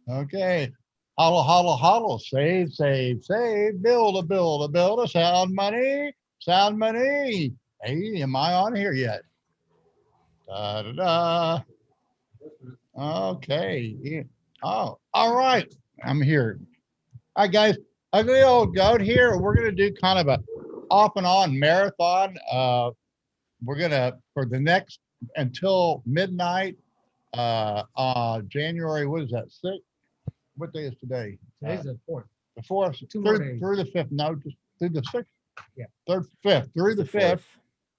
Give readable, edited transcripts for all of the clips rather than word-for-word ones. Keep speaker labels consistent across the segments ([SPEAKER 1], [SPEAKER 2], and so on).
[SPEAKER 1] Okay. Hodl, hodl, hodl. Save, save, save. Build a, build a, build a. Sound money. Sound money. Hey, am I on here yet? Da da da. Okay. Yeah. Oh, all right. I'm here. All right, guys. Ugly old goat here. We're gonna do kind of a off and on marathon. We're gonna for the next until midnight. January. What is that? Six. What day is today?
[SPEAKER 2] Today's the fourth.
[SPEAKER 1] The fourth
[SPEAKER 2] Two more
[SPEAKER 1] through
[SPEAKER 2] days.
[SPEAKER 1] through the fifth. No, just through the sixth.
[SPEAKER 2] Yeah.
[SPEAKER 1] Third, fifth, through
[SPEAKER 3] It's
[SPEAKER 1] the
[SPEAKER 3] the
[SPEAKER 1] fifth.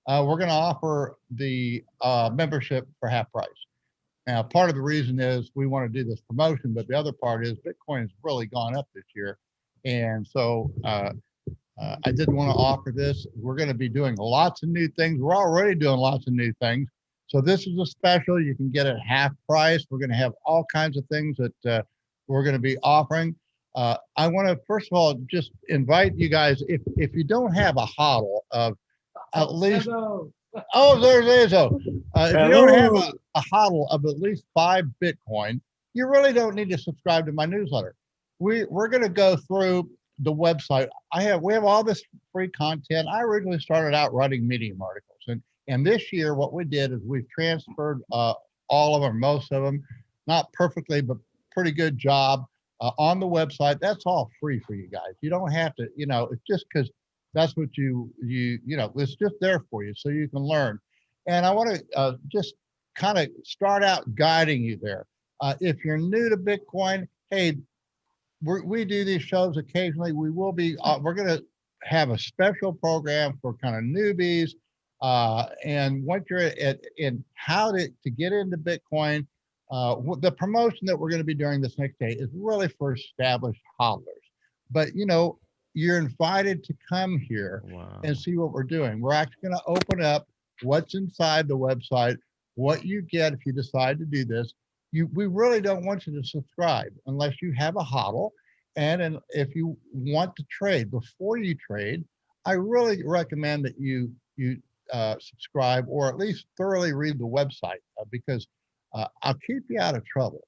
[SPEAKER 3] fourth.
[SPEAKER 1] We're going to offer the membership for half price. Now, part of the reason is we want to do this promotion, but the other part is Bitcoin has really gone up this year, and so I did want to offer this. We're going to be doing lots of new things. We're already doing lots of new things. So this is a special. You can get it half price. We're going to have all kinds of things that we're going to be offering. I want to first of all just invite you guys. If you don't have a hodl of at least
[SPEAKER 2] Zeso.
[SPEAKER 1] oh there's Zeso. If you don't have
[SPEAKER 3] Hello.
[SPEAKER 1] a hodl of at least 5 Bitcoin, you really don't need to subscribe to my newsletter. We're going to go through the website. We have all this free content. I originally started out writing Medium articles, and this year what we did is we've transferred all of them, most of them, not perfectly, but pretty good job on the website. That's all free for you guys. You don't have to, it's just because that's what it's just there for you so you can learn. And I want to just kind of start out guiding you there. If you're new to Bitcoin, hey, we do these shows occasionally. We're going to have a special program for kind of newbies. And once you're in how to get into Bitcoin, the promotion that we're going to be doing this next day is really for established hodlers. But, you're invited to come here and
[SPEAKER 3] Wow.
[SPEAKER 1] see what we're doing. We're actually going to open up what's inside the website, what you get if you decide to do this. We really don't want you to subscribe unless you have a hodl. And if you want to trade before you trade, I really recommend that you subscribe or at least thoroughly read the website because I'll keep you out of trouble.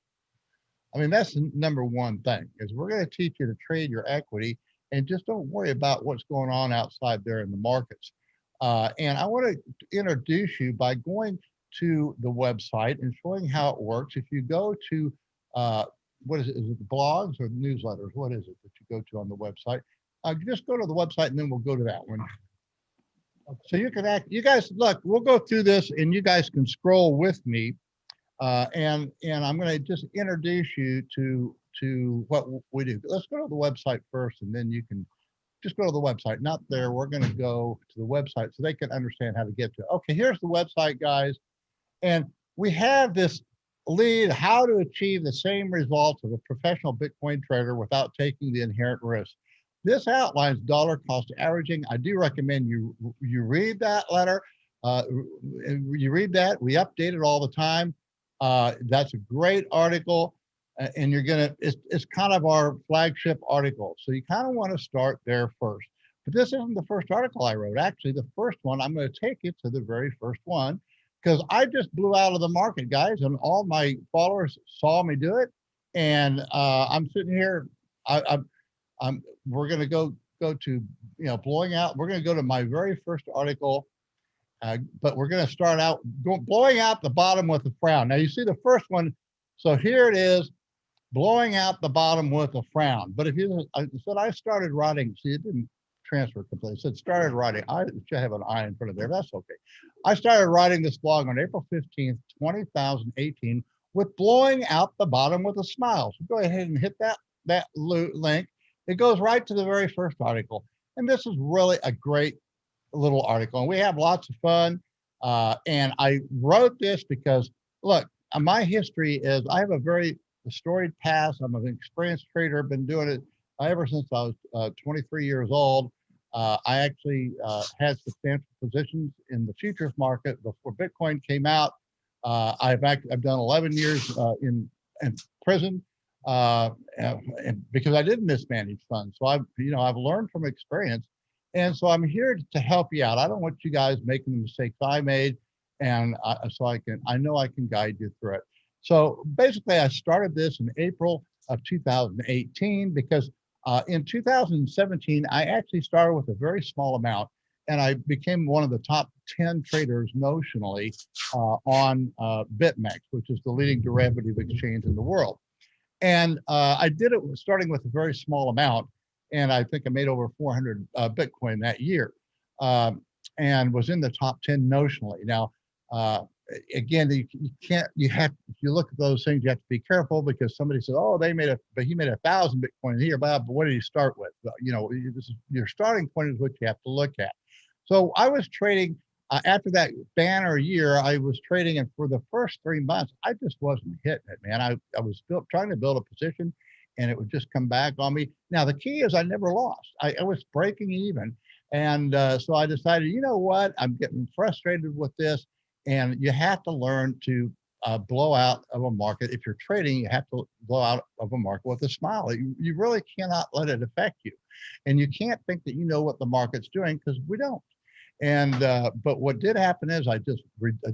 [SPEAKER 1] I mean, that's the number one thing is we're going to teach you to trade your equity and just don't worry about what's going on outside there in the markets. And I want to introduce you by going to the website and showing how it works. If you go to what is it? Is it blogs or newsletters? What is it that you go to on the website? Just go to the website and then we'll go to that one. So you guys look, we'll go through this and you guys can scroll with me. And I'm going to just introduce you to what we do. Let's go to the website first, and then you can just go to the website. Not there. We're going to go to the website so they can understand how to get to it. Okay, here's the website, guys, and we have this lead: how to achieve the same results of a professional Bitcoin trader without taking the inherent risk. This outlines dollar cost averaging. I do recommend you read that letter. Uh, you read that. We update it all the time. That's a great article, and it's kind of our flagship article. So you kind of want to start there first. But this isn't the first article I wrote. Actually, the first one, I'm going to take you to the very first one because I just blew out of the market, guys, and all my followers saw me do it. And I'm sitting here. We're going to go to blowing out. We're going to go to my very first article, but we're going to start out blowing out the bottom with a frown. Now you see the first one. So here it is, blowing out the bottom with a frown. But if I said I started writing, see, it didn't transfer completely. It said started writing. I should have an I in front of there. That's okay. I started writing this blog on April 15th, 2018 with blowing out the bottom with a smile. So go ahead and hit that link. It goes right to the very first article. And this is really a great little article. And we have lots of fun. And I wrote this because, look, my history is I have a very storied past. I'm an experienced trader, been doing it ever since I was 23 years old. I actually had substantial positions in the futures market before Bitcoin came out. I've done 11 years in prison and because I did mismanage funds. So I've learned from experience, and so I'm here to help you out. I don't want you guys making the mistakes I made, and I know I can guide you through it. So basically, I started this in April of 2018 because in 2017, I actually started with a very small amount and I became one of the top 10 traders notionally on BitMEX, which is the leading derivative exchange in the world. And I did it starting with a very small amount. And I think I made over 400 Bitcoin that year and was in the top 10 notionally. Now, again, you can't, if you look at those things, you have to be careful because somebody says, oh, he made 1,000 Bitcoin here, but what did he start with? You know, your starting point is what you have to look at. So I was trading after that banner year, I was trading, and for the first 3 months, I just wasn't hitting it, man. I was trying to build a position, and it would just come back on me. Now, the key is I never lost. I was breaking even. And so I decided, you know what? I'm getting frustrated with this. And you have to learn to blow out of a market. If you're trading, you have to blow out of a market with a smile. You really cannot let it affect you. And you can't think that you know what the market's doing because we don't. And but what did happen is I just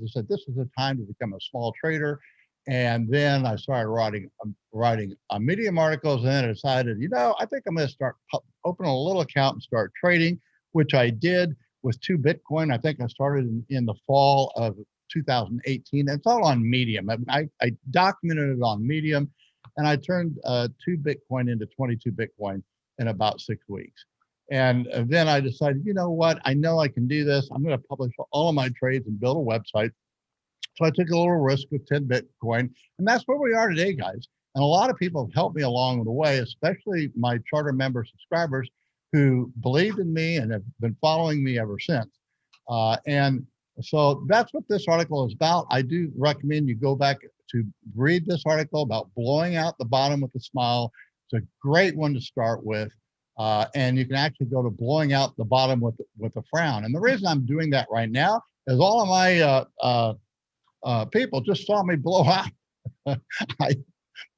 [SPEAKER 1] said this is the time to become a small trader, and then I started writing Medium articles, and then I decided, you know, I think I'm going to start opening a little account and start trading, which I did with 2 Bitcoin. I think I started in the fall of 2018. It's all on Medium. I documented it on Medium, and I turned 2 Bitcoin into 22 Bitcoin in about 6 weeks. And then I decided, you know what? I know I can do this. I'm going to publish all of my trades and build a website. So I took a little risk with 10 Bitcoin. And that's where we are today, guys. And a lot of people have helped me along the way, especially my charter member subscribers who believed in me and have been following me ever since. And so that's what this article is about. I do recommend you go back to read this article about blowing out the bottom with a smile. It's a great one to start with. And you can actually go to blowing out the bottom with a frown. And the reason I'm doing that right now is all of my people just saw me blow out. I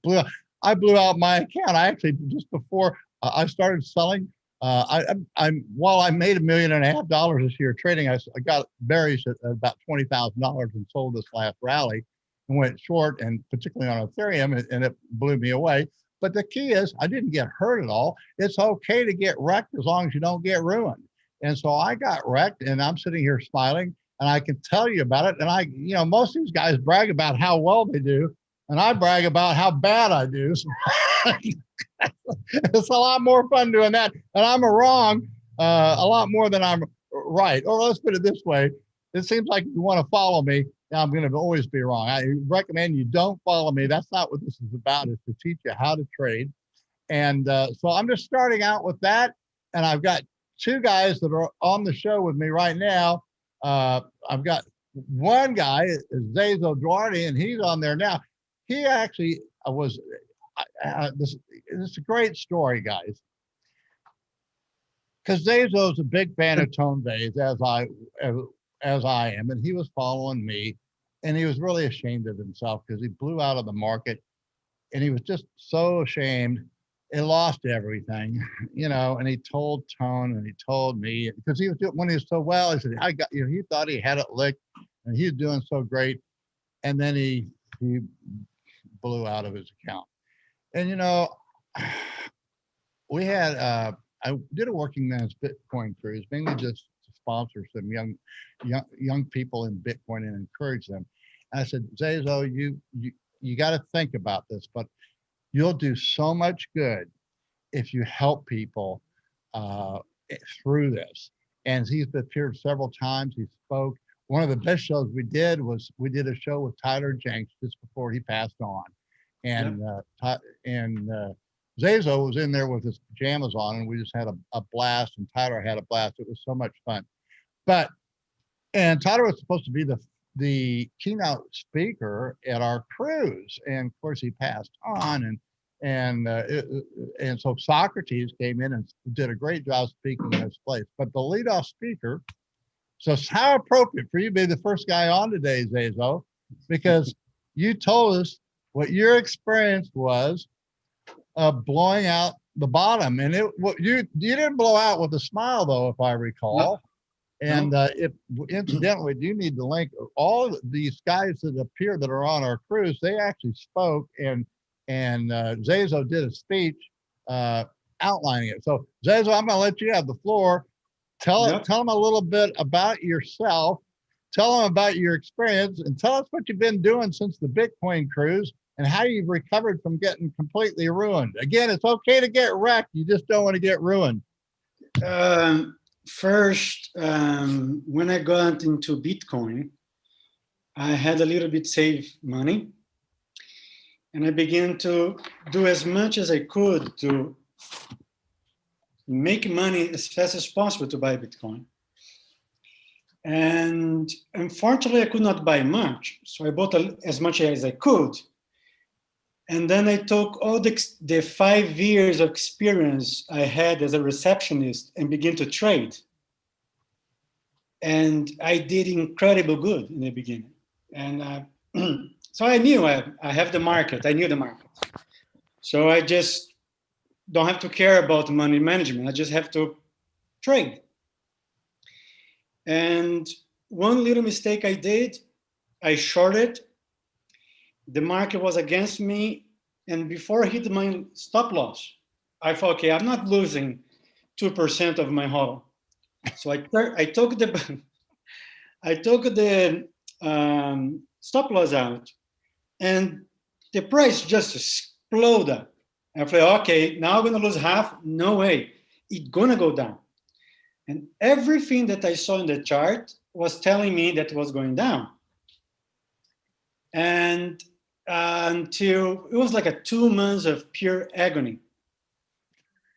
[SPEAKER 1] blew out my account. I actually just before I started selling. While I made $1.5 million this year trading, I got berries at about $20,000 and sold this last rally and went short, and particularly on Ethereum, and it blew me away. But the key is I didn't get hurt at all. It's okay to get wrecked as long as you don't get ruined. And so I got wrecked, and I'm sitting here smiling, and I can tell you about it. And you know, most of these guys brag about how well they do, and I brag about how bad I do. It's a lot more fun doing that. And I'm wrong a lot more than I'm right. Or let's put it this way. It seems like you want to follow me. Now I'm going to always be wrong. I recommend you don't follow me. That's not what this is about. It's to teach you how to trade. And so I'm just starting out with that. And I've got 2 guys that are on the show with me right now. I've got one guy, Zeso Duarte, and he's on there now. He actually was, this is a great story, guys. Because Zeso is a big fan of tone vays, as I am, and he was following me, and he was really ashamed of himself because he blew out of the market, and he was just so ashamed. He lost everything, you know. And he told Tone, and he told me, because he was doing, when he was so well, he said, "I got you." He thought he had it licked, and he was doing so great, and then he blew out of his account. And you know, we had I did a working man's Bitcoin cruise, mainly just to sponsor some young people in Bitcoin and encourage them. And I said, Zeso, you got to think about this, but you'll do so much good if you help people through this. And he's appeared several times. He spoke. One of the best shows we did was we did a show with Tyler Jenks just before he passed on, and Zeso was in there with his pajamas on, and we just had a blast, and Tyler had a blast. It was so much fun. And Tyler was supposed to be the keynote speaker at our cruise, and of course he passed on, and so Socrates came in and did a great job speaking in his place. But the leadoff speaker, so it's how appropriate for you to be the first guy on today, Zeso, because you told us what your experience was blowing out the bottom, and you didn't blow out with a smile, though, if I recall. And if incidentally, we do need the link. All of these guys that appear that are on our cruise, they actually spoke, and Zeso did a speech outlining it. So Zeso, I'm going to let you have the floor. Tell them a little bit about yourself. Tell them about your experience, and tell us what you've been doing since the Bitcoin cruise and how you've recovered from getting completely ruined. Again, it's okay to get wrecked. You just don't want to get ruined.
[SPEAKER 2] First, when I got into Bitcoin, I had a little bit saved money, and I began to do as much as I could to make money as fast as possible to buy Bitcoin. And unfortunately, I could not buy much, so I bought as much as I could. And then I took all the 5 years of experience I had as a receptionist and began to trade. And I did incredible good in the beginning. And so I knew I have the market. I knew the market. So I just don't have to care about money management. I just have to trade. And one little mistake I did, I shorted. The market was against me. And before I hit my stop loss, I thought, okay, I'm not losing 2% of my hodl. So I took the stop loss out, and the price just exploded. I thought, okay, now I'm going to lose half. No way. It's going to go down. And everything that I saw in the chart was telling me that it was going down. And until it was like a 2 months of pure agony,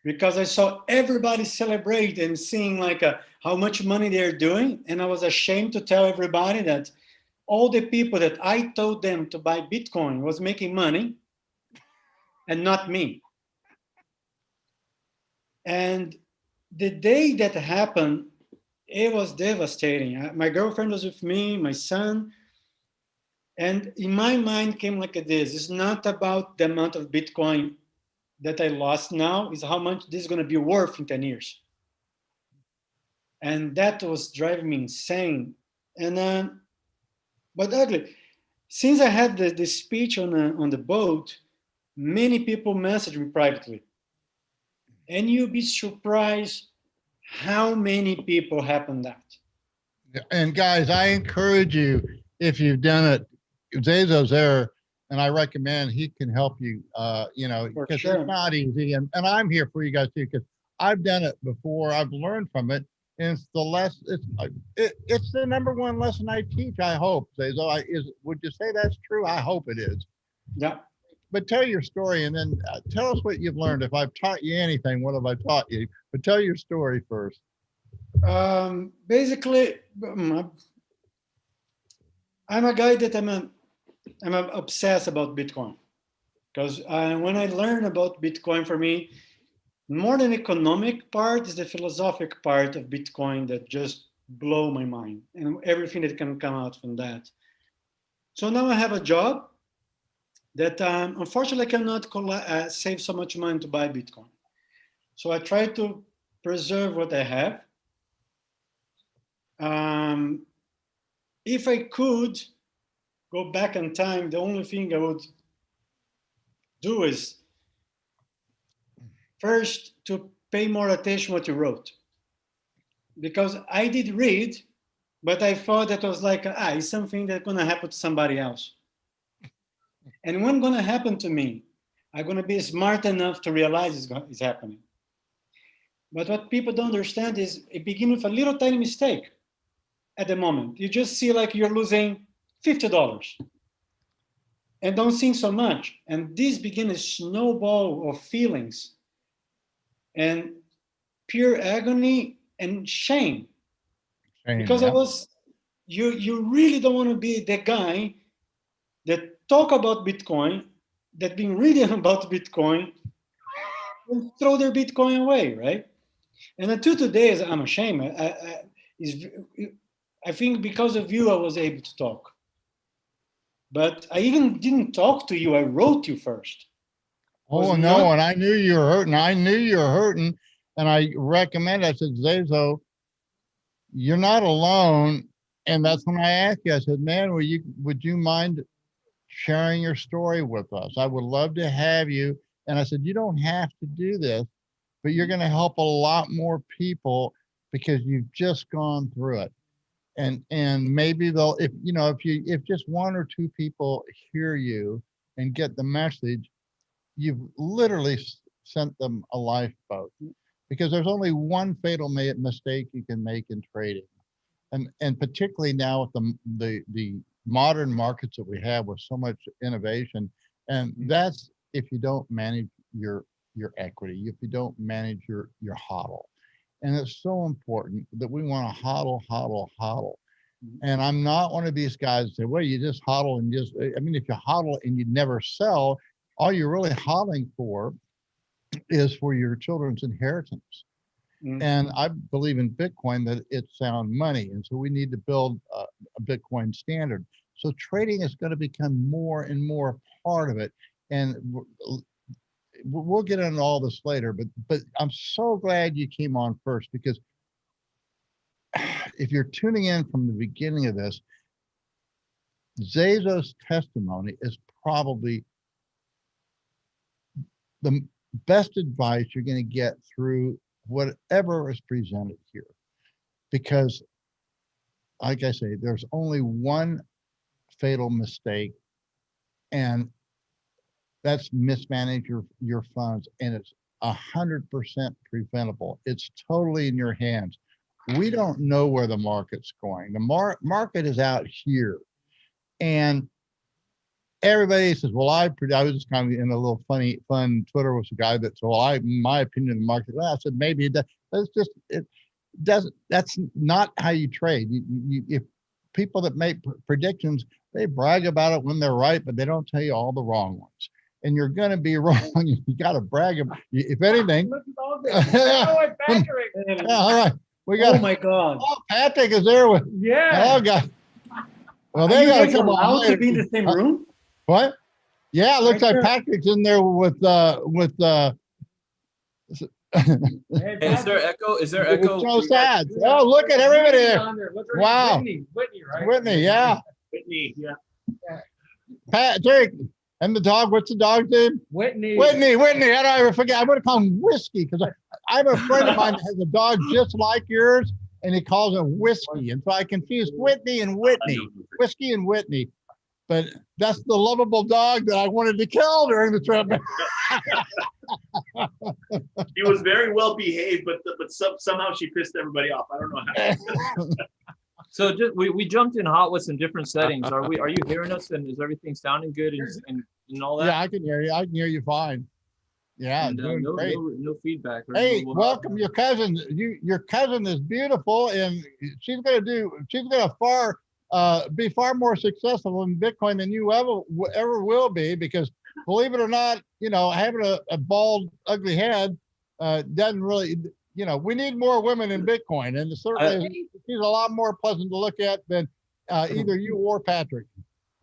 [SPEAKER 2] because I saw everybody celebrate and seeing like how much money they're doing. And I was ashamed to tell everybody that all the people that I told them to buy Bitcoin was making money and not me. And the day that happened, it was devastating. My girlfriend was with me, my son. And in my mind came like this. It's not about the amount of Bitcoin that I lost now, it's how much this is going to be worth in 10 years. And that was driving me insane. And but ugly. Since I had the speech on the boat, many people messaged me privately. And you'll be surprised how many people happened that.
[SPEAKER 1] And guys, I encourage you, if you've done it, Zeso's there, and I recommend he can help you, because it's not easy. And I'm here for you guys too, because I've done it before. I've learned from it. And it's it's the number one lesson I teach, I hope. Zeso, would you say that's true? I hope it is.
[SPEAKER 2] Yeah.
[SPEAKER 1] But tell your story, and then tell us what you've learned. If I've taught you anything, what have I taught you? But tell your story first.
[SPEAKER 2] Basically, I'm a guy that I'm obsessed about Bitcoin, because when I learned about Bitcoin, for me, more than economic part is the philosophic part of Bitcoin that just blow my mind, and everything that can come out from that. So now I have a job that unfortunately I cannot save so much money to buy Bitcoin. So I try to preserve what I have. If I could go back in time, the only thing I would do is first to pay more attention what you wrote. Because I did read, but I thought that was like, it's something that's gonna happen to somebody else. And when gonna happen to me, I'm gonna be smart enough to realize it's happening. But what people don't understand is it begins with a little tiny mistake at the moment. You just see like you're losing $50 and don't think so much. And this begins a snowball of feelings and pure agony and shame. Because I was, you really don't want to be the guy that talk about Bitcoin, that been reading about Bitcoin, and throw their Bitcoin away, right? And until today, I'm ashamed. I think because of you, I was able to talk. But I even didn't talk to you. I wrote you first.
[SPEAKER 1] Oh, no, and I knew you were hurting. And I recommend, I said, Zeso, you're not alone. And that's when I asked you, I said, man, would you mind sharing your story with us? I would love to have you. And I said, you don't have to do this, but you're going to help a lot more people because you've just gone through it. And maybe they'll, if just one or two people hear you and get the message, you've literally sent them a lifeboat, because there's only one fatal mistake you can make in trading. And particularly now with the modern markets that we have with so much innovation, and that's if you don't manage your equity, if you don't manage your hodl. And it's so important that we want to hodl, hodl, hodl. And I'm not one of these guys that say, well, you just hodl and just, I mean, if you hodl and you never sell, all you're really hodling for is for your children's inheritance. And I believe in Bitcoin that it's sound money. And so we need to build a Bitcoin standard. So trading is going to become more and more a part of it. And we'll get into all this later, but I'm so glad you came on first, because if you're tuning in from the beginning of this, Zeso's testimony is probably the best advice you're going to get through whatever is presented here. Because, like I say, there's only one fatal mistake, and that's mismanage your funds, and it's 100% preventable. It's totally in your hands. We don't know where the market's going. The market is out here, and everybody says, well, I was just kind of in a little fun Twitter with a guy that said, well, my opinion of the market. Well, I said, maybe that's just, it doesn't, that's not how you trade. If people that make predictions, they brag about it when they're right, but they don't tell you all the wrong ones. And you're going to be wrong. You got to brag about, if anything. All right. We got,
[SPEAKER 2] oh my God.
[SPEAKER 1] Oh, Patrick is there with, oh God. Well, they got to come on
[SPEAKER 2] to be in the same room.
[SPEAKER 1] What? Yeah, it looks like Patrick's in there with
[SPEAKER 3] Hey, is there echo? Is there echo?
[SPEAKER 1] So sad. Oh, look at everybody there. Wow.
[SPEAKER 4] Whitney, right?
[SPEAKER 1] Whitney, yeah.
[SPEAKER 4] Whitney, yeah.
[SPEAKER 1] Patrick. And the dog, what's the dog's name?
[SPEAKER 4] Whitney.
[SPEAKER 1] How do I ever forget? I'm going to call him Whiskey, because I have a friend of mine that has a dog just like yours, and he calls him Whiskey. And so I confused Whitney and Whitney. Whiskey and Whitney. But that's the lovable dog that I wanted to kill during the trip.
[SPEAKER 5] He was very well behaved, but somehow she pissed everybody off. I don't know how.
[SPEAKER 3] So we jumped in hot with some different settings. Are you hearing us, and is everything sounding good and all that?
[SPEAKER 1] Yeah, I can hear you. I can hear you fine. Yeah,
[SPEAKER 3] and,
[SPEAKER 1] doing great.
[SPEAKER 3] No feedback.
[SPEAKER 1] Hey, welcome your cousin. Your cousin is beautiful, and she's gonna be far more successful in Bitcoin than you ever will be, because believe it or not, having a bald, ugly head doesn't really. We need more women in Bitcoin, and certainly she's a lot more pleasant to look at than either you or Patrick.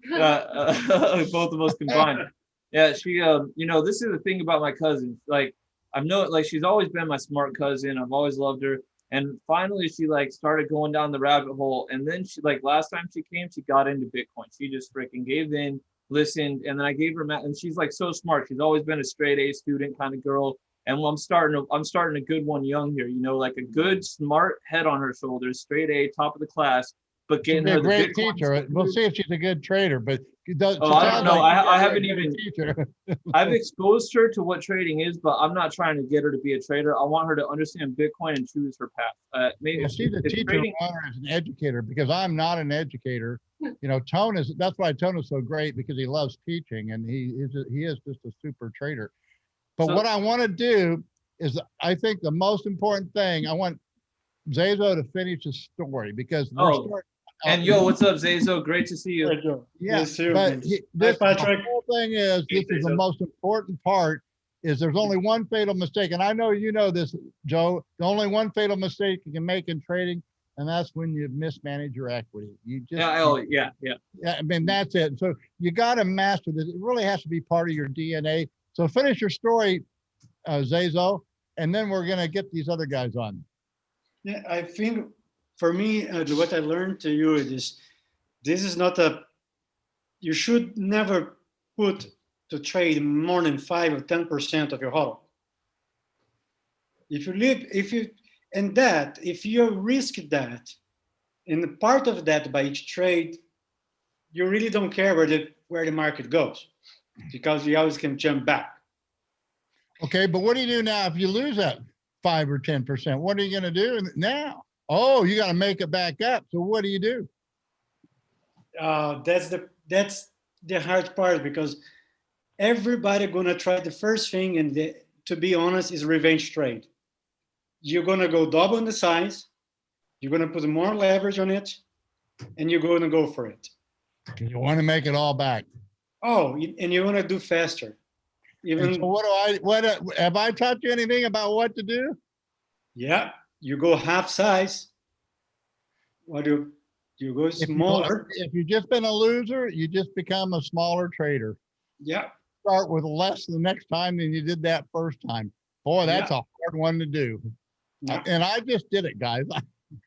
[SPEAKER 3] Both of us combined. Yeah, she, this is the thing about my cousin. Like, she's always been my smart cousin. I've always loved her. And finally, she started going down the rabbit hole. And then she, last time she came, she got into Bitcoin. She just freaking gave in, listened, and then I gave her, and she's so smart. She's always been a straight A student kind of girl. And I'm starting a good one young here, a good, smart head on her shoulders, straight A, top of the class, but getting her
[SPEAKER 1] a great teacher. We'll see if she's a good trader, but
[SPEAKER 3] I don't know. I haven't even, I've exposed her to what trading is, but I'm not trying to get her to be a trader. I want her to understand Bitcoin and choose her path. Maybe
[SPEAKER 1] she's a teacher trading, as an educator, because I'm not an educator. Tone that's why Tone is so great, because he loves teaching, and he is just a super trader. But what I want to do is, I think the most important thing, I want Zeso to finish his story, because
[SPEAKER 3] and what's up, Zeso? Great to see you.
[SPEAKER 1] Yeah, but the whole thing is, this is the most important part, is there's only one fatal mistake, and I know you know this, Joe. The only one fatal mistake you can make in trading, and that's when you mismanage your equity. You just
[SPEAKER 3] yeah.
[SPEAKER 1] I mean, that's it. So you got to master this. It really has to be part of your DNA. So finish your story, Zeso, and then we're going to get these other guys on.
[SPEAKER 2] Yeah, I think for me, what I learned to you is this is not a, you should never put to trade more than 5 or 10% of your hodl. If you live, if you, and that, if you risk that, and part of that by each trade, you really don't care where the market goes, because you always can jump back.
[SPEAKER 1] Okay, but what do you do now if you lose that 5 or 10%? What are you going to do now? Oh, you got to make it back up. So what do you do?
[SPEAKER 2] That's the hard part, because everybody gonna try the first thing, and to be honest, is revenge trade. You're gonna go double in the size, you're gonna put more leverage on it, and you're gonna go for it.
[SPEAKER 1] You want to make it all back.
[SPEAKER 2] Oh, and you wanna do faster. Even
[SPEAKER 1] And so what have I taught you anything about what to do?
[SPEAKER 2] yeah, you go half size. What do you go smaller?
[SPEAKER 1] If you've just been a loser, you just become a smaller trader.
[SPEAKER 2] Yeah,
[SPEAKER 1] Start with less the next time than you did that first time. Boy, that's a hard one to do.
[SPEAKER 2] yeah.
[SPEAKER 1] And I just did it, guys.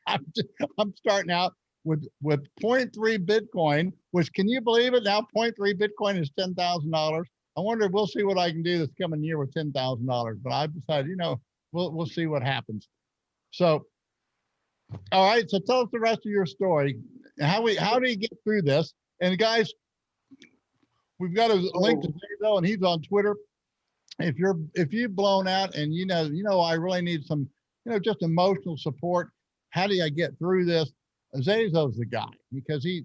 [SPEAKER 1] I'm starting out with 0.3 Bitcoin, which, can you believe it? Now 0.3 Bitcoin is $10,000. I wonder if we'll see what I can do this coming year with $10,000. But I've decided, we'll see what happens. So, all right. So tell us the rest of your story. How do you get through this? And guys, we've got a link to Zeso, and he's on Twitter. If you've blown out and I really need some, just emotional support. How do I get through this? Zeso's the guy, because he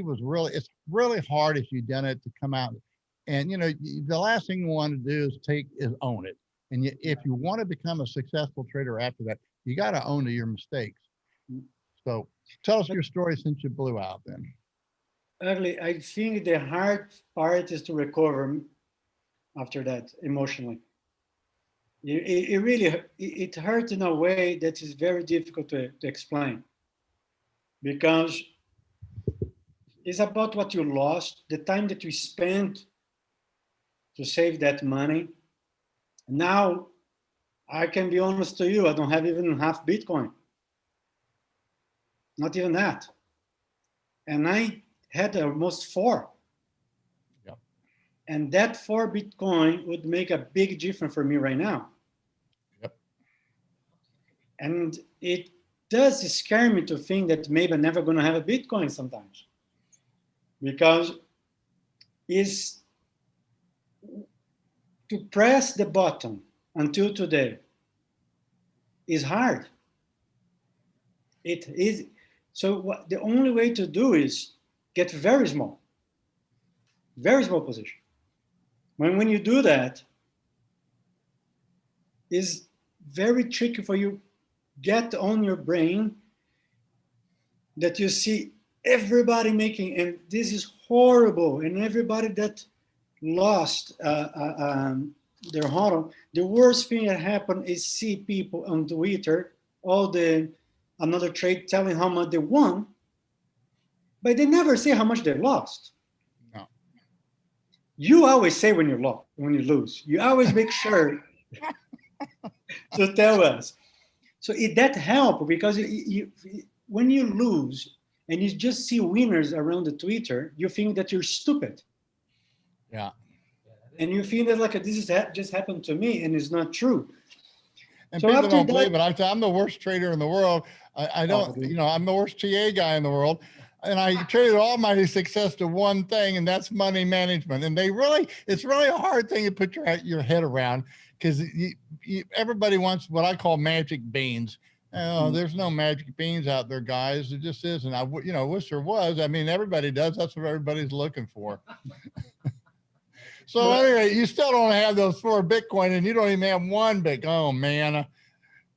[SPEAKER 1] was really, it's really hard if you've done it to come out. And the last thing you want to do is own it. And if you want to become a successful trader after that, you got to own your mistakes. So tell us your story since you blew out then.
[SPEAKER 2] Ugly. I think the hard part is to recover after that emotionally. It really it hurts in a way that is very difficult to explain, because it's about what you lost, the time that you spent to save that money. Now, I can be honest to you, I don't have even half Bitcoin. Not even that. And I had almost 4.
[SPEAKER 1] Yep.
[SPEAKER 2] And that 4 Bitcoin would make a big difference for me right now.
[SPEAKER 1] Yep.
[SPEAKER 2] And it does scare me to think that maybe I'm never going to have a Bitcoin sometimes. Because it's to press the button until today is hard. It is. So the only way to do is get very small position. When you do that, is very tricky for you. Get on your brain that you see everybody making, and this is horrible, and everybody that lost their hodl. The worst thing that happened is see people on Twitter, another trade telling how much they won, but they never say how much they lost.
[SPEAKER 1] No.
[SPEAKER 2] You always say when you lose. You always make sure to tell us. So that helps, because when you lose and you just see winners around the Twitter, you think that you're stupid.
[SPEAKER 1] Yeah.
[SPEAKER 2] And you feel that like this just happened to me, and it's not true.
[SPEAKER 1] And
[SPEAKER 2] so
[SPEAKER 1] people don't believe it. I'm the worst trader in the world. I don't, I'm the worst TA guy in the world. And I traded all my success to one thing, and that's money management. And it's really a hard thing to put your head around, because everybody wants what I call magic beans. There's no magic beans out there, guys. It just isn't. I wish there was. I mean, everybody does. That's what everybody's looking for. So anyway, you still don't have those 4 Bitcoin, and you don't even have 1 Bitcoin. Oh man.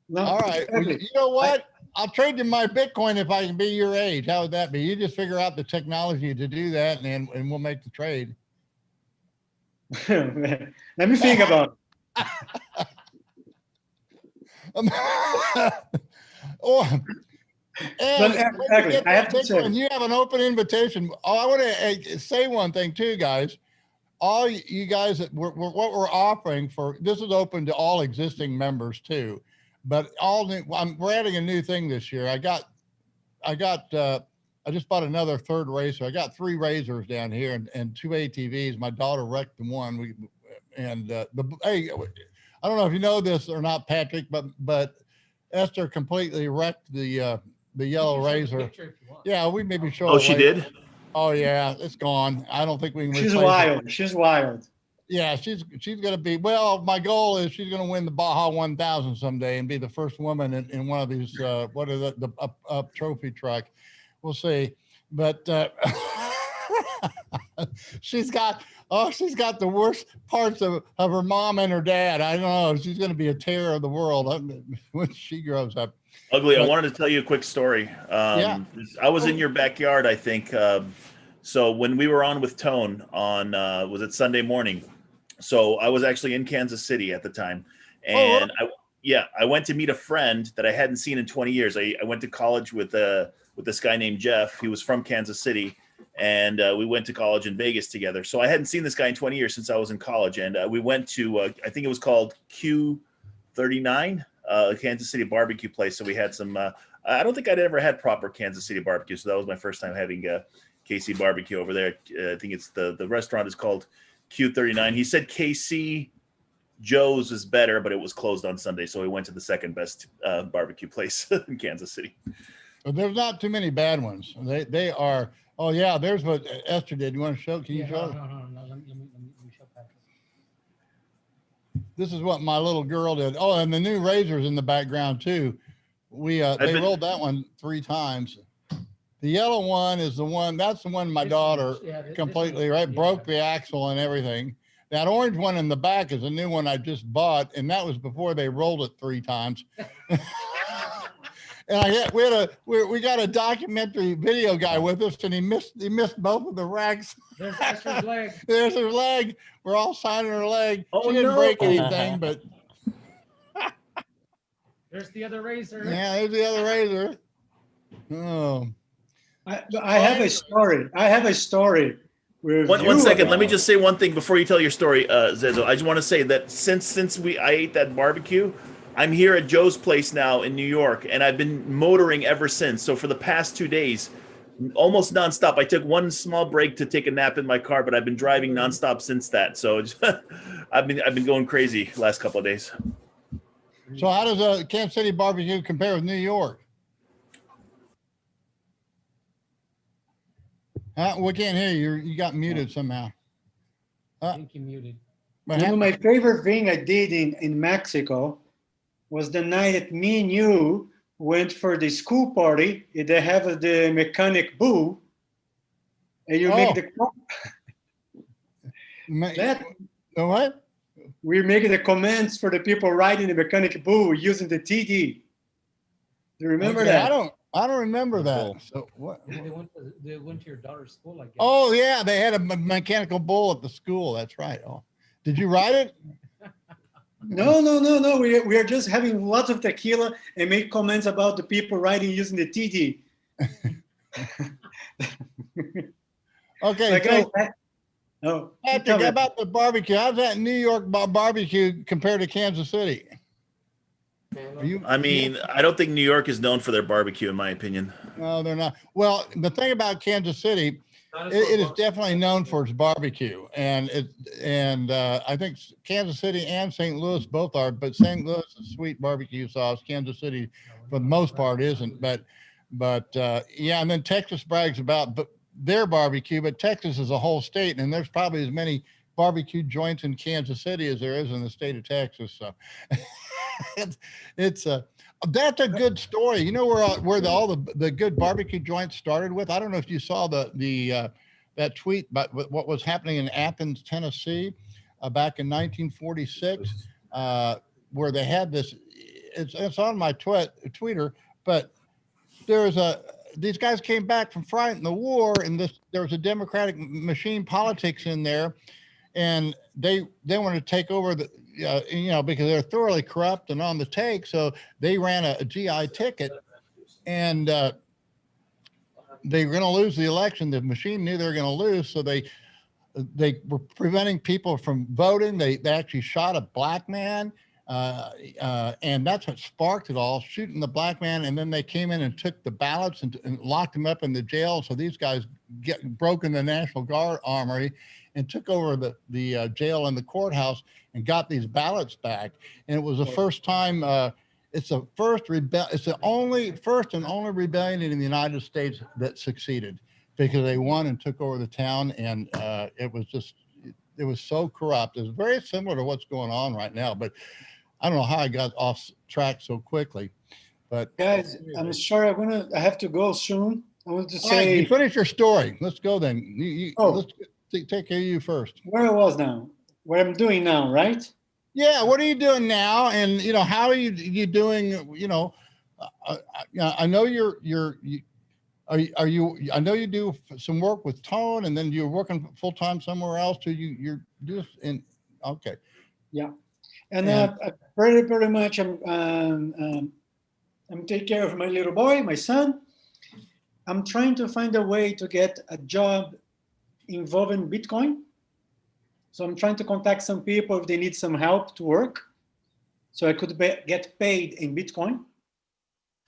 [SPEAKER 2] No,
[SPEAKER 1] all right. Well, you know what? I'll trade you my Bitcoin if I can be your age. How would that be? You just figure out the technology to do that, and we'll make the trade.
[SPEAKER 2] Let me think about it. Exactly. I have to say,
[SPEAKER 1] you have an open invitation. Oh, I want to say one thing too, guys. All you guys what we're offering this is open to all existing members too, but we're adding a new thing this year. I got I just bought another third racer. I got 3 razors down here and 2 ATVs. My daughter wrecked the one. Hey, I don't know if you know this or not, Patrick, but Esther completely wrecked the yellow razor. Yeah, we maybe show.
[SPEAKER 5] Oh,
[SPEAKER 1] it
[SPEAKER 5] she
[SPEAKER 1] later.
[SPEAKER 5] did?
[SPEAKER 1] Oh yeah, it's gone. I don't think we can.
[SPEAKER 2] She's
[SPEAKER 1] replace
[SPEAKER 2] wild.
[SPEAKER 1] it.
[SPEAKER 2] She's wild.
[SPEAKER 1] Yeah, she's gonna be. Well, my goal is she's gonna win the Baja 1000 someday and be the first woman in one of these. What are the up trophy truck? We'll see. But she's got the worst parts of her mom and her dad. I don't know. She's gonna be a terror of the world when she grows up.
[SPEAKER 5] Ugly, I
[SPEAKER 1] But-
[SPEAKER 5] wanted to tell you a quick story.
[SPEAKER 1] Yeah.
[SPEAKER 5] I was in your backyard, I think. So when we were on with Tone on, was it Sunday morning? So I was actually in Kansas City at the time. And I went to meet a friend that I hadn't seen in 20 years. I went to college with this guy named Jeff. He was from Kansas City. And we went to college in Vegas together. So I hadn't seen this guy in 20 years since I was in college. And we went to, I think it was called Q39. Kansas City barbecue place. So we had some, I don't think I'd ever had proper Kansas City barbecue. So that was my first time having KC barbecue over there. I think it's the restaurant is called Q39. He said KC Joe's is better, but it was closed on Sunday. So we went to the second best barbecue place in Kansas City.
[SPEAKER 1] But there's not too many bad ones. They are. Oh yeah, there's what Esther did. You want to show? Can you show?
[SPEAKER 4] No. Let me show Patrick.
[SPEAKER 1] This is what my little girl did. Oh, and the new razors in the background too. They rolled that one 3 times. The yellow one is the one. That's the one my daughter completely broke the axle and everything. That orange one in the back is a new one I just bought, and that was before they rolled it 3 times. And we got a documentary video guy with us, and he missed both of the racks.
[SPEAKER 4] There's Esther's leg.
[SPEAKER 1] There's her leg. We're all signing her leg.
[SPEAKER 5] Oh,
[SPEAKER 1] She didn't
[SPEAKER 5] no.
[SPEAKER 1] break anything, but
[SPEAKER 4] There's the other razor.
[SPEAKER 1] yeah, there's the other razor. Oh,
[SPEAKER 2] I have a story. I have a story. With
[SPEAKER 5] One second. Let me
[SPEAKER 2] about-
[SPEAKER 5] just say one thing before you tell your story, Zeso. I just want to say that since I ate that barbecue, I'm here at Joe's place now in New York, and I've been motoring ever since. So for the past 2 days, almost nonstop. I took one small break to take a nap in my car, but I've been driving nonstop since that. So I've been going crazy last couple of days.
[SPEAKER 1] so how does a Kansas City barbecue compare with New York? We can't hear you. You got muted somehow.
[SPEAKER 4] I think you muted.
[SPEAKER 1] But
[SPEAKER 2] You know, my favorite thing I did in Mexico was the night that me and you went for the school party. They have the mechanic bull, and you make the that
[SPEAKER 1] the what?
[SPEAKER 2] we make the comments for the people riding the mechanic bull using the TD. Do you remember
[SPEAKER 1] Okay,
[SPEAKER 2] that?
[SPEAKER 1] I don't remember that. So what?
[SPEAKER 4] They went to your daughter's school, I guess.
[SPEAKER 1] Oh yeah, they had a mechanical bull at the school. That's right. Oh, did you ride it?
[SPEAKER 2] No. We are just having lots of tequila and make comments about the people riding using the TD.
[SPEAKER 1] Okay,
[SPEAKER 2] Like,
[SPEAKER 1] so
[SPEAKER 2] no.
[SPEAKER 1] Patrick, how about the barbecue? How's that New York barbecue compared to Kansas City?
[SPEAKER 5] I mean, I don't think New York is known for their barbecue, in my opinion.
[SPEAKER 1] No, they're not. Well, the thing about Kansas City, it is definitely known for its barbecue, and I think Kansas City and St. Louis both are. But St. Louis is sweet barbecue sauce. Kansas City, for the most part, isn't. But yeah, and then Texas brags about their barbecue, but Texas is a whole state, and there's probably as many barbecue joints in Kansas City as there is in the state of Texas. So that's a good story. You know where all the good barbecue joints started with? I don't know if you saw that tweet about what was happening in Athens, Tennessee, back in 1946, where they had this. It's on my Twitter, but these guys came back from fighting the war, and there was a Democratic machine politics in there, and they wanted to take over because they're thoroughly corrupt and on the take. So they ran a GI ticket, and they were going to lose the election. The machine knew they were going to lose, so they were preventing people from voting. They actually shot a black man. And that's what sparked it all, shooting the black man. And then they came in and took the ballots and locked him up in the jail. So these guys broke in the National Guard armory and took over the jail and the courthouse and got these ballots back. And it was the first time, it's the first and only rebellion in the United States that succeeded, because they won and took over the town. And it was so corrupt. It was very similar to what's going on right now, but I don't know how I got off track so quickly. But
[SPEAKER 2] Guys, I'm sure I have to go soon. I want to
[SPEAKER 1] all right,
[SPEAKER 2] say
[SPEAKER 1] you finish your story. Let's go then. Let's take care of you first.
[SPEAKER 2] where I was now, what I'm doing now, right?
[SPEAKER 1] Yeah, what are you doing now? And how are you doing? I know are you? I know you do some work with Tone, and then you're working full time somewhere else. So you're just in. Okay.
[SPEAKER 2] Yeah, and pretty much I'm taking care of my little boy, my son. I'm trying to find a way to get a job involving Bitcoin. So I'm trying to contact some people if they need some help to work, so I could get paid in Bitcoin.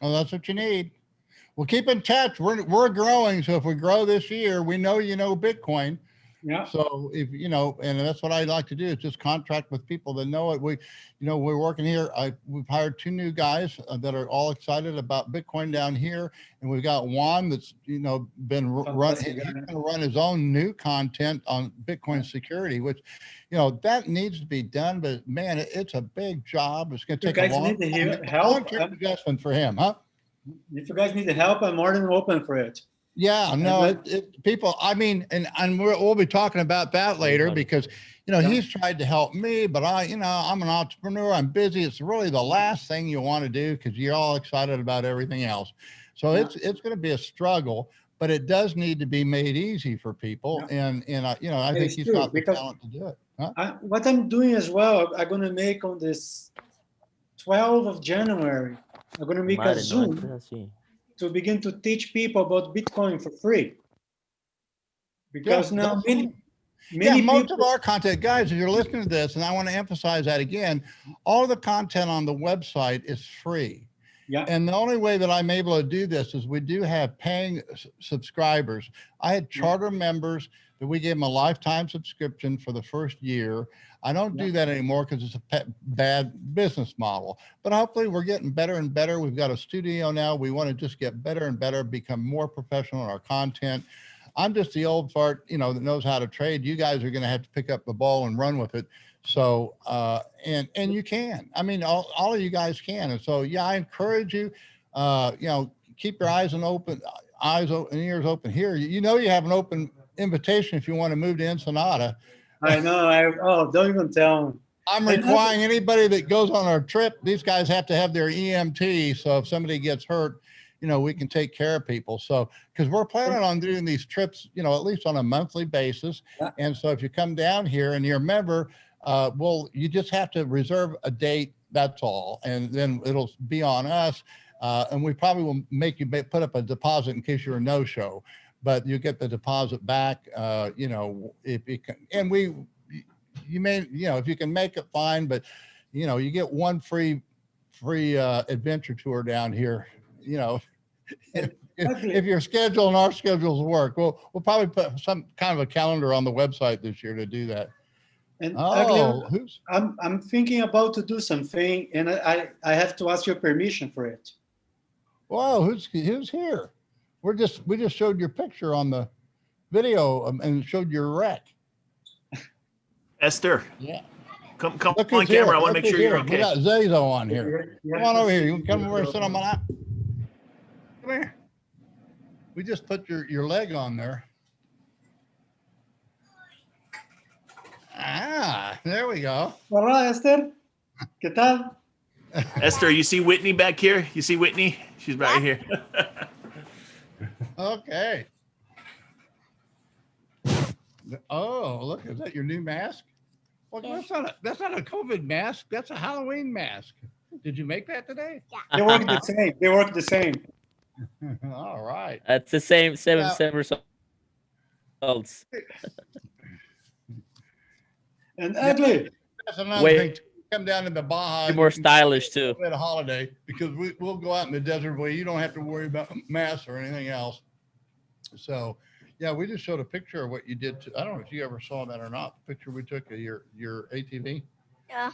[SPEAKER 1] Well, that's what you need. Well, keep in touch. We're growing. So if we grow this year, we know Bitcoin.
[SPEAKER 2] Yeah.
[SPEAKER 1] So if and that's what I like to do, is just contract with people that know it. We're working here. We've hired 2 new guys that are all excited about Bitcoin down here, and we've got Juan that's been run. He's going to run his own new content on Bitcoin security, which that needs to be done. But man, it's a big job. It's going to take a long investment for him, huh?
[SPEAKER 2] If you guys need help, I'm more than open for it.
[SPEAKER 1] Yeah, no, people, I mean, and we'll be talking about that later, because, he's tried to help me, but I'm an entrepreneur. I'm busy. It's really the last thing you want to do, because you're all excited about everything else. So it's going to be a struggle, but it does need to be made easy for people. Yeah. And I think he's got the talent to do it. Huh?
[SPEAKER 2] What I'm doing as well, I'm going to make on this 12th of January, I'm going to make a Zoom to begin to teach people about Bitcoin for free. Because now many
[SPEAKER 1] most of our content, guys, if you're listening to this, and I want to emphasize that again, all of the content on the website is free. Yeah. And the only way that I'm able to do this is we do have paying subscribers. I had charter members that we gave them a lifetime subscription for the first year. I don't do that anymore because it's a bad business model, but hopefully we're getting better and better. We've got a studio now. We want to just get better and better, become more professional in our content. I'm just the old fart, that knows how to trade. You guys are going to have to pick up the ball and run with it. So, and you can, I mean, all of you guys can. And so, yeah, I encourage you, keep your eyes and ears open here. You have an open invitation if you want to move to Ensenada.
[SPEAKER 2] I know. Don't even tell me.
[SPEAKER 1] I'm requiring anybody that goes on our trip. These guys have to have their EMT. So if somebody gets hurt, we can take care of people. So, because we're planning on doing these trips, at least on a monthly basis. Yeah. And so if you come down here and you're a member, you just have to reserve a date. That's all. And then it'll be on us. And we probably will make you put up a deposit in case you're a no-show, but you get the deposit back, if you can, and you may, if you can make it, fine, but you get one free adventure tour down here, if your schedule and our schedules work. We'll probably put some kind of a calendar on the website this year to do that.
[SPEAKER 2] And I'm thinking about to do something, and I have to ask your permission for it.
[SPEAKER 1] Whoa, who's here? We just showed your picture on the video and showed your wreck.
[SPEAKER 5] Esther.
[SPEAKER 1] Yeah.
[SPEAKER 5] Come on camera. I want to make sure you're okay.
[SPEAKER 1] We got Zeso on here. Come on over here. You can come over and sit on my lap. Come here. We just put your leg on there. Ah, there we go.
[SPEAKER 2] Hola, Esther. ¿Qué tal?
[SPEAKER 5] Esther, you see Whitney back here? You see Whitney? She's right here.
[SPEAKER 1] Okay. Oh, look, is that your new mask? Well, that's not a COVID mask. That's a Halloween mask. Did you make that today?
[SPEAKER 2] Yeah. They work the same.
[SPEAKER 1] All right.
[SPEAKER 6] That's the same results.
[SPEAKER 2] And ugly.
[SPEAKER 1] That's another thing. come down to the Baja.
[SPEAKER 6] Be more
[SPEAKER 1] you can
[SPEAKER 6] stylish too.
[SPEAKER 1] at a holiday because we'll go out in the desert where you don't have to worry about mass or anything else. So, yeah, we just showed a picture of what you did. I don't know if you ever saw that or not. The picture we took of your ATV.
[SPEAKER 7] Yeah.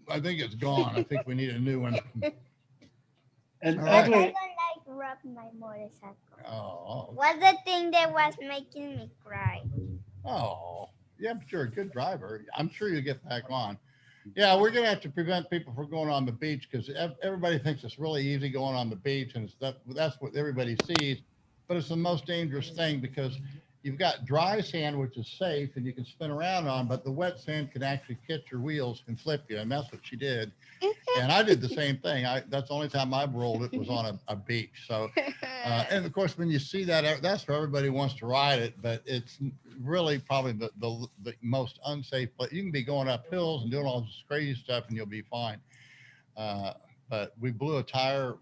[SPEAKER 1] I think it's gone. I think we need a new one.
[SPEAKER 2] And
[SPEAKER 1] All
[SPEAKER 7] I
[SPEAKER 1] right.
[SPEAKER 7] don't
[SPEAKER 2] ugly.
[SPEAKER 7] like rub my motorcycle.
[SPEAKER 1] Oh,
[SPEAKER 7] What's the thing that was making me cry?
[SPEAKER 1] oh, yeah, but you're a good driver. I'm sure you'll get back on. Yeah, we're gonna have to prevent people from going on the beach because everybody thinks it's really easy going on the beach, and that's what everybody sees. But it's the most dangerous thing because you've got dry sand, which is safe and you can spin around on, but the wet sand can actually catch your wheels and flip you, and that's what she did. And I did the same thing. That's the only time I've rolled it was on a beach. So, and of course, when you see that, that's where everybody wants to ride it, but it's really probably the most unsafe. But you can be going up hills and doing all this crazy stuff, and you'll be fine. But we blew a tire.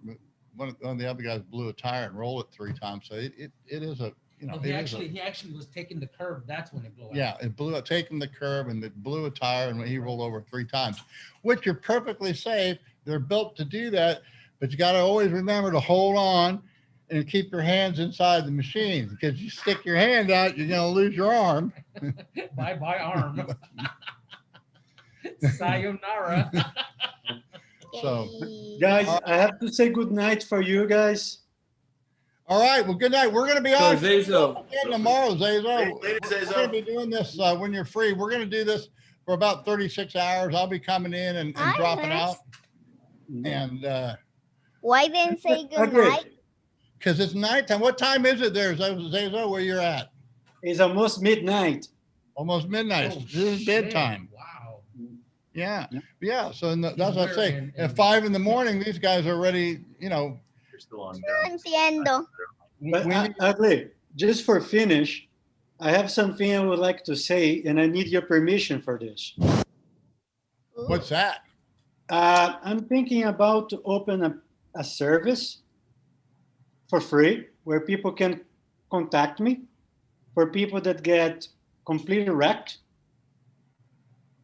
[SPEAKER 1] One of the other guys blew a tire and rolled it 3 times. So it is a
[SPEAKER 4] No, he actually was taking the curve. That's when it blew out.
[SPEAKER 1] yeah, it blew out, taking the curb and it blew a tire and he rolled over 3 times, which are perfectly safe. They're built to do that, but you got to always remember to hold on and keep your hands inside the machine because you stick your hand out, you're going to lose your arm.
[SPEAKER 4] Bye bye arm. Sayonara.
[SPEAKER 1] So,
[SPEAKER 7] Yay.
[SPEAKER 2] Guys, I have to say good night for you guys.
[SPEAKER 1] all right. Well, good night. We're going to be
[SPEAKER 3] So
[SPEAKER 1] on
[SPEAKER 3] Zeso,
[SPEAKER 1] again tomorrow, Zeso.
[SPEAKER 5] Later,
[SPEAKER 1] We're
[SPEAKER 5] Zeso.
[SPEAKER 1] going to be doing this when you're free. We're going to do this for about 36 hours. I'll be coming in and
[SPEAKER 7] Hi,
[SPEAKER 1] dropping
[SPEAKER 7] Max.
[SPEAKER 1] out. And
[SPEAKER 7] Why didn't say good
[SPEAKER 2] Ugly.
[SPEAKER 7] night?
[SPEAKER 1] because it's nighttime. What time is it there, Zeso, where you're at?
[SPEAKER 2] It's almost midnight.
[SPEAKER 1] Almost midnight.
[SPEAKER 4] Oh,
[SPEAKER 1] This is
[SPEAKER 4] shit.
[SPEAKER 1] bedtime.
[SPEAKER 4] Wow.
[SPEAKER 1] Yeah.
[SPEAKER 2] Yeah.
[SPEAKER 1] Yeah. So that's what I say.
[SPEAKER 4] And-
[SPEAKER 1] At 5 in the morning, these guys are ready,
[SPEAKER 5] You're still on
[SPEAKER 7] No
[SPEAKER 5] there.
[SPEAKER 7] entiendo.
[SPEAKER 2] But Ugly, just for finish, I have something I would like to say, and I need your permission for this.
[SPEAKER 1] What's that?
[SPEAKER 2] I'm thinking about to open a service for free where people can contact me for people that get completely wrecked.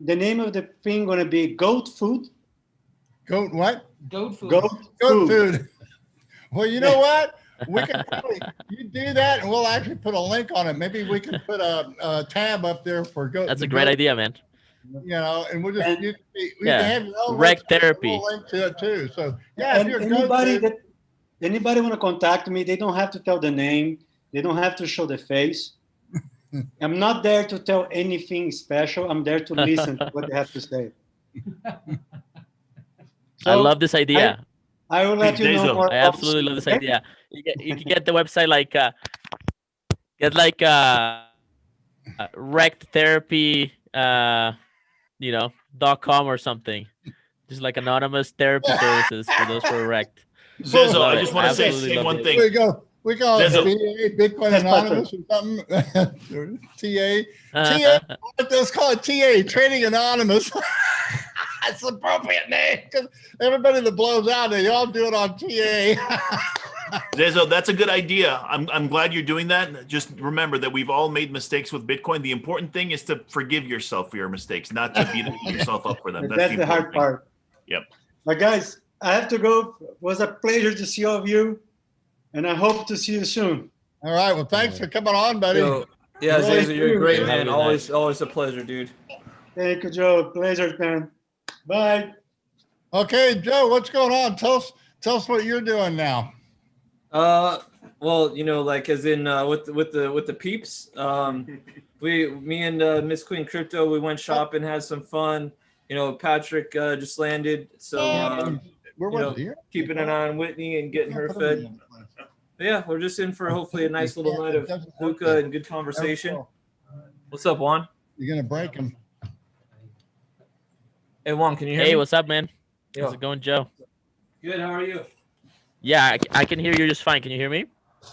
[SPEAKER 2] The name of the thing going to be Goat Food.
[SPEAKER 1] Goat what?
[SPEAKER 4] Goat food.
[SPEAKER 2] Goat
[SPEAKER 1] Goat
[SPEAKER 2] Food.
[SPEAKER 1] food. Well, you know what? We can probably, you do that and we'll actually put a link on it. Maybe we can put a tab up there for goat.
[SPEAKER 6] That's
[SPEAKER 1] the
[SPEAKER 6] a great
[SPEAKER 1] goat,
[SPEAKER 6] idea, man.
[SPEAKER 1] You know, and we'll just,
[SPEAKER 2] And-
[SPEAKER 1] you
[SPEAKER 6] Yeah.
[SPEAKER 1] can have your own
[SPEAKER 6] Rec
[SPEAKER 1] website,
[SPEAKER 6] therapy.
[SPEAKER 1] We'll link to it too. So yeah, if
[SPEAKER 2] And
[SPEAKER 1] you're a goat food,
[SPEAKER 2] anybody want to contact me, they don't have to tell the name. They don't have to show the face. I'm not there to tell anything special. I'm there to listen to what they have to say.
[SPEAKER 6] I love this idea.
[SPEAKER 2] I will let you know
[SPEAKER 5] Zeso,
[SPEAKER 2] more.
[SPEAKER 6] I absolutely love this idea. You can get the website like get like rect therapy .com or something. Just like anonymous therapy services for those who are wrecked.
[SPEAKER 5] Zeso,
[SPEAKER 6] Love
[SPEAKER 5] I
[SPEAKER 6] it.
[SPEAKER 5] just want to say
[SPEAKER 6] Absolutely love
[SPEAKER 5] one
[SPEAKER 6] it.
[SPEAKER 5] thing.
[SPEAKER 1] there we go. We call it
[SPEAKER 5] Zeso.
[SPEAKER 1] BA, Bitcoin
[SPEAKER 2] Yes,
[SPEAKER 1] Anonymous or something. TA. Let's call it TA, Trading Anonymous. That's the appropriate name because everybody that blows out, they all do it on TA.
[SPEAKER 5] Zeso, that's a good idea. I'm glad you're doing that. Just remember that we've all made mistakes with Bitcoin. The important thing is to forgive yourself for your mistakes, not to beat yourself up for them.
[SPEAKER 2] That's the hard
[SPEAKER 5] important thing.
[SPEAKER 2] part.
[SPEAKER 5] Yep.
[SPEAKER 2] But guys, I have to go. It was a pleasure to see all of you, and I hope to see you soon.
[SPEAKER 1] All right. Well, thanks for coming on, buddy.
[SPEAKER 3] Yo, yeah,
[SPEAKER 1] Really
[SPEAKER 3] Zeso, you're a great
[SPEAKER 6] Have a
[SPEAKER 3] man.
[SPEAKER 6] good
[SPEAKER 3] Always a pleasure, dude.
[SPEAKER 2] Thank you, Joe. Pleasure, man. Bye.
[SPEAKER 1] Okay, Joe, what's going on? Tell us what you're doing now.
[SPEAKER 3] Well, like as in with the peeps. Me and Miss Queen Crypto, we went shopping, had some fun. Patrick just landed, so
[SPEAKER 1] Where
[SPEAKER 3] you
[SPEAKER 1] was
[SPEAKER 3] know,
[SPEAKER 1] it? Here?
[SPEAKER 3] keeping an eye on Whitney and getting her fed. But yeah, we're just in for hopefully a nice little night of hookah and good conversation. What's up, Juan?
[SPEAKER 1] You're gonna break them.
[SPEAKER 3] Hey, Juan, can you hear
[SPEAKER 6] Hey,
[SPEAKER 3] me?
[SPEAKER 6] what's up, man?
[SPEAKER 3] Yo.
[SPEAKER 6] How's it going, Joe?
[SPEAKER 3] Good. How are you?
[SPEAKER 6] Yeah, I can hear you just fine. Can you hear me?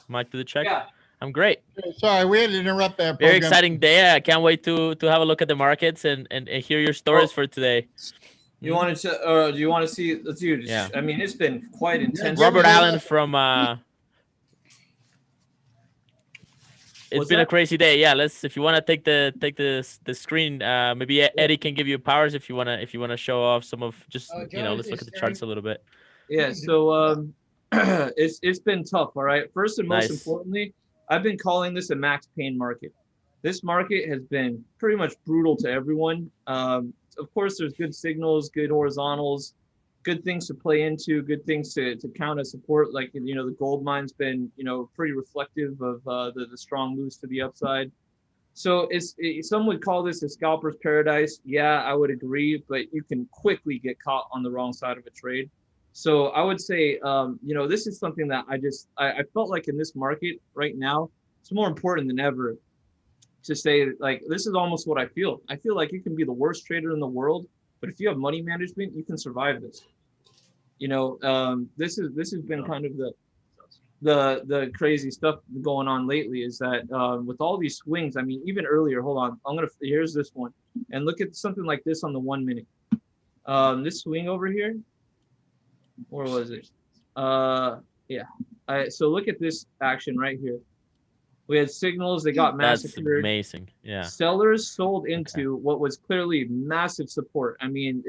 [SPEAKER 6] Mic to the check.
[SPEAKER 3] Yeah.
[SPEAKER 6] I'm great.
[SPEAKER 1] Sorry, we had to interrupt that.
[SPEAKER 6] Very
[SPEAKER 1] program.
[SPEAKER 6] exciting day. I can't wait to have a look at the markets and hear your stories for today.
[SPEAKER 3] You wanted to, do you want to see? Let's do.
[SPEAKER 6] Yeah.
[SPEAKER 3] I mean, it's been quite intense.
[SPEAKER 6] Robert Allen from
[SPEAKER 3] What's
[SPEAKER 6] been a
[SPEAKER 3] that?
[SPEAKER 6] crazy day. Yeah, if you want to take the screen, maybe Eddie can give you powers if you wanna show off some of just
[SPEAKER 4] Joe,
[SPEAKER 6] let's look
[SPEAKER 4] is
[SPEAKER 6] at the
[SPEAKER 4] there
[SPEAKER 6] charts a little bit.
[SPEAKER 3] Yeah, so it's been tough. All right. First and most
[SPEAKER 6] Nice.
[SPEAKER 3] importantly, I've been calling this a max pain market. This market has been pretty much brutal to everyone. Of course, there's good signals, good horizontals, good things to play into, good things to count as support. Like the gold mine's been pretty reflective of the strong moves to the upside. So some would call this a scalper's paradise. Yeah, I would agree, but you can quickly get caught on the wrong side of a trade. So I would say, this is something that I felt like in this market right now, it's more important than ever to say, like, this is almost what I feel. I feel like you can be the worst trader in the world, but if you have money management, you can survive this. This has been kind of the crazy stuff going on lately is that with all these swings, I mean, even earlier, hold on, here's this one, and look at something like this on the 1 minute. This swing over here, or was it? Yeah. So look at this action right here. We had signals, they got
[SPEAKER 6] That's
[SPEAKER 3] massacred.
[SPEAKER 6] amazing. Yeah.
[SPEAKER 3] Sellers sold into what was clearly massive support. I mean,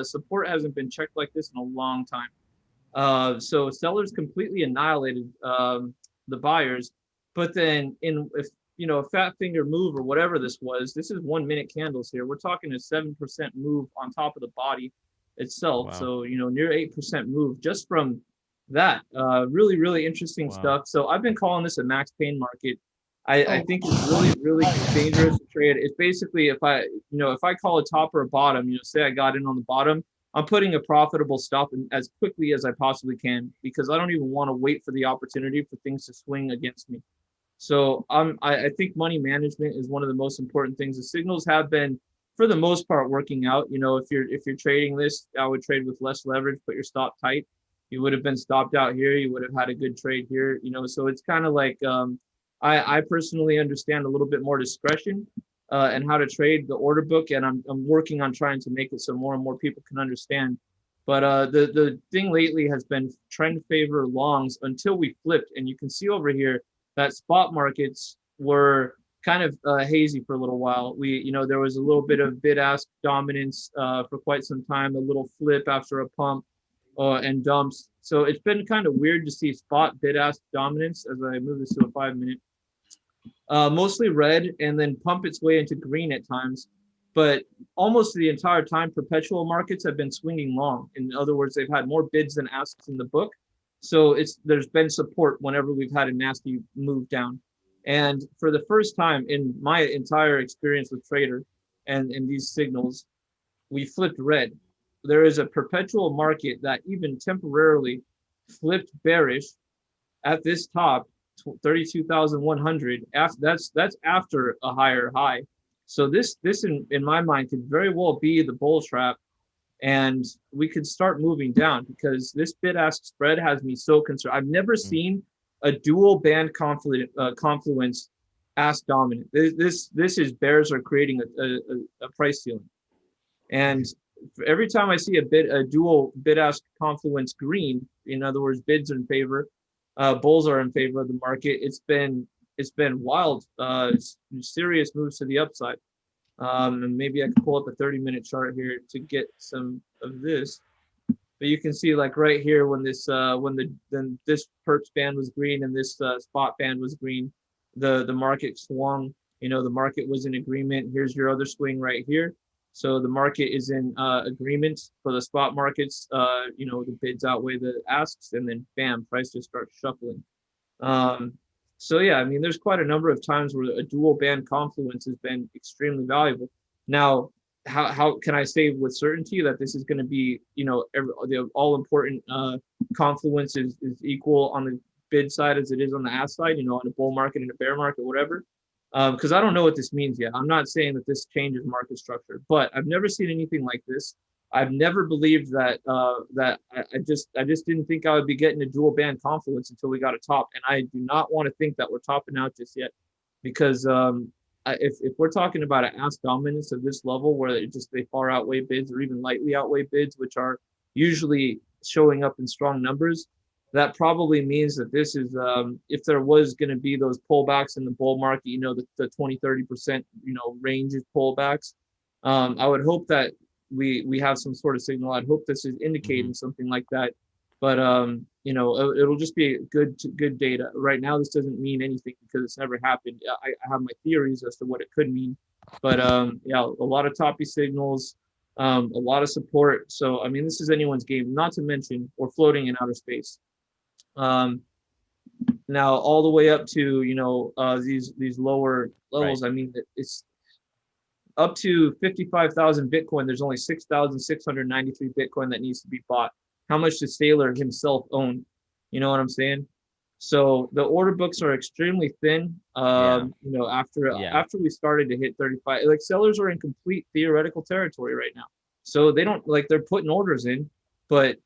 [SPEAKER 3] support hasn't been checked like this in a long time. So sellers completely annihilated the buyers. But then if a fat finger move or whatever this is 1 minute candles here. We're talking a 7% move on top of the body itself.
[SPEAKER 6] Wow.
[SPEAKER 3] So, near 8% move just from that. Really, really interesting stuff. So I've been calling this a max pain market. I think it's really, really dangerous to trade. It's basically if I call a top or a bottom, say I got in on the bottom, I'm putting a profitable stop in as quickly as I possibly can because I don't even want to wait for the opportunity for things to swing against me. So I think money management is one of the most important things. The signals have been, for the most part, working out. If you're trading this, I would trade with less leverage, put your stop tight. You would have been stopped out here. You would have had a good trade here. So it's kind of like I personally understand a little bit more discretion and how to trade the order book, and I'm working on trying to make it so more and more people can understand. But the thing lately has been trying to favor longs until we flipped, and you can see over here that spot markets were kind of hazy for a little while. There was a little bit of bid-ask dominance for quite some time, a little flip after a pump and dumps. So it's been kind of weird to see spot bid-ask dominance as I move this to a 5 minute. Mostly red and then pump its way into green at times. But almost the entire time, perpetual markets have been swinging long. In other words, they've had more bids than asks in the book. So there's been support whenever we've had a nasty move down. And for the first time in my entire experience with Trader and these signals, we flipped red. There is a perpetual market that even temporarily flipped bearish at this top, 32,100. That's after a higher high. So this in my mind could very well be the bull trap, and we could start moving down because this bid-ask spread has me so concerned. I've never seen a dual band confluence ask dominant. This is bears are creating a price ceiling, and every time I see a dual bid-ask confluence green, in other words, bids are in favor, bulls are in favor of the market. It's been wild, serious moves to the upside. And maybe I can pull up a 30-minute chart here to get some of this. But you can see, like right here, when this perps band was green and this spot band was green, the market swung. The market was in agreement. Here's your other swing right here. So the market is in agreement for the spot markets. The bids outweigh the asks, and then bam, price just starts shuffling. So yeah, I mean, there's quite a number of times where a dual band confluence has been extremely valuable. Now, how can I say with certainty that this is going to be, the all important confluence is equal on the bid side as it is on the ask side, on a bull market and a bear market, whatever. Because I don't know what this means yet. I'm not saying that this changes market structure, but I've never seen anything like this. I've never believed that I just didn't think I would be getting a dual band confluence until we got a top, and I do not want to think that we're topping out just yet, because if we're talking about an ask dominance of this level where they far outweigh bids or even lightly outweigh bids, which are usually showing up in strong numbers, that probably means that this is, if there was going to be those pullbacks in the bull market, you know, the 20-30%, you know, range of pullbacks, I would hope that we have some sort of signal. I'd hope this is indicating something like that. But you know, it'll just be good data. Right now, this doesn't mean anything because it's never happened. I have my theories as to what it could mean, but yeah, a lot of toppy signals, a lot of support. So I mean, this is anyone's game. Not to mention, we're floating in outer space. Now all the way up to, you know, these lower levels.
[SPEAKER 6] Right.
[SPEAKER 3] I mean, it's up to 55,000 Bitcoin. There's only 6,693 Bitcoin that needs to be bought. How much does Saylor himself own? You know what I'm saying? So the order books are extremely thin. You know, after we started to hit 35, like sellers are in complete theoretical territory right now. So they don't, like, they're putting orders in, but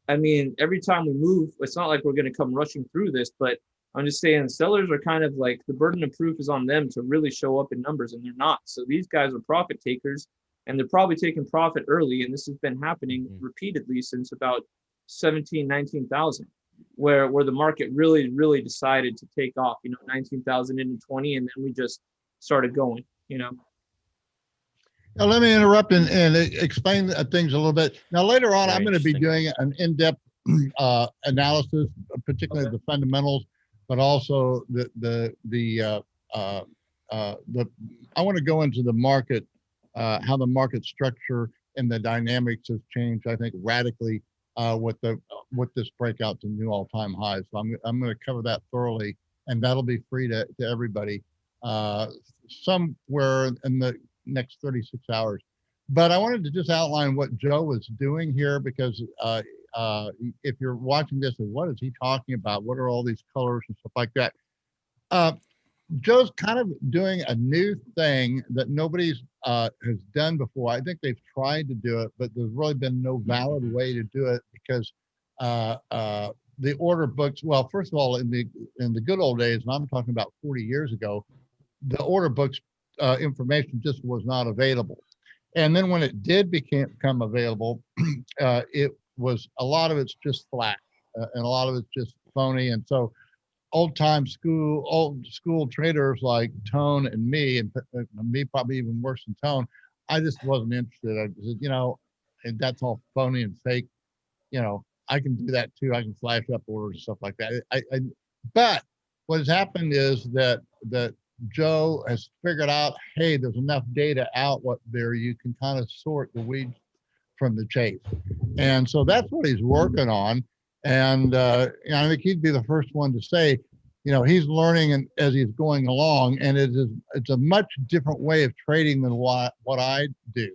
[SPEAKER 3] I mean, every time we move, it's not like we're going to come rushing through this, but I'm just saying sellers are kind of like, the burden of proof is on them to really show up in numbers, and they're not. So these guys are profit takers, and they're probably taking profit early. And this has been happening repeatedly since about 17, 19,000, where the market really decided to take off, you know, 19,000 into 20, and then we just started going, you know.
[SPEAKER 1] Now, let me interrupt and explain things a little bit. Now, later on,
[SPEAKER 6] Very
[SPEAKER 1] I'm going to be
[SPEAKER 6] interesting.
[SPEAKER 1] doing an in-depth analysis, particularly the fundamentals, but also I want to go into the market, how the market structure and the dynamics has changed, I think, radically with this breakout to new all-time highs. So I'm going to cover that thoroughly, and that'll be free to everybody somewhere in the next 36 hours. But I wanted to just outline what Joe was doing here, because if you're watching this, and what is he talking about? What are all these colors and stuff like that? Joe's kind of doing a new thing that nobody's has done before. I think they've tried to do it, but there's really been no valid way to do it, because the order books, well, first of all, in the good old days, and I'm talking about 40 years ago, the order books information just was not available. And then when it did become available, it was, a lot of it's just flat, and a lot of it's just phony. And so old school traders like Tone and me, and me probably even worse than Tone, I just wasn't interested. I said, you know, and that's all phony and fake. You know, I can do that too. I can flash up orders and stuff like that. But what has happened is that Joe has figured out, hey, there's enough data out there, you can kind of sort the weeds from the chase. And so that's what he's working on. And I think he'd be the first one to say, you know, he's learning as he's going along, and it's a much different way of trading than what I do.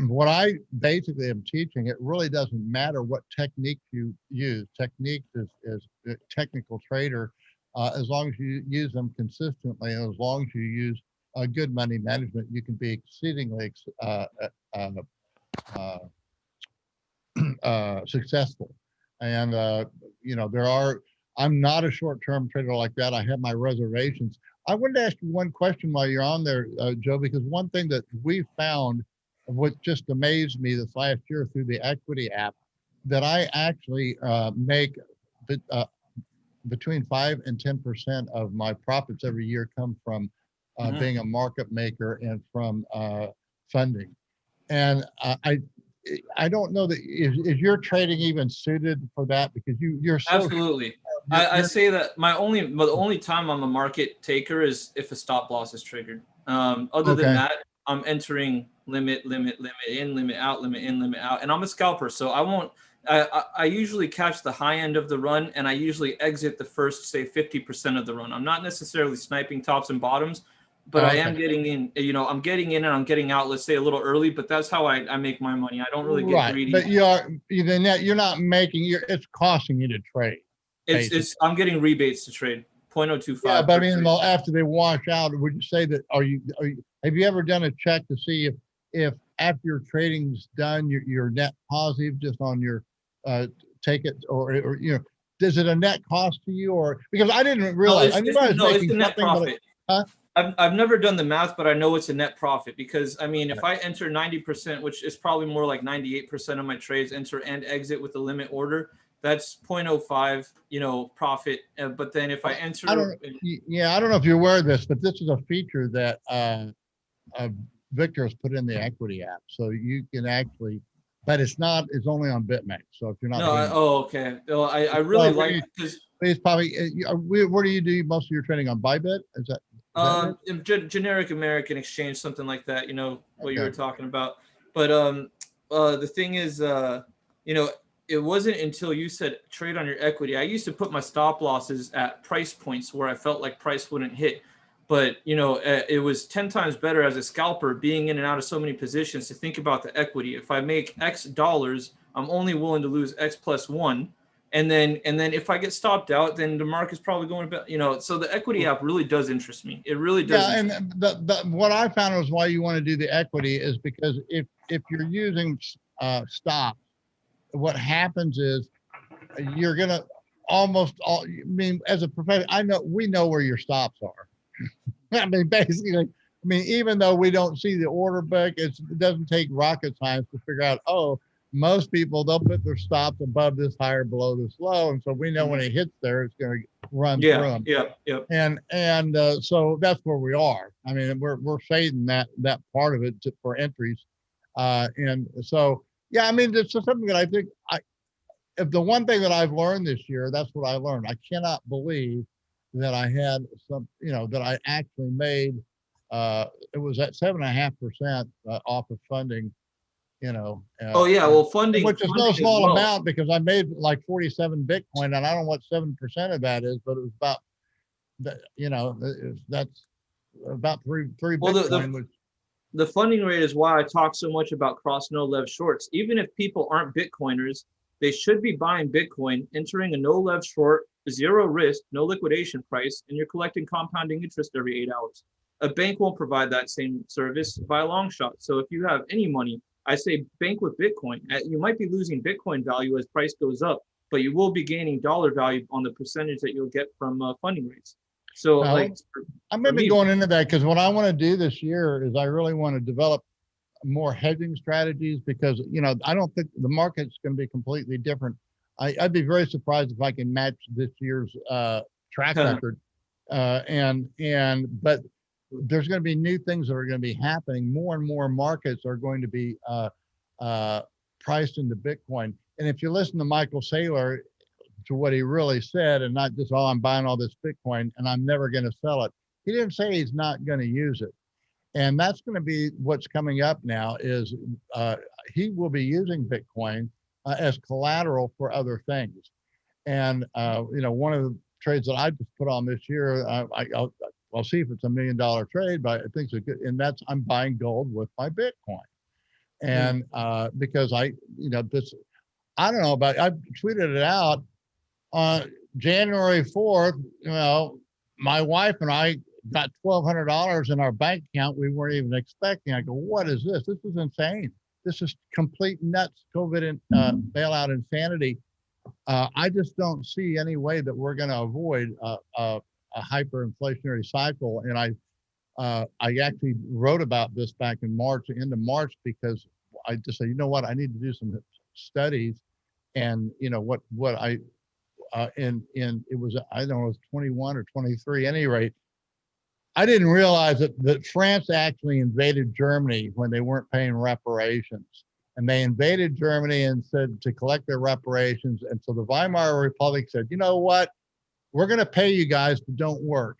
[SPEAKER 1] What I basically am teaching, it really doesn't matter what technique you use. Technique is a technical trader, as long as you use them consistently, and as long as you use good money management, you can be exceedingly successful. And you know, I'm not a short-term trader like that. I have my reservations. I wanted to ask you one question while you're on there, Joe, because one thing that we found, what just amazed me this last year through the equity app, that I actually make between 5 and 10% of my profits every year come from being a market maker and from funding. And I don't know that is your trading even suited for that, because you're so
[SPEAKER 3] Absolutely. I say that the only time I'm a market taker is if a stop loss is triggered. Other than that, I'm entering limit in, limit out, limit in, limit out, and I'm a scalper, so I won't. I usually catch the high end of the run, and I usually exit the first, say, 50% of the run. I'm not necessarily sniping tops and bottoms, but I am getting in. You know, I'm getting in and I'm getting out, let's say, a little early. But that's how I make my money. I don't really get greedy.
[SPEAKER 1] But you're not making, it's costing you to trade.
[SPEAKER 3] I'm getting rebates to trade. 0.025.
[SPEAKER 1] Yeah, but I mean, after they wash out, would you say that have you ever done a check to see if after your trading's done, you're net positive just on your take it, or you know, does it a net cost to you? Or because I didn't realize, I knew I was making
[SPEAKER 3] it's the net
[SPEAKER 1] something,
[SPEAKER 3] profit.
[SPEAKER 1] Huh?
[SPEAKER 3] I've never done the math, but I know it's a net profit, because I mean, if I enter 90%, which is probably more like 98% of my trades, enter and exit with a limit order, that's 0.05, profit. But then if I enter,
[SPEAKER 1] I don't know if you're aware of this, but this is a feature that Victor has put in the equity app. So you can actually, but it's only on BitMEX. So if you're not doing
[SPEAKER 3] okay. Well, I really like it because
[SPEAKER 1] it's probably, where do you do most of your trading on Bybit? Is that it?
[SPEAKER 3] Generic American exchange, something like that, what you
[SPEAKER 1] Okay.
[SPEAKER 3] were talking about. But the thing is, it wasn't until you said trade on your equity. I used to put my stop losses at price points where I felt like price wouldn't hit. But, it was 10 times better as a scalper being in and out of so many positions to think about the equity. If I make X dollars, I'm only willing to lose X plus 1. And then if I get stopped out, then the market's probably going to, so the equity app really does interest me. It really does.
[SPEAKER 1] Yeah, and what I found was why you want to do the equity is because if you're using stops, what happens is you're gonna as a professional, we know where your stops are. I mean, basically, even though we don't see the order book, it doesn't take rocket science to figure out, most people, they'll put their stops above this high or below this low. And so we know when it hits there, it's going to run through them.
[SPEAKER 3] Yeah.
[SPEAKER 1] And so that's where we are. I mean, we're fading that part of it for entries. And so, yeah, I mean, it's just something that I think if the one thing that I've learned this year, that's what I learned. I cannot believe that I had that I actually made, it was at 7.5% off of funding,
[SPEAKER 3] funding,
[SPEAKER 1] which is no small amount because I made like 47 Bitcoin, and I don't know what 7% of that is, but it was about that's about three Bitcoin.
[SPEAKER 3] The funding rate is why I talk so much about cross no lev shorts. Even if people aren't Bitcoiners, they should be buying Bitcoin, entering a no lev short, zero risk, no liquidation price, and you're collecting compounding interest every 8 hours. A bank won't provide that same service by a long shot. So if you have any money, I say bank with Bitcoin. You might be losing Bitcoin value as price goes up, but you will be gaining dollar value on the percentage that you'll get from funding rates. So
[SPEAKER 1] I'm maybe going into that because what I want to do this year is I really want to develop more hedging strategies because, I don't think the market's going to be completely different. I'd be very surprised if I can match this year's track record. But there's going to be new things that are going to be happening. More and more markets are going to be priced into Bitcoin. And if you listen to Michael Saylor, to what he really said, and not just, I'm buying all this Bitcoin and I'm never going to sell it. He didn't say he's not going to use it. And that's going to be what's coming up now is he will be using Bitcoin as collateral for other things. And, one of the trades that I just put on this year, I'll see if it's $1 million trade, but I think it's good. And I'm buying gold with my Bitcoin. And because I don't know about, I tweeted it out on January 4th, my wife and I got $1,200 in our bank account we weren't even expecting. I go, what is this? This is insane. This is complete nuts COVID bailout insanity. I just don't see any way that we're going to avoid a hyperinflationary cycle. And I actually wrote about this back in March, into March, because I just said, I need to do some studies. And what I it was, I don't know, it was 21 or 23, at any rate. I didn't realize that France actually invaded Germany when they weren't paying reparations. And they invaded Germany and said to collect their reparations. And so the Weimar Republic said, you know what? We're going to pay you guys, but don't work.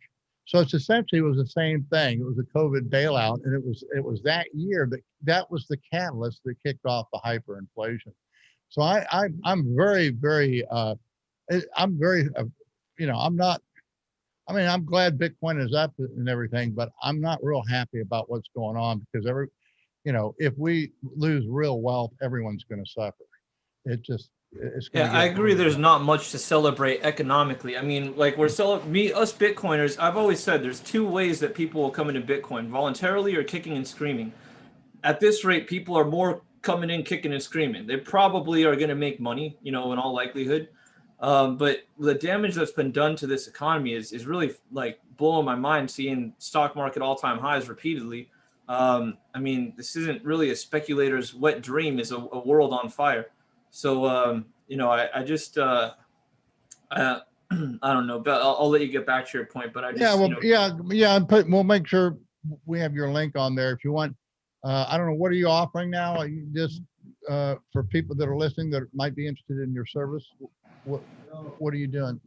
[SPEAKER 1] So it was the same thing. It was a COVID bailout. And it was that year that was the catalyst that kicked off the hyperinflation. So I'm very, very, I'm glad Bitcoin is up and everything, but I'm not real happy about what's going on because if we lose real wealth, everyone's going to suffer. It's
[SPEAKER 3] I agree. There's not much to celebrate economically. I mean, like us Bitcoiners, I've always said there's two ways that people will come into Bitcoin, voluntarily or kicking and screaming. At this rate, people are more coming in kicking and screaming. They probably are going to make money, in all likelihood. But the damage that's been done to this economy is really like blowing my mind, seeing stock market all-time highs repeatedly. This isn't really a speculator's wet dream, is a world on fire. So you know, I just I don't know, but I'll let you get back to your point. But I just,
[SPEAKER 1] Yeah, well,
[SPEAKER 3] you know,
[SPEAKER 1] yeah. We'll make sure we have your link on there if you want. I don't know, what are you offering now? Are you just for people that are listening that might be interested in your service? What are you doing?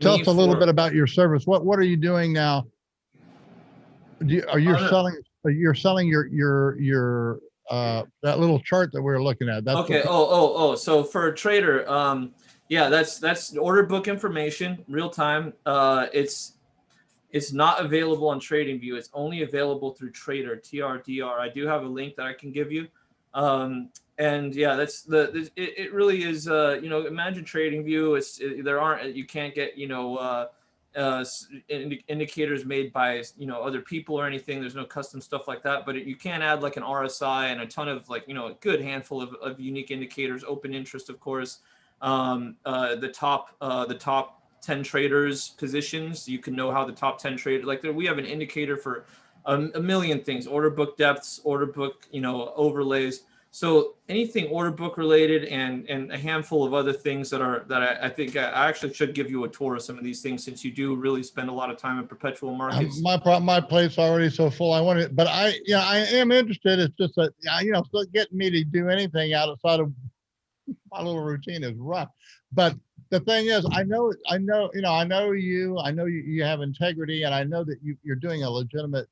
[SPEAKER 1] Tell us a little bit about your service. What are you doing now? Are you selling? You're selling your that little chart that we were looking at. That's
[SPEAKER 3] okay. So for a trader, yeah, that's order book information, real time. It's not available on TradingView. It's only available through Trader, TRDR. I do have a link that I can give you. And yeah, that's it really is, you know, imagine TradingView. You can't get, you know, indicators made by, you know, other people or anything. There's no custom stuff like that, but you can add like an RSI and a ton of, like, you know, a good handful of unique indicators, open interest, of course. The top 10 traders positions, you can know how the top 10 traders, like we have an indicator for a million things, order book depths, order book, you know, overlays. So anything order book related, and a handful of other things that I think I actually should give you a tour of some of these things, since you do really spend a lot of time in perpetual markets.
[SPEAKER 1] My plate's already so full. I want it, but I am interested. It's just that, you know, still getting me to do anything outside of my little routine is rough. But the thing is, I know you have integrity, and I know that you're doing a legitimate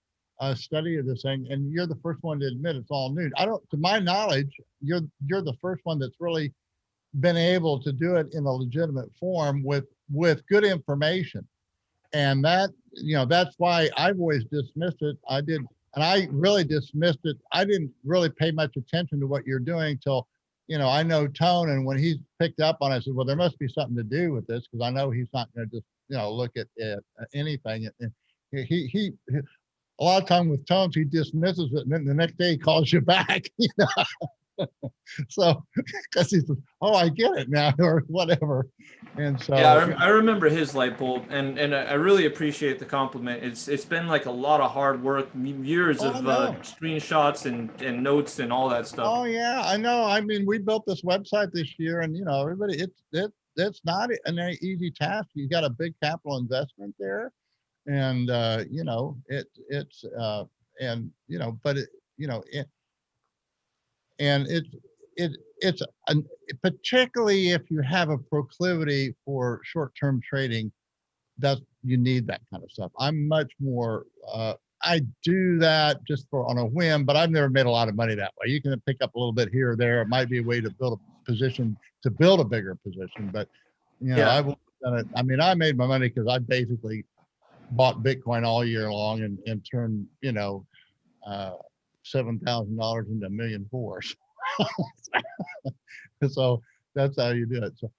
[SPEAKER 1] study of this thing, and you're the first one to admit it's all new. To my knowledge, you're the first one that's really been able to do it in a legitimate form with good information. And that, you know, that's why I've always dismissed it. And I really dismissed it. I didn't really pay much attention to what you're doing till, you know, I know Tone, and when he's picked up on it, I said, well, there must be something to do with this, because I know he's not going to just, you know, look at anything. And he a lot of time with Tones, he dismisses it, and then the next day he calls you back, you know. So, because he says, oh, I get it now, or whatever. And so,
[SPEAKER 3] yeah, I remember his light bulb, and I really appreciate the compliment. It's been like a lot of hard work, years of screenshots and notes and all that stuff.
[SPEAKER 1] Oh yeah, I know. I mean, we built this website this year, and you know, everybody, it's not an easy task. You got a big capital investment there, and you know, and you know, but it, you know, and it's particularly if you have a proclivity for short-term trading, that you need that kind of stuff. I'm much more I do that just on a whim, but I've never made a lot of money that way. You can pick up a little bit here or there. It might be a way to build a position, to build a bigger position, but you know, I've done it. I mean, I made my money because I basically bought Bitcoin all year long and turned, you know, $7,000 into $1.4 million. So that's how you do it. So,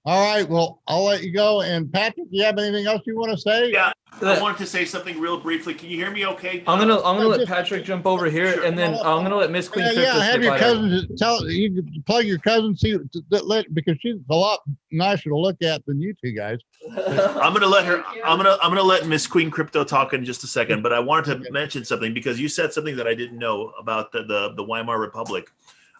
[SPEAKER 1] all right, well, I'll let you go. And Patrick, do you have anything else you want to say?
[SPEAKER 5] Yeah, I wanted to say something real briefly. Can you hear me okay?
[SPEAKER 3] I'm gonna let Patrick jump over here, sure. And then I'm gonna let Miss Queen Crypto.
[SPEAKER 1] Yeah, have your cousin you plug your cousin, because she's a lot nicer to look at than you two guys.
[SPEAKER 5] I'm gonna let her. I'm gonna let Miss Queen Crypto talk in just a second. But I wanted to mention something, because you said something that I didn't know about the Weimar Republic,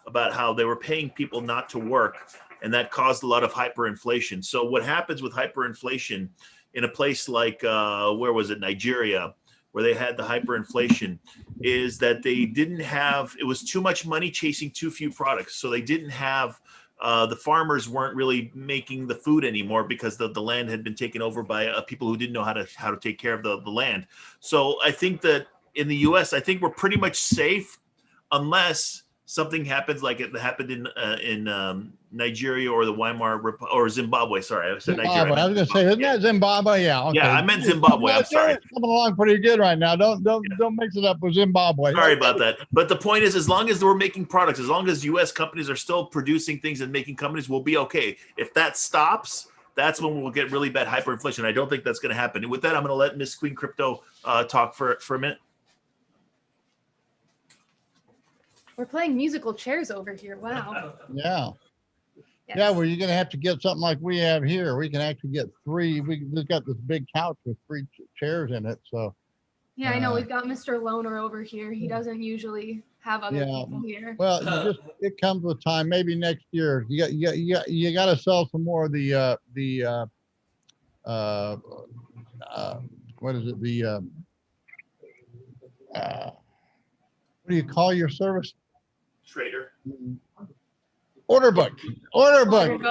[SPEAKER 5] about how they were paying people not to work, and that caused a lot of hyperinflation. So what happens with hyperinflation in a place like where was it, Nigeria, where they had the hyperinflation, is that they didn't have, it was too much money chasing too few products. So they didn't have, the farmers weren't really making the food anymore, because the land had been taken over by people who didn't know how to take care of the land. So I think that in the US, I think we're pretty much safe, unless something happens like it happened in Nigeria or the Weimar or Zimbabwe. Sorry, I said Nigeria.
[SPEAKER 1] I was going to say, isn't that Zimbabwe? Yeah. Okay.
[SPEAKER 5] Yeah, I meant Zimbabwe. I'm sorry.
[SPEAKER 1] It's coming along pretty good right now. Don't mix it up with Zimbabwe.
[SPEAKER 5] Sorry about that. But the point is, as long as we're making products, as long as U.S. companies are still producing things and making companies, we'll be okay. If that stops, that's when we'll get really bad hyperinflation. I don't think that's going to happen. And with that, I'm going to let Miss Queen Crypto talk for a minute.
[SPEAKER 8] We're playing musical chairs over here. Wow.
[SPEAKER 1] Yeah.
[SPEAKER 8] Yes.
[SPEAKER 1] Yeah, well, you're going to have to get something like we have here. We can actually get three. We've got this big couch with 3 chairs in it. So.
[SPEAKER 8] Yeah, I know. We've got Mr. Loner over here. He doesn't usually have other
[SPEAKER 1] Yeah.
[SPEAKER 8] people here.
[SPEAKER 1] Well, it comes with time. Maybe next year. You got to sell some more of uh, what is it? What do you call your service?
[SPEAKER 5] Trader.
[SPEAKER 1] Order book.
[SPEAKER 8] Order book.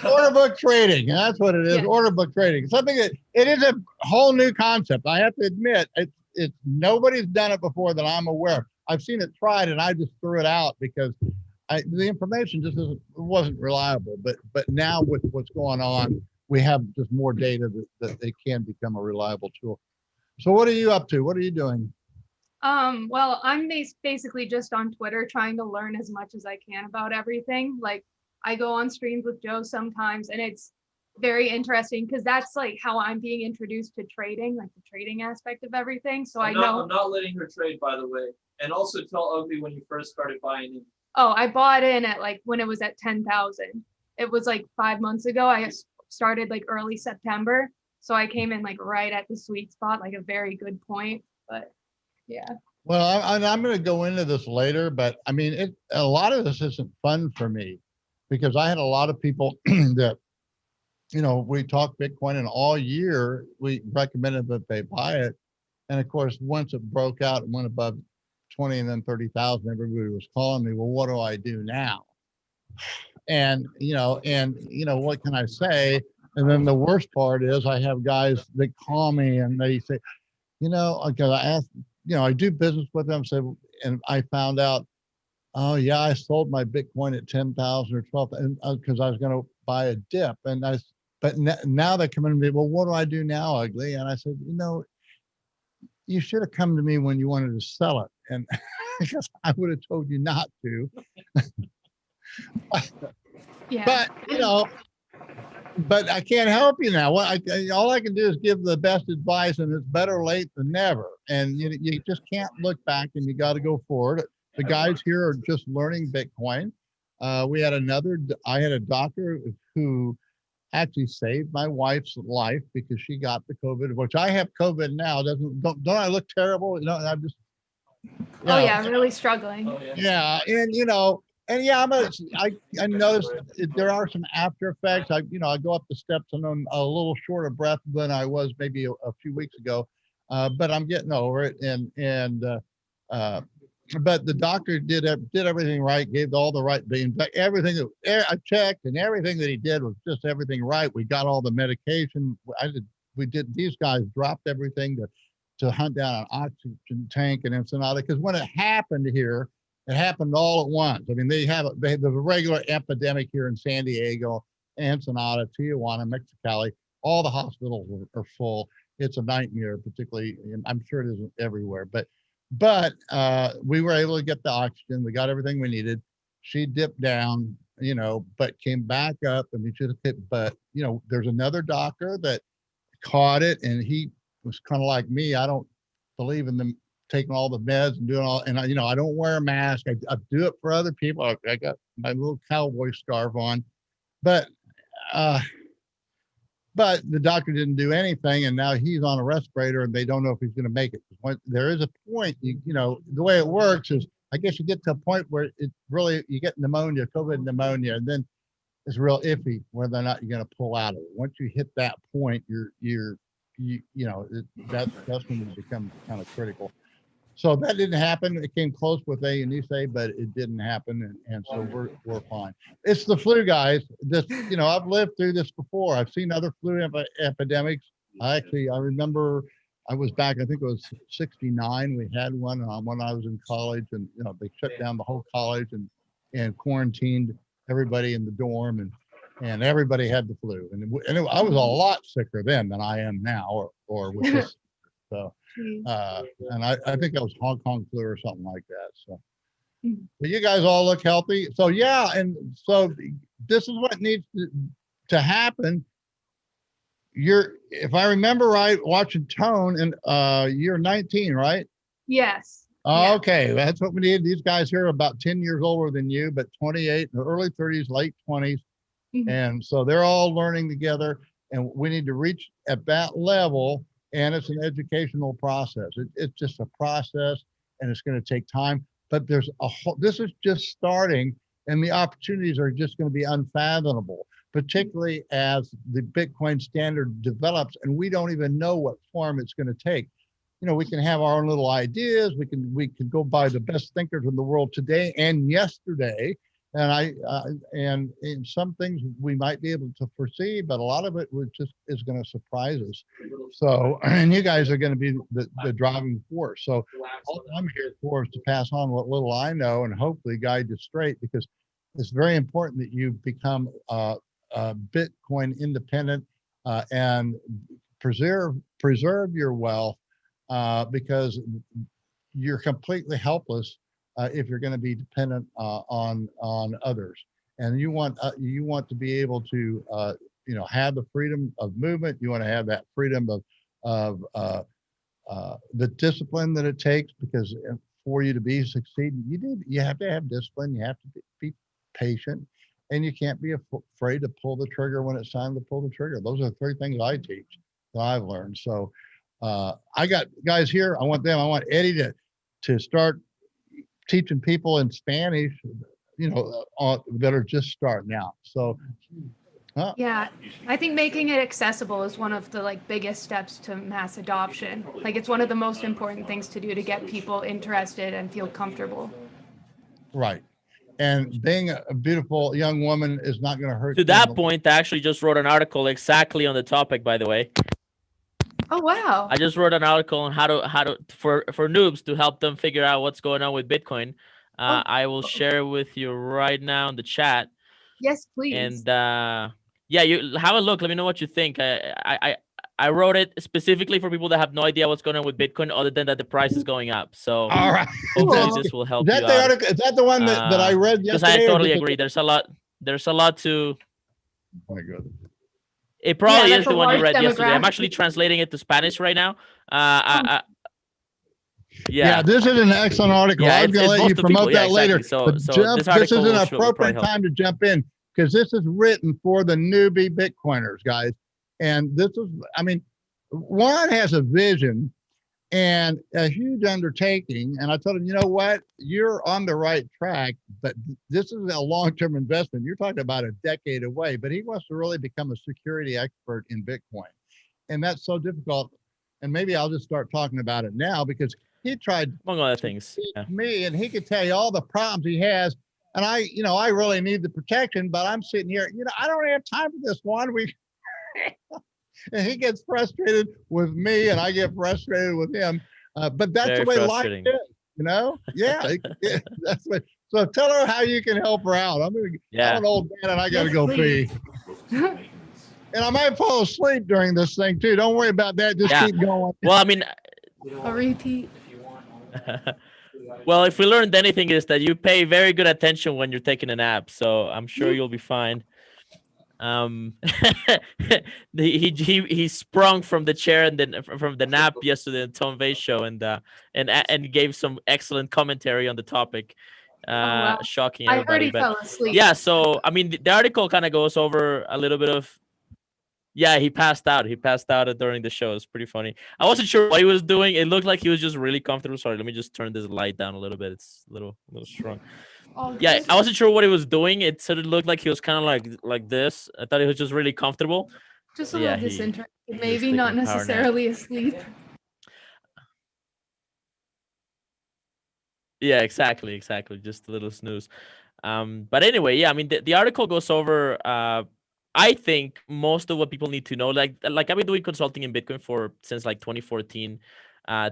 [SPEAKER 1] Order book trading. That's what it is.
[SPEAKER 8] Yeah.
[SPEAKER 1] Order book trading. Something that it is a whole new concept. I have to admit, it's nobody's done it before that I'm aware of. I've seen it tried and I just threw it out because the information just wasn't reliable. But now with what's going on, we have just more data that it can become a reliable tool. So what are you up to? What are you doing?
[SPEAKER 8] Well, I'm basically just on Twitter trying to learn as much as I can about everything. Like I go on streams with Joe sometimes, and it's very interesting because that's like how I'm being introduced to trading, like the trading aspect of everything. So I'm
[SPEAKER 3] not letting her trade, by the way. And also tell Ugly when you first started buying in.
[SPEAKER 8] Oh, I bought in at like when it was at 10,000. It was like 5 months ago. I started like early September. So I came in like right at the sweet spot, like a very good point. But yeah.
[SPEAKER 1] Well, I'm going to go into this later, but I mean, a lot of this isn't fun for me because I had a lot of people that, we talked Bitcoin and all year we recommended that they buy it. And of course, once it broke out and went above 20 and then 30,000, everybody was calling me, well, what do I do now? And what can I say? And then the worst part is I have guys that call me and they say, because I asked, I do business with them. So, and I found out, oh yeah, I sold my Bitcoin at 10,000 or 12,000 because I was going to buy a dip. And but now they come in and me, well, what do I do now, Ugly? And I said, you should have come to me when you wanted to sell it. And because I would have told you not to.
[SPEAKER 8] Yeah.
[SPEAKER 1] But I can't help you now. All I can do is give the best advice, and it's better late than never. And you just can't look back, and you got to go forward. The guys here are just learning Bitcoin. I had a doctor who actually saved my wife's life because she got the COVID, which I have COVID now. Don't I look terrible? I'm just.
[SPEAKER 8] Oh yeah, I'm really struggling.
[SPEAKER 3] Oh, yeah.
[SPEAKER 1] Yeah, and yeah, I noticed there are some after effects. I go up the steps and I'm a little short of breath than I was maybe a few weeks ago, but I'm getting over it. But the doctor did everything right, gave all the right things. Everything that I checked and everything that he did was just everything right. We got all the medication. These guys dropped everything to hunt down an oxygen tank and Ensenada because when it happened here. It happened all at once. I mean, there's a regular epidemic here in San Diego, Ensenada, Tijuana, Mexicali. All the hospitals are full. It's a nightmare, particularly. And I'm sure it isn't everywhere, but we were able to get the oxygen. We got everything we needed. She dipped down, but came back up. I mean, but there's another doctor that caught it, and he was kind of like me. I don't believe in them taking all the meds and doing all, and I don't wear a mask. I do it for other people. I got my little cowboy scarf on, but the doctor didn't do anything, and now he's on a respirator, and they don't know if he's going to make it. There is a point, the way it works is, I guess you get to a point where it really you get pneumonia, COVID pneumonia, and then it's real iffy whether or not you're going to pull out of it. Once you hit that point, that's when it becomes kind of critical. So that didn't happen. It came close with A&E, but it didn't happen, and so we're fine. It's the flu, guys. I've lived through this before. I've seen other flu epidemics. I remember I was back. I think it was '69. We had one when I was in college, and they shut down the whole college and quarantined everybody in the dorm, and everybody had the flu. I was a lot sicker then than I am now, or with this. So, and I think that was Hong Kong flu or something like that. So, but you guys all look healthy. So yeah, and so this is what needs to happen. If I remember right, watching Tone, and you're 19, right?
[SPEAKER 8] Yes.
[SPEAKER 1] Okay, that's what we need. These guys here are about 10 years older than you, but 28, in the early 30s, late 20s. And so they're all learning together, and we need to reach at that level. And it's an educational process. It's just a process, and it's going to take time. but there's a whole, this is just starting, and the opportunities are just going to be unfathomable, particularly as the Bitcoin standard develops, and we don't even know what form it's going to take. You know, we can have our own little ideas. We can go by the best thinkers in the world today and yesterday, and some things we might be able to foresee, but a lot of it is going to surprise us. So, and you guys are going to be the driving force. So, all I'm here for is to pass on what little I know and hopefully guide you straight, because it's very important that you become Bitcoin independent and preserve your wealth, because you're completely helpless if you're going to be dependent on others. And you want to be able to have the freedom of movement. You want to have that freedom of the discipline that it takes, because for you to be succeeding, you have to have discipline. You have to be patient, and you can't be afraid to pull the trigger when it's time to pull the trigger. Those are 3 things I teach that I've learned. So I got guys here. I want Eddie to start teaching people in Spanish, that are just starting out. So
[SPEAKER 8] yeah, I think making it accessible is one of the biggest steps to mass adoption. It's one of the most important things to do to get people interested and feel comfortable.
[SPEAKER 1] Right. And being a beautiful young woman is not going to hurt.
[SPEAKER 6] To that point, I actually just wrote an article exactly on the topic, by the way.
[SPEAKER 8] Oh, wow.
[SPEAKER 6] I just wrote an article on how to for noobs to help them figure out what's going on with Bitcoin. I will share with you right now in the chat.
[SPEAKER 8] Yes, please.
[SPEAKER 6] And yeah, you have a look. Let me know what you think. I wrote it specifically for people that have no idea what's going on with Bitcoin, other than that the price is going up. So
[SPEAKER 1] all right,
[SPEAKER 6] hopefully this will help you out.
[SPEAKER 1] Article, is that the one that I read yesterday?
[SPEAKER 6] Because I totally agree. There's a lot to.
[SPEAKER 1] Oh my God.
[SPEAKER 6] It probably is the one you read yesterday. I'm actually translating it to Spanish right now.
[SPEAKER 1] Yeah, this is an excellent article.
[SPEAKER 6] Yeah,
[SPEAKER 1] I'm going to let you promote that later.
[SPEAKER 6] So this article
[SPEAKER 1] is an appropriate time to jump in, because this is written for the newbie Bitcoiners, guys. And this is, Juan has a vision and a huge undertaking. And I told him, you know what, you're on the right track, but this is a long-term investment. You're talking about a decade away, but he wants to really become a security expert in Bitcoin. And that's so difficult. And maybe I'll just start talking about it now, because he tried,
[SPEAKER 6] among other things,
[SPEAKER 1] me, and he could tell you all the problems he has. And I really need the protection, but I'm sitting here, I don't have time for this one. And he gets frustrated with me, and I get frustrated with him. But that's
[SPEAKER 6] very
[SPEAKER 1] the way life is, Yeah, that's what. So tell her how you can help her out. I'm an old man, and I got to go pee. And I might fall asleep during this thing too. Don't worry about that. Just keep going.
[SPEAKER 6] Well,
[SPEAKER 8] a repeat.
[SPEAKER 6] Well, if we learned anything, is that you pay very good attention when you're taking a nap. So I'm sure you'll be fine. He sprung from the chair and then from the nap yesterday on Tom Vay's show, and gave some excellent commentary on the topic.
[SPEAKER 8] Wow.
[SPEAKER 6] Shocking
[SPEAKER 8] I
[SPEAKER 6] everybody.
[SPEAKER 8] heard he fell asleep.
[SPEAKER 6] Yeah, so the article kind of goes over a little bit of. Yeah, he passed out. During the show. It's pretty funny. I wasn't sure what he was doing. It looked like he was just really comfortable. Sorry, let me just turn this light down a little bit. It's a little strong. Yeah, I wasn't sure what he was doing. It sort of looked like he was kind of like this. I thought he was just really comfortable.
[SPEAKER 8] Just a little disinterested, maybe not necessarily asleep.
[SPEAKER 6] Yeah, exactly. Just a little snooze. But anyway, yeah, the article goes over I think most of what people need to know, like I've been doing consulting in Bitcoin since 2014,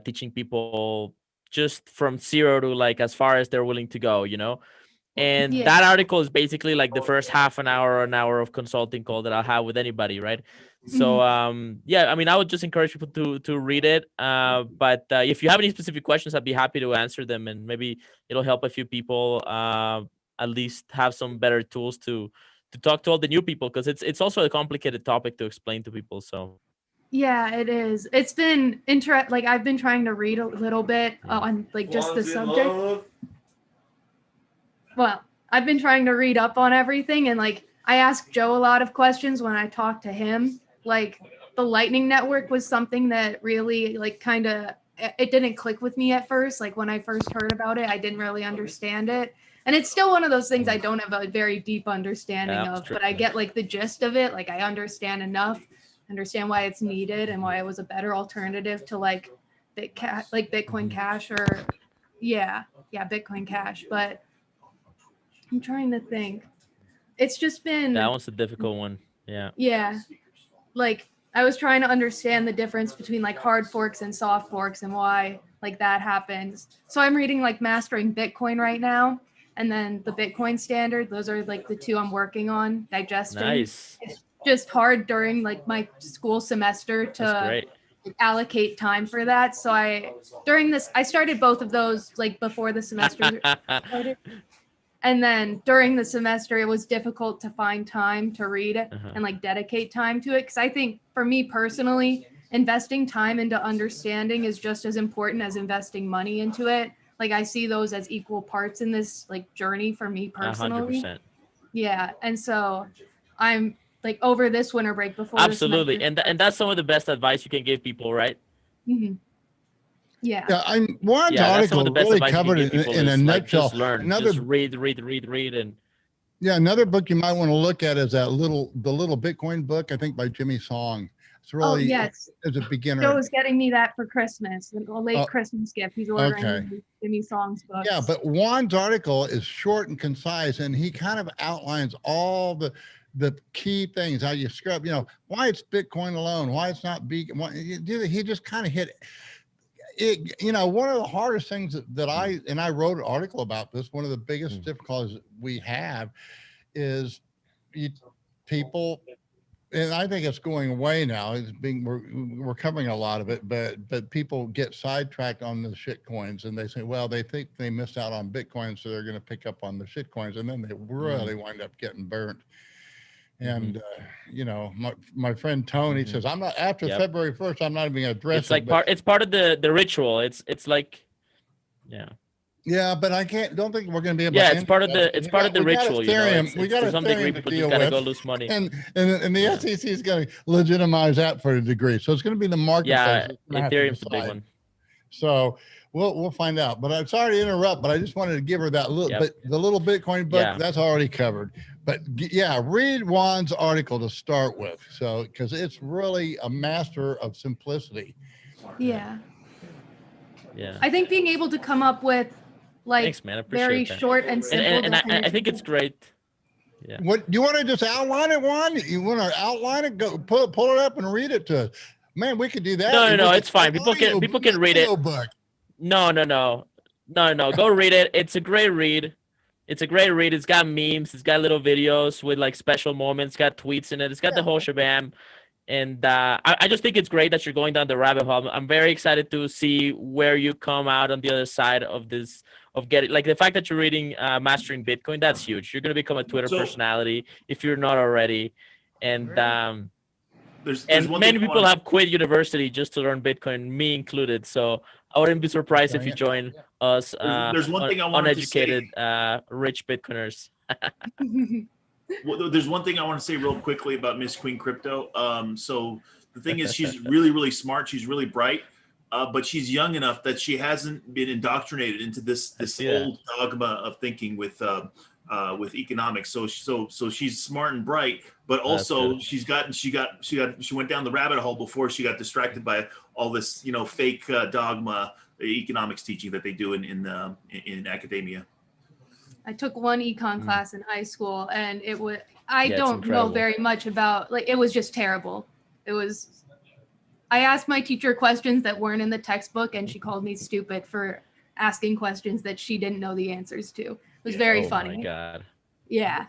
[SPEAKER 6] teaching people just from zero to as far as they're willing to go, And that article is basically the first half an hour of consulting call that I'll have with anybody, right? So yeah, I would just encourage people to read it. But if you have any specific questions, I'd be happy to answer them, and maybe it'll help a few people at least have some better tools to talk to all the new people, because it's also a complicated topic to explain to people. So
[SPEAKER 8] yeah, it is. It's been I've been trying to read a little bit on just the subject. Well, I've been trying to read up on everything, and I asked Joe a lot of questions when I talked to him. The Lightning Network was something that really kind of it didn't click with me at first. Like when I first heard about it, I didn't really understand it. And it's still one of those things I don't have a very deep understanding
[SPEAKER 6] Yeah,
[SPEAKER 8] of,
[SPEAKER 6] true.
[SPEAKER 8] but I get like the gist of it. Like I understand enough, understand why it's needed and why it was a better alternative to like Bitcoin Cash or Bitcoin Cash. But I'm trying to think. It's just been
[SPEAKER 6] That one's a difficult one. Yeah.
[SPEAKER 8] yeah, like I was trying to understand the difference between like hard forks and soft forks and why like that happens. So I'm reading like Mastering Bitcoin right now, and then the Bitcoin Standard. Those are like the two I'm working on digesting.
[SPEAKER 6] Nice.
[SPEAKER 8] It's just hard during like my school semester
[SPEAKER 6] That's
[SPEAKER 8] to
[SPEAKER 6] great.
[SPEAKER 8] allocate time for that. So I started both of those like before the semester started. And then during the semester, it was difficult to find time to read and like dedicate time to it. Because I think for me personally, investing time into understanding is just as important as investing money into it. Like I see those as equal parts in this like journey for me personally.
[SPEAKER 6] 100%.
[SPEAKER 8] Yeah, and so I'm like over this winter break before
[SPEAKER 6] Absolutely,
[SPEAKER 8] the semester
[SPEAKER 6] and that's some of the best advice you can give people, right?
[SPEAKER 8] Mhm. Yeah.
[SPEAKER 1] Yeah, Juan's
[SPEAKER 6] Yeah, that's some of
[SPEAKER 1] article
[SPEAKER 6] the best
[SPEAKER 1] really
[SPEAKER 6] advice you can
[SPEAKER 1] covered
[SPEAKER 6] give
[SPEAKER 1] it
[SPEAKER 6] people
[SPEAKER 1] in a
[SPEAKER 6] is like
[SPEAKER 1] nutshell.
[SPEAKER 6] just learn,
[SPEAKER 1] Another,
[SPEAKER 6] just read, and
[SPEAKER 1] yeah, another book you might want to look at is the little Bitcoin book, I think by Jimmy Song. It's
[SPEAKER 8] Oh
[SPEAKER 1] really,
[SPEAKER 8] yes.
[SPEAKER 1] as a beginner.
[SPEAKER 8] Joe was getting me that for Christmas, a late
[SPEAKER 1] Oh,
[SPEAKER 8] Christmas gift. He's ordering
[SPEAKER 1] okay.
[SPEAKER 8] me Jimmy Song's books.
[SPEAKER 1] Yeah, but Juan's article is short and concise, and he kind of outlines all the key things, how you scrub, why it's Bitcoin alone, why it's not beacon. He just kind of hit it. One of the hardest things that I wrote an article about this. One of the biggest difficulties we have is people, and I think it's going away now. We're covering a lot of it, but people get sidetracked on the shit coins, and they say, well, they think they missed out on Bitcoin, so they're going to pick up on the shit coins, and then they really wind up getting burnt. And my friend Tony says, I'm not after February 1st. I'm not even going to address
[SPEAKER 6] it's like it's part of the ritual. It's like
[SPEAKER 1] yeah, but I don't think we're going to be able.
[SPEAKER 6] Yeah,
[SPEAKER 1] to
[SPEAKER 6] it's part of the ritual.
[SPEAKER 1] We got
[SPEAKER 6] to some degree,
[SPEAKER 1] Ethereum to
[SPEAKER 6] people
[SPEAKER 1] deal
[SPEAKER 6] just gotta
[SPEAKER 1] with,
[SPEAKER 6] go lose money.
[SPEAKER 1] and the SEC is going to legitimize that for a degree. So it's going to be the marketplace.
[SPEAKER 6] Yeah, Ethereum's the big one.
[SPEAKER 1] So we'll find out. But I'm sorry to interrupt, but I just wanted to give her that little. But the little Bitcoin book that's already covered. But yeah, read Juan's article to start with. So because it's really a master of simplicity.
[SPEAKER 8] Yeah.
[SPEAKER 6] Yeah.
[SPEAKER 8] I think being able to come up with like
[SPEAKER 6] Thanks, man. I appreciate
[SPEAKER 8] very
[SPEAKER 6] that.
[SPEAKER 8] short and simple.
[SPEAKER 6] And I think it's great. Yeah.
[SPEAKER 1] What you want to just outline it, Juan? You want to outline it? Go pull it up and read it to us. Man, we could do that.
[SPEAKER 6] No, it's fine. People can read it.
[SPEAKER 1] Book.
[SPEAKER 6] No. Go read it. It's a great read. It's got memes. It's got little videos with like special moments. It's got tweets in it. It's got the whole shabam. And I just think it's great that you're going down the rabbit hole. I'm very excited to see where you come out on the other side of this, of getting like the fact that you're reading Mastering Bitcoin. That's huge. You're going to become a Twitter personality if you're not already. And
[SPEAKER 5] there's
[SPEAKER 6] many people have quit university just to learn Bitcoin, me included. So I wouldn't be surprised if you join us,
[SPEAKER 5] there's one thing I wanted
[SPEAKER 6] uneducated, rich Bitcoiners.
[SPEAKER 5] Well, there's one thing I want to say real quickly about Miss Queen Crypto. So the thing is, she's really, really smart. She's really bright, but she's young enough that she hasn't been indoctrinated into this old dogma of thinking with economics. So she's smart and bright, but also she went down the rabbit hole before she got distracted by all this fake dogma economics teaching that they do in academia.
[SPEAKER 8] I took one econ class in high school, and I don't know very much about, like, it was just terrible. I asked my teacher questions that weren't in the textbook, and she called me stupid for asking questions that she didn't know the answers to. It was very funny.
[SPEAKER 6] Oh my God.
[SPEAKER 8] Yeah.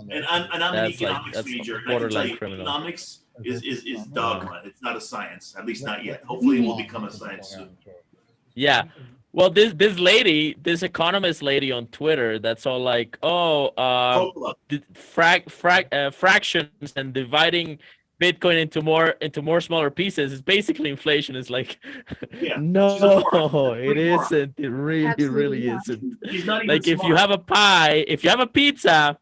[SPEAKER 5] And I'm an economics major. And I can tell you, economics is dogma. It's not a science, at least not yet. Hopefully it will become a science soon.
[SPEAKER 6] Yeah. Well, this lady, this economist lady on Twitter, that's all like, fractions and dividing Bitcoin into more smaller pieces is basically inflation. Is like, no, it isn't. It really isn't. Like if you have a pie, if you have a pizza,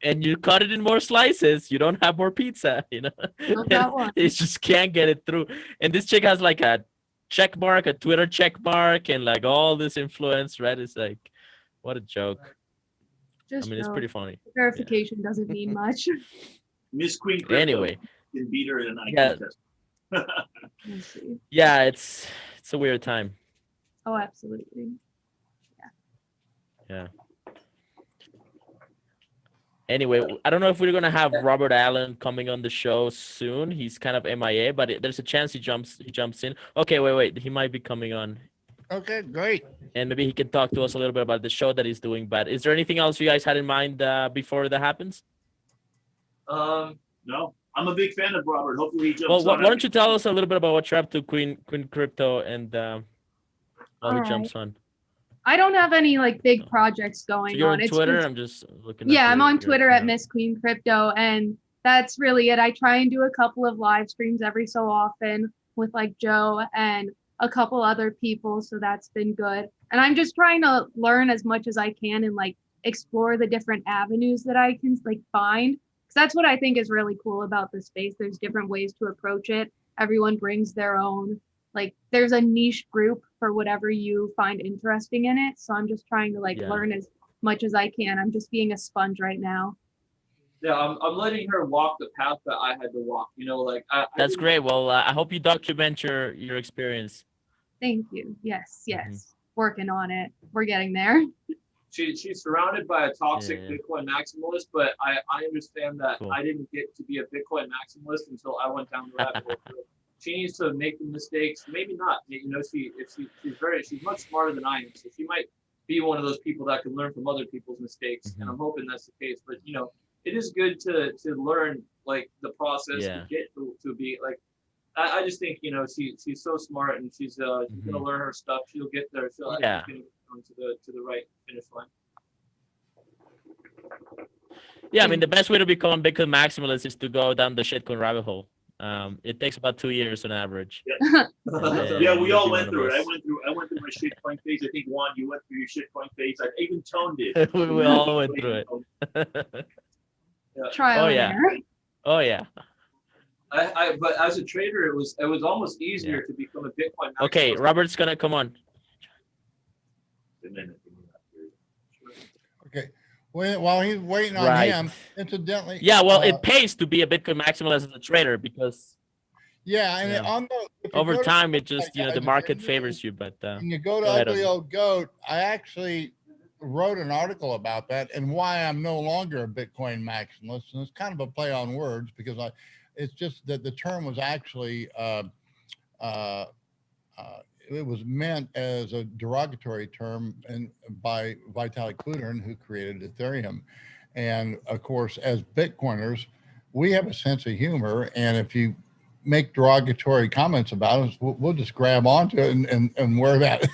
[SPEAKER 6] and you cut it in more slices, you don't have more pizza. It just can't get it through. And this chick has like a check mark, a Twitter check mark, and like all this influence, right? It's like, what a joke.
[SPEAKER 8] Just
[SPEAKER 6] I mean, it's
[SPEAKER 8] joke.
[SPEAKER 6] pretty funny.
[SPEAKER 8] Verification doesn't mean much.
[SPEAKER 3] Miss Queen Crypto
[SPEAKER 6] Anyway,
[SPEAKER 3] can beat her in an IQ
[SPEAKER 6] yeah,
[SPEAKER 3] test.
[SPEAKER 8] Let's see.
[SPEAKER 6] yeah, it's a weird time.
[SPEAKER 8] Oh, absolutely.
[SPEAKER 6] Yeah. Anyway, I don't know if we're gonna have Robert Allen coming on the show soon. He's kind of MIA, but there's a chance he jumps in. Okay, wait, he might be coming on,
[SPEAKER 1] Okay, great.
[SPEAKER 6] and maybe he can talk to us a little bit about the show that he's doing. But is there anything else you guys had in mind before that happens?
[SPEAKER 5] No, I'm a big fan of Robert. Hopefully he jumps
[SPEAKER 6] Well, why
[SPEAKER 5] on.
[SPEAKER 6] don't you tell us a little bit about what you're up to, Queen Crypto, and while
[SPEAKER 8] All
[SPEAKER 6] he
[SPEAKER 8] right.
[SPEAKER 6] jumps on.
[SPEAKER 8] I don't have any like big projects
[SPEAKER 6] So
[SPEAKER 8] going
[SPEAKER 6] you're
[SPEAKER 8] on.
[SPEAKER 6] on
[SPEAKER 8] It's
[SPEAKER 6] Twitter.
[SPEAKER 8] just-
[SPEAKER 6] I'm just looking.
[SPEAKER 8] yeah,
[SPEAKER 6] at
[SPEAKER 8] I'm
[SPEAKER 6] your-
[SPEAKER 8] on
[SPEAKER 6] your
[SPEAKER 8] Twitter at
[SPEAKER 6] account.
[SPEAKER 8] Miss Queen Crypto, and that's really it. I try and do a couple of live streams every so often with like Joe and a couple other people, so that's been good. And I'm just trying to learn as much as I can and like explore the different avenues that I can like find, because that's what I think is really cool about the space. There's different ways to approach it. Everyone brings their own, like there's a niche group for whatever you find interesting in it. So I'm just trying to like
[SPEAKER 6] Yeah.
[SPEAKER 8] learn as much as I can. I'm just being a sponge right now.
[SPEAKER 3] Yeah, I'm letting her walk the path that I had to walk. You know, like I
[SPEAKER 6] That's
[SPEAKER 3] didn't-
[SPEAKER 6] great. Well, I hope you document your experience.
[SPEAKER 8] Thank you. Yes,
[SPEAKER 6] Mm-hmm.
[SPEAKER 8] yes. Working on it. We're getting there.
[SPEAKER 3] She's surrounded by a toxic
[SPEAKER 6] Yeah.
[SPEAKER 3] Bitcoin maximalist, but I understand that
[SPEAKER 6] Cool.
[SPEAKER 3] I didn't get to be a Bitcoin maximalist until I went down the rabbit hole. So she needs to make the mistakes. Maybe not. You know, she's much smarter than I am, so she might be one of those people that can learn from other people's mistakes. And I'm hoping that's the case. But you know, it is good to learn like the process
[SPEAKER 6] Yeah.
[SPEAKER 3] to get to be like. I just think, you know, she's so smart and she's gonna learn her stuff. She'll get there. She'll
[SPEAKER 6] Yeah.
[SPEAKER 3] get to the right finish line.
[SPEAKER 6] Yeah, I mean, the best way to become a Bitcoin maximalist is to go down the shitcoin rabbit hole. It takes about 2 years on average.
[SPEAKER 5] Yeah, we
[SPEAKER 6] you'll
[SPEAKER 5] all
[SPEAKER 6] be
[SPEAKER 5] went
[SPEAKER 6] one of
[SPEAKER 5] through it.
[SPEAKER 6] us.
[SPEAKER 5] I went through my shitcoin phase. I think Juan, you went through your shitcoin phase. I even Tone did.
[SPEAKER 6] We all went through it.
[SPEAKER 8] Trial
[SPEAKER 6] Oh,
[SPEAKER 8] and
[SPEAKER 6] yeah.
[SPEAKER 8] error.
[SPEAKER 6] Oh yeah.
[SPEAKER 3] But as a trader, it was almost easier to become a Bitcoin maximalist.
[SPEAKER 6] Okay, Robert's gonna come on.
[SPEAKER 1] Okay. While he's waiting on
[SPEAKER 6] Right.
[SPEAKER 1] him, incidentally.
[SPEAKER 6] Yeah, well, it pays to be a Bitcoin maximalist as a trader because
[SPEAKER 1] Yeah, and
[SPEAKER 6] Yeah.
[SPEAKER 1] on the if you
[SPEAKER 6] over
[SPEAKER 1] go to-
[SPEAKER 6] time it just
[SPEAKER 1] like,
[SPEAKER 6] the
[SPEAKER 1] as a
[SPEAKER 6] market
[SPEAKER 1] trader,
[SPEAKER 6] favors you. But
[SPEAKER 1] when you go to
[SPEAKER 6] go ahead,
[SPEAKER 1] Ugly
[SPEAKER 6] Ugly.
[SPEAKER 1] Old Goat, I actually wrote an article about that and why I'm no longer a Bitcoin maximalist. And it's kind of a play on words because it's just that the term was actually it was meant as a derogatory term and by Vitalik Buterin, who created Ethereum. And of course, as Bitcoiners, we have a sense of humor. And if you make derogatory comments about us, we'll just grab onto it and wear that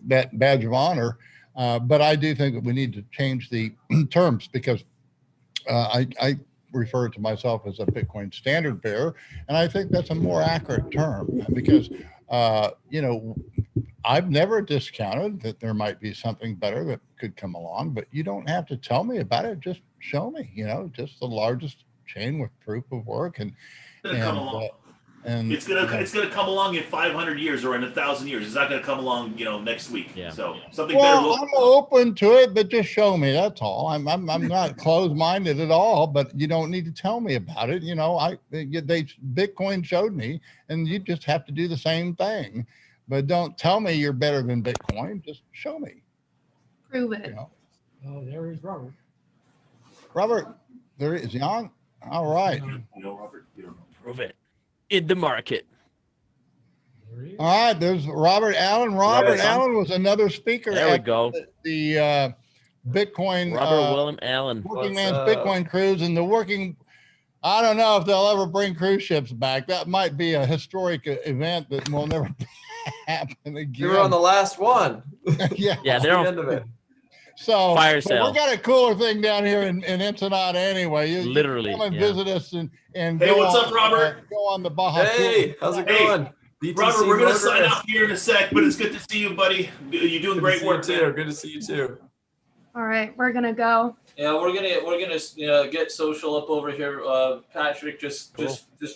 [SPEAKER 1] that badge of honor. But I do think that we need to change the terms because I refer to myself as a Bitcoin standard bearer, and I think that's a more accurate term because you know, I've never discounted that there might be something better that could come along, but you don't have to tell me about it. Just show me, you know, just the largest chain with proof of work and
[SPEAKER 5] It's gonna come along in 500 years or in 1,000 years. It's not gonna come along, you know, next week.
[SPEAKER 6] Yeah.
[SPEAKER 5] So something better
[SPEAKER 1] well,
[SPEAKER 5] will.
[SPEAKER 1] I'm open to it, but just show me. That's all. I'm not closed-minded at all. But you don't need to tell me about it. You know, Bitcoin showed me, and you just have to do the same thing. But don't tell me you're better than Bitcoin. Just show me.
[SPEAKER 8] Prove it.
[SPEAKER 1] You know,
[SPEAKER 4] Oh, there is Robert.
[SPEAKER 1] Robert, there is he on? All right.
[SPEAKER 5] You know, Robert, you don't know.
[SPEAKER 6] prove it in the market.
[SPEAKER 4] There he is.
[SPEAKER 1] All right. There's Robert Allen. Robert
[SPEAKER 6] Robert.
[SPEAKER 1] Allen was another speaker
[SPEAKER 6] There we
[SPEAKER 1] at
[SPEAKER 6] go.
[SPEAKER 1] the Bitcoin
[SPEAKER 6] Robert William Allen.
[SPEAKER 1] Working
[SPEAKER 9] What's
[SPEAKER 1] Man's
[SPEAKER 9] up?
[SPEAKER 1] Bitcoin Cruise and the working. I don't know if they'll ever bring cruise ships back. That might be a historic event that will never happen again.
[SPEAKER 9] You were on the last one.
[SPEAKER 1] yeah.
[SPEAKER 6] Yeah,
[SPEAKER 9] The
[SPEAKER 6] they're on
[SPEAKER 9] end of it.
[SPEAKER 1] So
[SPEAKER 6] fire
[SPEAKER 1] but
[SPEAKER 6] sale.
[SPEAKER 1] we got a cooler thing down here in Ensenada anyway. You
[SPEAKER 6] Literally,
[SPEAKER 1] come and
[SPEAKER 6] yeah.
[SPEAKER 1] visit us and
[SPEAKER 5] Hey,
[SPEAKER 1] go
[SPEAKER 5] what's
[SPEAKER 1] on,
[SPEAKER 5] up, Robert?
[SPEAKER 1] go on the Baja.
[SPEAKER 9] Hey, how's it
[SPEAKER 5] Hey,
[SPEAKER 9] going? BTC
[SPEAKER 5] Robert, we're gonna sign
[SPEAKER 9] motorist.
[SPEAKER 5] off here in a sec, but it's good to see you, buddy. You're doing
[SPEAKER 9] Good to
[SPEAKER 5] great
[SPEAKER 9] see
[SPEAKER 5] work,
[SPEAKER 9] you too.
[SPEAKER 5] man.
[SPEAKER 9] Good to see you too.
[SPEAKER 8] All right, we're gonna go.
[SPEAKER 3] Yeah, we're gonna get social up over here. Patrick just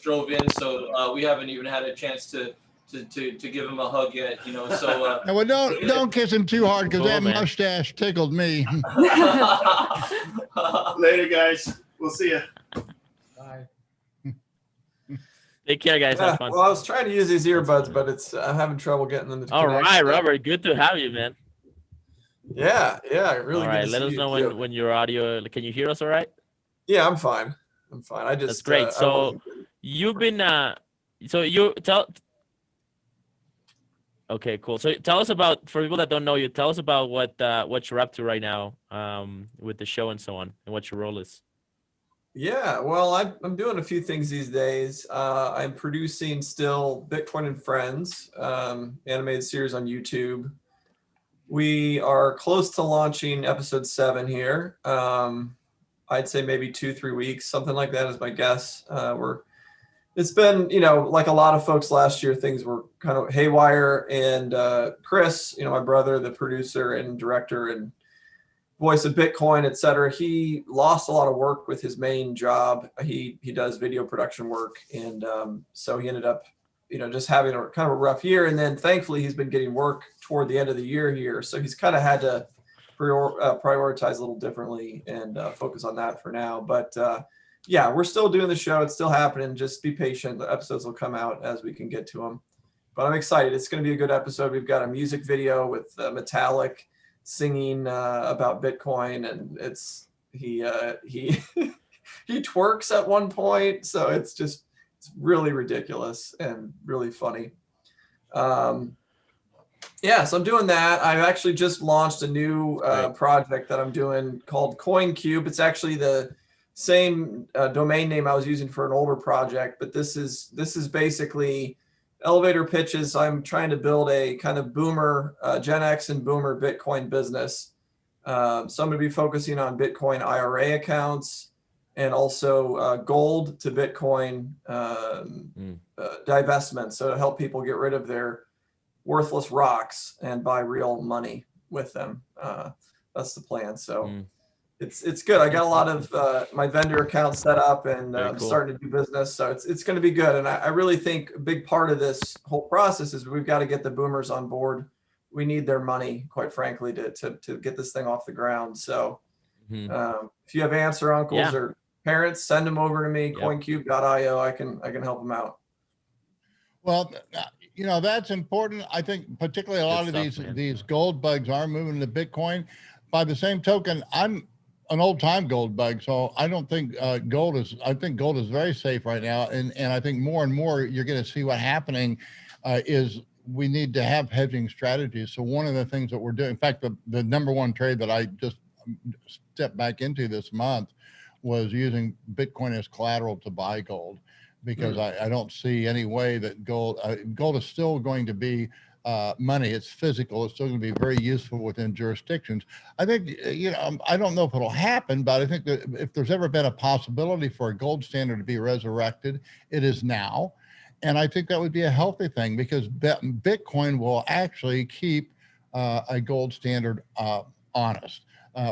[SPEAKER 3] drove in, so we haven't even had a chance to give him a hug yet. So.
[SPEAKER 1] No, well, don't kiss him too hard because that mustache tickled me.
[SPEAKER 5] Later, guys. We'll see you.
[SPEAKER 4] Bye.
[SPEAKER 6] Take care, guys. Have fun.
[SPEAKER 9] Well, I was trying to use these earbuds, but I'm having trouble getting them to
[SPEAKER 6] All
[SPEAKER 9] connect.
[SPEAKER 6] right, Robert. Good to have you, man.
[SPEAKER 9] Yeah, really.
[SPEAKER 6] All right, let us know when your audio. Can you hear us? All right.
[SPEAKER 9] Yeah, I'm fine. I just.
[SPEAKER 6] That's great. So you've been. So you tell. Okay, cool. So tell us about, for people that don't know you, tell us about what you're up to right now, with the show and so on, and what your role is.
[SPEAKER 9] Yeah, well, I'm doing a few things these days. I'm producing still Bitcoin and Friends, animated series on YouTube. We are close to launching episode 7 here. I'd say maybe 2-3 weeks, something like that is my guess. It's been, like a lot of folks last year, things were kind of haywire. And Chris, my brother, the producer and director and voice of Bitcoin, et cetera, he lost a lot of work with his main job. He does video production work. And so he ended up, just having a kind of a rough year. And then thankfully he's been getting work toward the end of the year here. So he's kind of had to prioritize a little differently and focus on that for now. But yeah, we're still doing the show. It's still happening. Just be patient. The episodes will come out as we can get to them. But I'm excited. It's going to be a good episode. We've got a music video with Metallic singing about Bitcoin, and he he twerks at one point. So it's really ridiculous and really funny. Yeah, so I'm doing that. I've actually just launched a new project that I'm doing called CoinCube. It's actually the same domain name I was using for an older project, but this is basically elevator pitches. I'm trying to build a kind of boomer, Gen X and boomer Bitcoin business. So I'm going to be focusing on Bitcoin IRA accounts and also gold to Bitcoin divestment. So to help people get rid of their worthless rocks and buy real money with them. That's the plan. So it's good. I got a lot of my vendor accounts set up and I'm starting to do business. So it's going to be good. And I really think a big part of this whole process is we've got to get the boomers on board. We need their money, quite frankly, to get this thing off the ground. So if you have aunts or uncles or parents, send them over to me, coincube.io. I can help them out.
[SPEAKER 1] Well, that's important. I think particularly a lot of these gold bugs are moving to Bitcoin. By the same token, I'm an old time gold bug, so I don't think gold is very safe right now. And I think more and more you're going to see what happening is we need to have hedging strategies. So one of the things that we're doing, in fact, the number one trade that I just stepped back into this month was using Bitcoin as collateral to buy gold, because I don't see any way that gold is still going to be money. It's physical. It's still going to be very useful within jurisdictions. I think, I don't know if it'll happen, but I think that if there's ever been a possibility for a gold standard to be resurrected, it is now. And I think that would be a healthy thing, because Bitcoin will actually keep a gold standard honest.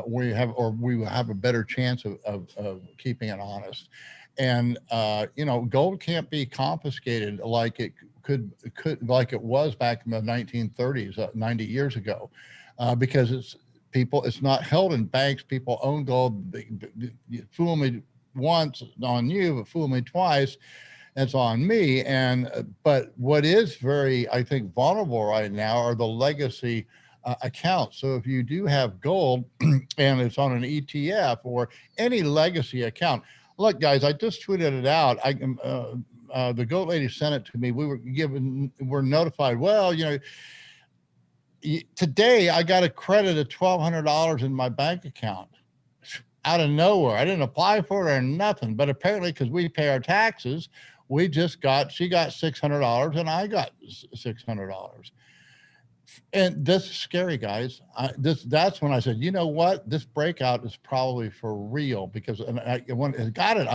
[SPEAKER 1] We will have a better chance of keeping it honest. And gold can't be confiscated like it could like it was back in the 1930s, 90 years ago, because it's not held in banks. People own gold. You fool me once, it's on you, but fool me twice, it's on me. But what is very, I think, vulnerable right now are the legacy accounts. So if you do have gold and it's on an ETF or any legacy account. Look, guys, I just tweeted it out. The goat lady sent it to me. We're notified. Well, today I got a credit of $1,200 in my bank account out of nowhere. I didn't apply for it or nothing, but apparently because we pay our taxes, she got $600 and I got $600. And this is scary, guys. That's when I said, you know what? This breakout is probably for real, because when I got it,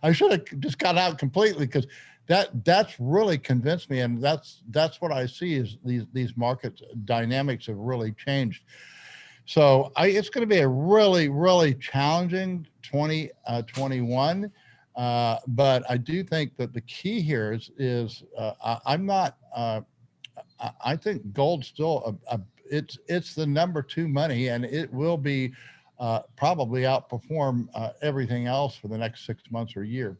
[SPEAKER 1] I should have just got out completely, because that's really convinced me. And that's what I see is these market dynamics have really changed. So it's going to be a really, really challenging 2021. But I do think that the key here is I'm not. I think gold's still it's the number 2 money, and it will be probably outperform everything else for the next 6 months or a year.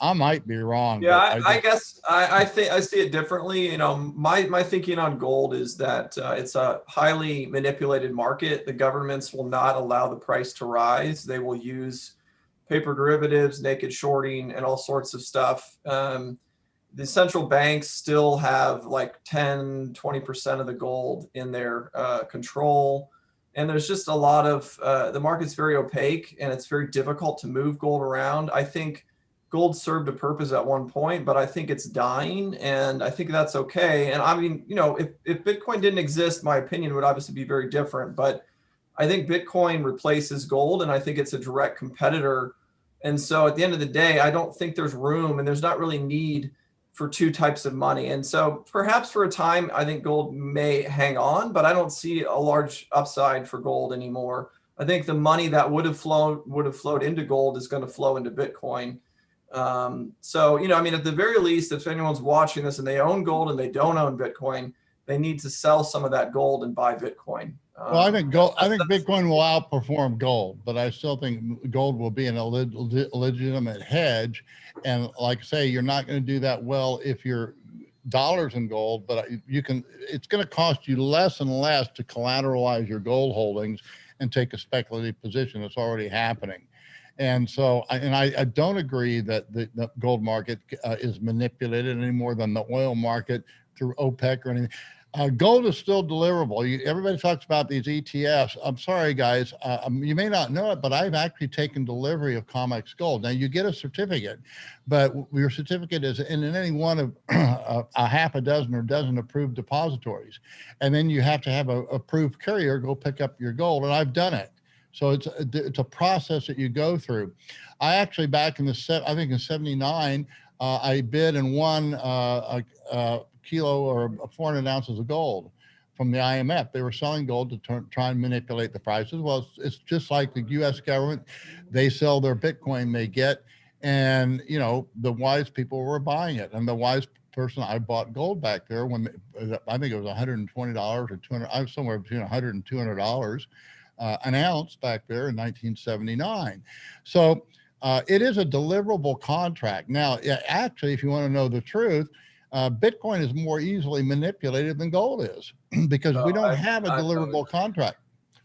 [SPEAKER 1] I might be wrong.
[SPEAKER 9] Yeah,
[SPEAKER 1] but
[SPEAKER 9] I guess I think I see it differently. You know, my thinking on gold is that it's a highly manipulated market. The governments will not allow the price to rise. They will use paper derivatives, naked shorting, and all sorts of stuff. The central banks still have like 10, 20% of the gold in their control. And there's just a lot of, the market's very opaque and it's very difficult to move gold around. I think gold served a purpose at one point, but I think it's dying, and I think that's okay. And I mean, you know, if Bitcoin didn't exist, my opinion would obviously be very different, but I think Bitcoin replaces gold, and I think it's a direct competitor. And so at the end of the day, I don't think there's room, and there's not really need for 2 types of money. And so perhaps for a time, I think gold may hang on, but I don't see a large upside for gold anymore. I think the money that would have flowed into gold is going to flow into Bitcoin. So, you know, I mean, at the very least, if anyone's watching this and they own gold and they don't own Bitcoin, they need to sell some of that gold and buy Bitcoin.
[SPEAKER 1] Well, I think Bitcoin will outperform gold, but I still think gold will be a legitimate hedge. And like I say, you're not going to do that well if you're dollars in gold, but it's going to cost you less and less to collateralize your gold holdings and take a speculative position. It's already happening. And so, I don't agree that the gold market is manipulated any more than the oil market through OPEC or anything. Gold is still deliverable. Everybody talks about these ETFs. I'm sorry, guys. You may not know it, but I've actually taken delivery of COMEX gold. Now, you get a certificate, but your certificate is in any one of a half a dozen or dozen approved depositories. And then you have to have a approved courier go pick up your gold, and I've done it. So it's a process that you go through. I actually, back in I think in 79, I bid and won a kilo or 400 ounces of gold from the IMF. They were selling gold to try and manipulate the prices. Well, it's just like the US government. They sell their Bitcoin they get, and, you know, the wise people were buying it. And the wise person, I bought gold back there when I think it was $120 or $200. I was somewhere between $100 and $200 an ounce back there in 1979. So it is a deliverable contract. Now, actually, if you want to know the truth, Bitcoin is more easily manipulated than gold is because we don't have a deliverable contract.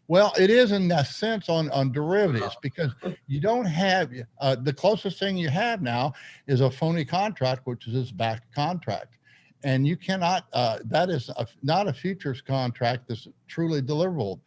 [SPEAKER 1] Well, it is in that sense on derivatives, because you don't have the closest thing you have now is a phony contract, which is this backed contract. And you cannot, that is not a futures contract that's truly deliverable.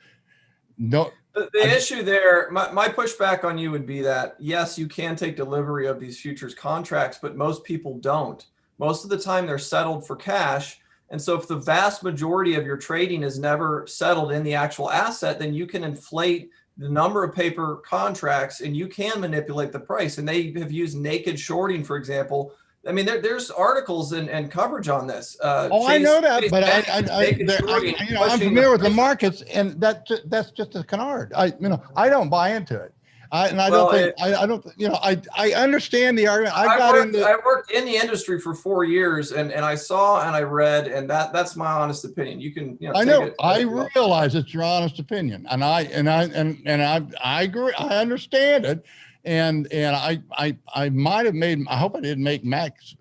[SPEAKER 1] No.
[SPEAKER 9] The issue there, my pushback on you would be that, yes, you can take delivery of these futures contracts, but most people don't. Most of the time they're settled for cash. And so if the vast majority of your trading is never settled in the actual asset, then you can inflate the number of paper contracts and you can manipulate the price. And they have used naked shorting, for example. I mean, there's articles and coverage on this.
[SPEAKER 1] I know that, but I'm familiar with the markets, and that's just a canard. I don't buy into it. I understand the argument.
[SPEAKER 9] I worked in the industry for 4 years, and I saw and I read, and that's my honest opinion. You can, I know.
[SPEAKER 1] I realize it's your honest opinion, and I agree. I understand it. And I might have made, I hope I didn't make Max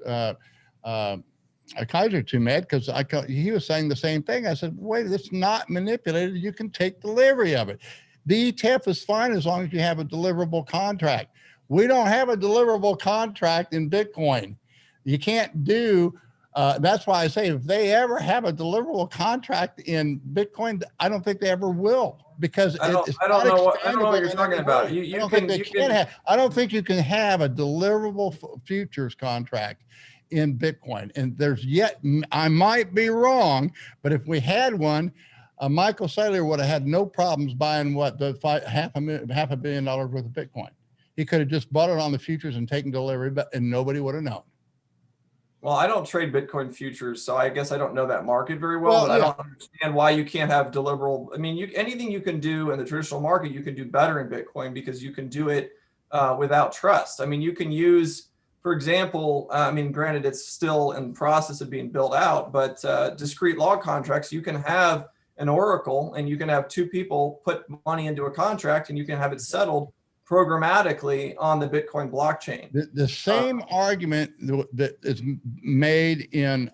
[SPEAKER 1] Kaiser too mad, because he was saying the same thing. I said, wait, it's not manipulated. You can take delivery of it. The ETF is fine as long as you have a deliverable contract. We don't have a deliverable contract in Bitcoin. You can't do, that's why I say if they ever have a deliverable contract in Bitcoin, I don't think they ever will. Because
[SPEAKER 9] I don't know what you're talking about.
[SPEAKER 1] I don't think you can have a deliverable futures contract in Bitcoin. And I might be wrong, but if we had one, Michael Saylor would have had no problems buying $500 million worth of Bitcoin. He could have just bought it on the futures and taken delivery, and nobody would have known.
[SPEAKER 9] Well, I don't trade Bitcoin futures, so I guess I don't know that market very well, but I
[SPEAKER 1] yeah.
[SPEAKER 9] don't understand why you can't have deliverable. I mean, anything you can do in the traditional market, you can do better in Bitcoin because you can do it without trust. I mean, you can use, for example, I mean, granted, it's still in the process of being built out, but discrete log contracts, you can have an oracle and you can have two people put money into a contract and you can have it settled programmatically on the Bitcoin blockchain.
[SPEAKER 1] The same argument that is made in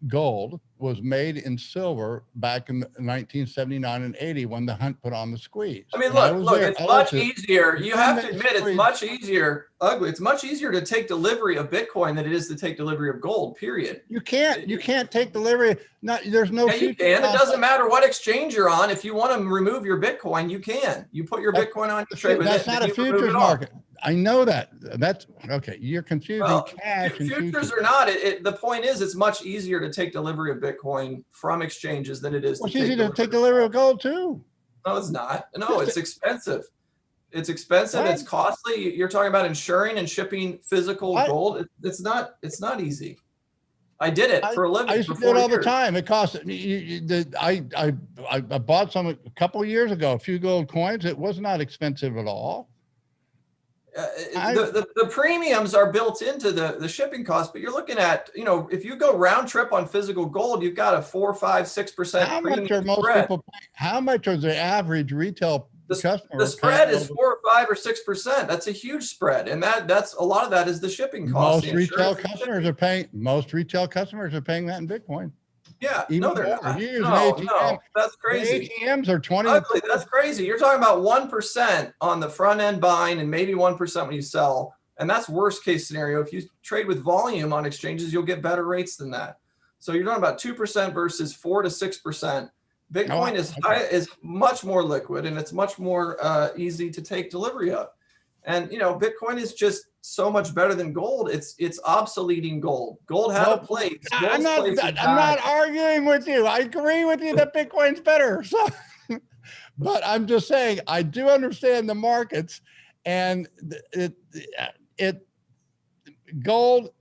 [SPEAKER 1] gold was made in silver back in 1979 and 80 when the hunt put on the squeeze.
[SPEAKER 9] I mean,
[SPEAKER 1] And
[SPEAKER 9] look, it's much easier. You have to admit it's much easier. It's much easier to take delivery of Bitcoin than it is to take delivery of gold, period.
[SPEAKER 1] You can't take delivery. There's no.
[SPEAKER 9] Yeah, you can. It doesn't matter what exchange you're on. If you want to remove your Bitcoin, you can. You put your Bitcoin on, you trade with it.
[SPEAKER 1] That's not a futures market. I know that. That's okay. You're confusing cash and
[SPEAKER 9] futures are not. The point is, it's much easier to take delivery of Bitcoin from exchanges than it is.
[SPEAKER 1] It's easy to take delivery of gold too.
[SPEAKER 9] No, it's not. No, it's expensive. It's expensive. It's costly. You're talking about insuring and shipping physical gold. It's not easy. I did it for a living.
[SPEAKER 1] I used to do it all the time. It cost. I bought some a couple of years ago. A few gold coins. It was not expensive at all.
[SPEAKER 9] The premiums are built into the shipping cost, but you're looking at, if you go round trip on physical gold, you've got a 4, 5, 6%
[SPEAKER 1] How
[SPEAKER 9] premium
[SPEAKER 1] much are most
[SPEAKER 9] spread.
[SPEAKER 1] people paying? How much are the average retail customer?
[SPEAKER 9] The spread is 4 or 5 or 6%. That's a huge spread, and that's a lot of that is the shipping cost.
[SPEAKER 1] Most retail customers are paying. Most retail customers are paying that in Bitcoin.
[SPEAKER 9] Yeah,
[SPEAKER 1] even
[SPEAKER 9] no, they're
[SPEAKER 1] more.
[SPEAKER 9] not.
[SPEAKER 1] You use an
[SPEAKER 9] No,
[SPEAKER 1] ATM.
[SPEAKER 9] no, that's crazy.
[SPEAKER 1] The ATMs are 20.
[SPEAKER 9] Ugly. That's crazy. You're talking about 1% on the front end buying and maybe 1% when you sell. And that's worst case scenario. If you trade with volume on exchanges, you'll get better rates than that. So you're talking about 2% versus 4 to 6%. Bitcoin is much more liquid and it's much more easy to take delivery of. And Bitcoin is just so much better than gold. It's obsoleting gold. Gold had a place.
[SPEAKER 1] I'm not arguing with you. I agree with you that Bitcoin's better. So, but I'm just saying I do understand the markets, and gold.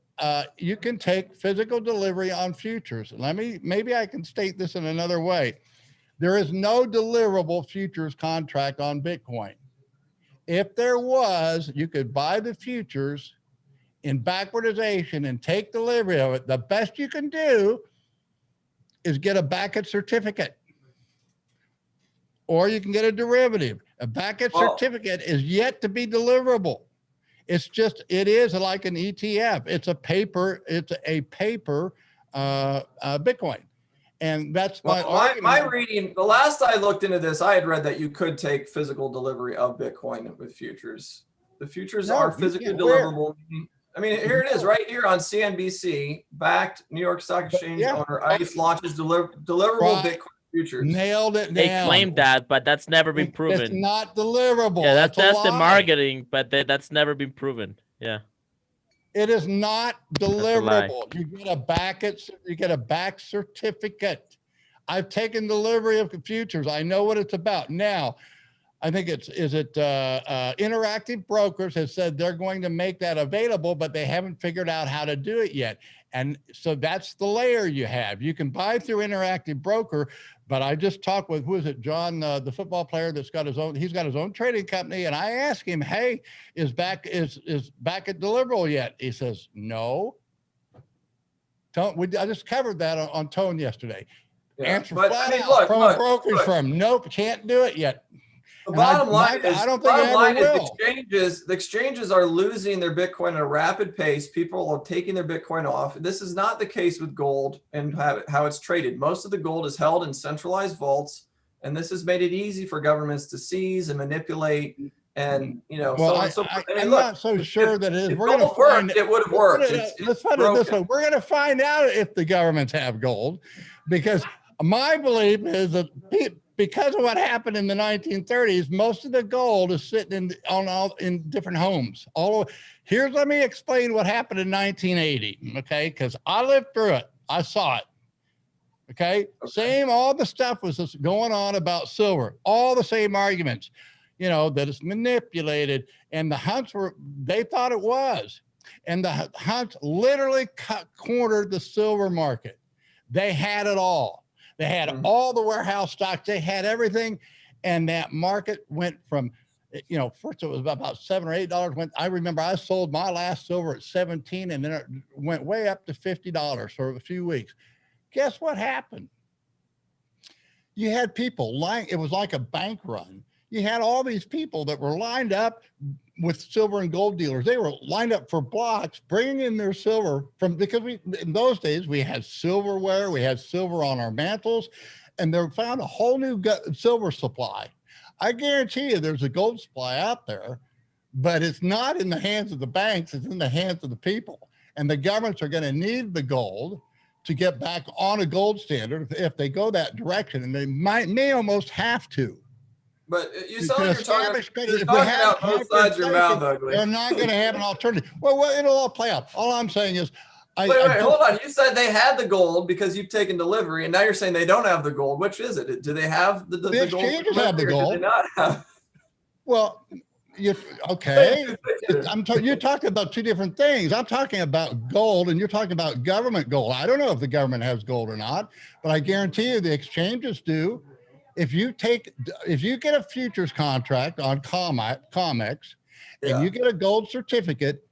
[SPEAKER 1] You can take physical delivery on futures. Maybe I can state this in another way. There is no deliverable futures contract on Bitcoin. If there was, you could buy the futures in backwardization and take delivery of it. The best you can do is get a Beckett certificate, or you can get a derivative. A Beckett certificate is yet to be deliverable. It is like an ETF. It's a paper Bitcoin. And that's
[SPEAKER 9] my reading. The last I looked into this, I had read that you could take physical delivery of Bitcoin with futures. The futures are physically deliverable. I mean, here it is right here on CNBC, backed New York Stock Exchange owner ICE launches deliverable Bitcoin futures.
[SPEAKER 1] Nailed it down.
[SPEAKER 6] They claimed that, but that's never been proven.
[SPEAKER 1] It's not deliverable.
[SPEAKER 6] Yeah, that's the marketing, but that's never been proven. Yeah.
[SPEAKER 1] It is not deliverable. You get a back certificate. I've taken delivery of futures. I know what it's about. Now, I think Interactive Brokers has said they're going to make that available, but they haven't figured out how to do it yet. And so that's the layer you have. You can buy through Interactive Broker, but I just talked with, who is it, John, the football player that's got he's got his own trading company. And I asked him, hey, is Beckett deliverable yet? He says, no. I just covered that on Tone yesterday.
[SPEAKER 9] Yeah,
[SPEAKER 1] Answer flat out from a brokerage firm. Nope, can't do it yet.
[SPEAKER 9] The bottom line is,
[SPEAKER 1] I don't think it ever will.
[SPEAKER 9] The exchanges are losing their Bitcoin at a rapid pace. People are taking their Bitcoin off. This is not the case with gold and how it's traded. Most of the gold is held in centralized vaults, and this has made it easy for governments to seize and manipulate. And
[SPEAKER 1] I'm not so sure that it is.
[SPEAKER 9] We're going to find it would have worked.
[SPEAKER 1] Let's put it this way: we're going to find out if the governments have gold, because my belief is that because of what happened in the 1930s, most of the gold is sitting in different homes. Let me explain what happened in 1980, okay? Because I lived through it. I saw it. Okay? All the stuff was just going on about silver. All the same arguments, that it's manipulated. And the hunts they thought it was. And the Hunts literally cornered the silver market. They had it all. They had all the warehouse stocks. They had everything. And that market went from, first it was about $7 or $8. I remember I sold my last silver at 17, and then it went way up to $50 for a few weeks. Guess what happened? You had people it was like a bank run. You had all these people that were lined up with silver and gold dealers. They were lined up for blocks, bringing in their silver because in those days we had silverware, we had silver on our mantles, and they found a whole new silver supply. I guarantee you there's a gold supply out there, but it's not in the hands of the banks, it's in the hands of the people. And the governments are going to need the gold to get back on a gold standard if they go that direction, and they may almost have to.
[SPEAKER 9] But you sound like you're talking out both sides of your mouth, Ugly.
[SPEAKER 1] They're not going to have an alternative. Well, it'll all play out. All I'm saying is,
[SPEAKER 9] wait, hold on. You said they had the gold because you've taken delivery, and now you're saying they don't have the gold. Which is it? Do they have the gold? The
[SPEAKER 1] exchanges have the gold.
[SPEAKER 9] Do they not have?
[SPEAKER 1] Well, okay. You're talking about two different things. I'm talking about gold, and you're talking about government gold. I don't know if the government has gold or not, but I guarantee you the exchanges do. If you get a futures contract on COMEX and you get a gold certificate,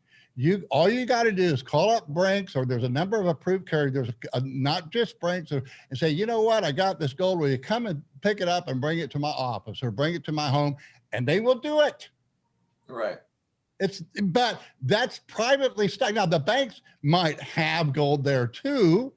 [SPEAKER 1] all you got to do is call up Brinks, or there's a number of approved carriers. There's not just Brinks, and say, you know what, I got this gold. Will you come and pick it up and bring it to my office or bring it to my home? And they will do it.
[SPEAKER 9] Right.
[SPEAKER 1] But that's privately stocked. Now the banks might have gold there too.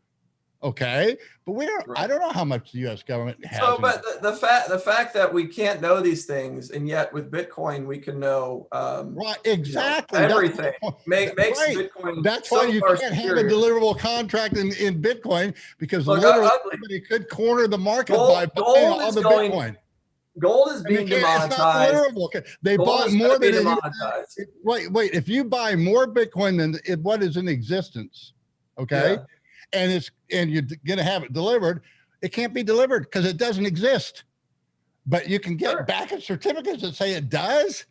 [SPEAKER 1] Okay, but we don't. Right. I don't know how much the U.S. government has.
[SPEAKER 9] So, but the fact that we can't know these things, and yet with Bitcoin we can know.
[SPEAKER 1] Right, exactly.
[SPEAKER 9] Everything makes
[SPEAKER 1] right.
[SPEAKER 9] Bitcoin.
[SPEAKER 1] That's why you can't have a deliverable contract in Bitcoin, because literally somebody could corner the market by buying all the Bitcoin.
[SPEAKER 9] Gold is being demonetized.
[SPEAKER 1] They bought more than demonetized. Wait. If you buy more Bitcoin than what is in existence, okay. Yeah. And you're going to have it delivered, it can't be delivered because it doesn't exist. But you can get back certificates that say it does.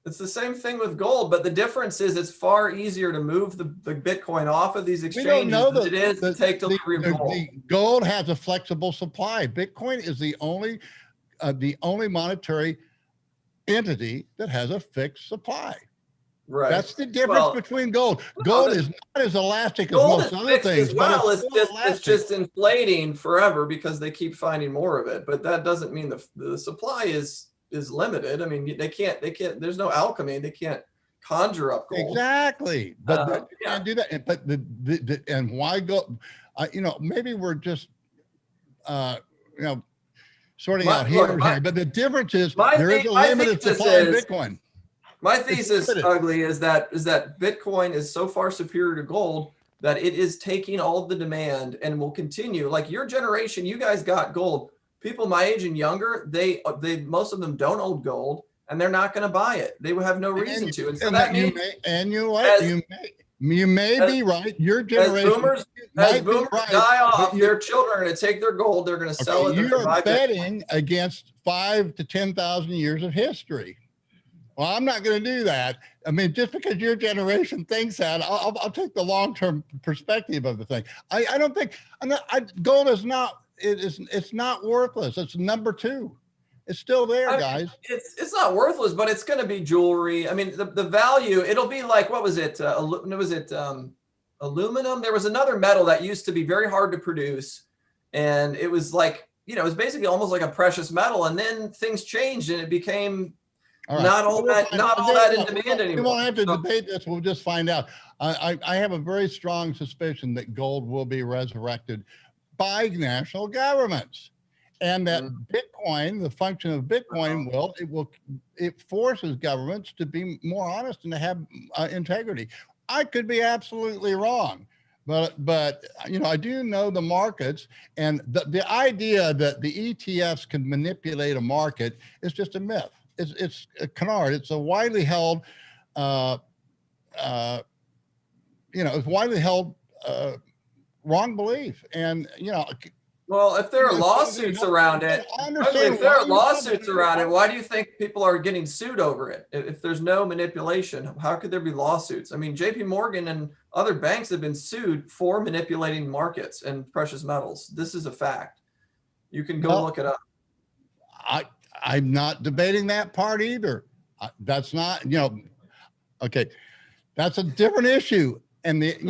[SPEAKER 9] It's the same thing with gold, but the difference is it's far easier to move the Bitcoin off of these exchanges than it is to take delivery of gold.
[SPEAKER 1] The gold has a flexible supply. Bitcoin is the only monetary entity that has a fixed supply.
[SPEAKER 9] Right.
[SPEAKER 1] That's the difference between gold. Gold is not as elastic as most other things.
[SPEAKER 9] Well, it's just inflating forever because they keep finding more of it. But that doesn't mean the supply is limited. I mean, they can't. There's no alchemy. They can't conjure up gold.
[SPEAKER 1] Exactly. But you can't do that. But and why go? Maybe we're just sorting out here. But the difference is there is a limited supply of Bitcoin.
[SPEAKER 9] My thesis, Ugly, is that Bitcoin is so far superior to gold that it is taking all of the demand and will continue. Like your generation, you guys got gold. People my age and younger, they most of them don't own gold, and they're not going to buy it. They would have no reason to. And so that means,
[SPEAKER 1] you may be right. Your generation,
[SPEAKER 9] as boomers die off, their children are going to take their gold. They're going to sell it.
[SPEAKER 1] You're betting against 5,000 to 10,000 years of history. Well, I'm not going to do that. I mean, just because your generation thinks that, I'll take the long-term perspective of the thing. I don't think gold is not. It's not worthless. It's number two. It's still there, guys.
[SPEAKER 9] It's not worthless, but it's going to be jewelry. I mean, the value. It'll be like, what was it? Aluminum? There was another metal that used to be very hard to produce, and it was like, it was basically almost like a precious metal. And then things changed, and it became. Not all that in demand anymore.
[SPEAKER 1] We won't have to debate this. We'll just find out. I have a very strong suspicion that gold will be resurrected by national governments, and that Bitcoin, the function of Bitcoin, it forces governments to be more honest and to have integrity. I could be absolutely wrong, but I do know the markets, and the idea that the ETFs can manipulate a market is just a myth. It's a canard. It's a widely held, wrong belief. And
[SPEAKER 9] Well, if there are lawsuits around it, if there are lawsuits around it, why do you think people are getting sued over it? If there's no manipulation, how could there be lawsuits? I mean, JP Morgan and other banks have been sued for manipulating markets and precious metals. This is a fact. You can go look it up.
[SPEAKER 1] I'm not debating that part either. That's not, okay. That's a different issue. And if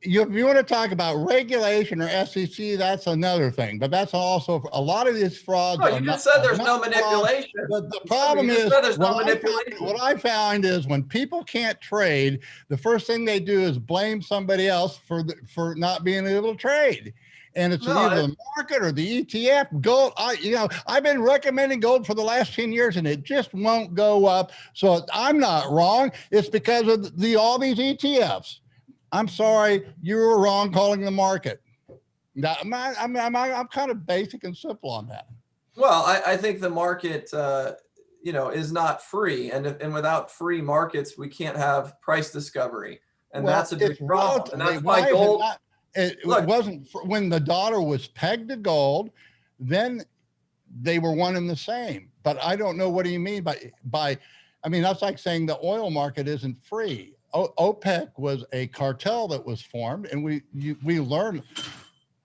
[SPEAKER 1] you want to talk about regulation or SEC, that's another thing. But that's also a lot of these frauds.
[SPEAKER 9] No, you just said there's no manipulation.
[SPEAKER 1] But the problem is what I found is when people can't trade, the first thing they do is blame somebody else for not being able to trade. And it's either the market or the ETF. Gold, I've been recommending gold for the last 10 years and it just won't go up. So I'm not wrong. It's because of all these ETFs. I'm sorry, you were wrong calling the market. Now, I'm kind of basic and simple on that.
[SPEAKER 9] Well, I think the market, is not free, and without free markets, we can't have price discovery, and that's a big problem. And that's why gold.
[SPEAKER 1] It wasn't when the dollar was pegged to gold, then they were one and the same. But I don't know what do you mean by. I mean, that's like saying the oil market isn't free. OPEC was a cartel that was formed, and we learned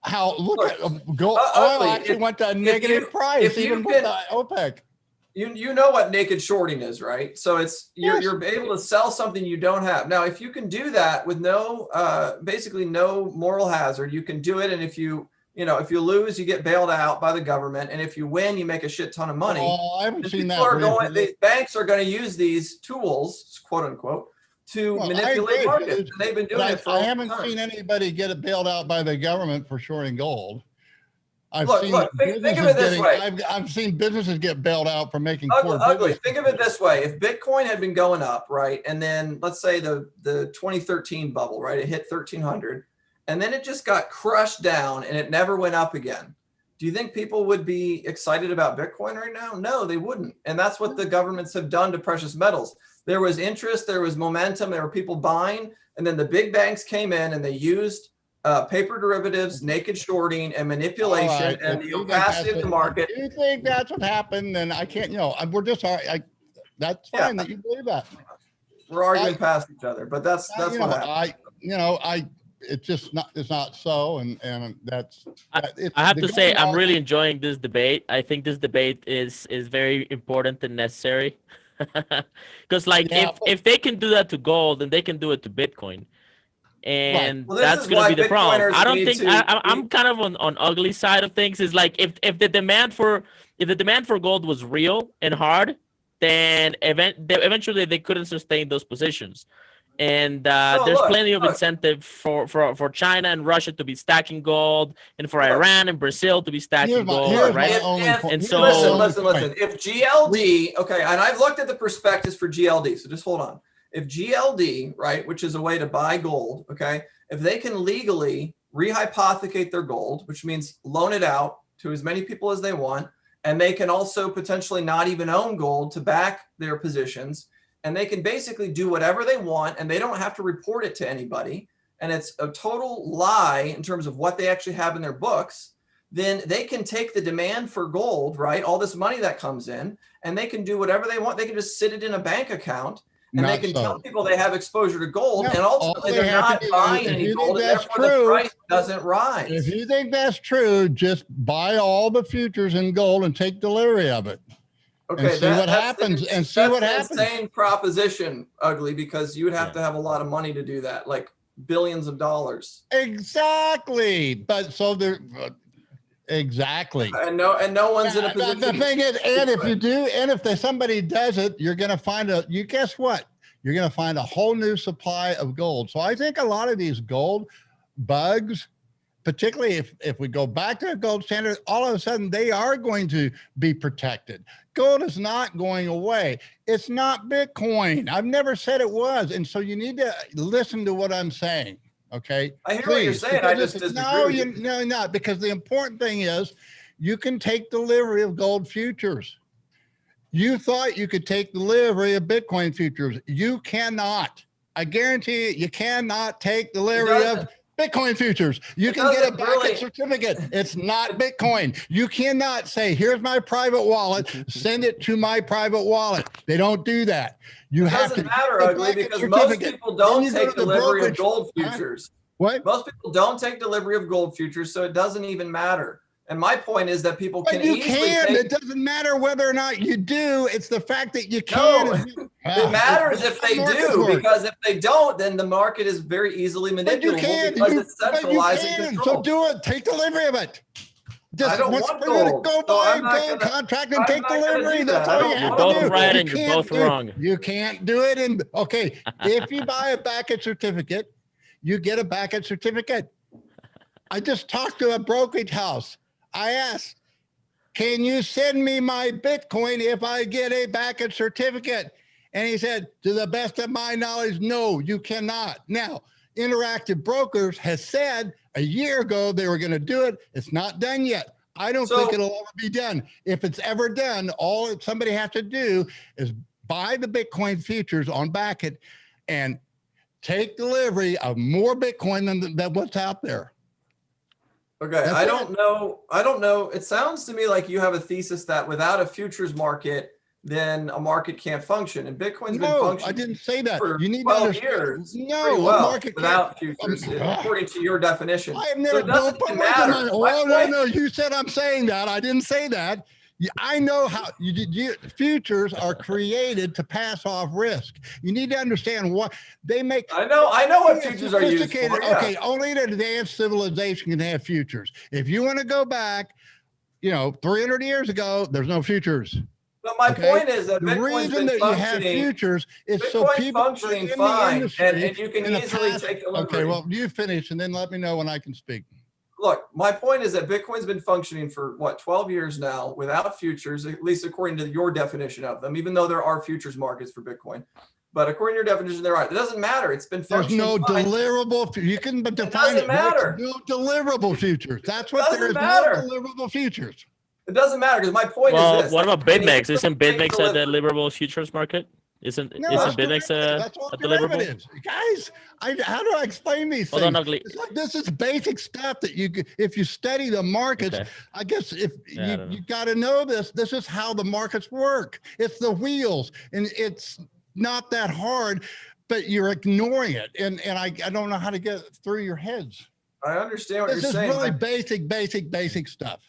[SPEAKER 1] how at gold. Oil actually went to a negative price even with the OPEC.
[SPEAKER 9] You know what naked shorting is, right? So it's you're able to sell something you don't have. Now, if you can do that with basically no moral hazard, you can do it. And if you lose, you get bailed out by the government, and if you win, you make a shit ton of money.
[SPEAKER 1] Oh, I haven't seen that.
[SPEAKER 9] These banks are going to use these tools, quote unquote, to manipulate markets. And they've been doing it for a long time. I haven't
[SPEAKER 1] seen anybody get bailed out by the government for shorting gold.
[SPEAKER 9] Think of it this way.
[SPEAKER 1] I've seen businesses get bailed out for making
[SPEAKER 9] ugly. Think of it this way. If Bitcoin had been going up, right, and then let's say the 2013 bubble, right, it hit 1,300, and then it just got crushed down and it never went up again. Do you think people would be excited about Bitcoin right now? No, they wouldn't. And that's what the governments have done to precious metals. There was interest, there was momentum, there were people buying, and then the big banks came in and they used paper derivatives, naked shorting, and manipulation, and the opacity of the market.
[SPEAKER 1] If you think that's what happened, then I can't, we're just, that's fine that you believe that.
[SPEAKER 9] We're arguing past each other, but that's what happened.
[SPEAKER 6] It's not so, and that's. I have to say, I'm really enjoying this debate. I think this debate is very important and necessary, because if they can do that to gold, then they can do it to Bitcoin, and that's going to be the problem. I don't think I'm kind of on ugly side of things. Is like if the demand for gold was real and hard, then eventually they couldn't sustain those positions. And there's plenty of incentive for China and Russia to be stacking gold, and for Iran and Brazil to be stacking gold, right?
[SPEAKER 9] Listen. If GLD, okay, and I've looked at the prospectus for GLD, so just hold on. If GLD, right, which is a way to buy gold, okay, if they can legally rehypothecate their gold, which means loan it out to as many people as they want, and they can also potentially not even own gold to back their positions, and they can basically do whatever they want, and they don't have to report it to anybody, and it's a total lie in terms of what they actually have in their books, then they can take the demand for gold, right, all this money that comes in, and they can do whatever they want. They can just sit it in a bank account, and they can tell people they have exposure to gold, and ultimately they're not buying any gold, and therefore the price doesn't rise.
[SPEAKER 1] If you think that's true, just buy all the futures in gold and take delivery of it.
[SPEAKER 9] Okay,
[SPEAKER 1] and see what happens. That's
[SPEAKER 9] an insane proposition, Ugly, because you would have to have a lot of money to do that, like billions of dollars.
[SPEAKER 1] Exactly, but so there. Exactly.
[SPEAKER 9] And no one's in a position.
[SPEAKER 1] The thing is, and if you do, and if somebody does it, you're going to find guess what? You're going to find a whole new supply of gold. So I think a lot of these gold bugs, particularly if we go back to the gold standard, all of a sudden they are going to be protected. Gold is not going away. It's not Bitcoin. I've never said it was. And so you need to listen to what I'm saying. Okay.
[SPEAKER 9] I hear what you're saying. I just disagree.
[SPEAKER 1] No, not because the important thing is you can take delivery of gold futures. You thought you could take delivery of Bitcoin futures. You cannot. I guarantee you cannot take delivery Bitcoin futures. You
[SPEAKER 9] It
[SPEAKER 1] can get a
[SPEAKER 9] doesn't
[SPEAKER 1] back
[SPEAKER 9] really-
[SPEAKER 1] certificate. It's not Bitcoin. You cannot say, here's my private wallet, send it to my private wallet. They don't do that. You
[SPEAKER 9] It
[SPEAKER 1] have to
[SPEAKER 9] doesn't matter,
[SPEAKER 1] get the
[SPEAKER 9] Ugly,
[SPEAKER 1] bucket
[SPEAKER 9] because most
[SPEAKER 1] certificate.
[SPEAKER 9] people
[SPEAKER 1] Then
[SPEAKER 9] don't
[SPEAKER 1] you go
[SPEAKER 9] take
[SPEAKER 1] to the
[SPEAKER 9] delivery of
[SPEAKER 1] brokerage.
[SPEAKER 9] gold
[SPEAKER 1] Huh?
[SPEAKER 9] futures.
[SPEAKER 1] What?
[SPEAKER 9] Most people don't take delivery of gold futures, so it doesn't even matter. And my point is that people can
[SPEAKER 1] But you
[SPEAKER 9] easily
[SPEAKER 1] can.
[SPEAKER 9] take.
[SPEAKER 1] It doesn't matter whether or not you do. It's the fact that you
[SPEAKER 9] No,
[SPEAKER 1] can.
[SPEAKER 9] it matters if they do,
[SPEAKER 1] work.
[SPEAKER 9] because if they don't, then the market is very easily
[SPEAKER 1] But you
[SPEAKER 9] manipulable
[SPEAKER 1] can.
[SPEAKER 9] because
[SPEAKER 1] You,
[SPEAKER 9] it's
[SPEAKER 1] but you
[SPEAKER 9] centralized and
[SPEAKER 1] can. So
[SPEAKER 9] controlled.
[SPEAKER 1] do it. Take delivery of it. Just
[SPEAKER 9] I don't
[SPEAKER 1] once
[SPEAKER 9] want
[SPEAKER 1] for you to
[SPEAKER 9] gold,
[SPEAKER 1] go
[SPEAKER 9] so
[SPEAKER 1] buy
[SPEAKER 9] I'm
[SPEAKER 1] a
[SPEAKER 9] not
[SPEAKER 1] gold
[SPEAKER 9] gonna-
[SPEAKER 1] contract and
[SPEAKER 9] I'm
[SPEAKER 1] take
[SPEAKER 9] not gonna
[SPEAKER 1] delivery.
[SPEAKER 9] do
[SPEAKER 1] That's
[SPEAKER 9] that. I
[SPEAKER 1] all
[SPEAKER 9] don't
[SPEAKER 1] you have
[SPEAKER 6] You're
[SPEAKER 1] to
[SPEAKER 6] both
[SPEAKER 1] do.
[SPEAKER 6] right
[SPEAKER 1] You
[SPEAKER 6] and you're
[SPEAKER 1] can't
[SPEAKER 6] both
[SPEAKER 1] do-
[SPEAKER 6] wrong.
[SPEAKER 1] You can't do it. And okay, if you buy a bucket certificate, you get a bucket certificate. I just talked to a brokerage house. I asked, can you send me my Bitcoin if I get a bucket certificate? And he said, to the best of my knowledge, no, you cannot. Now, Interactive Brokers has said a year ago they were going to do it. It's not done yet. I don't think it'll ever be done. If it's ever done, all somebody has to do is buy the Bitcoin futures on Bucket and take delivery of more Bitcoin than what's out there.
[SPEAKER 9] Okay,
[SPEAKER 1] That's
[SPEAKER 9] I
[SPEAKER 1] it.
[SPEAKER 9] don't know. I don't know. It sounds to me like you have a thesis that without a futures market, then a market can't function. And Bitcoin's been
[SPEAKER 1] No,
[SPEAKER 9] functioning
[SPEAKER 1] I didn't say that.
[SPEAKER 9] for
[SPEAKER 1] You need to
[SPEAKER 9] 12
[SPEAKER 1] understand.
[SPEAKER 9] years
[SPEAKER 1] No,
[SPEAKER 9] pretty
[SPEAKER 1] a
[SPEAKER 9] well
[SPEAKER 1] market
[SPEAKER 9] without
[SPEAKER 1] can't.
[SPEAKER 9] futures, according to your definition.
[SPEAKER 1] I have
[SPEAKER 9] So
[SPEAKER 1] never.
[SPEAKER 9] it doesn't
[SPEAKER 1] Don't
[SPEAKER 9] even
[SPEAKER 1] put words in
[SPEAKER 9] matter.
[SPEAKER 1] my.
[SPEAKER 9] My
[SPEAKER 1] Oh no,
[SPEAKER 9] point-
[SPEAKER 1] no! You said I'm saying that. I didn't say that. I know how futures are created to pass off risk. You need to understand what they make.
[SPEAKER 9] I know what
[SPEAKER 1] Yeah,
[SPEAKER 9] futures are used
[SPEAKER 1] sophisticated.
[SPEAKER 9] for. Yeah.
[SPEAKER 1] Okay, only an advanced civilization can have futures. If you want to go back, 300 years ago, there's no futures.
[SPEAKER 9] But my
[SPEAKER 1] Okay?
[SPEAKER 9] point is that
[SPEAKER 1] The
[SPEAKER 9] Bitcoin's
[SPEAKER 1] reason
[SPEAKER 9] been
[SPEAKER 1] that you have
[SPEAKER 9] functioning.
[SPEAKER 1] futures is so
[SPEAKER 9] Bitcoin's
[SPEAKER 1] people are
[SPEAKER 9] functioning
[SPEAKER 1] in the
[SPEAKER 9] fine,
[SPEAKER 1] industry
[SPEAKER 9] and you can
[SPEAKER 1] in the
[SPEAKER 9] easily
[SPEAKER 1] past-
[SPEAKER 9] take delivery.
[SPEAKER 1] Okay, well, you finish and then let me know when I can speak.
[SPEAKER 9] Look, my point is that Bitcoin's been functioning for 12 years now without futures, at least according to your definition of them, even though there are futures markets for Bitcoin. But according to your definition, there are. It doesn't matter. It's been
[SPEAKER 1] There's
[SPEAKER 9] functioning
[SPEAKER 1] no
[SPEAKER 9] fine.
[SPEAKER 1] deliverable. You can define
[SPEAKER 9] doesn't
[SPEAKER 1] it.
[SPEAKER 9] matter.
[SPEAKER 1] There's no deliverable futures. That's what
[SPEAKER 9] doesn't
[SPEAKER 1] there is.
[SPEAKER 9] matter.
[SPEAKER 1] No deliverable futures.
[SPEAKER 9] It doesn't matter because my point
[SPEAKER 6] Well,
[SPEAKER 9] is this.
[SPEAKER 6] what about
[SPEAKER 9] Can
[SPEAKER 6] BitMEX?
[SPEAKER 9] easily
[SPEAKER 6] Isn't
[SPEAKER 9] take
[SPEAKER 6] BitMEX a
[SPEAKER 9] delivery.
[SPEAKER 6] deliverable futures market? Isn't
[SPEAKER 1] No,
[SPEAKER 6] BitMEX
[SPEAKER 1] derivatives. That's all
[SPEAKER 6] a deliverable?
[SPEAKER 1] derivatives. Guys, how do I explain these
[SPEAKER 6] Hold
[SPEAKER 1] things?
[SPEAKER 6] on, Ugly.
[SPEAKER 1] This is basic stuff that if you study the markets,
[SPEAKER 6] Okay.
[SPEAKER 1] I guess if
[SPEAKER 6] Yeah, I don't know.
[SPEAKER 1] you got to know this is how the markets work. It's the wheels, and it's not that hard, but you're ignoring it. And I don't know how to get it through your heads.
[SPEAKER 9] I understand what
[SPEAKER 1] This
[SPEAKER 9] you're
[SPEAKER 1] is
[SPEAKER 9] saying.
[SPEAKER 1] really
[SPEAKER 9] but
[SPEAKER 1] basic stuff.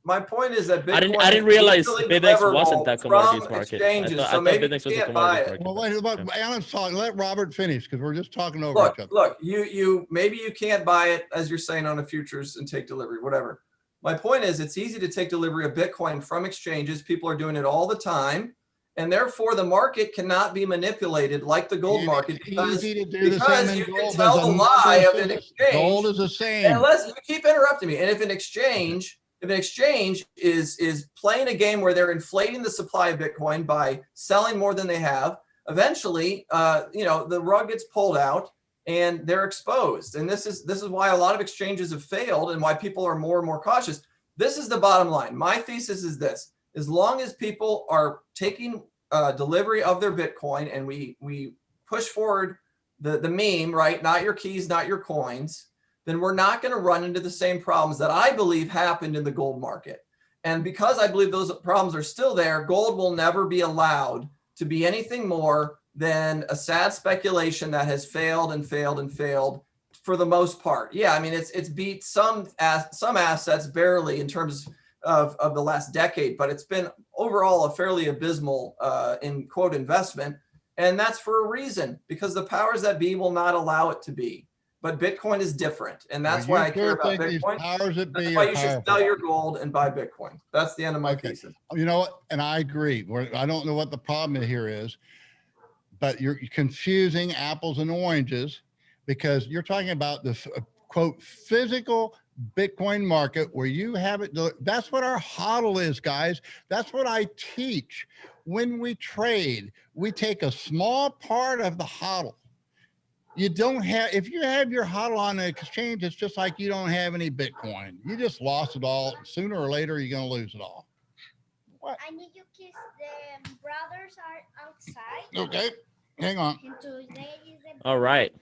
[SPEAKER 9] my point is that Bitcoin
[SPEAKER 6] I didn't realize
[SPEAKER 9] is easily
[SPEAKER 6] BitMEX wasn't
[SPEAKER 9] deliverable
[SPEAKER 6] that commodities
[SPEAKER 9] from
[SPEAKER 6] market.
[SPEAKER 9] exchanges,
[SPEAKER 6] I
[SPEAKER 9] so
[SPEAKER 6] thought
[SPEAKER 9] maybe
[SPEAKER 6] BitMEX
[SPEAKER 9] you
[SPEAKER 6] was a
[SPEAKER 9] can't buy
[SPEAKER 6] commodities
[SPEAKER 9] it.
[SPEAKER 6] market.
[SPEAKER 1] Well, wait, Alan's talking. Let Robert finish because we're just talking over each other.
[SPEAKER 9] Look, you maybe you can't buy it as you're saying on a futures and take delivery, whatever. My point is it's easy to take delivery of Bitcoin from exchanges. People are doing it all the time. And therefore the market cannot be manipulated like the gold market because
[SPEAKER 1] Easy to do the same in
[SPEAKER 9] you can
[SPEAKER 1] gold.
[SPEAKER 9] tell
[SPEAKER 1] There's
[SPEAKER 9] the
[SPEAKER 1] a
[SPEAKER 9] lie
[SPEAKER 1] number
[SPEAKER 9] of an exchange.
[SPEAKER 1] Gold is the same.
[SPEAKER 9] Unless you keep interrupting me. And if an exchange is playing a game where they're inflating the supply of Bitcoin by selling more than they have, eventually, the rug gets pulled out and they're exposed. And this is why a lot of exchanges have failed and why people are more and more cautious. This is the bottom line. My thesis is this: as long as people are taking delivery of their Bitcoin and we push forward the meme, right? Not your keys, not your coins, then we're not going to run into the same problems that I believe happened in the gold market. And because I believe those problems are still there, gold will never be allowed to be anything more than a sad speculation that has failed and failed and failed for the most part. Yeah, I mean, it's beat some assets barely in terms of the last decade, but it's been overall a fairly abysmal in quote investment. And that's for a reason, because the powers that be will not allow it to be. But Bitcoin is different. And that's why I care about Bitcoin.
[SPEAKER 1] Powers that be
[SPEAKER 9] That's why
[SPEAKER 1] are
[SPEAKER 9] you should
[SPEAKER 1] powerful.
[SPEAKER 9] sell your gold and buy Bitcoin. That's the end of my thesis.
[SPEAKER 1] You know what? And I agree. I don't know what the problem here is, but you're confusing apples and oranges because you're talking about the quote physical Bitcoin market where you have it. That's what our hodl is, guys. That's what I teach. When we trade, we take a small part of the hodl. You don't have, if you have your hodl on an exchange, it's just like you don't have any Bitcoin. You just lost it all. Sooner or later, you're going to lose it all. What?
[SPEAKER 7] I need you kiss the brothers are outside.
[SPEAKER 1] Okay, hang on.
[SPEAKER 7] And today is the
[SPEAKER 6] All right.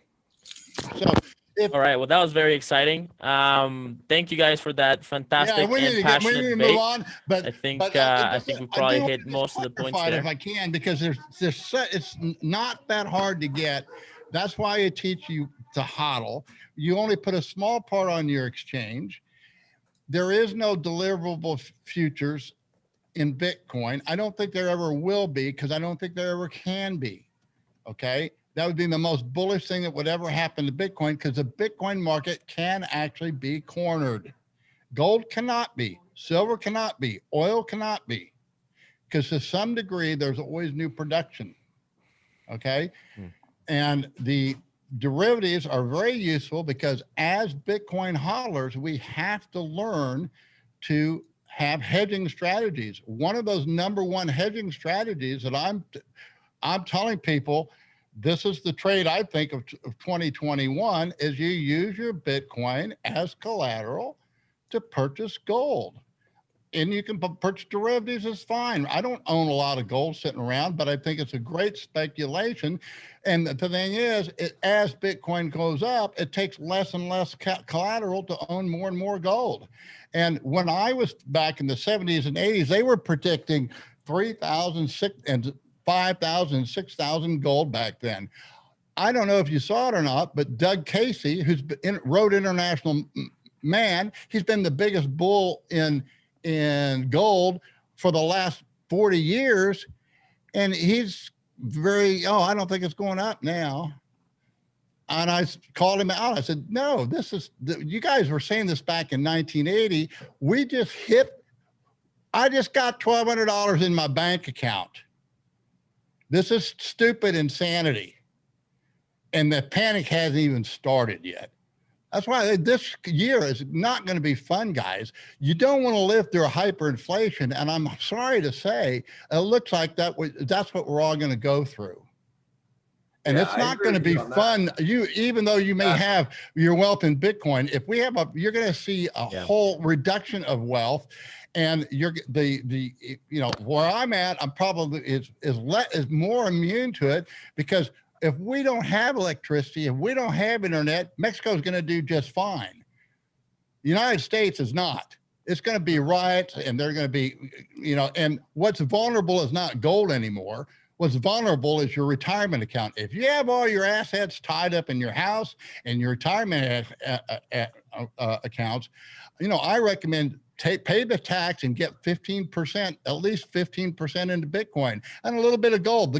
[SPEAKER 1] So if,
[SPEAKER 6] All right. Well, that was very exciting. Thank you guys for that
[SPEAKER 1] yeah,
[SPEAKER 6] fantastic
[SPEAKER 1] we need
[SPEAKER 6] and
[SPEAKER 1] to
[SPEAKER 6] passionate
[SPEAKER 1] move
[SPEAKER 6] debate.
[SPEAKER 1] on, but
[SPEAKER 6] I think
[SPEAKER 1] I
[SPEAKER 6] I
[SPEAKER 1] just,
[SPEAKER 6] think we
[SPEAKER 1] I do
[SPEAKER 6] probably
[SPEAKER 1] want
[SPEAKER 6] hit
[SPEAKER 1] to just
[SPEAKER 6] most of the points
[SPEAKER 1] clarify it if
[SPEAKER 6] there.
[SPEAKER 1] I can, because it's not that hard to get. That's why I teach you to hodl. You only put a small part on your exchange. There is no deliverable futures in Bitcoin. I don't think there ever will be, because I don't think there ever can be. Okay. That would be the most bullish thing that would ever happen to Bitcoin, because the Bitcoin market can actually be cornered. Gold cannot be, silver cannot be, oil cannot be, because to some degree, there's always new production. Okay. And the derivatives are very useful, because as Bitcoin hodlers, we have to learn to have hedging strategies. One of those number one hedging strategies that I'm telling people, this is the trade I think of 2021, is you use your Bitcoin as collateral to purchase gold. And you can purchase derivatives, is fine. I don't own a lot of gold sitting around, but I think it's a great speculation. And the thing is, as Bitcoin goes up, it takes less and less collateral to own more and more gold. And when I was back in the 70s and 80s, they were predicting 3,000 and 5,000, 6,000 gold back then. I don't know if you saw it or not, but Doug Casey, who's wrote International Man, he's been the biggest bull in gold for the last 40 years. And he's I don't think it's going up now. And I called him out. I said, no, you guys were saying this back in 1980. I just got $1,200 in my bank account. This is stupid insanity. And the panic hasn't even started yet. That's why this year is not going to be fun, guys. You don't want to live through a hyperinflation. And I'm sorry to say, it looks like that's what we're all going to go through. And it's not going to be fun. Even though you may have your wealth in Bitcoin, if we have you're going to see a whole reduction of wealth. And you're where I'm at, I'm probably is more immune to it, because if we don't have electricity, if we don't have internet, Mexico's going to do just fine. The United States is not. It's going to be riots, and they're going to be, and what's vulnerable is not gold anymore. What's vulnerable is your retirement account. If you have all your assets tied up in your house and your retirement accounts, I recommend pay the tax and get 15%, at least 15% into Bitcoin and a little bit of gold.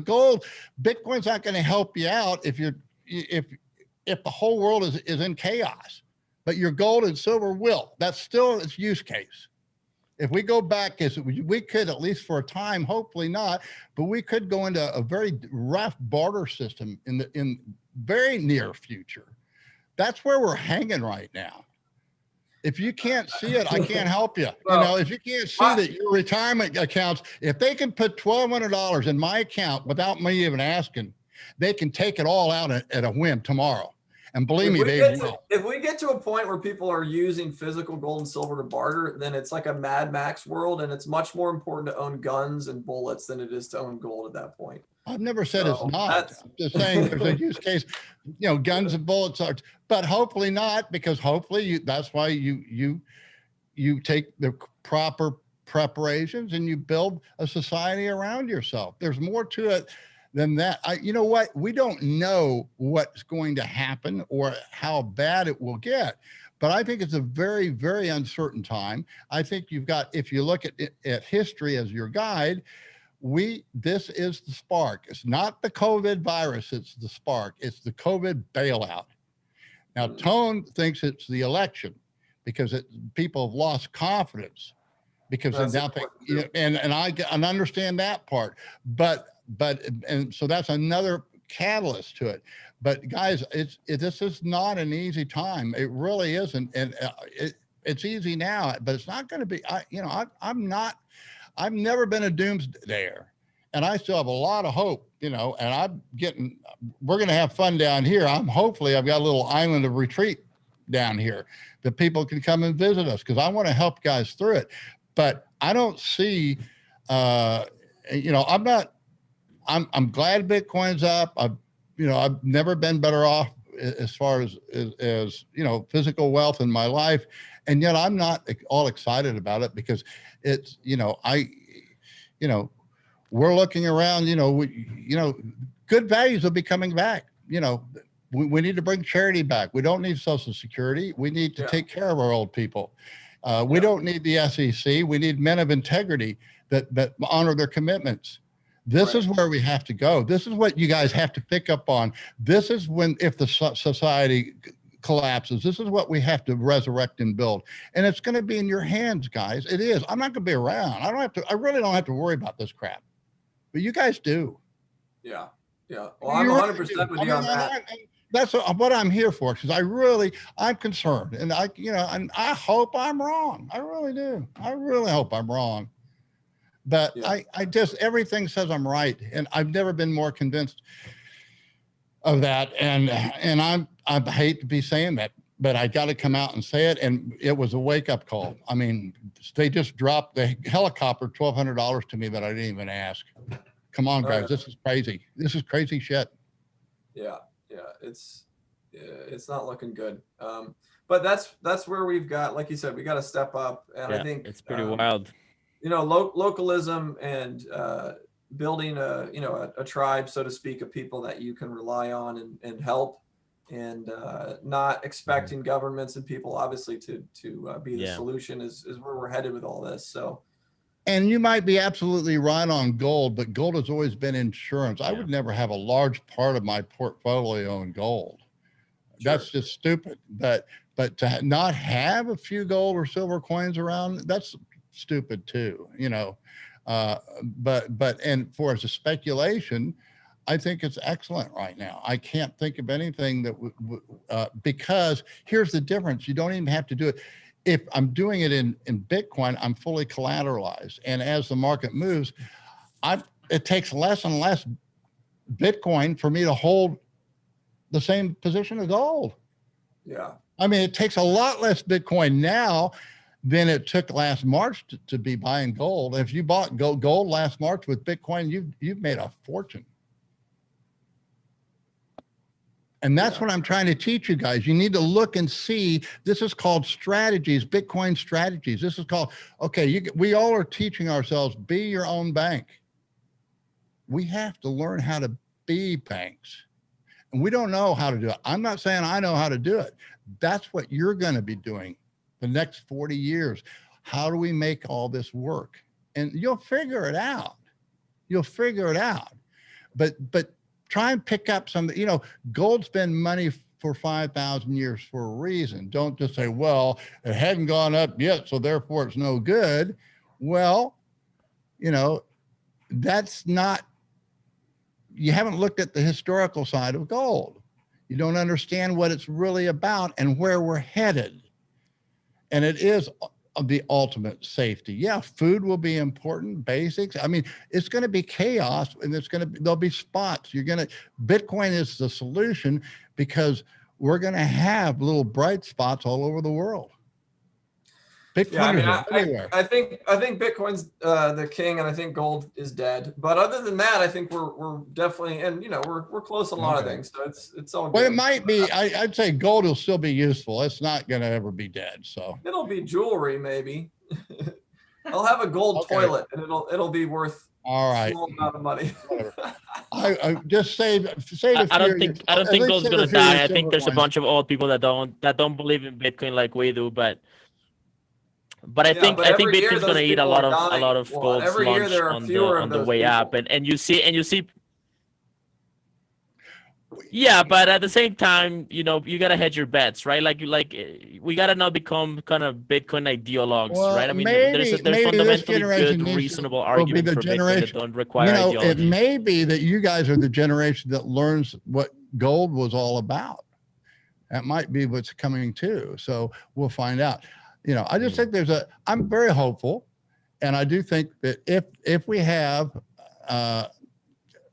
[SPEAKER 1] Bitcoin's not going to help you out if the whole world is in chaos, but your gold and silver will. That's still its use case. If we go back, we could, at least for a time, hopefully not, but we could go into a very rough barter system in very near future. That's where we're hanging right now. If you can't see it, I can't help you. If you can't see that your retirement accounts, if they can put $1,200 in my account without me even asking, they can take it all out at a whim tomorrow. And believe me, they will.
[SPEAKER 9] If we get to a point where people are using physical gold and silver to barter, then it's like a Mad Max world, and it's much more important to own guns and bullets than it is to own gold at that point.
[SPEAKER 1] I've never said it's not. I'm just saying there's a use case, guns and bullets are, but hopefully not, because hopefully that's why you take the proper preparations and you build a society around yourself. There's more to it than that. You know what? We don't know what's going to happen or how bad it will get, but I think it's a very, very uncertain time. I think if you look at history as your guide, this is the spark. It's not the COVID virus, it's the spark. It's the COVID bailout. Now, Tone thinks it's the election, because people have lost confidence, because and I understand that part, but so that's another catalyst to it. But guys, this is not an easy time. It really isn't, and it's easy now, but it's not going to be. I've never been a doomsdayer, and I still have a lot of hope, and we're going to have fun down here. Hopefully I've got a little island of retreat down here that people can come and visit us, because I want to help guys through it. But I don't see, I'm glad Bitcoin's up. I've never been better off as far as you know, physical wealth in my life, and yet I'm not all excited about it because it's, you know, you know, we're looking around, you know, good values will be coming back. You know, we need to bring charity back. We don't need Social Security. We need to take care of our old people. We don't need the SEC. We need men of integrity that honor their commitments. This is where we have to go. This is what you guys have to pick up on. This is when, if the society collapses, this is what we have to resurrect and build. And it's going to be in your hands, guys. It is. I'm not going to be around. I really don't have to worry about this crap. But you guys do.
[SPEAKER 9] Yeah. Yeah. Well, I'm 100% with you on that.
[SPEAKER 1] That's what I'm here for, because I'm concerned, and I hope I'm wrong. I really do. I really hope I'm wrong. But I just, everything says I'm right, and I've never been more convinced of that. And I hate to be saying that, but I got to come out and say it. And it was a wake up call. I mean, they just dropped the helicopter $1,200 to me that I didn't even ask. Come on, guys, this is crazy. This is crazy shit.
[SPEAKER 9] Yeah, it's not looking good. But that's where we've got, like you said, we got to step up. And I think
[SPEAKER 6] it's pretty wild.
[SPEAKER 9] You know, localism and building a tribe, so to speak, of people that you can rely on and help, and not expecting governments and people obviously to be the solution is where we're headed with all this. So.
[SPEAKER 1] And you might be absolutely right on gold, but gold has always been insurance. I would never have a large part of my portfolio in gold. Sure. That's just stupid. But to not have a few gold or silver coins around, that's stupid too, you know. And for as a speculation, I think it's excellent right now. I can't think of anything that because here's the difference. You don't even have to do it. If I'm doing it in Bitcoin, I'm fully collateralized. And as the market moves, it takes less and less Bitcoin for me to hold the same position of gold.
[SPEAKER 9] Yeah.
[SPEAKER 1] I mean, it takes a lot less Bitcoin now than it took last March to be buying gold. If you bought gold last March with Bitcoin, you've made a fortune. And that's what I'm trying to teach you guys. You need to look and see. This is called strategies, Bitcoin strategies. This is called, okay, we all are teaching ourselves, be your own bank. We have to learn how to be banks. And we don't know how to do it. I'm not saying I know how to do it. That's what you're going to be doing the next 40 years. How do we make all this work? And you'll figure it out. You'll figure it out. But try and pick up some, you know, gold's been money for 5,000 years for a reason. Don't just say, well, it hadn't gone up yet, so therefore it's no good. Well, you know, that's not, you haven't looked at the historical side of gold. You don't understand what it's really about and where we're headed. And it is the ultimate safety. Yeah, food will be important, basics. I mean, it's going to be chaos, and there'll be spots. Bitcoin is the solution because we're going to have little bright spots all over the world. Bitcoin everywhere.
[SPEAKER 9] I think Bitcoin's the king, and I think gold is dead. But other than that, I think we're definitely, and you know, we're close on a lot of things. So it's all good.
[SPEAKER 1] Well, it might be. I'd say gold will still be useful. It's not going to ever be dead. So
[SPEAKER 9] it'll be jewelry, maybe. I'll have a gold toilet, and it'll be worth a small amount of money.
[SPEAKER 1] I just save.
[SPEAKER 6] I don't think gold's gonna die. I think there's a bunch of old people that don't believe in Bitcoin like we do, but I think Bitcoin's gonna eat a lot of gold's lunch on the way up, and you see. Yeah, but at the same time, you know, you gotta hedge your bets, right? Like we gotta not become kind of Bitcoin ideologues, right? I mean, there's fundamentally good, reasonable arguments for Bitcoin that don't require ideology.
[SPEAKER 1] It may be that you guys are the generation that learns what gold was all about. That might be what's coming too. So we'll find out. You know, I just think I'm very hopeful, and I do think that if we have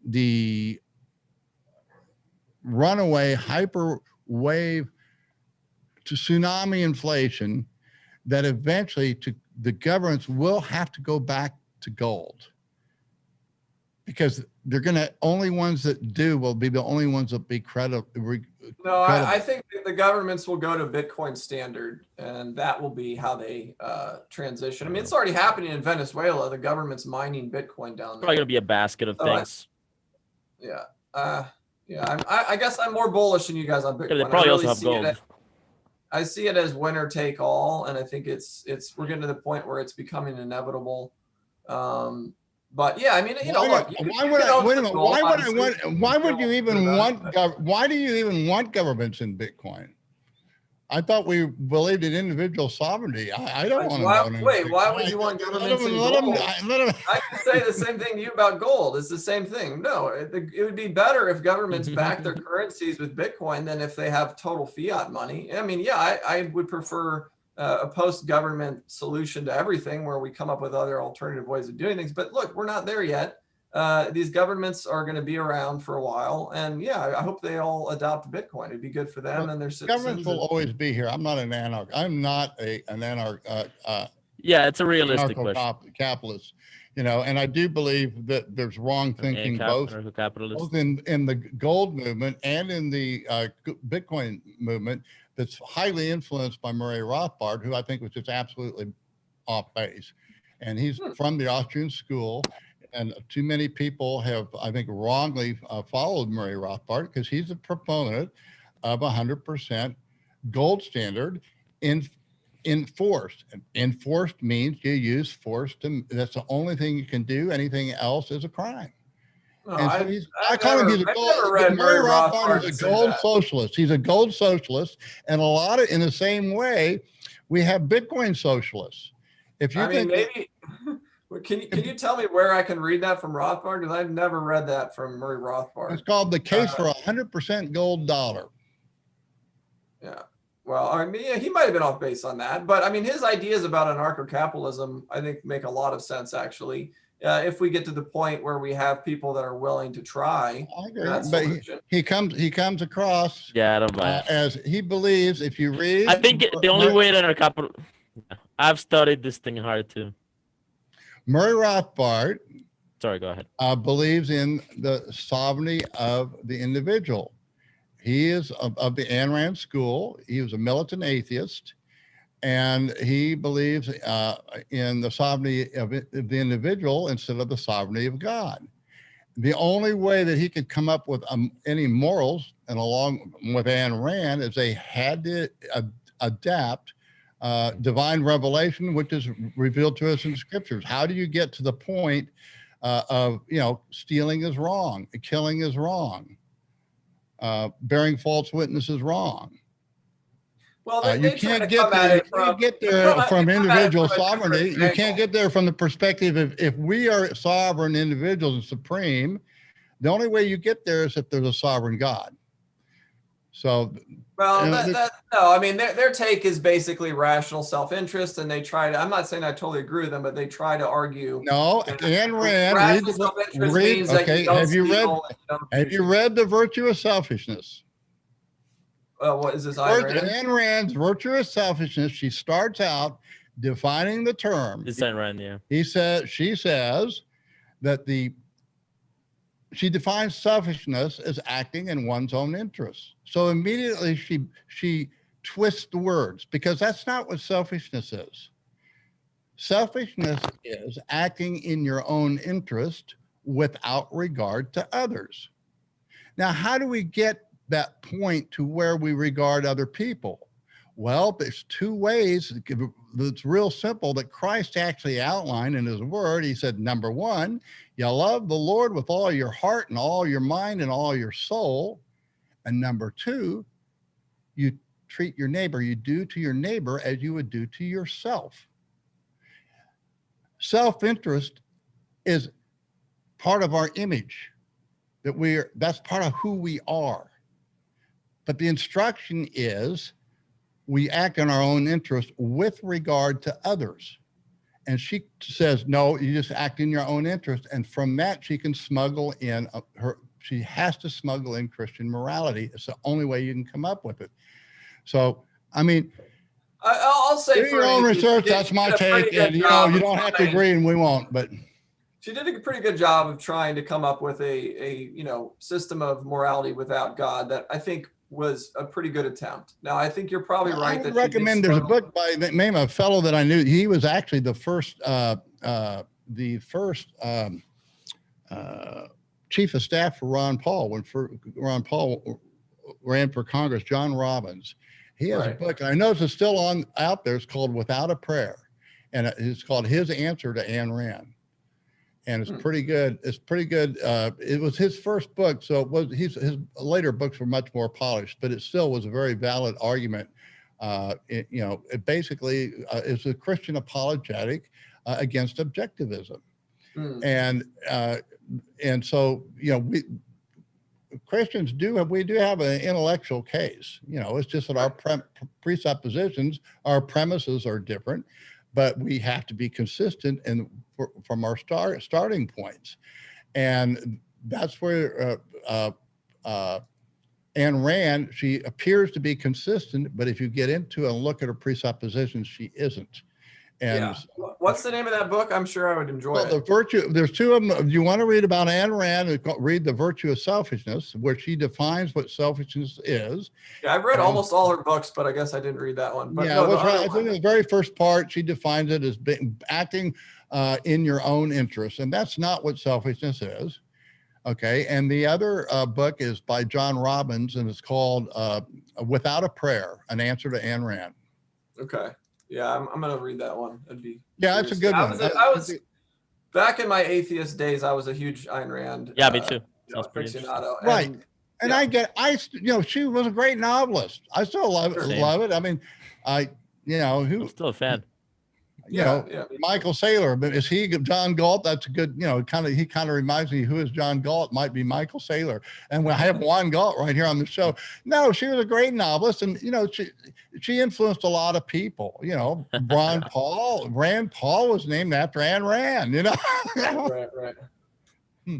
[SPEAKER 1] the runaway hyperwave to tsunami inflation, that eventually the governments will have to go back to gold. because they're going to, only ones that do will be the only ones that be credible.
[SPEAKER 9] No, I think the governments will go to Bitcoin standard, and that will be how they transition. I mean, it's already happening in Venezuela. The government's mining Bitcoin down there.
[SPEAKER 6] Probably gonna be a basket of things.
[SPEAKER 9] I guess I'm more bullish than you guys on Bitcoin.
[SPEAKER 6] Yeah, they probably also have gold.
[SPEAKER 9] I see it as winner take all, and I think we're getting to the point where it's becoming inevitable. But yeah, I mean, you know, look.
[SPEAKER 1] Why would you even want? Why do you even want governments in Bitcoin? I thought we believed in individual sovereignty. I don't want to.
[SPEAKER 9] Wait, why would you want governments in gold? I can say the same thing to you about gold. It's the same thing. No, it would be better if governments back their currencies with Bitcoin than if they have total fiat money. I mean, yeah, I would prefer a post-government solution to everything where we come up with other alternative ways of doing things. But look, we're not there yet. These governments are going to be around for a while. And yeah, I hope they all adopt Bitcoin. It'd be good for them and their citizens.
[SPEAKER 1] Governments will always be here. I'm not an anarch. I'm not an anarch.
[SPEAKER 6] Yeah, it's a realistic question.
[SPEAKER 1] Capitalist, you know, and I do believe that there's wrong thinking both in the gold movement and in the Bitcoin movement that's highly influenced by Murray Rothbard, who I think was just absolutely off base. And he's from the Austrian school. And too many people have, I think, wrongly followed Murray Rothbard because he's a proponent of 100% gold standard enforced. Enforced means you use force to, that's the only thing you can do. Anything else is a crime. And so I call him, he's a gold, Murray Rothbard is a gold socialist. He's a gold socialist. And a lot of, in the same way, we have Bitcoin socialists. If you think
[SPEAKER 9] maybe, can you tell me where I can read that from Rothbard? Because I've never read that from Murray Rothbard.
[SPEAKER 1] It's called The Case for 100% Gold Dollar.
[SPEAKER 9] Yeah. Well, I mean, yeah, he might have been off base on that, but I mean, his ideas about anarcho-capitalism, I think, make a lot of sense, actually. If we get to the point where we have people that are willing to try,
[SPEAKER 1] I agree, but he comes across as he believes. If you read,
[SPEAKER 6] I think the only way that our capital, I've studied this thing hard too.
[SPEAKER 1] Murray Rothbard,
[SPEAKER 6] sorry, go ahead.
[SPEAKER 1] Believes in the sovereignty of the individual. He is of the Ayn Rand school. He was a militant atheist. And he believes in the sovereignty of the individual instead of the sovereignty of God. The only way that he could come up with any morals, and along with Ayn Rand, is they had to adapt divine revelation, which is revealed to us in scriptures. How do you get to the point of, you know, stealing is wrong, killing is wrong, bearing false witness is wrong?
[SPEAKER 9] Well,
[SPEAKER 1] you can't get there from individual sovereignty. You can't get there from the perspective of if we are sovereign individuals and supreme, the only way you get there is if there's a sovereign God. So,
[SPEAKER 9] well, no, I mean, their take is basically rational self-interest, and they try to, I'm not saying I totally agree with them, but they try to argue.
[SPEAKER 1] No, Ayn Rand, have you read The Virtue of Selfishness?
[SPEAKER 9] What is this? Ayn
[SPEAKER 1] Rand's Virtuous Selfishness. She starts out defining the term.
[SPEAKER 6] It's Ayn Rand, yeah.
[SPEAKER 1] She says that she defines selfishness as acting in one's own interests. So immediately she twists the words, because that's not what selfishness is. Selfishness is acting in your own interest without regard to others. Now, how do we get that point to where we regard other people? Well, there's two ways that's real simple that Christ actually outlined in his word. He said, number one, you love the Lord with all your heart and all your mind and all your soul. And number two, you treat your neighbor, you do to your neighbor as you would do to yourself. Self-interest is part of our image, that's part of who we are. But the instruction is we act in our own interest with regard to others. And she says, no, you just act in your own interest. And from that, she can smuggle in she has to smuggle in Christian morality. It's the only way you can come up with it. So, I mean,
[SPEAKER 9] I'll say
[SPEAKER 1] do your own research. That's my take. And, you know, you don't have to agree and we won't, but.
[SPEAKER 9] she did a pretty good job of trying to come up with a system of morality without God that I think was a pretty good attempt. Now, I think you're probably
[SPEAKER 1] Well,
[SPEAKER 9] right.
[SPEAKER 1] I would
[SPEAKER 9] That she did
[SPEAKER 1] recommend. There's a
[SPEAKER 9] struggle.
[SPEAKER 1] book by the name of a fellow that I knew. He was actually the first chief of staff for Ron Paul when Ron Paul ran for Congress. John Robbins. He has a
[SPEAKER 9] Right.
[SPEAKER 1] book, and I know it's still out there. It's called Without a Prayer, and it's called His Answer to Ayn Rand. And it's pretty good. It's pretty good. It was his first book, so it was his later books were much more polished, but it still was a very valid argument. It basically is a Christian apologetic against objectivism, and so we Christians do have an intellectual case. It's just that our presuppositions, our premises are different, but we have to be consistent from our starting points. And that's where Ayn Rand, she appears to be consistent, but if you get into it and look at her presuppositions, she isn't. And
[SPEAKER 9] what's the name of that book? I'm sure I would enjoy it.
[SPEAKER 1] The virtue, there's two of them. If you want to read about Ayn Rand, read The Virtue of Selfishness, where she defines what selfishness is.
[SPEAKER 9] Yeah, I've read almost all her books, but I guess I didn't read that one. But
[SPEAKER 1] yeah, I think in the very first part, she defines it as acting in your own interest, and that's not what selfishness is. Okay, and the other book is by John Robbins, and it's called Without a Prayer, An Answer to Ayn Rand.
[SPEAKER 9] Okay. Yeah, I'm going to read that one.
[SPEAKER 1] It's a good one.
[SPEAKER 9] I was back in my atheist days. I was a huge Ayn Rand.
[SPEAKER 6] Yeah, me too. Sounds pretty
[SPEAKER 9] aficionado.
[SPEAKER 1] Right. And she was a great novelist. I still love it. I mean, I'm
[SPEAKER 6] still a fan.
[SPEAKER 1] Michael Saylor, but is he John Galt? That's a good, he kind of reminds me, who is John Galt? Might be Michael Saylor. And we have Juan Galt right here on the show. No, she was a great novelist, and she influenced a lot of people. Rand Paul was named after Ayn Rand.
[SPEAKER 9] Right.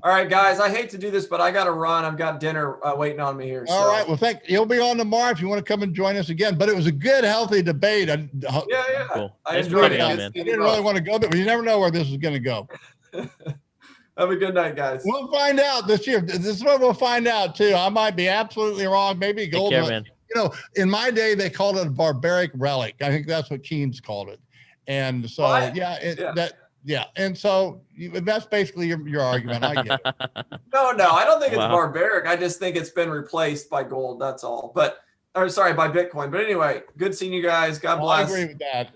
[SPEAKER 9] All right, guys, I hate to do this, but I got to run. I've got dinner waiting on me here.
[SPEAKER 1] All right. Well, you'll be on tomorrow if you want to come and join us again. But it was a good, healthy debate.
[SPEAKER 9] Yeah.
[SPEAKER 6] Cool.
[SPEAKER 9] I enjoyed it.
[SPEAKER 6] Man.
[SPEAKER 1] I didn't really want to go there, but you never know where this is going to go.
[SPEAKER 9] Have a good night, guys.
[SPEAKER 1] We'll find out this year. This is what we'll find out, too. I might be absolutely wrong. Maybe gold.
[SPEAKER 6] Take care, man.
[SPEAKER 1] In my day, they called it a barbaric relic. I think that's what Keynes called it. And so, yeah. And so that's basically your argument. I get it.
[SPEAKER 9] No, I don't think it's barbaric. I just think it's been replaced by gold. That's all. By Bitcoin. But anyway, good seeing you guys. God bless.
[SPEAKER 1] I agree with that.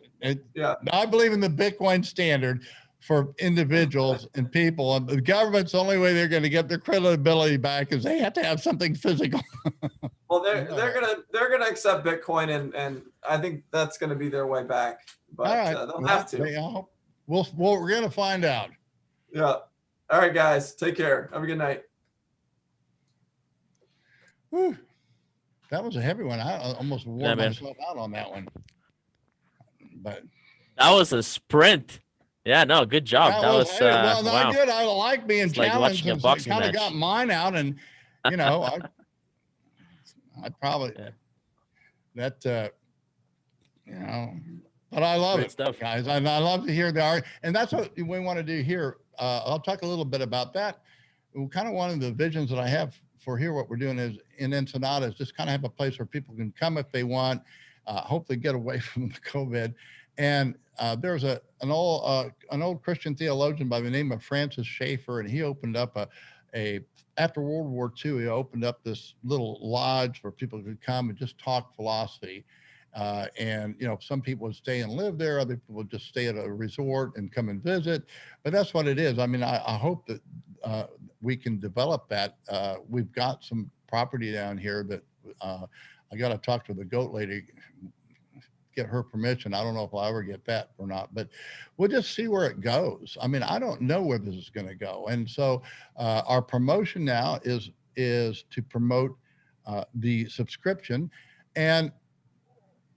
[SPEAKER 1] I believe in the Bitcoin standard for individuals and people. And the government's the only way they're going to get their credibility back is they have to have something physical.
[SPEAKER 9] Well, they're gonna accept Bitcoin, and I think that's going to be their way back. But they'll have to.
[SPEAKER 1] We're going to find out.
[SPEAKER 9] Yeah. All right, guys. Take care. Have a good night.
[SPEAKER 1] Whew. That was a heavy one. I almost wore myself out on that one. But
[SPEAKER 6] that was a sprint. Yeah, no, good job. That was
[SPEAKER 1] wow. Good. I like being challenged.
[SPEAKER 6] Like I
[SPEAKER 1] kind of got mine out, and I probably But I love it, guys. I love to hear the art, and that's what we want to do here. I'll talk a little bit about that. Kind of one of the visions that I have for here, what we're doing is in Ensenada is just kind of have a place where people can come if they want, hopefully get away from the COVID. And there's an old Christian theologian by the name of Francis Schaeffer, and he opened up after World War II, he opened up this little lodge where people could come and just talk philosophy. And some people would stay and live there, other people would just stay at a resort and come and visit, but that's what it is. I mean, I hope that we can develop that. We've got some property down here that I got to talk to the goat lady, get her permission. I don't know if I'll ever get that or not, but we'll just see where it goes. I mean, I don't know where this is going to go. And so our promotion now is to promote the subscription. And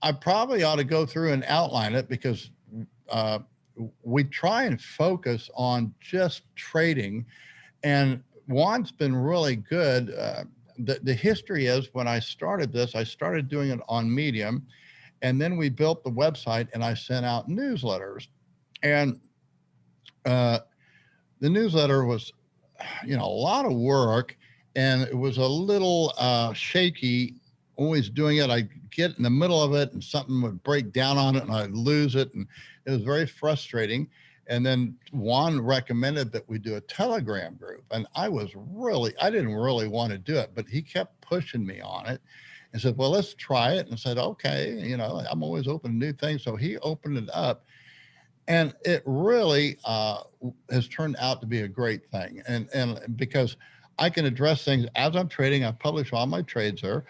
[SPEAKER 1] I probably ought to go through and outline it because we try and focus on just trading. And Juan's been really good. The history is when I started this, I started doing it on Medium, and then we built the website and I sent out newsletters. And the newsletter was, a lot of work, and it was a little shaky. Always doing it, I get in the middle of it, and something would break down on it, and I'd lose it, and it was very frustrating. And then Juan recommended that we do a Telegram group, and I didn't really want to do it, but he kept pushing me on it, and said, "Well, let's try it." And I said, "Okay, I'm always open to new things." So he opened it up, and it really has turned out to be a great thing. And because I can address things as I'm trading, I publish all my trades there.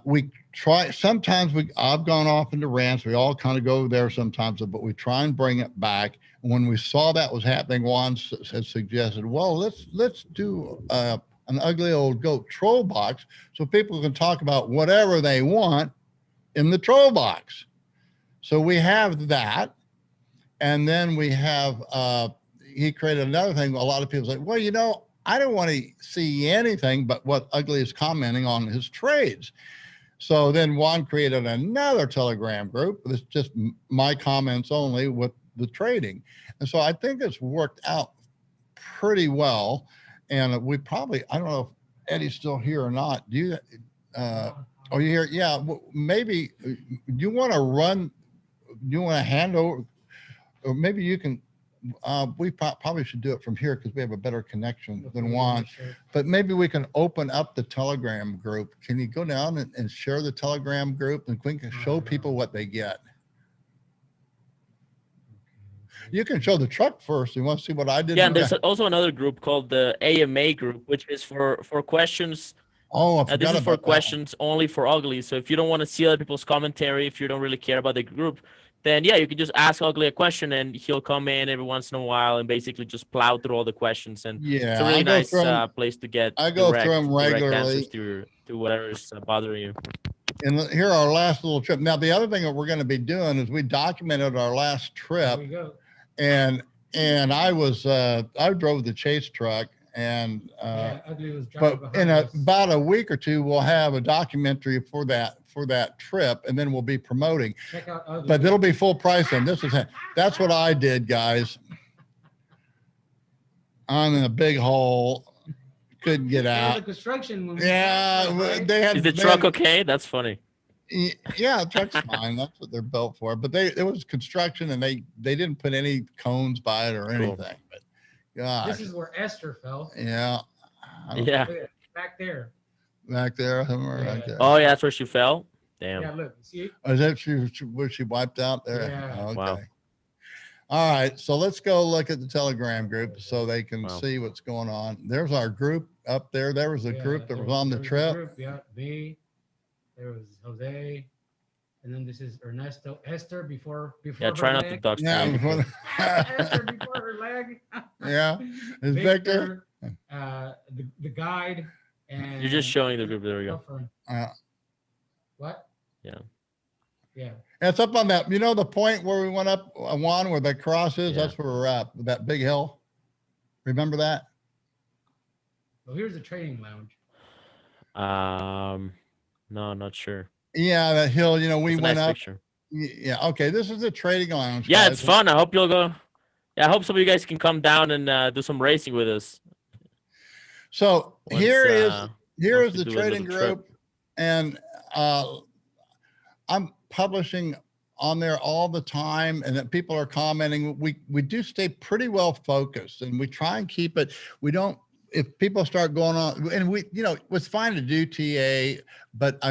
[SPEAKER 1] We try, sometimes I've gone off into rants. We all kind of go there sometimes, but we try and bring it back. When we saw that was happening, Juan had suggested, well, let's do an ugly old goat troll box so people can talk about whatever they want in the troll box. So we have that. And then we have, he created another thing. A lot of people say, well, I don't want to see anything but what Ugly is commenting on his trades. So then Juan created another Telegram group. It's just my comments only with the trading. And so I think it's worked out pretty well. And we probably, I don't know if Eddie's still here or not. Do you, are you here? Yeah, maybe you want to hand over, or maybe you can, we probably should do it from here because we have a better connection than Juan. But maybe we can open up the Telegram group. Can you go down and share the Telegram group, and we can show people what they get? You can show the truck first. You want to see what I did?
[SPEAKER 6] Yeah, and there's also another group called the AMA group, which is for questions.
[SPEAKER 1] Oh, I forgot
[SPEAKER 6] this is for
[SPEAKER 1] about
[SPEAKER 6] questions only for Ugly. So if you don't want to see other people's commentary, if you don't really care about the group, then yeah, you can just ask Ugly a question, and he'll come in every once in a while and basically just plow through all the questions. And it's a really nice place to get
[SPEAKER 1] I go through them
[SPEAKER 6] direct
[SPEAKER 1] regularly
[SPEAKER 6] answers to whatever is bothering you.
[SPEAKER 1] And here our last little trip. Now, the other thing that we're going to be doing is we documented our last trip.
[SPEAKER 4] There we go.
[SPEAKER 1] And I drove the chase truck, and
[SPEAKER 4] Ugly was driving
[SPEAKER 1] but
[SPEAKER 4] behind us.
[SPEAKER 1] about a week or two we'll have a documentary for that trip, and then we'll be promoting.
[SPEAKER 4] Check out Ugly.
[SPEAKER 1] But it'll be full price, and that's what I did, guys. I'm in a big hole, couldn't get out.
[SPEAKER 4] The construction. When
[SPEAKER 1] they had.
[SPEAKER 6] Is the truck okay? That's funny.
[SPEAKER 1] Yeah, the truck's fine. That's what they're built for. But it was construction, and they didn't put any cones by it or anything. But gosh,
[SPEAKER 4] this is where Esther fell.
[SPEAKER 1] Yeah.
[SPEAKER 6] Yeah.
[SPEAKER 4] Back there.
[SPEAKER 1] Back there, somewhere right there.
[SPEAKER 6] Oh yeah, that's where she fell. Damn.
[SPEAKER 4] Yeah, look, see.
[SPEAKER 1] Oh, is that where she wiped out there?
[SPEAKER 4] Yeah.
[SPEAKER 1] Okay.
[SPEAKER 6] Wow.
[SPEAKER 1] All right, so let's go look at the Telegram group so they can see what's going on. There's our group up there. There was a group that was on the trip.
[SPEAKER 4] Yeah, me. There was Jose, and then this is Ernesto. Esther before.
[SPEAKER 6] Yeah, try not to dodge.
[SPEAKER 1] Yeah,
[SPEAKER 4] Esther before her leg.
[SPEAKER 1] Yeah, is Victor.
[SPEAKER 4] The guide. And
[SPEAKER 6] you're just showing the group. There we go.
[SPEAKER 4] What?
[SPEAKER 6] Yeah.
[SPEAKER 4] Yeah.
[SPEAKER 1] It's up on that. The point where we went up one where the cross is. Yeah. That's where we're at. That big hill. Remember that?
[SPEAKER 4] Well, here's the training lounge.
[SPEAKER 6] No, not sure.
[SPEAKER 1] Yeah, that hill. We
[SPEAKER 6] it's a
[SPEAKER 1] went
[SPEAKER 6] nice
[SPEAKER 1] up.
[SPEAKER 6] Picture.
[SPEAKER 1] Yeah. Okay. This is the trading lounge.
[SPEAKER 6] Yeah,
[SPEAKER 1] guys.
[SPEAKER 6] it's fun. I hope you'll go. Yeah, I hope some of you guys can come down and do some racing with us.
[SPEAKER 1] So here is the trading group, and I'm publishing on there all the time, and that people are commenting. We do stay pretty well focused, and we try and keep it. We don't. If people start going on, and it's fine to do TA, but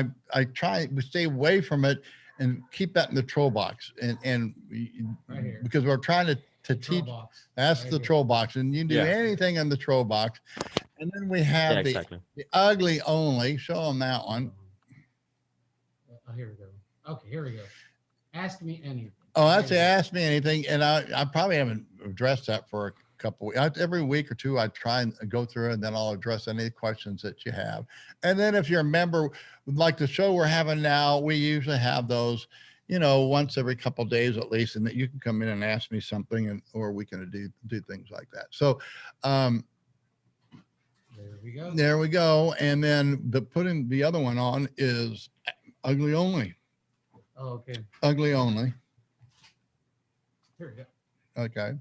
[SPEAKER 1] we stay away from it and keep that in the troll box, and
[SPEAKER 4] right
[SPEAKER 1] because we're trying to teach. That's right the troll box, and you can do anything in the troll box. And then we have the ugly only. Show them that one.
[SPEAKER 4] Oh, here we go. Okay, here we go. Ask me anything.
[SPEAKER 1] Oh, that's ask me anything, and I probably haven't addressed that for a couple weeks. Every week or two, I try and go through, and then I'll address any questions that you have. And then if you're a member, like the show we're having now, we usually have those, once every couple of days at least, and that you can come in and ask me something, or we can do things like that. So,
[SPEAKER 4] there we go.
[SPEAKER 1] There we go. And then putting the other one on is ugly only.
[SPEAKER 4] Oh, okay.
[SPEAKER 1] Ugly only.
[SPEAKER 4] Here we go.
[SPEAKER 1] Okay.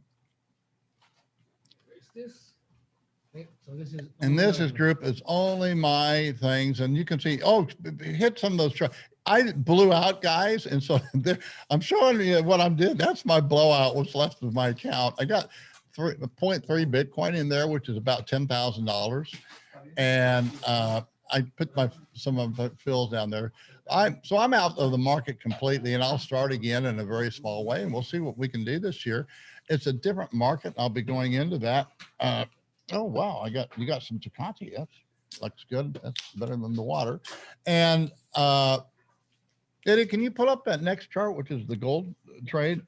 [SPEAKER 4] this? Okay, so this is.
[SPEAKER 1] And this is
[SPEAKER 4] only-
[SPEAKER 1] group is only my things. And you can see, oh, hit some of those. I blew out, guys. And so I'm showing you what I'm doing. That's my blowout, what's left of my account. I got 0.3 Bitcoin in there, which is about $10,000. And I put some of the fills down there. So I'm out of the market completely, and I'll start again in a very small way, and we'll see what we can do this year. It's a different market. I'll be going into that. Oh wow, you got some Tecate. That looks good. That's better than the water. And Eddie, can you pull up that next chart, which is the gold trade?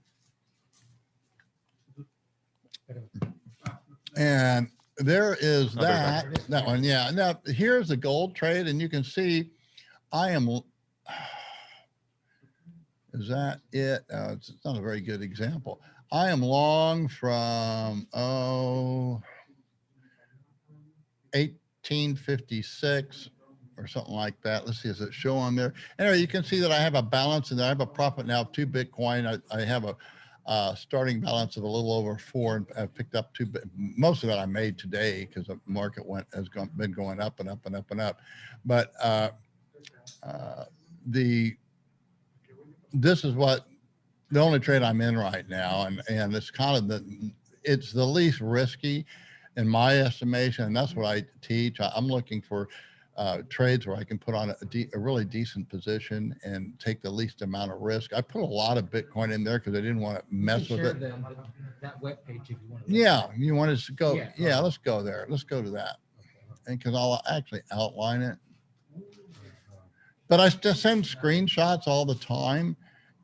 [SPEAKER 1] And there is that one. Yeah. Now here's the gold trade, and you can see I am. Is that it? It's not a very good example. I am long from 1856 or something like that. Let's see, does it show on there? Anyway, you can see that I have a balance and I have a profit now of 2 Bitcoin. I have a starting balance of a little over 4, and I've picked up most of that I made today because the market been going up and up and up and up. But this is the only trade I'm in right now, and it's kind of it's the least risky in my estimation, and that's what I teach. I'm looking for trades where I can put on a really decent position and take the least amount of risk. I put a lot of Bitcoin in there because I didn't want to mess with it.
[SPEAKER 4] That web page, if you want to.
[SPEAKER 1] Yeah, you want us to go?
[SPEAKER 4] Yeah,
[SPEAKER 1] let's go there. Let's go to that, and because I'll actually outline it. But I still send screenshots all the time.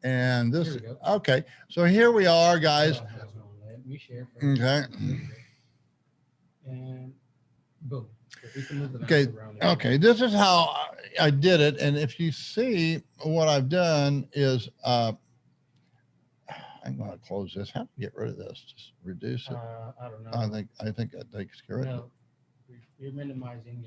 [SPEAKER 1] And this, okay. So here we are, guys.
[SPEAKER 4] Let me share.
[SPEAKER 1] Okay.
[SPEAKER 4] And boom.
[SPEAKER 1] Okay. Okay. This is how I did it. And if you see what I've done is, I'm going to close this. How to get rid of this? Just reduce it.
[SPEAKER 4] I don't know.
[SPEAKER 1] I think that takes care of it.
[SPEAKER 4] No, you're minimizing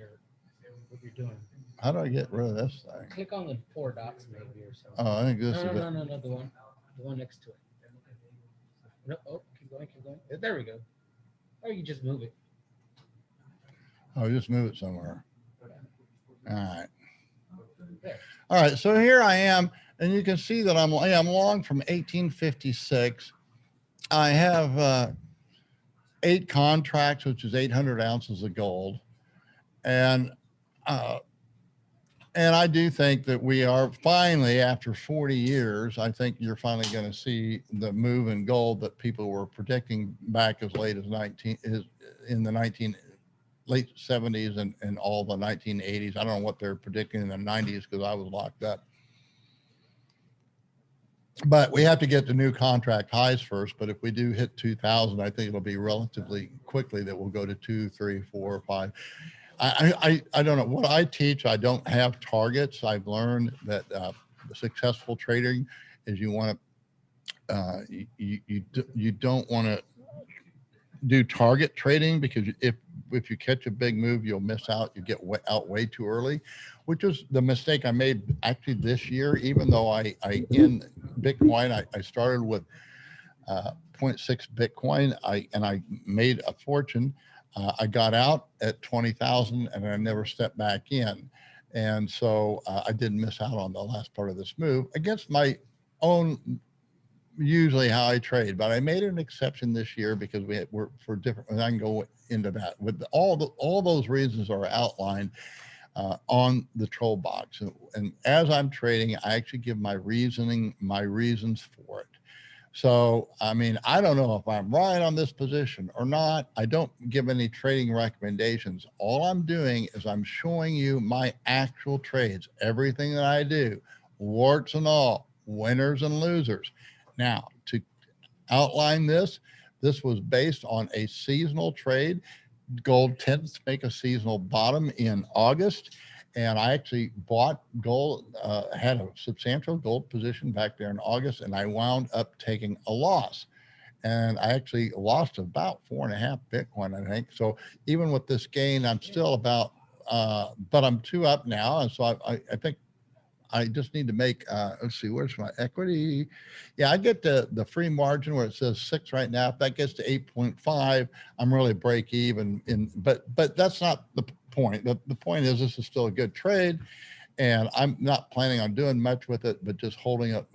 [SPEAKER 4] what you're doing.
[SPEAKER 1] How do I get rid of this thing?
[SPEAKER 4] Click on the 4 dots maybe or something.
[SPEAKER 1] Oh, I think this is it.
[SPEAKER 4] No, the one next to it. No, keep going. There we go. Or you just move it.
[SPEAKER 1] Oh, just move it somewhere. All right. There. All right. So here I am, and you can see that I'm long from 1856. I have 8 contracts, which is 800 ounces of gold, and I do think that we are finally, after 40 years, I think you're finally going to see the move in gold that people were predicting back as late as in the late 70s and all the 1980s. I don't know what they're predicting in the 90s because I was locked up. But we have to get the new contract highs first. But if we do hit 2000, I think it'll be relatively quickly that we'll go to 2, 3, 4, 5. I don't know what I teach. I don't have targets. I've learned that successful trading is you want to you don't want to do target trading, because if you catch a big move, you'll miss out. You get out way too early, which was the mistake I made actually this year. Even though I in Bitcoin, I started with 0.6 Bitcoin. I made a fortune. I got out at 20,000 and I never stepped back in. And so I didn't miss out on the last part of this move against my own, usually how I trade, but I made an exception this year because we're for different, and I can go into that with all those reasons are outlined on the troll box. And as I'm trading, I actually give my reasons for it. So, I mean, I don't know if I'm right on this position or not. I don't give any trading recommendations. All I'm doing is I'm showing you my actual trades, everything that I do, warts and all, winners and losers. Now, to outline this was based on a seasonal trade. Gold tends to make a seasonal bottom in August. And I actually bought gold, had a substantial gold position back there in August, and I wound up taking a loss. And I actually lost about 4.5 Bitcoin, I think. So even with this gain, I'm still about, but I'm 2 up now. And so I think I just need to make, let's see, where's my equity? Yeah, I get the free margin where it says 6 right now. If that gets to 8.5, I'm really break even but that's not the point. The point is this is still a good trade, and I'm not planning on doing much with it, but just holding it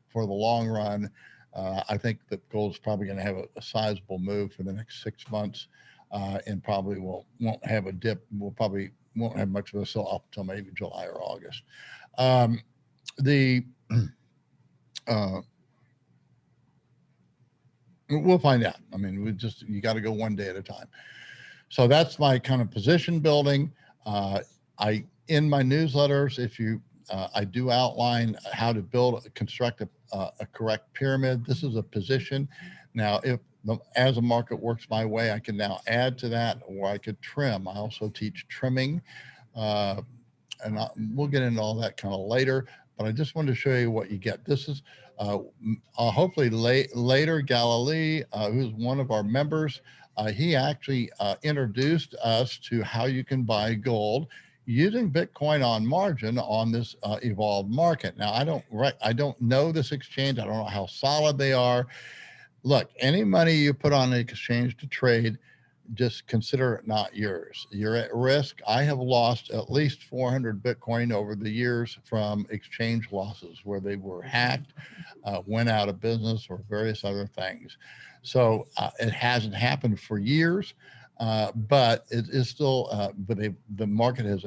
[SPEAKER 1] for the long run. I think that gold's probably going to have a sizable move for the next 6 months, and probably won't have a dip. We'll probably won't have much of a sell up until maybe July or August. The we'll find out. I mean, you got to go one day at a time. So that's my kind of position building. In my newsletters, if you I do outline how to construct a correct pyramid. This is a position. Now, as a market works my way, I can now add to that, or I could trim. I also teach trimming, and we'll get into all that kind of later. But I just wanted to show you what you get. This is hopefully later Galilee, who's one of our members. He actually introduced us to how you can buy gold using Bitcoin on margin on this evolved market. Now, I don't know this exchange. I don't know how solid they are. Look, any money you put on an exchange to trade, just consider it not yours. You're at risk. I have lost at least 400 Bitcoin over the years from exchange losses where they were hacked, went out of business, or various other things. So it hasn't happened for years, but it is still, the market has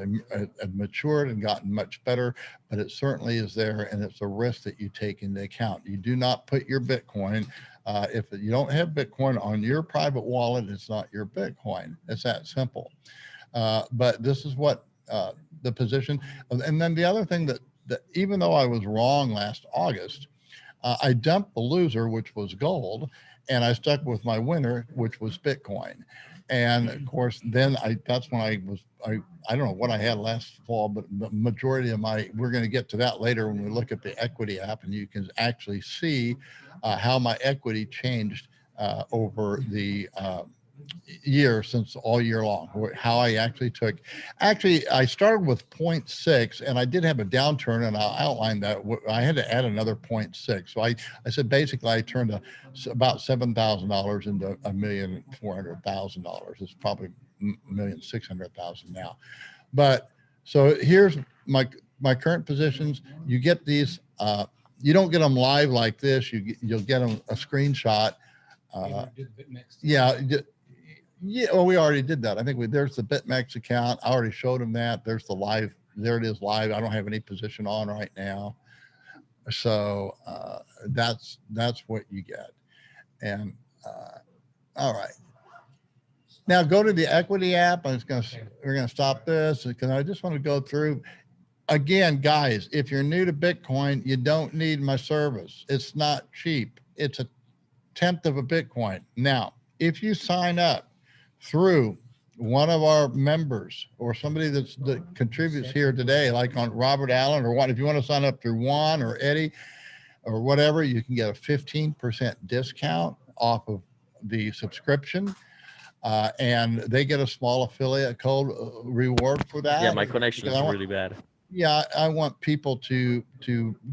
[SPEAKER 1] matured and gotten much better, but it certainly is there, and it's a risk that you take into account. You do not put your Bitcoin, if you don't have Bitcoin on your private wallet, it's not your Bitcoin. It's that simple. But this is what the position. And then the other thing that even though I was wrong last August, I dumped the loser, which was gold, and I stuck with my winner, which was Bitcoin. And of course, then that's when I don't know what I had last fall, but the majority of we're going to get to that later when we look at the equity app, and you can actually see how my equity changed over the year, since all year long, how I actually I started with 0.6, and I did have a downturn, and I'll outline that. I had to add another 0.6. So I said, basically I turned about $7,000 into $1,400,000. It's probably $1,600,000 now. But so here's my current positions. You get these, you don't get them live like this. You'll get them a screenshot. Yeah. Yeah, well, we already did that. I think there's the BitMEX account. I already showed them that. There's the live. There it is live. I don't have any position on right now. So that's what you get. And all right. Now go to the equity app. We're gonna stop this because I just want to go through. Again, guys, if you're new to Bitcoin, you don't need my service. It's not cheap. It's a tenth of a Bitcoin. Now, if you sign up through one of our members or somebody that contributes here today, like on Robert Allen or what, if you want to sign up through Juan or Eddie or whatever, you can get a 15% discount off of the subscription. And they get a small affiliate code reward for that.
[SPEAKER 6] Yeah, my connection is really bad.
[SPEAKER 1] Yeah, I want people to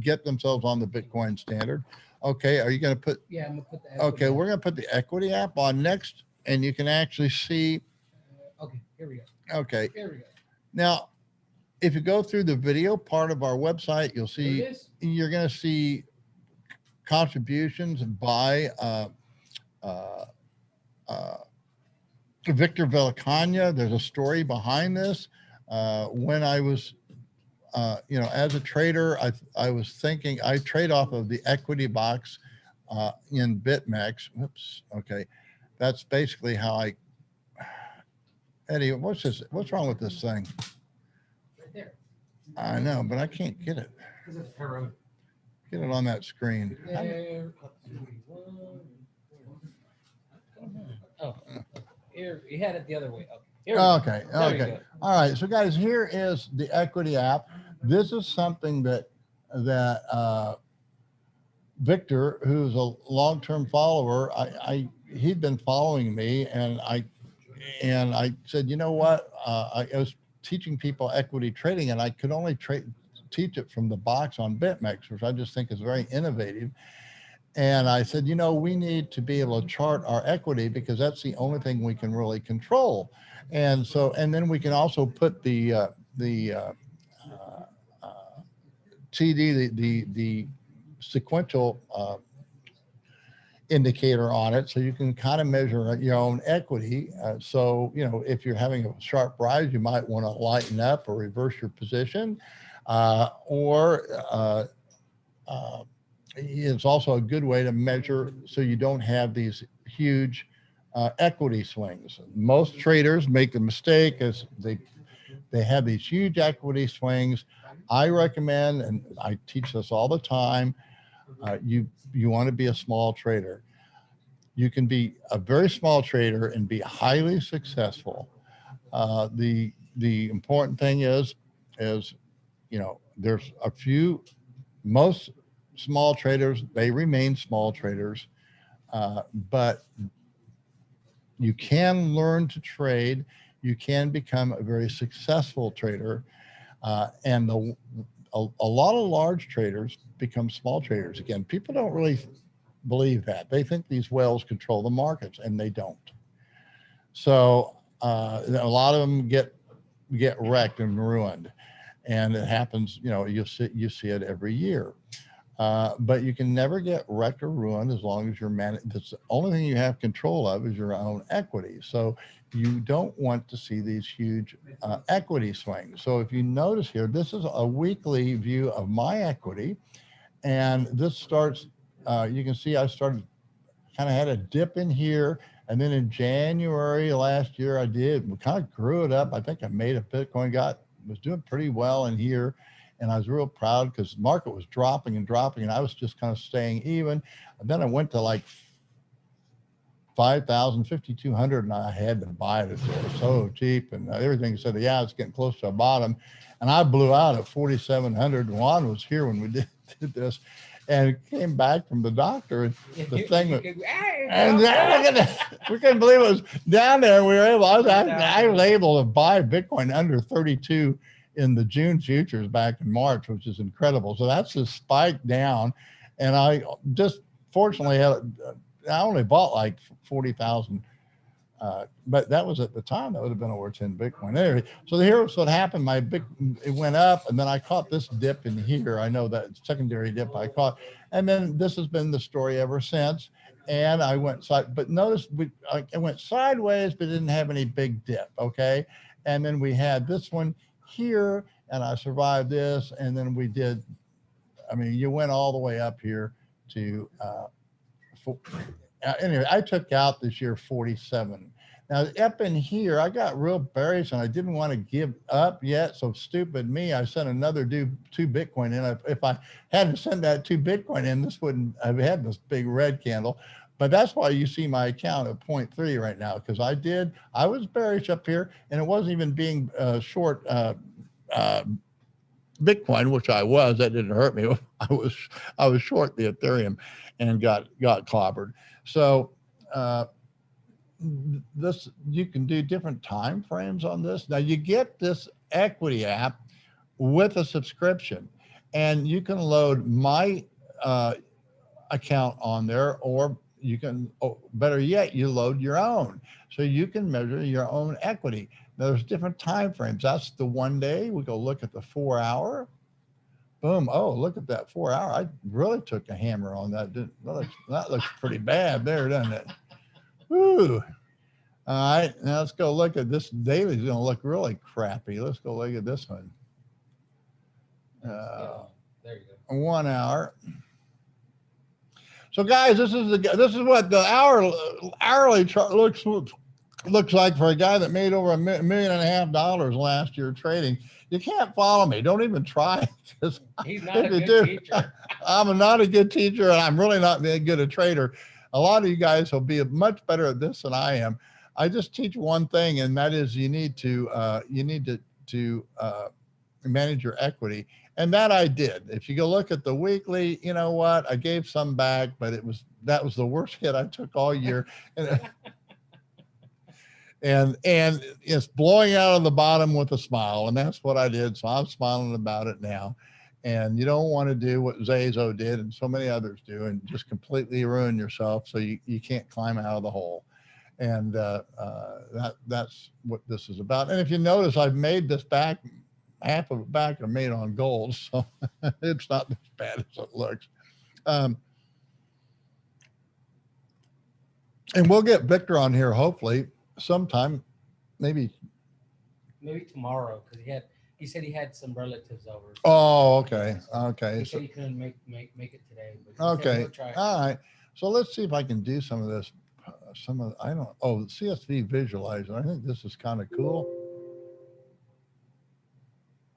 [SPEAKER 1] get themselves on the Bitcoin standard. Okay, are you going to put?
[SPEAKER 4] Yeah, I'm gonna put the.
[SPEAKER 1] Okay, we're going to put the equity app on next, and you can actually see.
[SPEAKER 4] Okay, here we go.
[SPEAKER 1] Okay.
[SPEAKER 4] Here we go.
[SPEAKER 1] Now, if you go through the video part of our website, you'll see you're going to see contributions by Victor Villacana. There's a story behind this. When I was, as a trader, I was thinking I trade off of the equity box in BitMEX. Whoops. Okay, that's basically how I. Eddie, what's wrong with this thing?
[SPEAKER 4] Right there.
[SPEAKER 1] I know, but I can't get it. Get it on that screen.
[SPEAKER 4] There. Oh, here you had it the other way.
[SPEAKER 1] Okay. Okay. All right. So, guys, here is the equity app. This is something that Victor, who's a long-term follower, he'd been following me, and I said, you know what? I was teaching people equity trading, and I could only teach it from the box on BitMEX, which I just think is very innovative. And I said, you know, we need to be able to chart our equity because that's the only thing we can really control. And so, and then we can also put the TD, the sequential indicator on it, so you can kind of measure your own equity. So, you know, if you're having a sharp rise, you might want to lighten up or reverse your position, or it's also a good way to measure so you don't have these huge equity swings. Most traders make the mistake as they have these huge equity swings. I recommend, and I teach this all the time, you want to be a small trader. You can be a very small trader and be highly successful. The important thing is, you know, there's a few, most small traders, they remain small traders, but you can learn to trade. You can become a very successful trader. And a lot of large traders become small traders. Again, people don't really believe that. They think these whales control the markets, and they don't. So a lot of them get wrecked and ruined, and it happens. You know, you see it every year. But you can never get wrecked or ruined as long as you're that's the only thing you have control of is your own equity. So you don't want to see these huge equity swings. So if you notice here, this is a weekly view of my equity, and this starts. You can see I started kind of had a dip in here, and then in January last year we kind of grew it up. I think I made a Bitcoin, was doing pretty well in here. And I was real proud because the market was dropping and dropping, and I was just kind of staying even. And then I went to like 5,000, 5,200, and I had to buy it. It was so cheap, and everything said, yeah, it's getting close to a bottom. And I blew out at 4,700. Juan was here when we did this, and came back from the doctor, and the thing was, and we couldn't believe it was down there. We were able, I was able to buy Bitcoin under 32 in the June futures back in March, which is incredible. So that's a spike down. And I just fortunately I only bought like 40,000, but that was at the time, that would have been over 10 Bitcoin. Anyway, so here's what happened. It went up, and then I caught this dip in here. I know that secondary dip I caught. And then this has been the story ever since. And I went but notice I went sideways, but didn't have any big dip. Okay. And then we had this one here, and I survived this, and then we did, I mean, you went all the way up here to anyway, I took out this year 47. Now up in here, I got real bearish, and I didn't want to give up yet. So stupid me, I sent another 2 Bitcoin in. If I hadn't sent that 2 Bitcoin in, this wouldn't have had this big red candle. But that's why you see my account at 0.3 right now, because I was bearish up here, and it wasn't even being short Bitcoin, which I was. That didn't hurt me. I was short the Ethereum, and got clobbered. So this, you can do different time frames on this. Now you get this equity app with a subscription, and you can load my account on there, or you can, better yet, you load your own, so you can measure your own equity. Now, there's different time frames. That's the 1 day. We go look at the 4 hour. Boom. Oh, look at that 4 hour. I really took a hammer on that. That looks pretty bad there, doesn't it? Woo. All right. Now let's go look at this. Daily's going to look really crappy. Let's go look at this one.
[SPEAKER 4] There you go.
[SPEAKER 1] 1 hour. So guys, this is what the hourly chart looks like for a guy that made over $1.5 million last year trading. You can't follow me. Don't even try.
[SPEAKER 4] He's not a good teacher.
[SPEAKER 1] I'm not a good teacher, and I'm really not that good a trader. A lot of you guys will be much better at this than I am. I just teach one thing, and that is you need to manage your equity. And that I did. If you go look at the weekly, you know what? I gave some back, but that was the worst hit I took all year. And it's blowing out on the bottom with a smile. And that's what I did. So I'm smiling about it now. And you don't want to do what Zeso did and so many others do and just completely ruin yourself so you can't climb out of the hole. And that's what this is about. And if you notice, I've made this back, half of it back are made on gold, so it's not as bad as it looks. And we'll get Victor on here hopefully sometime, maybe
[SPEAKER 4] tomorrow, because he said he had some relatives over. So
[SPEAKER 1] Oh, okay.
[SPEAKER 4] so
[SPEAKER 1] Okay.
[SPEAKER 4] He
[SPEAKER 1] So,
[SPEAKER 4] said he couldn't make it today. But he said
[SPEAKER 1] okay.
[SPEAKER 4] he'll try.
[SPEAKER 1] All right. So let's see if I can do some of this. CSV visualizer. I think this is kind of cool.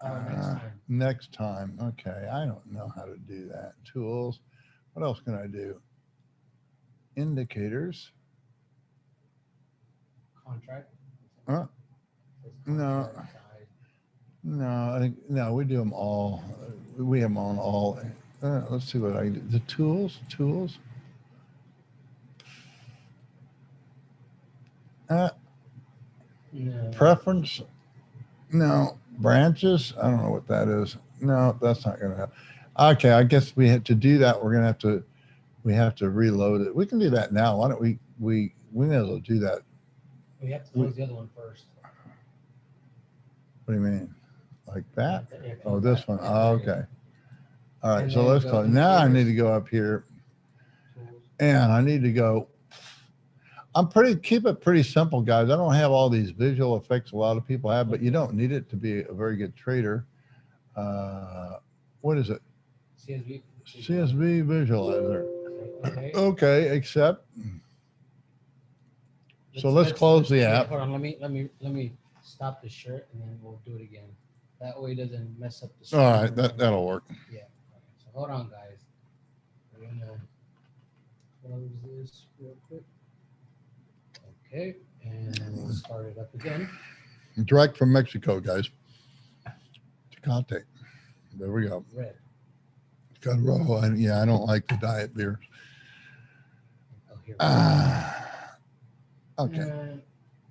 [SPEAKER 4] Next time.
[SPEAKER 1] Next time. Okay. I don't know how to do that. Tools. What else can I do? Indicators.
[SPEAKER 4] Contract.
[SPEAKER 1] No. No, I think no. We do them all. We have them on all. Let's see what I do. The tools.
[SPEAKER 4] No.
[SPEAKER 1] Preference. No. Branches. I don't know what that is. No, that's not going to happen. Okay, I guess we had to do that. We're going to have to. We have to reload it. We can do that now. Why don't we may as well do that.
[SPEAKER 4] We have to close the other one first.
[SPEAKER 1] What do you mean? Like that?
[SPEAKER 4] Yeah,
[SPEAKER 1] Oh, this one. Oh, okay. All right.
[SPEAKER 4] And
[SPEAKER 1] So
[SPEAKER 4] then
[SPEAKER 1] let's
[SPEAKER 4] go
[SPEAKER 1] go. Now I need
[SPEAKER 4] indicators.
[SPEAKER 1] to go up here
[SPEAKER 4] Tools.
[SPEAKER 1] and I need to go. Keep it pretty simple, guys. I don't have all these visual effects a lot of people have, but you don't need it to be a very good trader. What is it?
[SPEAKER 4] CSV.
[SPEAKER 1] CSV visualizer.
[SPEAKER 4] Okay.
[SPEAKER 1] Okay, accept. So let's close the app.
[SPEAKER 4] Hold on. Let me stop the shirt and then we'll do it again. That way it doesn't mess up the screen.
[SPEAKER 1] All right, that'll work.
[SPEAKER 4] Yeah. Okay. So hold on, guys. We're gonna close this real quick. Okay, and we'll start it up again.
[SPEAKER 1] Direct from Mexico, guys. Tecate. There we go.
[SPEAKER 4] Red.
[SPEAKER 1] Got rojo. I don't like the diet beer.
[SPEAKER 4] Oh, here.
[SPEAKER 1] Okay.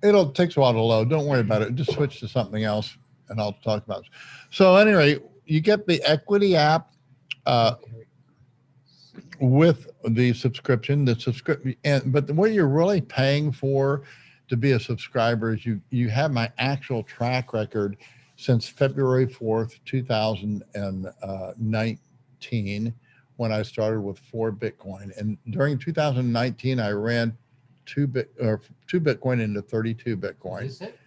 [SPEAKER 1] It'll takes a while to load. Don't worry about it. Just switch to something else and I'll talk about it. So anyway, you get the equity app with the subscription, but what you're really paying for to be a subscriber is you have my actual track record since February 4th, 2019, when I started with 4 Bitcoin. And during 2019, I ran 2 Bitcoin into 32 Bitcoin.
[SPEAKER 4] Is this it?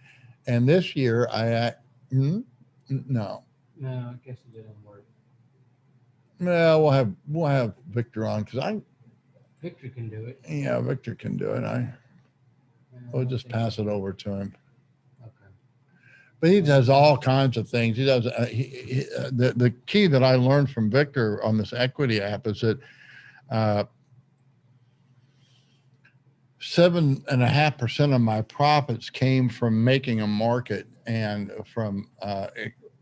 [SPEAKER 1] And this year no.
[SPEAKER 4] No, I guess it didn't work.
[SPEAKER 1] Well, we'll have Victor on because
[SPEAKER 4] Victor can do it.
[SPEAKER 1] Yeah, Victor can do it. We'll just pass it over to him.
[SPEAKER 4] Okay.
[SPEAKER 1] But he does all kinds of things. He does. The key that I learned from Victor on this equity app is that 7.5% of my profits came from making a market and from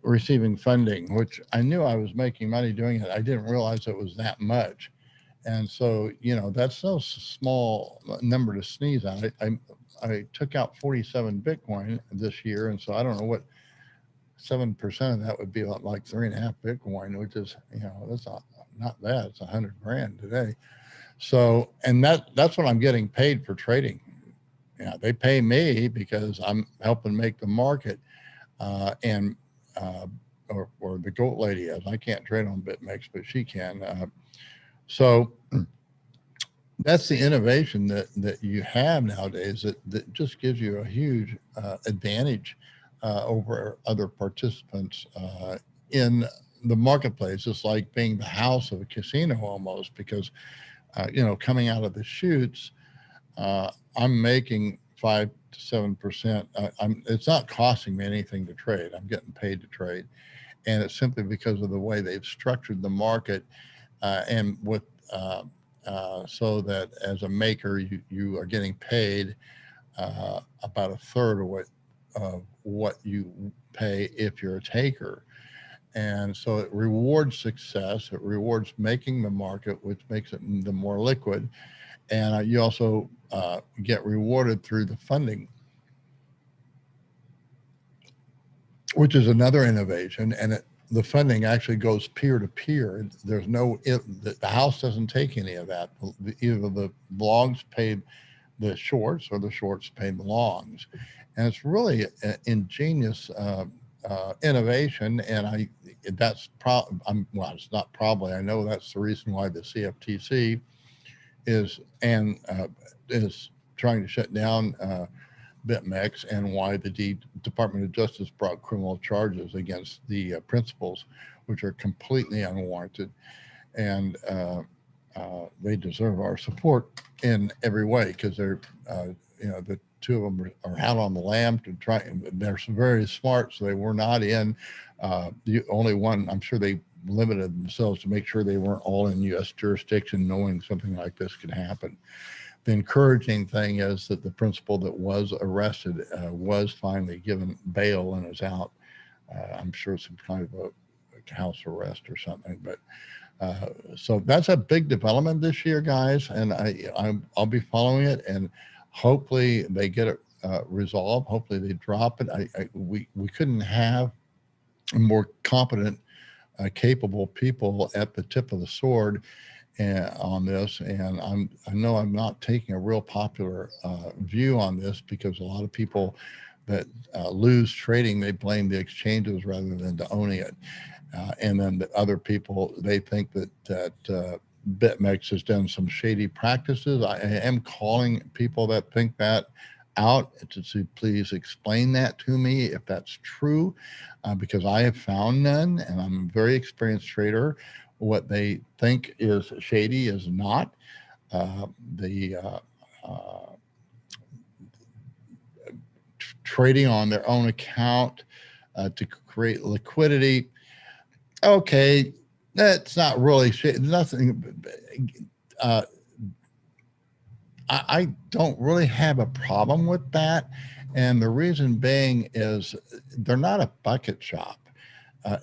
[SPEAKER 1] receiving funding, which I knew I was making money doing it. I didn't realize it was that much. And so, that's no small number to sneeze at. I took out 47 Bitcoin this year. And so I don't know what 7% of that would be, like 3.5 Bitcoin, which is, that's not bad. It's $100,000 today. So, and that's what I'm getting paid for trading. Yeah, they pay me because I'm helping make the market, or the goat lady is. I can't trade on BitMEX, but she can. So that's the innovation that you have nowadays that just gives you a huge advantage over other participants in the marketplace. It's like being the house of a casino almost, because coming out of the chutes, I'm making 5 to 7%. It's not costing me anything to trade. I'm getting paid to trade, and it's simply because of the way they've structured the market, and with so that as a maker, you are getting paid about a third of what you pay if you're a taker. And so it rewards success. It rewards making the market, which makes it the more liquid. And you also get rewarded through the funding, which is another innovation. And the funding actually goes peer to peer. There's the house doesn't take any of that. Either the longs pay the shorts or the shorts pay the longs. And it's really an ingenious innovation. And well, it's not probably, I know that's the reason why the CFTC is trying to shut down BitMEX, and why the Department of Justice brought criminal charges against the principals, which are completely unwarranted. And they deserve our support in every way, because they're, the two of them are out on the lam to try. They're very smart, so they were not in. The only one, I'm sure they limited themselves to make sure they weren't all in U.S. jurisdiction, knowing something like this could happen. The encouraging thing is that the principal that was arrested was finally given bail and is out. I'm sure some kind of a house arrest or something. But so that's a big development this year, guys, and I'll be following it, and hopefully they get it resolved. Hopefully they drop it. We couldn't have more competent, capable people at the tip of the sword on this. And I know I'm not taking a real popular view on this, because a lot of people that lose trading, they blame the exchanges rather than to owning it. And then the other people, they think that BitMEX has done some shady practices. I am calling people that think that out to please explain that to me if that's true, because I have found none, and I'm a very experienced trader. What they think is shady is not. Trading on their own account to create liquidity. Okay, that's not really nothing. I don't really have a problem with that, and the reason being is they're not a bucket shop.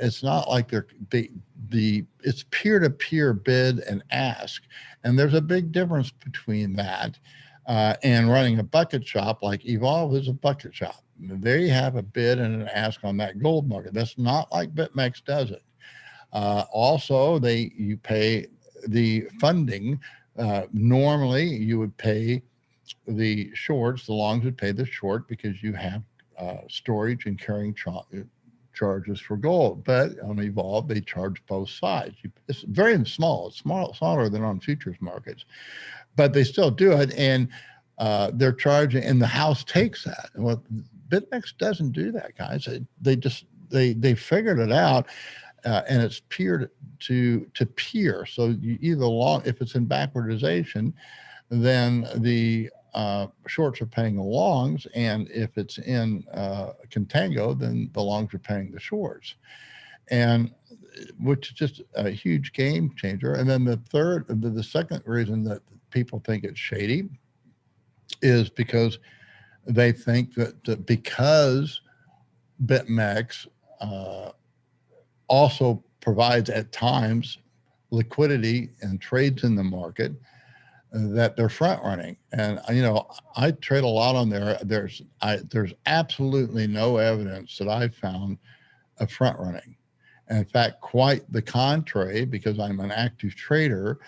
[SPEAKER 1] It's not like it's peer-to-peer bid and ask, and there's a big difference between that and running a bucket shop. Like Evolve is a bucket shop. There you have a bid and an ask on that gold market. That's not like BitMEX does it. Also, you pay the funding. Normally, you would pay the shorts. The longs would pay the short, because you have storage and carrying charges for gold. But on Evolve, they charge both sides. It's very small. It's smaller than on futures markets, but they still do it, and they're charging, and the house takes that. Well, BitMEX doesn't do that, guys. They figured it out. And it's peer to peer. So you either long, if it's in backwardization, then the shorts are paying the longs, and if it's in contango, then the longs are paying the shorts, and which is just a huge game changer. And then the second reason that people think it's shady is because they think that because BitMEX also provides at times liquidity and trades in the market, that they're front running. And I trade a lot on there. There's absolutely no evidence that I've found of front running. And in fact, quite the contrary, because I'm an active trader,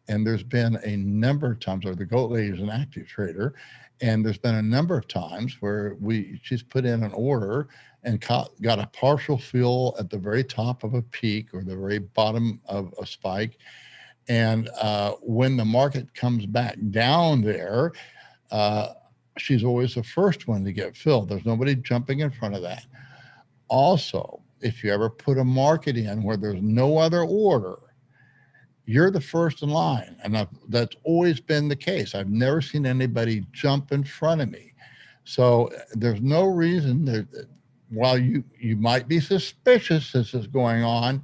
[SPEAKER 1] and there's been a number of times, or the goat lady is an active trader, and there's been a number of times where she's put in an order and got a partial fill at the very top of a peak or the very bottom of a spike. And when the market comes back down there, she's always the first one to get filled. There's nobody jumping in front of that. Also, if you ever put a market in where there's no other order, you're the first in line. And that's always been the case. I've never seen anybody jump in front of me. So there's no reason that, while you might be suspicious this is going on,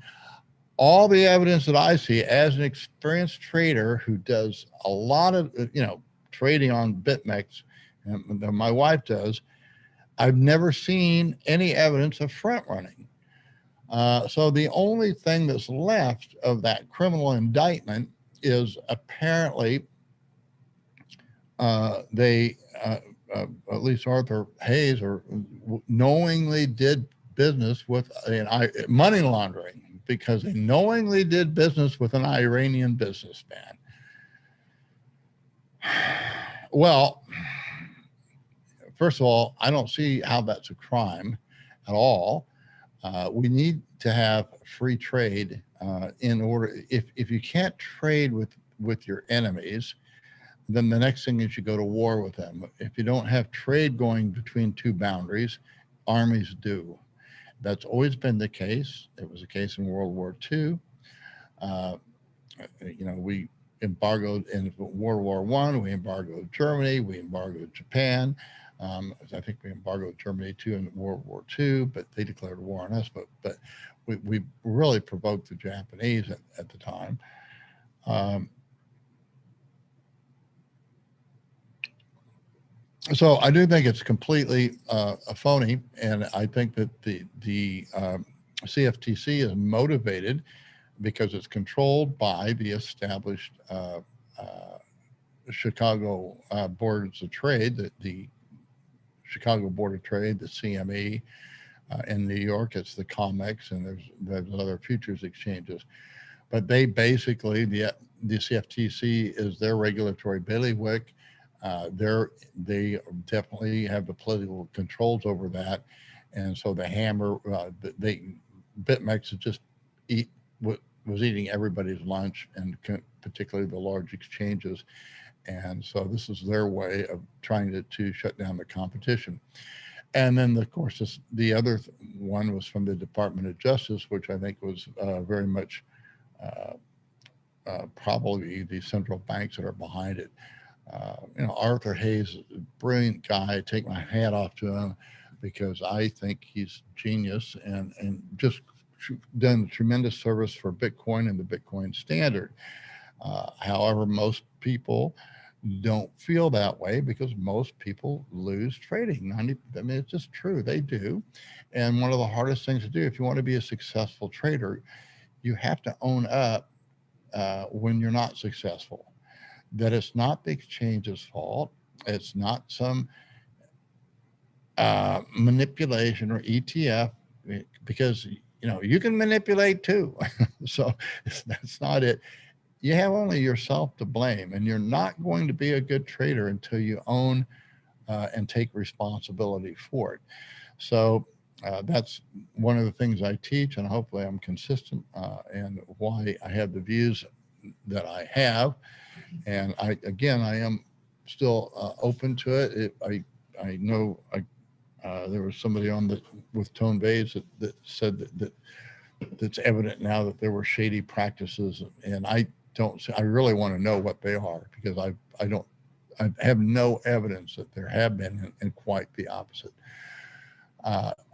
[SPEAKER 1] all the evidence that I see as an experienced trader who does a lot of trading on BitMEX, and my wife does, I've never seen any evidence of front running. So the only thing that's left of that criminal indictment is apparently they, at least Arthur Hayes, knowingly did business with money laundering because they knowingly did business with an Iranian businessman. Well, first of all, I don't see how that's a crime at all. We need to have free trade in order. If you can't trade with your enemies, then the next thing is you go to war with them. If you don't have trade going between two boundaries, armies do. That's always been the case. It was the case in World War II. We embargoed in World War I. We embargoed Germany. We embargoed Japan. I think we embargoed Germany too in World War II, but they declared war on us. But we really provoked the Japanese at the time. So I do think it's completely a phony, and I think that the CFTC is motivated because it's controlled by the established Chicago Boards of Trade, the Chicago Board of Trade, the CME. In New York, it's the COMEX, and there's other futures exchanges. But they basically, the CFTC is their regulatory bailiwick. They definitely have the political controls over that, and so the hammer, BitMEX is just was eating everybody's lunch, and particularly the large exchanges, and so this is their way of trying to shut down the competition. And then, of course, the other one was from the Department of Justice, which I think was very much probably the central banks that are behind it. Arthur Hayes is a brilliant guy. I take my hat off to him because I think he's genius and just done tremendous service for Bitcoin and the Bitcoin standard. However, most people don't feel that way because most people lose trading. It's just true. They do. And one of the hardest things to do, if you want to be a successful trader, you have to own up when you're not successful. That it's not the exchange's fault. It's not some manipulation or ETF, because you can manipulate too. So that's not it. You have only yourself to blame, and you're not going to be a good trader until you own and take responsibility for it. So that's one of the things I teach, and hopefully I'm consistent and why I have the views that I have. And I am still open to it. I know there was somebody with Tone Bays that said that that's evident now that there were shady practices, and I really want to know what they are, because I have no evidence that there have been, and quite the opposite.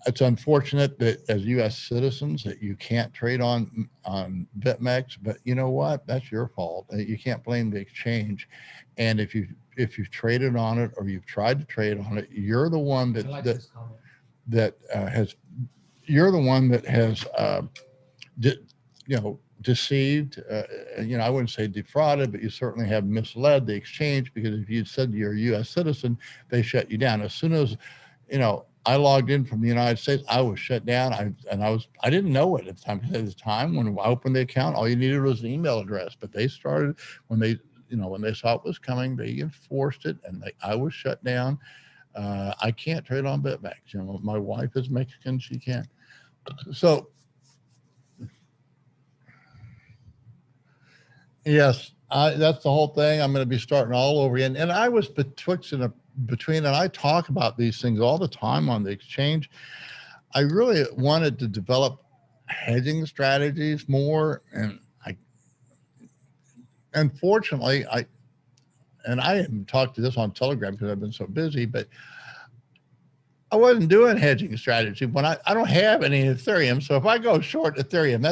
[SPEAKER 1] It's unfortunate that as U.S. citizens that you can't trade on BitMEX, but you know what? That's your fault. You can't blame the exchange. And if you've traded on it or you've tried to trade on it, you're the one has deceived. I wouldn't say defrauded, but you certainly have misled the exchange, because if you said you're a U.S. citizen, they shut you down. As soon as I logged in from the United States, I was shut down. I didn't know it at the time. At the time when I opened the account, all you needed was an email address. But they started when they saw it was coming, they enforced it, and I was shut down. I can't trade on BitMEX. My wife is Mexican; she can't. So, yes, that's the whole thing. I'm going to be starting all over again. And I was betwixt and between, and I talk about these things all the time on the exchange. I really wanted to develop hedging strategies more, and unfortunately, I haven't talked to this on Telegram because I've been so busy, but I wasn't doing hedging strategy when I don't have any Ethereum. So if I go short Ethereum,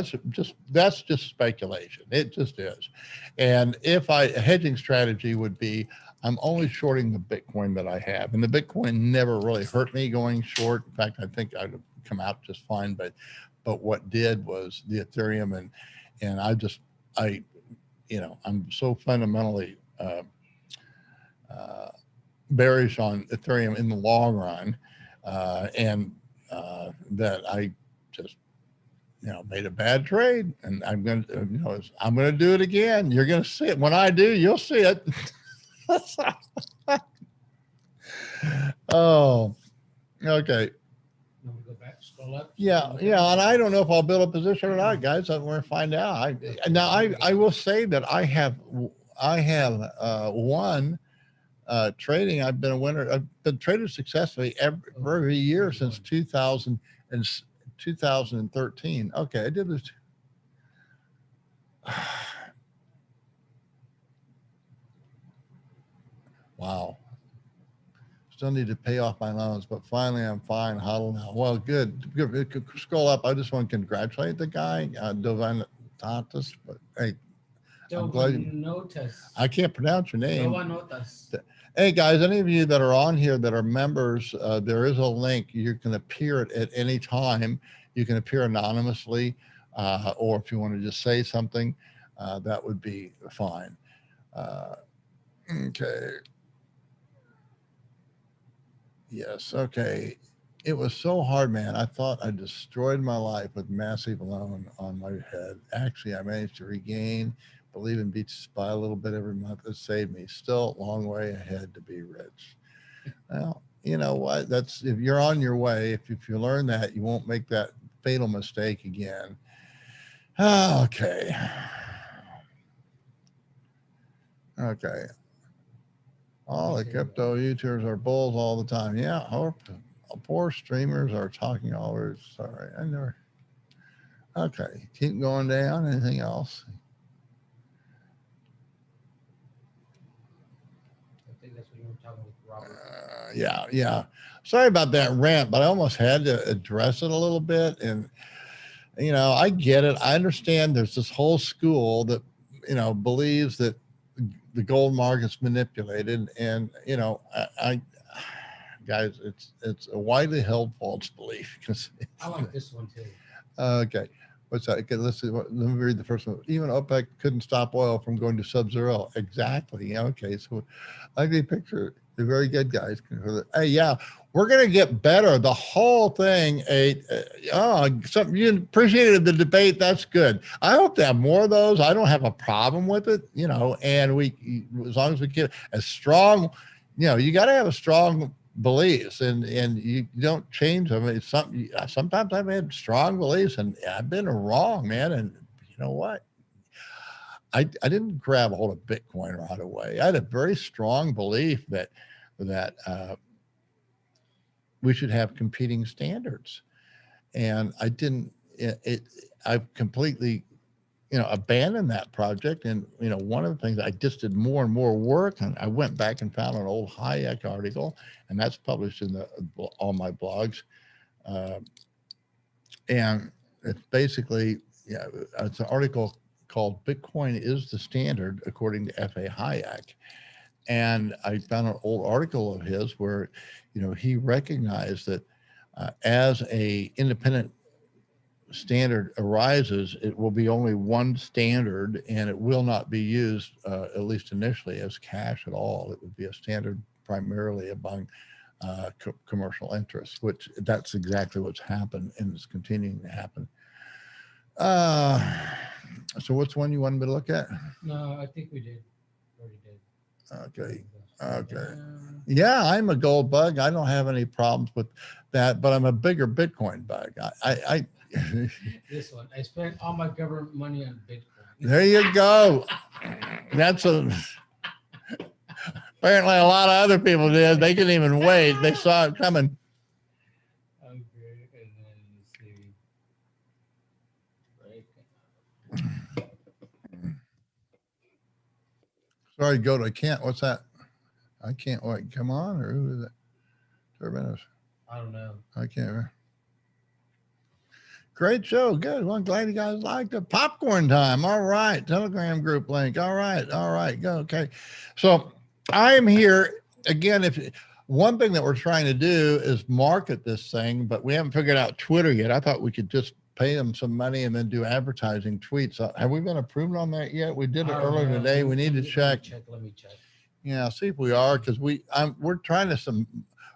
[SPEAKER 1] that's just speculation. It just is. And if a hedging strategy would be, I'm only shorting the Bitcoin that I have, and the Bitcoin never really hurt me going short. In fact, I think I'd have come out just fine. But what did was the Ethereum, and I'm so fundamentally bearish on Ethereum in the long run. And that I just, made a bad trade, and I'm going to, I'm going to do it again. You're going to see it. When I do, you'll see it. Oh, okay.
[SPEAKER 4] Now we go back, scroll up.
[SPEAKER 1] Yeah, and I don't know if I'll build a position or not, guys. I'm going to find out. I will say that I have won trading. I've been a winner. I've been traded successfully every year since 2000 and 2013. Okay, I did this. Wow. Still need to pay off my loans, but finally I'm fine. Huddle now. Well, good. Scroll up. I just want to congratulate the guy, Dovan Tatas. But hey, I'm glad I can't pronounce your name. Hey guys, any of you that are on here that are members, there is a link. You can appear at any time. You can appear anonymously, or if you want to just say something, that would be fine. Okay. Yes. Okay. It was so hard, man. I thought I destroyed my life with massive loan on my head. Actually, I managed to regain, believe in beats by a little bit every month. It saved me. Still a long way ahead to be rich. Well, you know what? That's if you're on your way. If you learn that, you won't make that fatal mistake again. Okay. Okay. All the crypto YouTubers are bulls all the time. Yeah, our poor streamers are talking always. Sorry, I never. Okay, keep going down. Anything else?
[SPEAKER 4] I think that's what you were talking with Robert.
[SPEAKER 1] Yeah. Sorry about that rant, but I almost had to address it a little bit. And, I get it. I understand there's this whole school that, believes that the gold market's manipulated. And, I guys, it's a widely held false belief.
[SPEAKER 4] I like this one too.
[SPEAKER 1] Okay. What's that? Okay, let's see. Let me read the first one. Even OPEC couldn't stop oil from going to sub-zero. Exactly. Okay. So ugly picture. They're very good, guys. Hey, yeah, we're going to get better. The whole thing. Something you appreciated the debate. That's good. I hope to have more of those. I don't have a problem with it, and as long as we get as strong, you got to have a strong beliefs and you don't change them. It's something. Sometimes I've had strong beliefs and I've been wrong, man. And you know what? I didn't grab a hold of Bitcoin right away. I had a very strong belief that we should have competing standards, and I didn't. I've completely abandoned that project. And, one of the things I just did more and more work, and I went back and found an old Hayek article, and that's published in all my blogs. And it's basically, it's an article called Bitcoin is the Standard, according to F.A. Hayek. And I found an old article of his where, he recognized that as a independent standard arises, it will be only one standard, and it will not be used, at least initially, as cash at all. It would be a standard primarily among commercial interests, which that's exactly what's happened and is continuing to happen. So what's one you wanted me to look at?
[SPEAKER 4] No, I think we did. Already did.
[SPEAKER 1] Okay. Yeah, I'm a gold bug. I don't have any problems with that, but I'm a bigger Bitcoin bug. I
[SPEAKER 4] This one, I spent all my government money on Bitcoin.
[SPEAKER 1] There you go. That's apparently a lot of other people did. They couldn't even wait. They saw it coming.
[SPEAKER 4] Okay, and then let's see.
[SPEAKER 1] Sorry, I can't. What's that? I can't wait. Come on, or who is it? Turbinos.
[SPEAKER 4] I don't know.
[SPEAKER 1] I can't remember. Great show. Good. Well, I'm glad you guys liked it. Popcorn time. All right. Telegram group link. All right. Go. Okay. So I am here again. One thing that we're trying to do is market this thing, but we haven't figured out Twitter yet. I thought we could just pay them some money and then do advertising tweets. Have we been approved on that yet? We did it earlier today. We need to check.
[SPEAKER 4] Let me check.
[SPEAKER 1] Yeah, see if we are, because we're trying to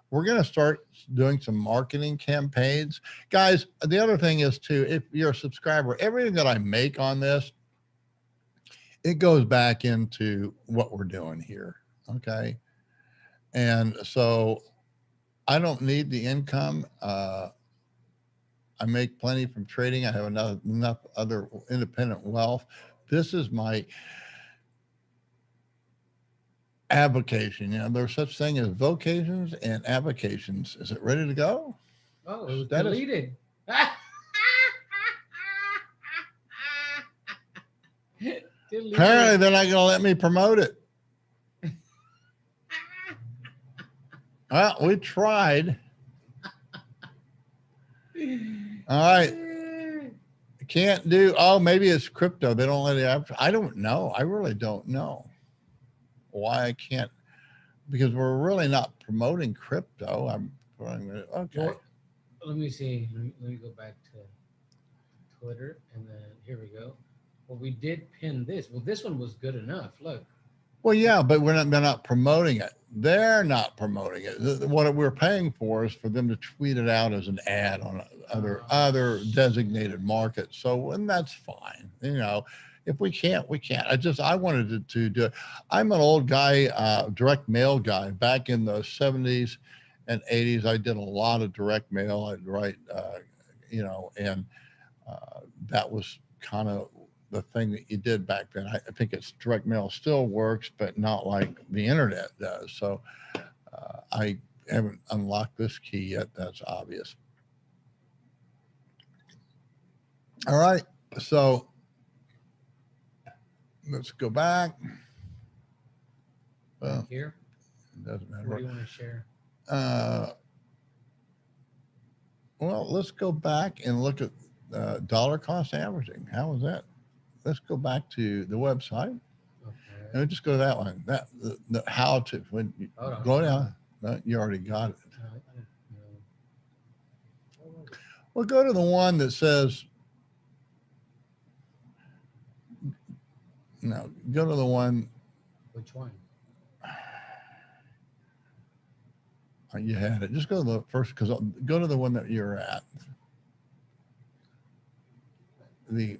[SPEAKER 1] We're going to start doing some marketing campaigns. Guys, the other thing is too, if you're a subscriber, everything that I make on this, it goes back into what we're doing here. Okay. And so I don't need the income. I make plenty from trading. I have enough other independent wealth. This is my avocation. You know, there's such thing as vocations and avocations. Is it ready to go?
[SPEAKER 4] Oh, it was
[SPEAKER 1] That is-
[SPEAKER 4] deleted. Deleted.
[SPEAKER 1] Apparently, they're not going to let me promote it. Well, we tried. All right. Can't do. Oh, maybe it's crypto. They don't let it. I don't know. I really don't know why I can't, because we're really not promoting crypto. Okay.
[SPEAKER 4] Well, let me see. Let me go back to Twitter, and then here we go. Well, we did pin this. Well, this one was good enough. Look.
[SPEAKER 1] Well, yeah, but they're not promoting it. They're not promoting it. What we're paying for is for them to tweet it out as an ad on other designated markets. So, and that's fine. You know, if we can't, we can't. I wanted to do it. I'm an old guy, direct mail guy. Back in the 70s and 80s, I did a lot of direct mail. I'd write, you know, and that was kind of the thing that you did back then. I think it's direct mail still works, but not like the internet does. So I haven't unlocked this key yet. That's obvious. All right. So let's go back. Well,
[SPEAKER 4] Here.
[SPEAKER 1] it doesn't matter.
[SPEAKER 4] What do you want to share?
[SPEAKER 1] Well, let's go back and look at dollar cost averaging. How was that? Let's go back to the website.
[SPEAKER 4] Okay.
[SPEAKER 1] And just go to that one. That the how to when you go down. No, you already got it. Well, go to the one that says. No, go to the one.
[SPEAKER 4] Which one?
[SPEAKER 1] You had it. Just go to the first, because go to the one that you're at. The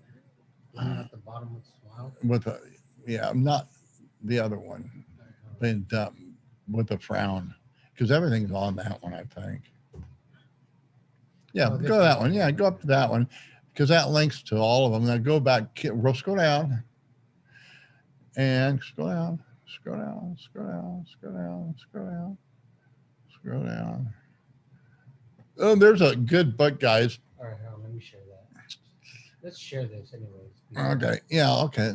[SPEAKER 4] one at the bottom with smile.
[SPEAKER 1] With a, yeah, not the other one. Being dumb with a frown, because everything's on that one, I think. Yeah, go to that one. Yeah, go up to that one, because that links to all of them. Now go back, scroll down, and scroll down, scroll down, scroll down, scroll down, scroll down, scroll down. Oh, there's a good book, guys.
[SPEAKER 4] All right, let me share that. Let's share this anyways.
[SPEAKER 1] Okay, yeah, okay.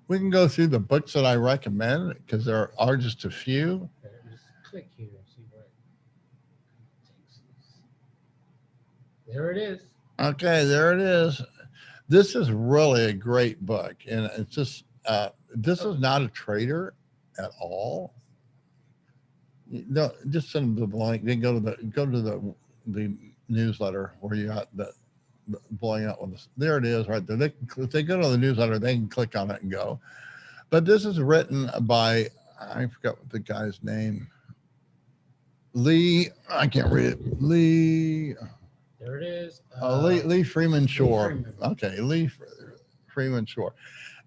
[SPEAKER 1] We can go through the books that I recommend, because there are just a few.
[SPEAKER 4] Just click here and see where it takes us. There it is.
[SPEAKER 1] Okay, there it is. This is really a great book, and it's just this is not a trader at all. No, just send them the link. Then go to the newsletter where you got the blowing out with this. There it is, right there. If they go to the newsletter, they can click on it and go. But this is written by, I forgot what the guy's name. Lee, I can't read it. Lee.
[SPEAKER 4] There it is.
[SPEAKER 1] Lee Freeman Shor.
[SPEAKER 4] Freeman.
[SPEAKER 1] Okay, Lee Freeman Shor.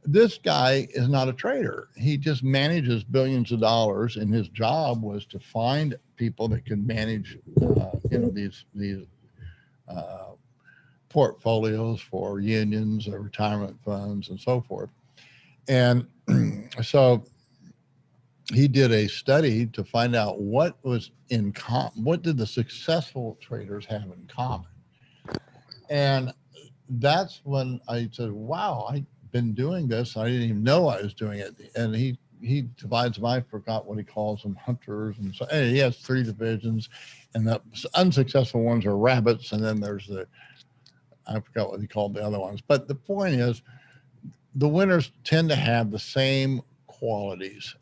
[SPEAKER 1] This guy is not a trader. He just manages billions of dollars, and his job was to find people that could manage, these portfolios for unions or retirement funds and so forth. And so he did a study to find out what was in common. What did the successful traders have in common? And that's when I said, wow, I've been doing this. I didn't even know I was doing it. And he divides them. I forgot what he calls them, hunters. And so he has 3 divisions, and the unsuccessful ones are rabbits. And then there's I forgot what he called the other ones. But the point is, the winners tend to have the same qualities.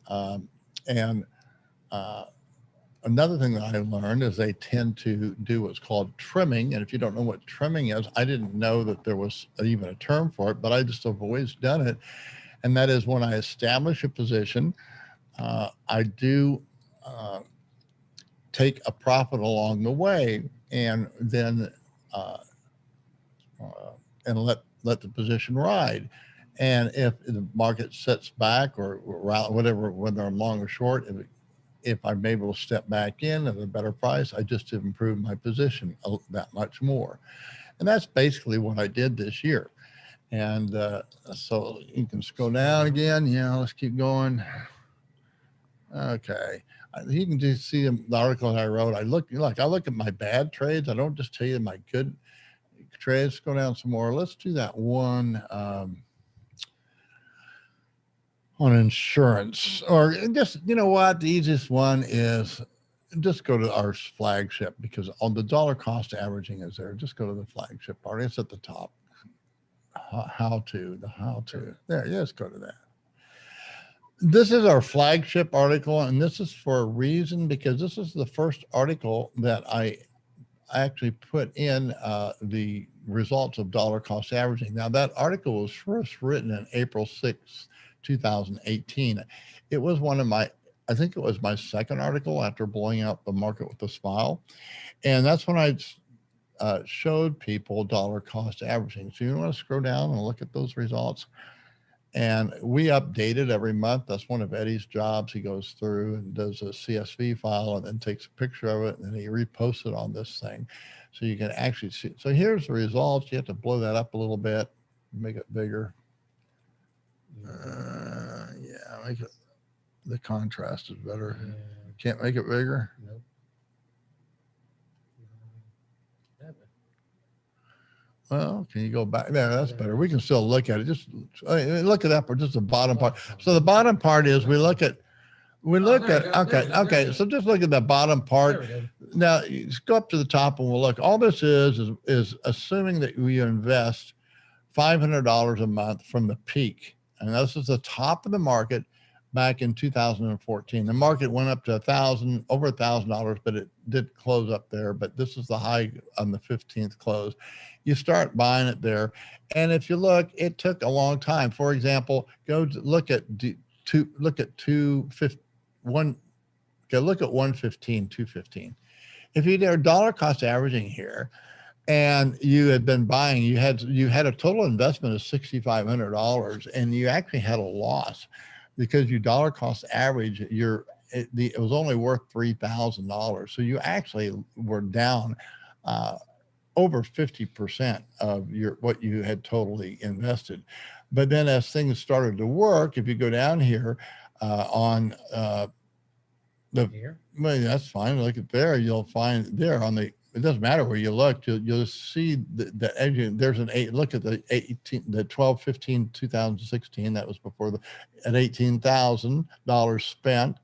[SPEAKER 1] Another thing that I learned is they tend to do what's called trimming. And if you don't know what trimming is, I didn't know that there was even a term for it, but I just have always done it. And that is when I establish a position, I do take a profit along the way, and then and let the position ride. And if the market sets back or whatever, whether I'm long or short, if I'm able to step back in at a better price, I just improve my position that much more. And that's basically what I did this year. And so you can scroll down again. Yeah, let's keep going. Okay. You can just see the article that I wrote. I look at my bad trades. I don't just tell you my good trades. Go down some more. Let's do that one on insurance, or just, you know what? The easiest one is just go to our flagship, because on the dollar cost averaging is there. Just go to the flagship part. It's at the top. How to. There, yes, go to that. This is our flagship article, and this is for a reason, because this is the first article that I actually put in the results of dollar cost averaging. Now, that article was first written in April 6th, 2018. It was I think it was my second article after blowing out the market with a smile. And that's when I showed people dollar cost averaging. So you want to scroll down and look at those results. And we update it every month. That's one of Eddie's jobs. He goes through and does a CSV file and then takes a picture of it, and then he reposts it on this thing. So you can actually see. So here's the results. You have to blow that up a little bit, make it bigger. Yeah, make it, the contrast is better.
[SPEAKER 4] Yeah.
[SPEAKER 1] Can't make it bigger.
[SPEAKER 4] Nope.
[SPEAKER 1] Well, can you go back there? That's better. We can still look at it. Just look it up, or just the bottom part. So the bottom part is we look at. Okay. So just look at the bottom part. Now you just go up to the top and we'll look. All this is assuming that we invest $500 a month from the peak, and this is the top of the market back in 2014. The market went up to over $1,000, but it did close up there. But this is the high on the 15th close. You start buying it there, and if you look, it took a long time. For example, look at 215. Okay, look at 115, 215. If you did dollar cost averaging here, and you had been buying, you had a total investment of $6,500, and you actually had a loss because you dollar cost average it was only worth $3,000. So you actually were down over 50% of what you had totally invested. But then as things started to work, if you go down here on
[SPEAKER 4] here.
[SPEAKER 1] well, that's fine. Look at there. You'll find there on the. It doesn't matter where you look. You'll see the engine. There's an 8. Look at the 2016. That was before at $18,000 spent.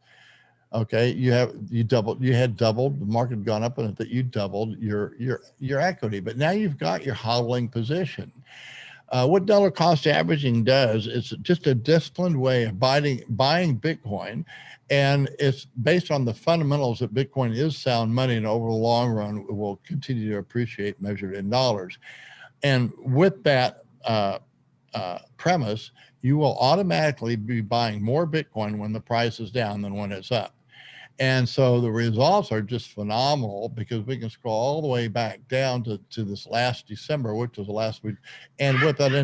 [SPEAKER 1] Okay, you had doubled. The market had gone up, and that you doubled your equity. But now you've got your hodling position. What dollar cost averaging does is just a disciplined way of buying Bitcoin, and it's based on the fundamentals that Bitcoin is sound money, and over the long run it will continue to appreciate measured in dollars. And with that premise, you will automatically be buying more Bitcoin when the price is down than when it's up. And so the results are just phenomenal, because we can scroll all the way back down to this last December, which was the last week. And with an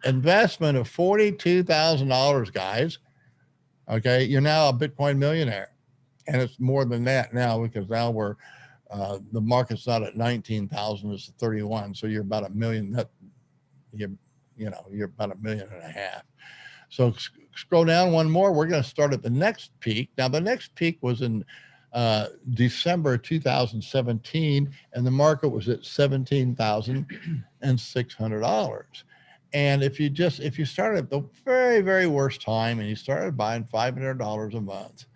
[SPEAKER 1] investment of $42,000, guys, okay, you're now a Bitcoin millionaire. And it's more than that now, because now the market's not at 19,000, it's 31. So you're about $1 million. You're about $1.5 million. So scroll down one more. We're going to start at the next peak. Now, the next peak was in December 2017, and the market was at $17,600. And if you started at the very, very worst time and you started buying $500 a month,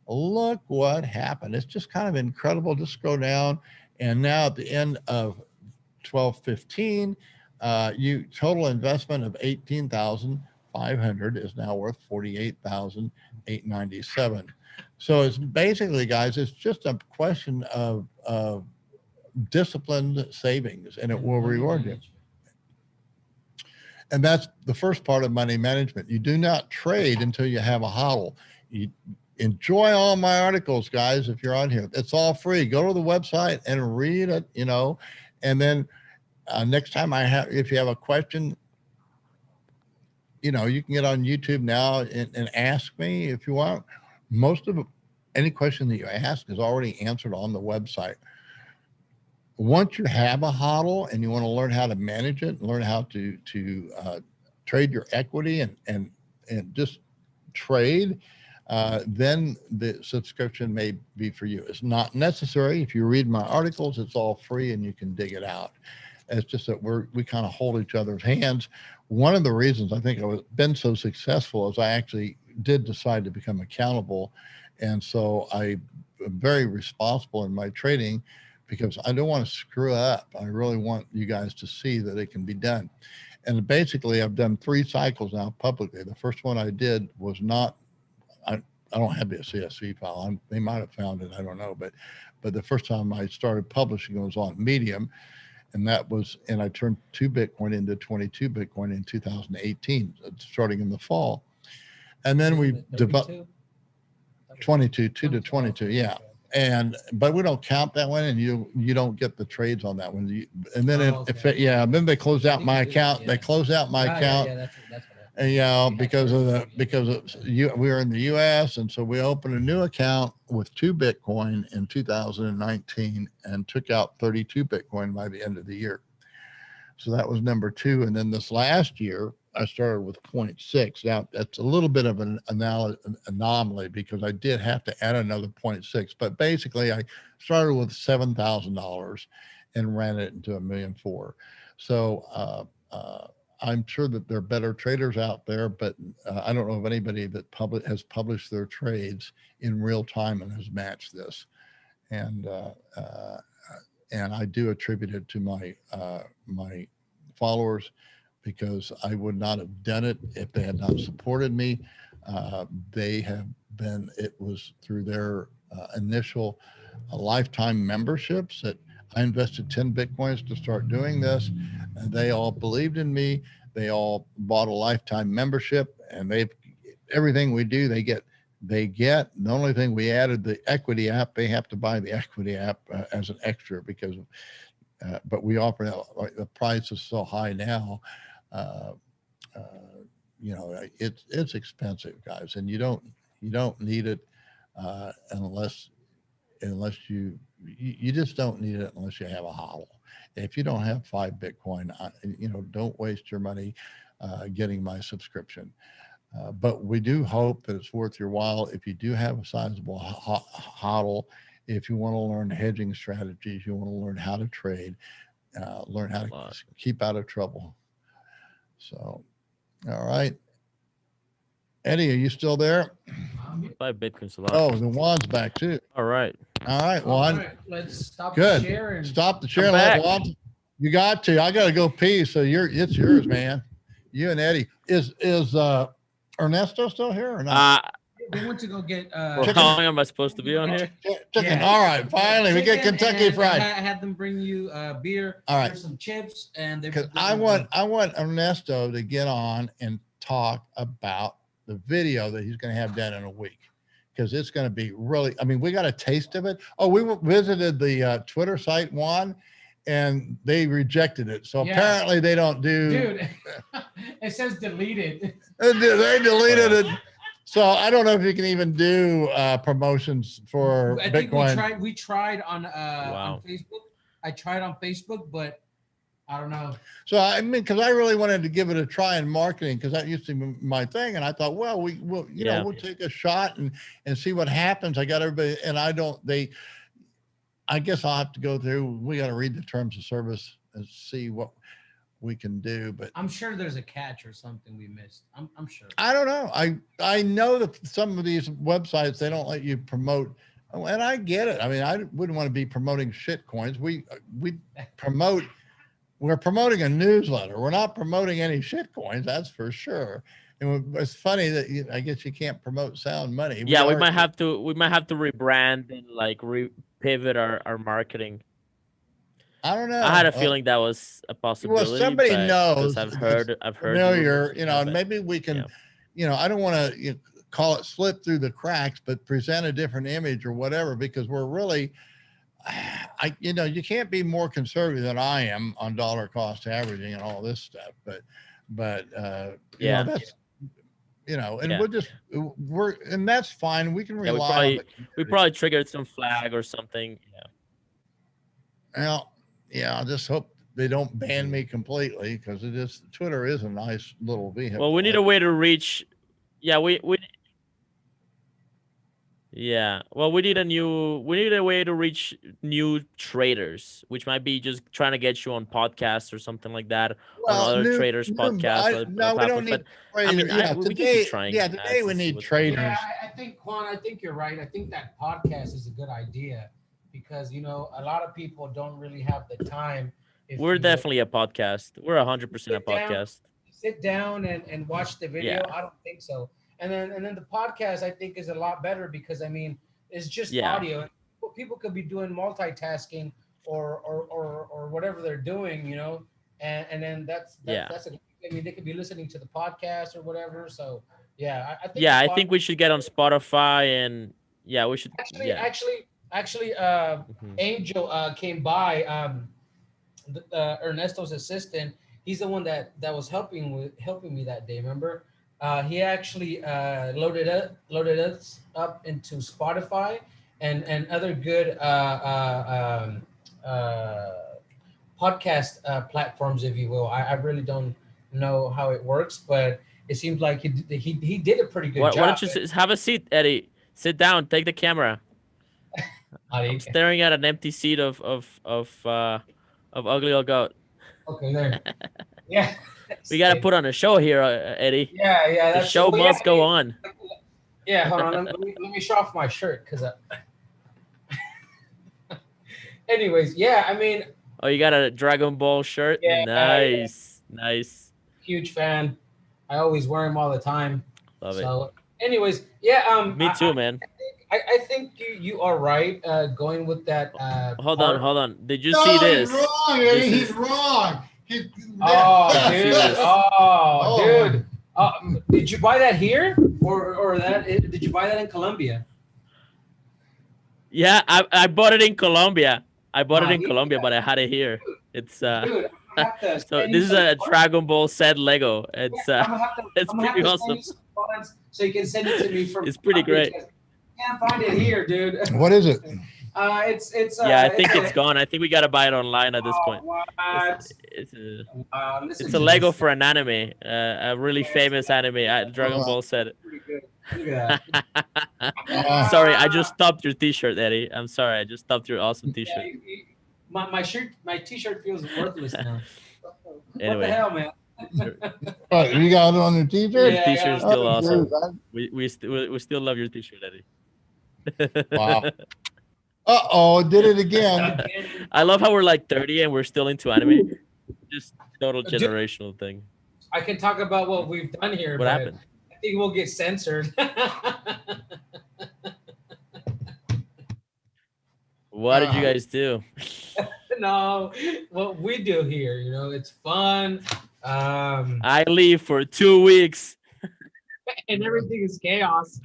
[SPEAKER 1] look what happened. It's just kind of incredible. Just scroll down, and now at the end of 12/15, total investment of $18,500 is now worth $48,897. So it's basically, guys, it's just a question of disciplined savings, and it will reward you. And that's the first part of money management. You do not trade until you have a hodl. enjoy all my articles, guys. If you're on here, it's all free. Go to the website and read it, and then next time if you have a question, you can get on YouTube now and ask me if you want. Most of any question that you ask is already answered on the website. Once you have a hodl and you want to learn how to manage it, learn how to trade your equity and just trade, then the subscription may be for you. It's not necessary. If you read my articles, it's all free and you can dig it out. It's just that we kind of hold each other's hands. One of the reasons I think been so successful is I actually did decide to become accountable. And so I'm very responsible in my trading because I don't want to screw up. I really want you guys to see that it can be done. And basically, I've done 3 cycles now publicly. The first one I did was not, I don't have the CSV file. They might have found it. I don't know. But the first time I started publishing, it was on Medium. And I turned 2 Bitcoin into 22 Bitcoin in 2018, starting in the fall. And then we developed 22, 2 to 22. Yeah. But we don't count that one, and you don't get the trades on that one. And then then they close out my account. They close out my account. Yeah, that's what and because we were in the US, and so we opened a new account with 2 Bitcoin in 2019 and took out 32 Bitcoin by the end of the year. So that was number 2. And then this last year, I started with 0.6. Now, that's a little bit of an anomaly because I did have to add another 0.6. But basically, I started with $7,000 and ran it into $1.4 million. So I'm sure that there are better traders out there, but I don't know of anybody that has published their trades in real time and has matched this. And I do attribute it to my followers, because I would not have done it if they had not supported me. It was through their initial lifetime memberships that I invested 10 Bitcoins to start doing this. And they all believed in me. They all bought a lifetime membership, and everything we do, they get. The only thing we added, the equity app, they have to buy the equity app as an extra because, but we offer the price is so high now. It's expensive, guys, and you don't need it unless you just don't need it unless you have a hodl. If you don't have 5 Bitcoin, don't waste your money getting my subscription. But we do hope that it's worth your while if you do have a sizable hodl. If you want to learn hedging strategies, you want to learn how to trade, learn how to keep out of trouble. So, all right. Eddie, are you still there?
[SPEAKER 6] 5 Bitcoins a lot.
[SPEAKER 1] Oh, the Juan's back too.
[SPEAKER 6] All right.
[SPEAKER 1] All right, Juan.
[SPEAKER 4] All right, let's stop
[SPEAKER 1] Good.
[SPEAKER 4] the share and
[SPEAKER 1] Stop the share. Let Juan. You got to. I got to go pee. So it's yours, man. You and Eddie. Is Ernesto still here or not?
[SPEAKER 4] we went to go get
[SPEAKER 6] For how long am I supposed to be on here?
[SPEAKER 1] Chicken. All right, finally we get Kentucky Fried.
[SPEAKER 4] I had them bring you beer.
[SPEAKER 1] All right.
[SPEAKER 4] There's some chips, and
[SPEAKER 1] because I want Ernesto to get on and talk about the video that he's going to have done in a week, because it's going to be really. I mean, we got a taste of it. Oh, we visited the Twitter site, Juan, and they rejected it. So apparently they don't do.
[SPEAKER 4] Dude, it says deleted.
[SPEAKER 1] They deleted it. So I don't know if you can even do promotions for Bitcoin.
[SPEAKER 4] Think we tried on Facebook. I tried on Facebook, but I don't know.
[SPEAKER 1] So I mean, because I really wanted to give it a try in marketing, because that used to be my thing, and I thought, well, we'll take a shot and see what happens. I got everybody, and I guess I'll have to go through. We got to read the terms of service and see what we can do, but
[SPEAKER 4] I'm sure there's a catch or something we missed. I'm sure.
[SPEAKER 1] I don't know. I know that some of these websites, they don't let you promote, and I get it. I mean, I wouldn't want to be promoting shit coins. We're promoting a newsletter. We're not promoting any shit coins, that's for sure. And it's funny that I guess you can't promote sound money.
[SPEAKER 6] We might have to rebrand and pivot our marketing.
[SPEAKER 1] I don't know.
[SPEAKER 6] I had a feeling that was a possibility.
[SPEAKER 1] Well, somebody knows.
[SPEAKER 6] I've heard
[SPEAKER 1] familiar, and maybe we can, I don't want to call it slip through the cracks, but present a different image or whatever, because we're really, you can't be more conservative than I am on dollar cost averaging and all this stuff, but that's, and and that's fine. We can rely on the community.
[SPEAKER 6] We probably triggered some flag or something.
[SPEAKER 1] Well, I just hope they don't ban me completely, because Twitter is a nice little vehicle.
[SPEAKER 6] Well, we need a way to reach. Yeah, we well, we need a way to reach new traders, which might be just trying to get you on podcasts or something like that, on other traders' podcasts.
[SPEAKER 1] No, we don't need.
[SPEAKER 6] I mean, we can keep trying.
[SPEAKER 1] Today we need traders.
[SPEAKER 4] Yeah, I think, Quan, I think you're right. I think that podcast is a good idea, because a lot of people don't really have the time.
[SPEAKER 6] We're definitely a podcast. We're 100% a podcast.
[SPEAKER 4] Sit down and watch the video. I don't think so. And then the podcast, I think, is a lot better, because it's just audio. People could be doing multitasking or whatever they're doing, and then that's they could be listening to the podcast or whatever. So I think
[SPEAKER 6] I think we should get on Spotify, and we should
[SPEAKER 4] actually Angel came by, Ernesto's assistant. He's the one that was helping me that day, remember? He actually loaded us up into Spotify and other good podcast platforms, if you will. I really don't know how it works, but it seems like he did a pretty good job.
[SPEAKER 6] Why don't you have a seat, Eddie? Sit down. Take the camera. I'm staring at an empty seat of Ugly Old Goat.
[SPEAKER 4] Okay, there. Yeah.
[SPEAKER 6] We got to put on a show here, Eddie.
[SPEAKER 4] Yeah.
[SPEAKER 6] The show must go on.
[SPEAKER 4] Yeah, hold on. Let me show off my shirt, because. Anyways,
[SPEAKER 6] Oh, you got a Dragon Ball shirt?
[SPEAKER 4] Yeah.
[SPEAKER 6] Nice.
[SPEAKER 4] Huge fan. I always wear them all the time.
[SPEAKER 6] Love
[SPEAKER 4] it. Anyways, Me
[SPEAKER 6] too, man.
[SPEAKER 4] I think you are right. Going with that.
[SPEAKER 6] Hold on. Did you see this?
[SPEAKER 1] He's wrong, Eddie. He's wrong.
[SPEAKER 4] Dude. Did you buy that here, or did you buy that in Colombia?
[SPEAKER 6] Yeah, I bought it in Colombia. But I had it here. It's
[SPEAKER 4] Dude,
[SPEAKER 6] so this is a Dragon Ball set Lego. It's pretty awesome.
[SPEAKER 4] So you can send it to me
[SPEAKER 6] It's pretty great.
[SPEAKER 4] Can't find it here, dude.
[SPEAKER 1] What is it?
[SPEAKER 4] It's
[SPEAKER 6] I think it's gone. I think we gotta buy it online at this point.
[SPEAKER 4] What?
[SPEAKER 6] It's a Lego for an anime, a really famous anime. Dragon Ball said it.
[SPEAKER 4] Look at that.
[SPEAKER 6] Sorry, I just stopped your T-shirt, Eddie. I'm sorry, I just stopped your awesome T-shirt.
[SPEAKER 4] My T-shirt feels worthless now.
[SPEAKER 6] Anyway.
[SPEAKER 4] What the hell, man?
[SPEAKER 1] You got it on your T-shirt?
[SPEAKER 6] Your T-shirt's still awesome. We still love your T-shirt, Eddie.
[SPEAKER 1] Wow. Did it again.
[SPEAKER 6] I love how we're like 30 and we're still into anime. Just total generational thing.
[SPEAKER 4] I can talk about what we've done here.
[SPEAKER 6] What happened?
[SPEAKER 4] I think we'll get censored.
[SPEAKER 6] What did you guys do?
[SPEAKER 4] No, what we do here, it's fun.
[SPEAKER 6] I leave for 2 weeks.
[SPEAKER 4] And everything is chaos.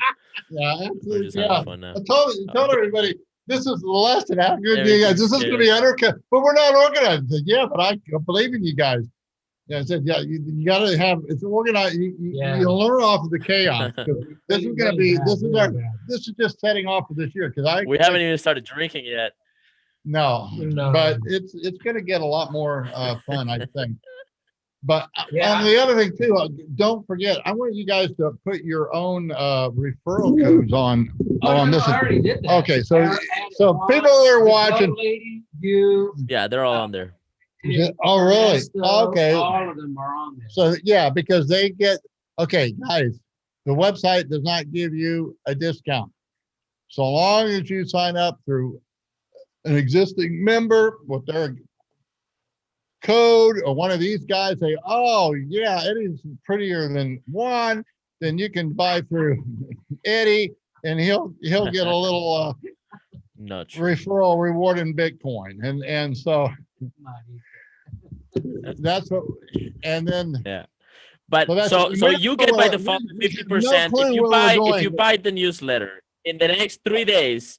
[SPEAKER 1] Yeah,
[SPEAKER 6] We're just having fun now.
[SPEAKER 1] I told everybody, this is the lesson. How good you guys. This is going to be undercut, but we're not organized. I said, yeah, but I believe in you guys. Yeah, I said, you got to have it's organized. You learn off of the chaos. This is going to be. This is just setting off for this year, because
[SPEAKER 6] we haven't even started drinking yet.
[SPEAKER 1] No, but it's going to get a lot more fun, I think. But on the other thing too, don't forget, I want you guys to put your own referral codes on this.
[SPEAKER 4] I already did that.
[SPEAKER 1] Okay, so people that are watching,
[SPEAKER 6] they're all on there.
[SPEAKER 1] Oh, really? Okay.
[SPEAKER 4] All of them are on there.
[SPEAKER 1] So because they get guys, the website does not give you a discount so long as you sign up through an existing member with their code, or one of these guys say, oh yeah, Eddie's prettier than Juan, then you can buy through Eddie, and he'll get a little referral reward in Bitcoin, and so that's what. And then
[SPEAKER 6] But so you get by default 50%. If you buy the newsletter in the next 3 days,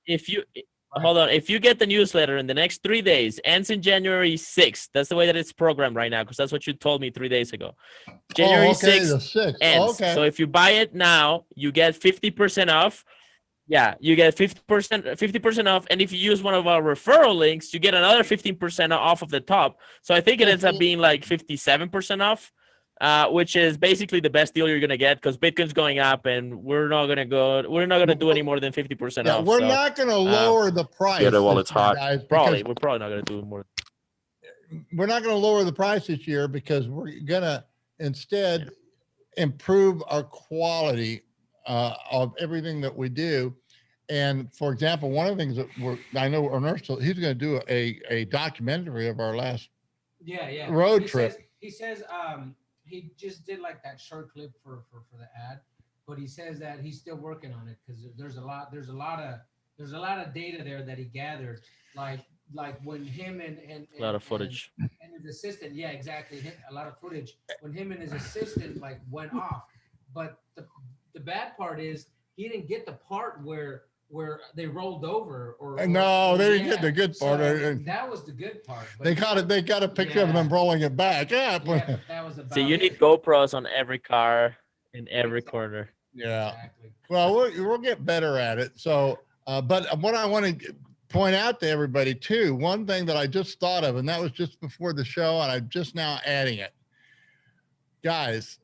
[SPEAKER 6] if you hold on, if you get the newsletter in the next 3 days, ends in January 6th. That's the way that it's programmed right now, because that's what you told me 3 days ago. January 6th ends. So if you buy it now, you get 50% off. Yeah, you get 50% off, and if you use one of our referral links, you get another 15% off of the top. So I think it ends up being like 57% off, which is basically the best deal you're gonna get, because Bitcoin's going up, and we're not gonna do any more than 50% off.
[SPEAKER 1] We're not gonna lower the price.
[SPEAKER 6] Get it while it's hot.
[SPEAKER 1] Guys,
[SPEAKER 6] we're probably not gonna do more.
[SPEAKER 1] We're not gonna lower the price this year because we're gonna instead improve our quality of everything that we do. And for example, one of the things that I know Ernesto, he's going to do a documentary of our last road trip.
[SPEAKER 4] He says he just did like that short clip for the ad, but he says that he's still working on it because there's a lot of data there that he gathered, like when him and
[SPEAKER 6] a lot of footage
[SPEAKER 4] and his assistant, yeah, exactly, a lot of footage when him and his assistant like went off. But the bad part is he didn't get the part where they rolled over or
[SPEAKER 1] no, they didn't get the good part.
[SPEAKER 4] So that was the good part.
[SPEAKER 1] They got a picture of them rolling it back. Yeah,
[SPEAKER 4] but that was about
[SPEAKER 6] so you need GoPros on every car in every corner.
[SPEAKER 1] Yeah. Exactly. Well, we'll get better at it. So, but what I want to point out to everybody too, one thing that I just thought of, and that was just before the show, and I'm just now adding it. Guys,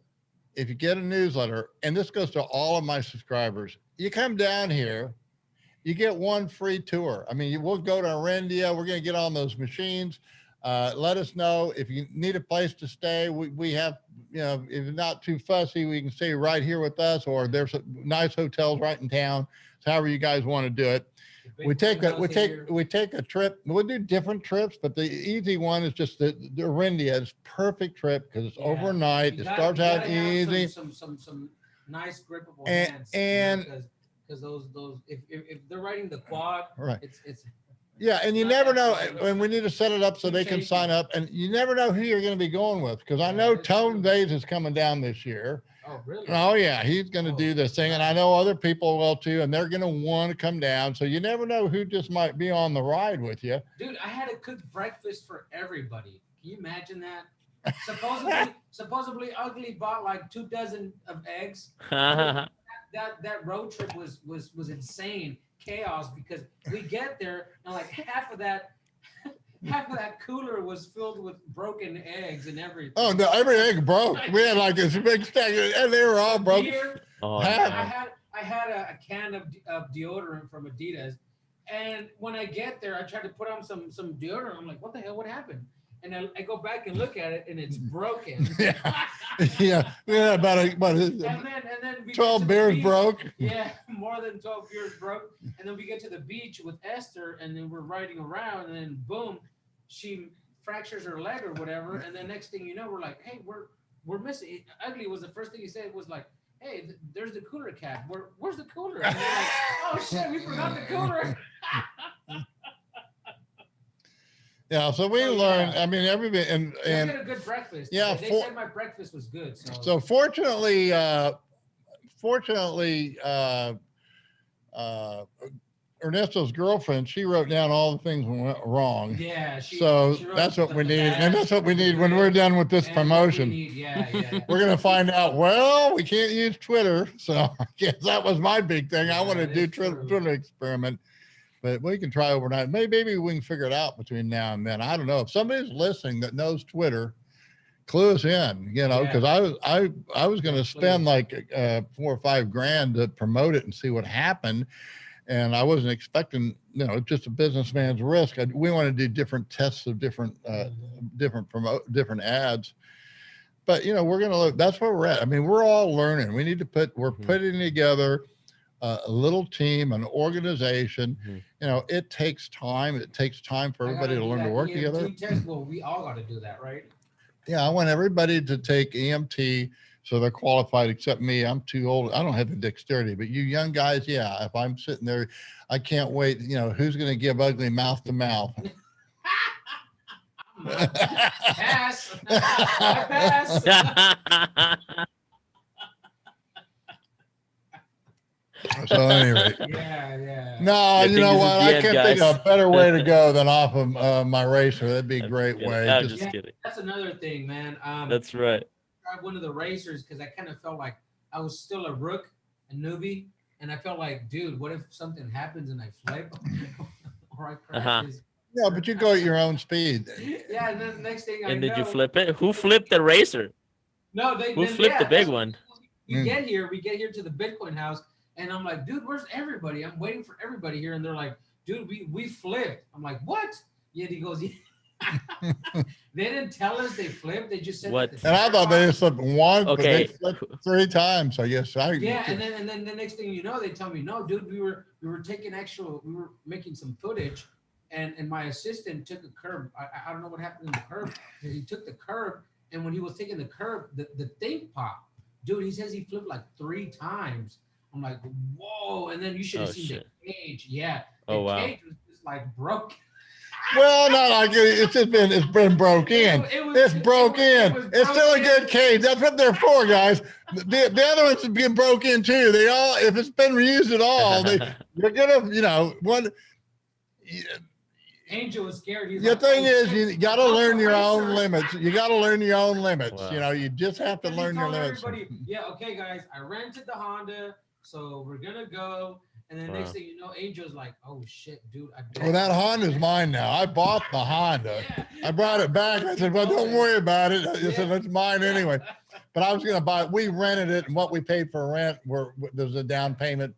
[SPEAKER 1] if you get a newsletter, and this goes to all of my subscribers, you come down here, you get one free tour. I mean, we'll go to Arendia. We're going to get on those machines. Let us know if you need a place to stay. We have, if it's not too fussy, we can stay right here with us, or there's nice hotels right in town. So however you guys want to do it. We take a trip. We'll do different trips, but the easy one is just the Arendia. It's perfect trip because it's overnight. It starts out easy.
[SPEAKER 4] Some nice grippable hands. And because those if they're riding the quad,
[SPEAKER 1] right?
[SPEAKER 4] It's
[SPEAKER 1] yeah, and you never know, and we need to set it up so they can sign up, and you never know who you're going to be going with, because I know Tone Days is coming down this year.
[SPEAKER 4] Oh, really?
[SPEAKER 1] Oh, yeah, he's going to do this thing, and I know other people will too, and they're going to want to come down, so you never know who just might be on the ride with you.
[SPEAKER 4] Dude, I had to cook breakfast for everybody. Can you imagine that? Supposedly Ugly bought like 2 dozen of eggs. That road trip was insane chaos, because we get there and like half of that cooler was filled with broken eggs and everything.
[SPEAKER 1] Oh no, every egg broke. We had like this big stack, and they were all broken.
[SPEAKER 4] I had a can of deodorant from Adidas, and when I get there, I tried to put on some deodorant. I'm like, what the hell? What happened? And I go back and look at it, and it's broken.
[SPEAKER 1] yeah, about
[SPEAKER 4] and then
[SPEAKER 1] 12 beers broke.
[SPEAKER 4] Yeah, more than 12 beers broke. And then we get to the beach with Esther, and then we're riding around, and then boom, she fractures her leg or whatever. And then next thing you know, we're like, hey, we're missing. Ugly was the first thing he said was like, hey, there's the cooler cap. Where's the cooler? And we're like, oh shit, we forgot the cooler.
[SPEAKER 1] Yeah, so we learned. I mean, everybody and
[SPEAKER 4] get a good breakfast. Yeah, they said my breakfast was good.
[SPEAKER 1] So fortunately, Ernesto's girlfriend, she wrote down all the things that went wrong.
[SPEAKER 4] Yeah.
[SPEAKER 1] She that's what we need, and that's what we need when we're done with this promotion. We're gonna find out. Well, we can't use Twitter, so I guess that was my big thing. I want to do Twitter experiment. But we can try overnight. Maybe we can figure it out between now and then. I don't know. If somebody's listening that knows Twitter, clue us in, because I was going to spend like $4 or $5 grand to promote it and see what happened. And I wasn't expecting, just a businessman's risk. We want to do different tests of different ads. But, we're going to look, that's where we're at. I mean, we're all learning. We need to we're putting together a little team, an organization. It takes time. It takes time for everybody to learn to work together.
[SPEAKER 4] Well, we all got to do that, right?
[SPEAKER 1] Yeah, I want everybody to take EMT so they're qualified, except me. I'm too old. I don't have the dexterity, but you young guys, yeah, if I'm sitting there, I can't wait. Who's going to give Ugly mouth to mouth?
[SPEAKER 4] Pass. I pass.
[SPEAKER 1] So anyway,
[SPEAKER 4] Yeah.
[SPEAKER 1] no,
[SPEAKER 6] I
[SPEAKER 1] you
[SPEAKER 6] think
[SPEAKER 1] know
[SPEAKER 6] this is
[SPEAKER 1] what?
[SPEAKER 6] the
[SPEAKER 1] I
[SPEAKER 6] end,
[SPEAKER 1] can't think
[SPEAKER 6] guys.
[SPEAKER 1] of a better way to go than off of my racer. That'd be a
[SPEAKER 6] I'm
[SPEAKER 1] great
[SPEAKER 6] kidding.
[SPEAKER 1] way.
[SPEAKER 6] I'm
[SPEAKER 1] Just
[SPEAKER 6] just kidding.
[SPEAKER 4] That's another thing, man.
[SPEAKER 6] That's right.
[SPEAKER 4] I tried one of the racers because I kind of felt like I was still a rook, a newbie, and I felt like, dude, what if something happens and I flip or I crash?
[SPEAKER 1] yeah, but you go at your own speed.
[SPEAKER 4] Yeah, and then the next thing I
[SPEAKER 6] And
[SPEAKER 4] know,
[SPEAKER 6] did you flip it? Who flipped the racer?
[SPEAKER 4] no,
[SPEAKER 6] Who flipped the big
[SPEAKER 4] that's
[SPEAKER 6] one?
[SPEAKER 4] we get here to the Bitcoin house, and I'm like, dude, where's everybody? I'm waiting for everybody here, and they're like, dude, we flipped. I'm like, what? Yeah, he goes, yeah. They didn't tell us they flipped. They just said
[SPEAKER 6] What?
[SPEAKER 4] that the
[SPEAKER 1] And I thought they just flipped once, but they
[SPEAKER 6] Okay.
[SPEAKER 1] flipped 3 times. So yes,
[SPEAKER 4] yeah, and then the next thing you know, they tell me, no, dude, we were making some footage, and my assistant took a curb. I don't know what happened in the curb. He took the curb, and when he was taking the curb, the thing popped. Dude, he says he flipped like 3 times. I'm like, whoa! And then you should have seen
[SPEAKER 6] shit.
[SPEAKER 4] the cage. Yeah, the
[SPEAKER 6] Oh, wow.
[SPEAKER 4] cage was just like broke.
[SPEAKER 1] well, not like it's been broke in. It's broke in. It's still a good cage. That's what they're for, guys. The other ones have been broke in too. They all, if it's been reused at all, they're gonna, you know, one.
[SPEAKER 4] Angel was scared. He's
[SPEAKER 1] The
[SPEAKER 4] like,
[SPEAKER 1] thing
[SPEAKER 4] oh,
[SPEAKER 1] is,
[SPEAKER 4] shit,
[SPEAKER 1] you got to
[SPEAKER 4] what's
[SPEAKER 1] learn
[SPEAKER 4] the
[SPEAKER 1] your own
[SPEAKER 4] racer?
[SPEAKER 1] limits. You got to learn your own limits.
[SPEAKER 6] Wow.
[SPEAKER 1] You know, you just have to
[SPEAKER 4] Because he
[SPEAKER 1] learn your
[SPEAKER 4] told
[SPEAKER 1] limits.
[SPEAKER 4] everybody, yeah, okay, guys, I rented the Honda, so we're gonna go. And then next
[SPEAKER 6] Wow.
[SPEAKER 4] thing you know, Angel's like, oh shit, dude.
[SPEAKER 1] Well, that Honda's mine now. I bought the Honda.
[SPEAKER 4] Yeah.
[SPEAKER 1] I brought it back. I said, well, don't worry about it. I said,
[SPEAKER 4] Yeah.
[SPEAKER 1] it's mine anyway. But I was going to buy it. We rented it, and what we paid for rent, there's a down payment,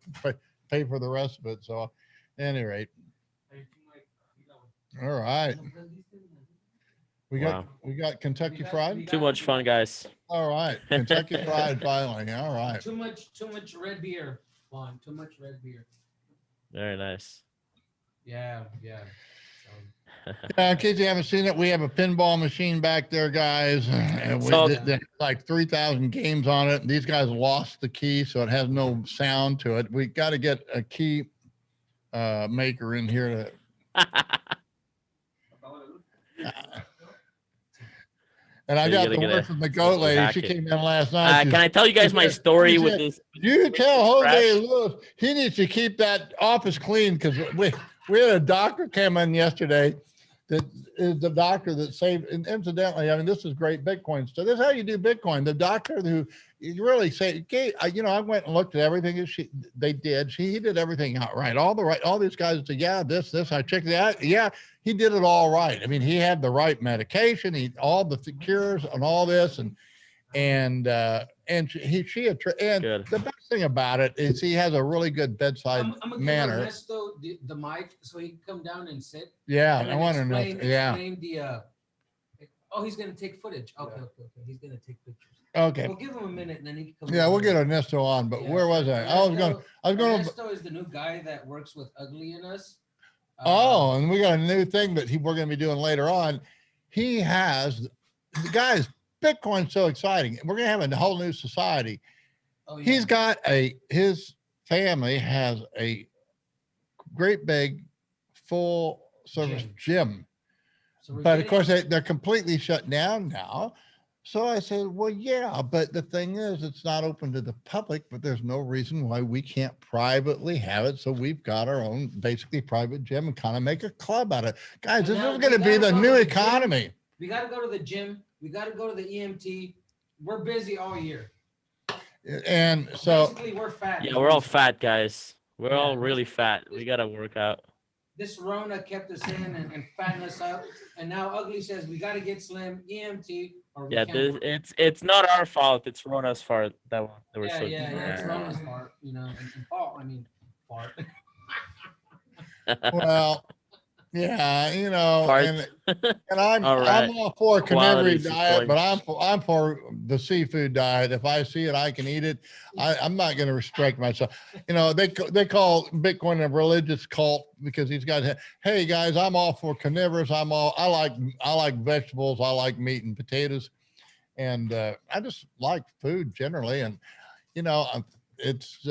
[SPEAKER 1] pay for the rest of it. So, at any rate, all right. We got Kentucky Fried.
[SPEAKER 6] Too much fun, guys.
[SPEAKER 1] All right, Kentucky Fried finally. All right.
[SPEAKER 4] Too much red beer. Juan, too much red beer.
[SPEAKER 6] Very nice.
[SPEAKER 4] Yeah.
[SPEAKER 1] In case you haven't seen it, we have a pinball machine back there, guys. And there's like 3,000 games on it. These guys lost the key, so it has no sound to it. We got to get a key maker in here to. And I got the word from the goat lady. She came in last night.
[SPEAKER 6] Can I tell you guys my story with this?
[SPEAKER 1] You tell Jose Lewis he needs to keep that office clean, because we had a doctor come in yesterday that is the doctor that saved. And incidentally, I mean, this is great Bitcoin stuff. This is how you do Bitcoin. The doctor who you really say, okay, you know, I went and looked at everything that they did. He did everything out right. All these guys said, yeah, this. I checked it out. Yeah. He did it all right. I mean, he had the right medication, all the cures and all this, and the best thing about it is he has a really good bedside manner.
[SPEAKER 4] Give Ernesto the mic so he can come down and sit.
[SPEAKER 1] Yeah,
[SPEAKER 4] and
[SPEAKER 1] I want to know. Yeah.
[SPEAKER 4] He's gonna take footage. Okay. He's gonna take pictures.
[SPEAKER 1] Okay.
[SPEAKER 4] We'll give him a minute and then he can come.
[SPEAKER 1] Yeah, we'll get Ernesto on. But where was I? I was going.
[SPEAKER 4] Ernesto is the new guy that works with Ugly in Us.
[SPEAKER 1] And we got a new thing that we're going to be doing later on. He has, the guys, Bitcoin's so exciting. We're going to have a whole new society. Oh, yeah. He's got his family has a great big full service gym. But of course they're completely shut down now. So I said, well, yeah, but the thing is, it's not open to the public, but there's no reason why we can't privately have it. So we've got our own basically private gym and kind of make a club out of it. Guys, this is going to be the new economy.
[SPEAKER 4] We got to go to the gym. We got to go to the EMT. We're busy all year.
[SPEAKER 1] And so
[SPEAKER 4] basically we're fat.
[SPEAKER 6] Yeah, we're all fat, guys. We're all really fat. We got to work out.
[SPEAKER 4] This Rona kept us in and fattened us up. And now Ugly says we got to get slim, EMT.
[SPEAKER 6] Yeah, it's not our fault. It's Rona's fault that we're so.
[SPEAKER 4] Yeah, it's Rona's fault. You know, and fault. I mean, fart.
[SPEAKER 1] Well, yeah, you know, and I'm all for a carnivorous diet, but I'm for the seafood diet. If I see it, I can eat it. I'm not going to restrict myself. You know, they call Bitcoin a religious cult because these guys. Hey guys, I'm all for carnivorous. I like vegetables. I like meat and potatoes, and I just like food generally. And you know, it's.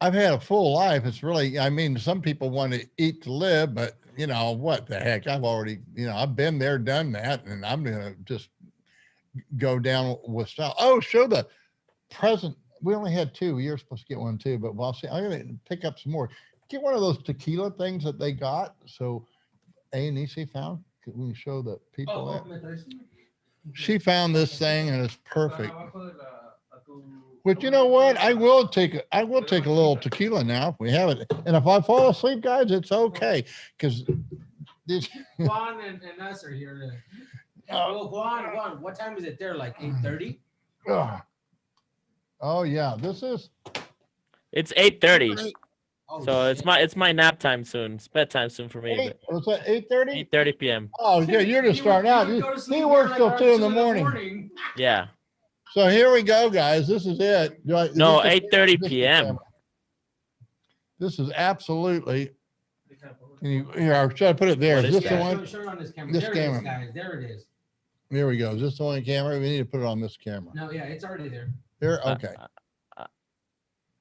[SPEAKER 1] I've had a full life. It's really, I mean, some people want to eat to live, but you know, what the heck? I've already, you know, I've been there, done that, and I'm going to just go down with style. Oh, show the present. We only had 2. You're supposed to get one too, but we'll see. I'm going to pick up some more. Get one of those tequila things that they got. So A&EC found. Can we show the people that? She found this thing and it's perfect. But you know what? I will take a little tequila now if we have it. And if I fall asleep, guys, it's okay. Because
[SPEAKER 4] Juan and us are here. Well, Juan, what time is it there? Like 8:30?
[SPEAKER 1] Oh yeah,
[SPEAKER 6] It's 8:30.
[SPEAKER 4] Oh,
[SPEAKER 6] So
[SPEAKER 4] shit.
[SPEAKER 6] it's my nap time soon. It's bedtime soon for me.
[SPEAKER 1] Was that 8:30?
[SPEAKER 6] 8:30 p.m.
[SPEAKER 1] Oh yeah, you're just starting out. He works till 2 in the morning.
[SPEAKER 6] Yeah.
[SPEAKER 1] So here we go, guys. This is it.
[SPEAKER 6] No, 8:30 p.m.
[SPEAKER 1] This is absolutely. Here, I'll try to put it there.
[SPEAKER 6] What
[SPEAKER 1] Is
[SPEAKER 6] is
[SPEAKER 1] this the
[SPEAKER 6] that?
[SPEAKER 1] one?
[SPEAKER 4] Show it on this camera.
[SPEAKER 1] This
[SPEAKER 4] There
[SPEAKER 1] camera.
[SPEAKER 4] it is, guys. There it is.
[SPEAKER 1] Here we go. Is this the only camera? We need to put it on this camera.
[SPEAKER 4] No, yeah, it's already there.
[SPEAKER 1] Here, okay.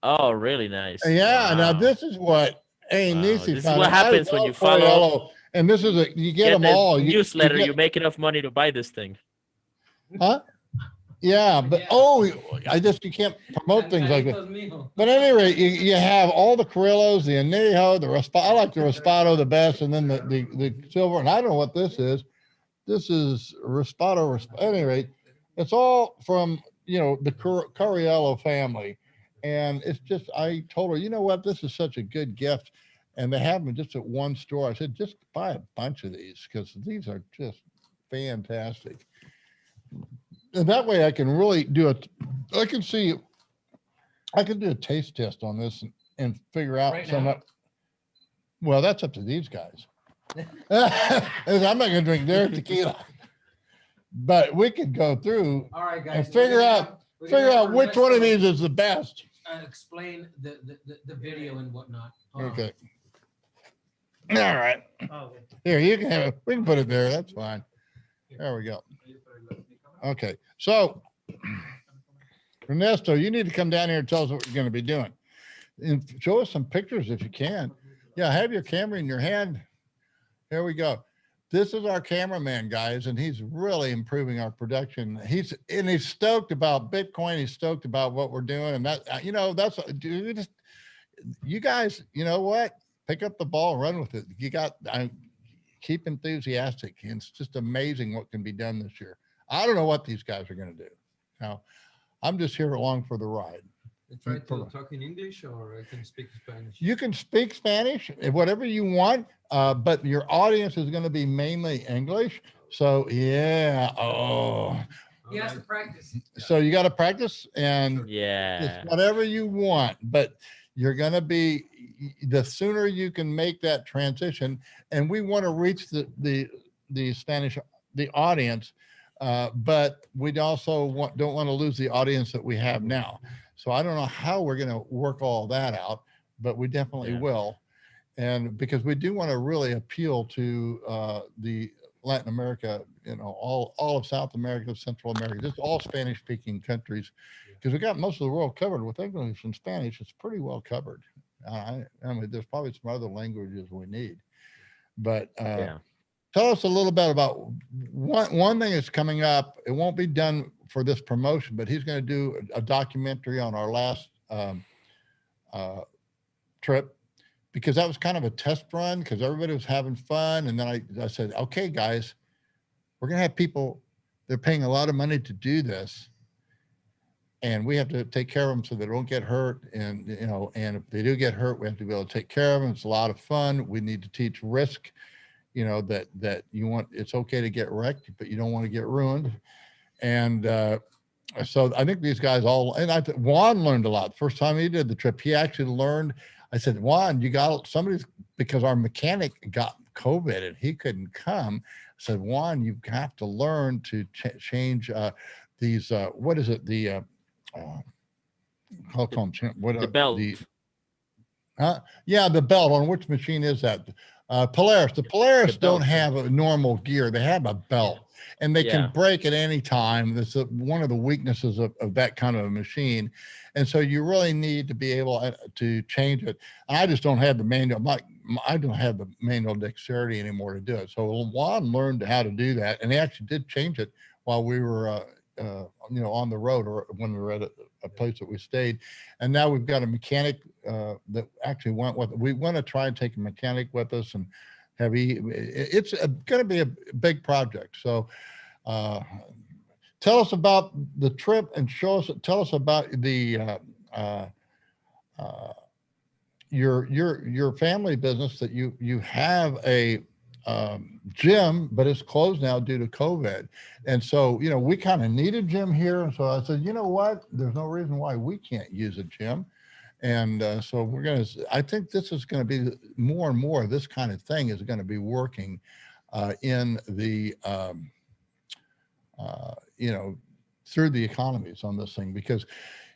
[SPEAKER 6] Oh, really nice.
[SPEAKER 1] Yeah.
[SPEAKER 6] Wow.
[SPEAKER 1] Now this is what
[SPEAKER 6] This is what happens when you follow.
[SPEAKER 1] Yellow, and this is you get them all.
[SPEAKER 6] Newsletter. You make enough money to buy this thing.
[SPEAKER 1] Huh? Yeah, but you can't promote things like that. But at any rate, you have all the Carrillos, the Anejo, the Raspado. I like the Raspado the best, and then the silver. And I don't know what this is. This is Raspado. At any rate, it's all from the Cariello family, and it's just. I told her, you know what, this is such a good gift, and they have them just at one store. I said, just buy a bunch of these because these are just fantastic. And that way I can really do it. I can do a taste test on this and figure out well, that's up to these guys. I'm not going to drink their tequila, but we could go through and figure out which one of these is the best.
[SPEAKER 4] Explain the video and whatnot.
[SPEAKER 1] Okay. All right. Here, you can have it. We can put it there. That's fine. There we go. Okay, so Ernesto, you need to come down here and tell us what you're going to be doing. And show us some pictures if you can. Yeah, have your camera in your hand. Here we go. This is our cameraman, guys, and he's really improving our production. He's stoked about Bitcoin. He's stoked about what we're doing, and you guys, you know what? Pick up the ball, run with it. Keep enthusiastic. It's just amazing what can be done this year. I don't know what these guys are going to do. Now, I'm just here along for the ride.
[SPEAKER 10] Try to talk in English, or I can speak Spanish.
[SPEAKER 1] You can speak Spanish, whatever you want, but your audience is going to be mainly English. So, yeah. Oh.
[SPEAKER 4] He has to practice.
[SPEAKER 1] So you got to practice, and
[SPEAKER 6] it's
[SPEAKER 1] whatever you want, but you're going to be, the sooner you can make that transition, and we want to reach the Spanish, the audience, but we also don't want to lose the audience that we have now. So I don't know how we're going to work all that out, but we definitely will. And because we do want to really appeal to the Latin America, all of South America, Central America, just all Spanish speaking countries, because we got most of the world covered with English and Spanish. It's pretty well covered. I mean, there's probably some other languages we need, but tell us a little bit about one thing that's coming up. It won't be done for this promotion, but he's going to do a documentary on our last trip, because that was kind of a test run because everybody was having fun. And then I said, okay, guys, we're going to have people, they're paying a lot of money to do this, and we have to take care of them so they don't get hurt. And, and if they do get hurt, we have to be able to take care of them. It's a lot of fun. We need to teach risk, that it's okay to get wrecked, but you don't want to get ruined. And so I think these guys Juan learned a lot. The first time he did the trip, he actually learned. I said, Juan, because our mechanic got COVID and he couldn't come. I said, Juan, you have to learn to change these, what is it? The
[SPEAKER 6] belt.
[SPEAKER 1] Yeah, the belt. On which machine is that? Polaris. The Polaris don't have a normal gear. They have a belt, and they can break at any time. That's one of the weaknesses of that kind of a machine. And so you really need to be able to change it. I just don't have the manual. I don't have the manual dexterity anymore to do it. So Juan learned how to do that, and he actually did change it while we were, on the road or when we were at a place that we stayed. And now we've got a mechanic that actually went with. We want to try and take a mechanic with us and have it's going to be a big project. So. Tell us about the trip and tell us about the your family business that you have a gym, but it's closed now due to COVID. And so, we kind of need a gym here. And so I said, you know what? There's no reason why we can't use a gym. And so I think this is going to be more and more of this kind of thing is going to be working in the, through the economies on this thing, because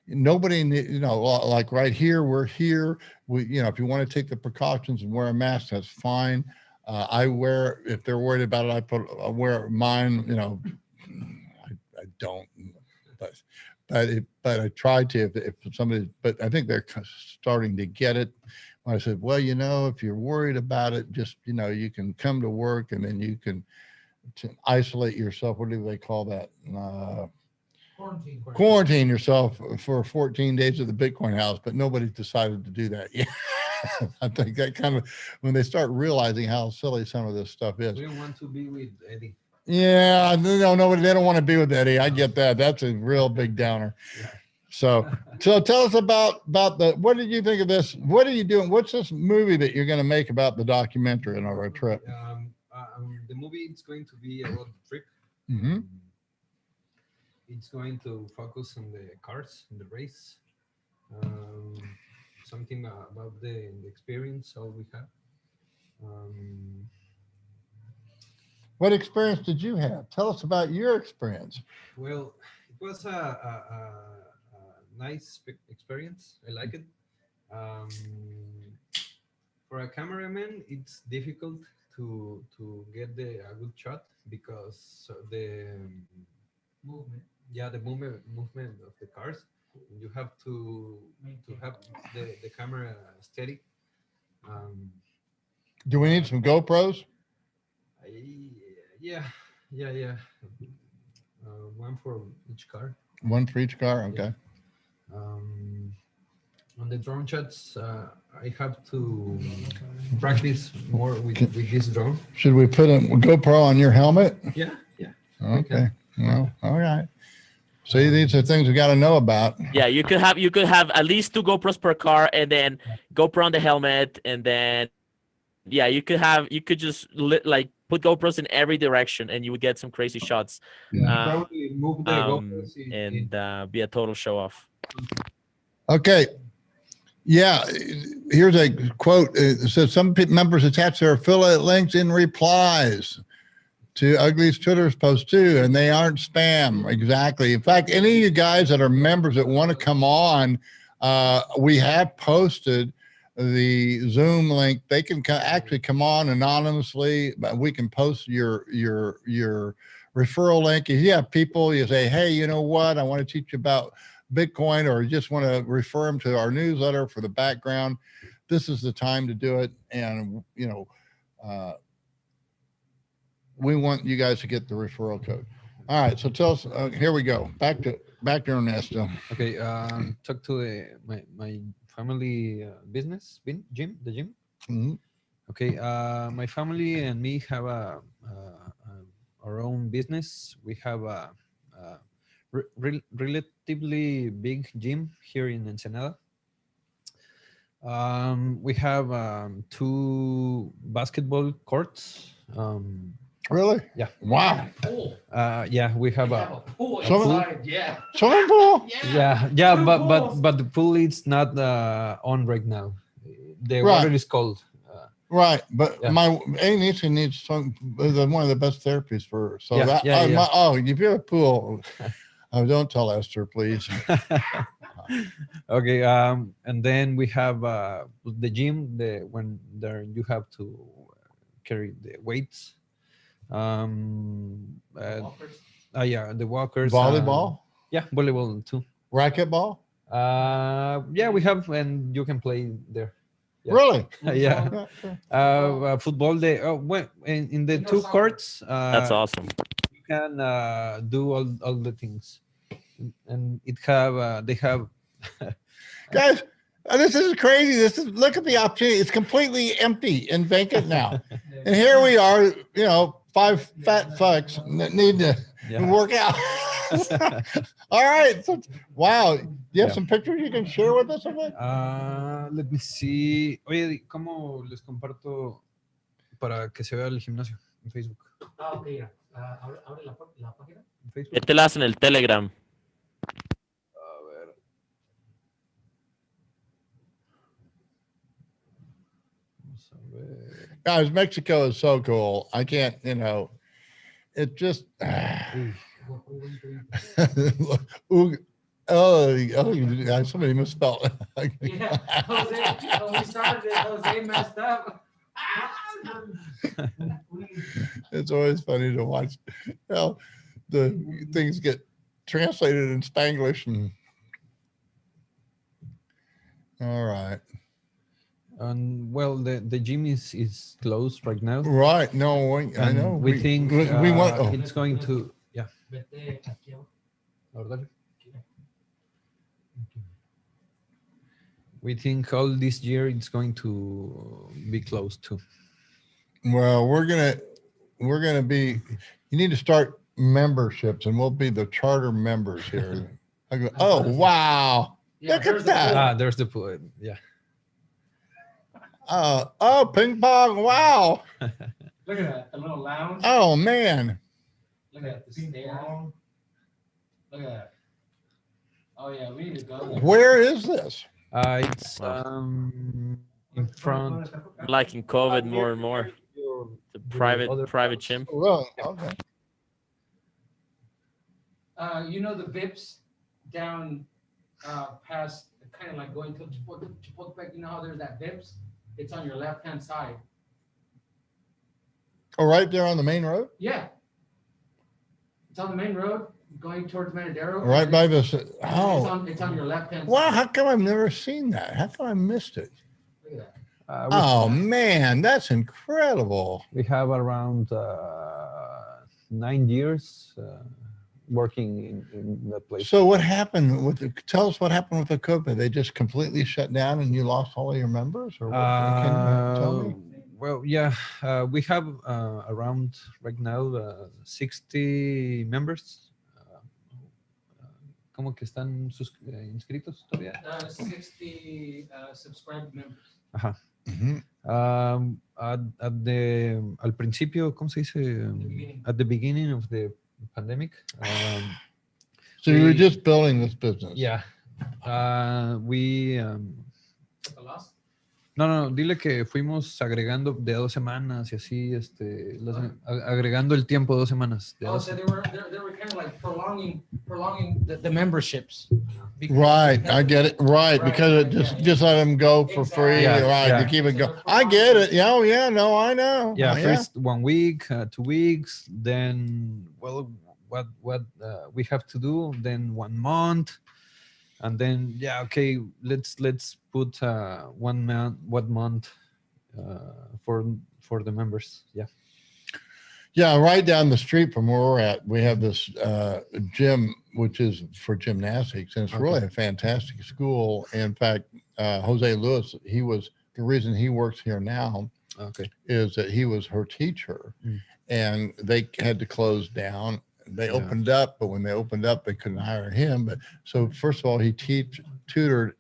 [SPEAKER 1] nobody, like right here, we're here. If you want to take the precautions and wear a mask, that's fine. I wear, if they're worried about it, I wear mine, I don't, but I try to, if somebody, but I think they're starting to get it. When I said, well, if you're worried about it, just, you can come to work and then you can isolate yourself. What do they call that? Quarantine yourself for 14 days at the Bitcoin house, but nobody's decided to do that yet. I think that kind of, when they start realizing how silly some of this stuff is.
[SPEAKER 10] We don't want to be with Eddie.
[SPEAKER 1] Yeah, they don't want to be with Eddie. I get that. That's a real big downer.
[SPEAKER 10] Yeah.
[SPEAKER 1] So tell us about what did you think of this? What are you doing? What's this movie that you're going to make about the documentary and our trip?
[SPEAKER 10] The movie is going to be about the trip.
[SPEAKER 1] Mm-hmm.
[SPEAKER 10] It's going to focus on the cars and the race. Something about the experience all we have.
[SPEAKER 1] What experience did you have? Tell us about your experience.
[SPEAKER 10] Well, it was a nice experience. I like it. For a cameraman, it's difficult to get a good shot because the movement. Yeah, the movement of the cars. You have to have the camera steady.
[SPEAKER 1] Do we need some GoPros?
[SPEAKER 10] Yeah. One for each car.
[SPEAKER 1] One for each car. Okay.
[SPEAKER 10] Yeah. On the drone shots, I have to practice more with this drone.
[SPEAKER 1] Should we put a GoPro on your helmet?
[SPEAKER 10] Yeah.
[SPEAKER 1] Okay. Well, all right. See, these are things we got to know about.
[SPEAKER 6] Yeah, you could have at least 2 GoPros per car, and then GoPro on the helmet, and then you could just put GoPros in every direction, and you would get some crazy shots.
[SPEAKER 10] Probably move the GoPros
[SPEAKER 6] and be a total show off.
[SPEAKER 1] Okay. Yeah, here's a quote. It says some members attach their affiliate links in replies to Ugly's Twitter's post too, and they aren't spam. Exactly. In fact, any of you guys that are members that want to come on, we have posted the Zoom link. They can actually come on anonymously, but we can post your referral link. If you have people, you say, hey, you know what? I want to teach you about Bitcoin, or you just want to refer them to our newsletter for the background. This is the time to do it. And, we want you guys to get the referral code. All right. So tell us, here we go. Back to Ernesto.
[SPEAKER 10] Okay. Talk to my family business, the gym.
[SPEAKER 1] Mm-hmm.
[SPEAKER 10] Okay. My family and me have our own business. We have a relatively big gym here in Ensenada. We have 2 basketball courts.
[SPEAKER 1] Really?
[SPEAKER 10] Yeah.
[SPEAKER 1] Wow.
[SPEAKER 10] Yeah, we have a
[SPEAKER 4] pool. Yeah.
[SPEAKER 1] Swimming pool?
[SPEAKER 10] Yeah, but the pool is not on right now. The water is cold.
[SPEAKER 1] Right, but my Anissa needs one of the best therapies for her. So if you're a pool, don't tell Esther, please.
[SPEAKER 10] Okay, and then we have the gym. When there you have to carry the weights. The walkers.
[SPEAKER 1] Volleyball.
[SPEAKER 10] Volleyball too.
[SPEAKER 1] Racquetball.
[SPEAKER 10] Yeah, we have, and you can play there.
[SPEAKER 1] Really?
[SPEAKER 10] Yeah. Football day. Oh, when in the two courts.
[SPEAKER 6] That's awesome.
[SPEAKER 10] You can do all the things, and they have.
[SPEAKER 1] Guys, this is crazy. Look at the opportunity. It's completely empty and vacant now. And here we are, 5 fat fucks that need to work out. All right. So, wow. Do you have some pictures you can share with us of it?
[SPEAKER 10] Let me see. Oye, ¿cómo les comparto para que se vea el gimnasio en Facebook?
[SPEAKER 4] Ok, ya. Abre la página.
[SPEAKER 10] En Facebook.
[SPEAKER 6] Este la hacen en el Telegram.
[SPEAKER 1] Guys, Mexico is so cool. I can't, it just. Somebody misspelled.
[SPEAKER 4] Yeah, Jose, when we started it, Jose messed up.
[SPEAKER 1] It's always funny to watch how the things get translated in Spanglish. All right.
[SPEAKER 10] Well, the gym is closed right now.
[SPEAKER 1] Right. No, I know.
[SPEAKER 10] We think
[SPEAKER 1] we want.
[SPEAKER 10] It's going to. Yeah. We think all this year it's going to be closed too.
[SPEAKER 1] Well, we're gonna be. You need to start memberships, and we'll be the charter members here. I go, oh wow!
[SPEAKER 4] Yeah,
[SPEAKER 1] Look at that.
[SPEAKER 10] There's the pool. Yeah.
[SPEAKER 1] Oh, ping pong! Wow!
[SPEAKER 4] Look at that, the little lounge.
[SPEAKER 1] Oh man!
[SPEAKER 4] Look at the stairs. Look at that. Oh yeah, we need to go.
[SPEAKER 1] Where is this?
[SPEAKER 10] It's in front.
[SPEAKER 6] Like in COVID, more and more. The private gym.
[SPEAKER 1] Well, okay.
[SPEAKER 4] The Vips down past, kind of like going to Chapultepec. You know how there's that Vips? It's on your left-hand side.
[SPEAKER 1] Oh, right there on the main road?
[SPEAKER 4] Yeah. It's on the main road going towards Manadero.
[SPEAKER 1] Right by this.
[SPEAKER 4] It's on your left-hand side.
[SPEAKER 1] Wow, how come I've never seen that? How come I missed it?
[SPEAKER 4] Look at that.
[SPEAKER 1] Oh man, that's incredible.
[SPEAKER 10] We have around 9 years working in that place.
[SPEAKER 1] So what happened tell us what happened with the COVID? They just completely shut down and you lost all of your members, or what? Can you tell me?
[SPEAKER 10] Well, yeah, we have around right now 60 members. ¿Cómo que están inscritos todavía?
[SPEAKER 4] 60 subscribed members.
[SPEAKER 10] Ajá.
[SPEAKER 1] Mm-hmm.
[SPEAKER 10] Al principio, ¿cómo se dice? At the beginning of the pandemic.
[SPEAKER 1] So you were just building this business.
[SPEAKER 10] Yeah. We.
[SPEAKER 4] Took a loss?
[SPEAKER 10] No, dile que fuimos agregando de 2 semanas y así, agregando el tiempo 2 semanas.
[SPEAKER 4] So they were kind of like prolonging the memberships.
[SPEAKER 1] Right, I get it. Right, because it just let them go for free.
[SPEAKER 10] Yeah,
[SPEAKER 1] Right,
[SPEAKER 10] yeah.
[SPEAKER 1] to keep it going. I get it. Yeah, oh, yeah, no, I know.
[SPEAKER 10] Yeah,
[SPEAKER 1] Oh,
[SPEAKER 10] first 1 week, 2 weeks, then what we have to do, then 1 month, and then okay, let's put 1 month for the members.
[SPEAKER 1] Yeah, right down the street from where we're at, we have this gym, which is for gymnastics, and it's really a fantastic school. In fact, Jose Luis, the reason he works here now is that he was her teacher, and they had to close down. They opened up, but when they opened up, they couldn't hire him. But so first of all, he tutored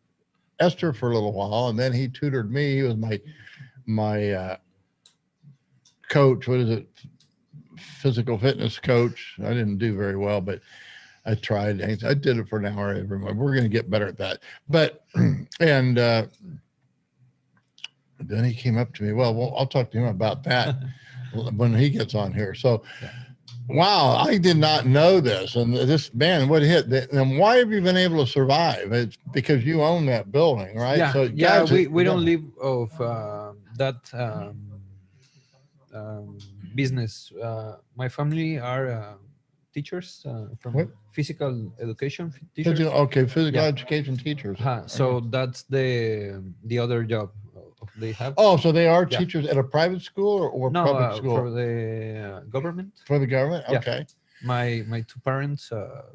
[SPEAKER 1] Esther for a little while, and then he tutored me. He was my coach. What is it? Physical fitness coach. I didn't do very well, but I tried. I did it for an hour every month. We're going to get better at that. But and then he came up to me. Well, I'll talk to him about that when he gets on here. So. Wow, I did not know this. And this, man, what hit? And why have you been able to survive? It's because you own that building, right?
[SPEAKER 10] Yeah,
[SPEAKER 1] so
[SPEAKER 10] guys, we don't live of that business. My family are teachers from physical education teachers.
[SPEAKER 1] Physical education teachers.
[SPEAKER 10] So that's the other job of they have.
[SPEAKER 1] Oh, so they are
[SPEAKER 10] Yeah.
[SPEAKER 1] teachers at a private school or
[SPEAKER 10] No,
[SPEAKER 1] public school?
[SPEAKER 10] for the government.
[SPEAKER 1] For the government?
[SPEAKER 10] Yeah.
[SPEAKER 1] Okay.
[SPEAKER 10] My two parents,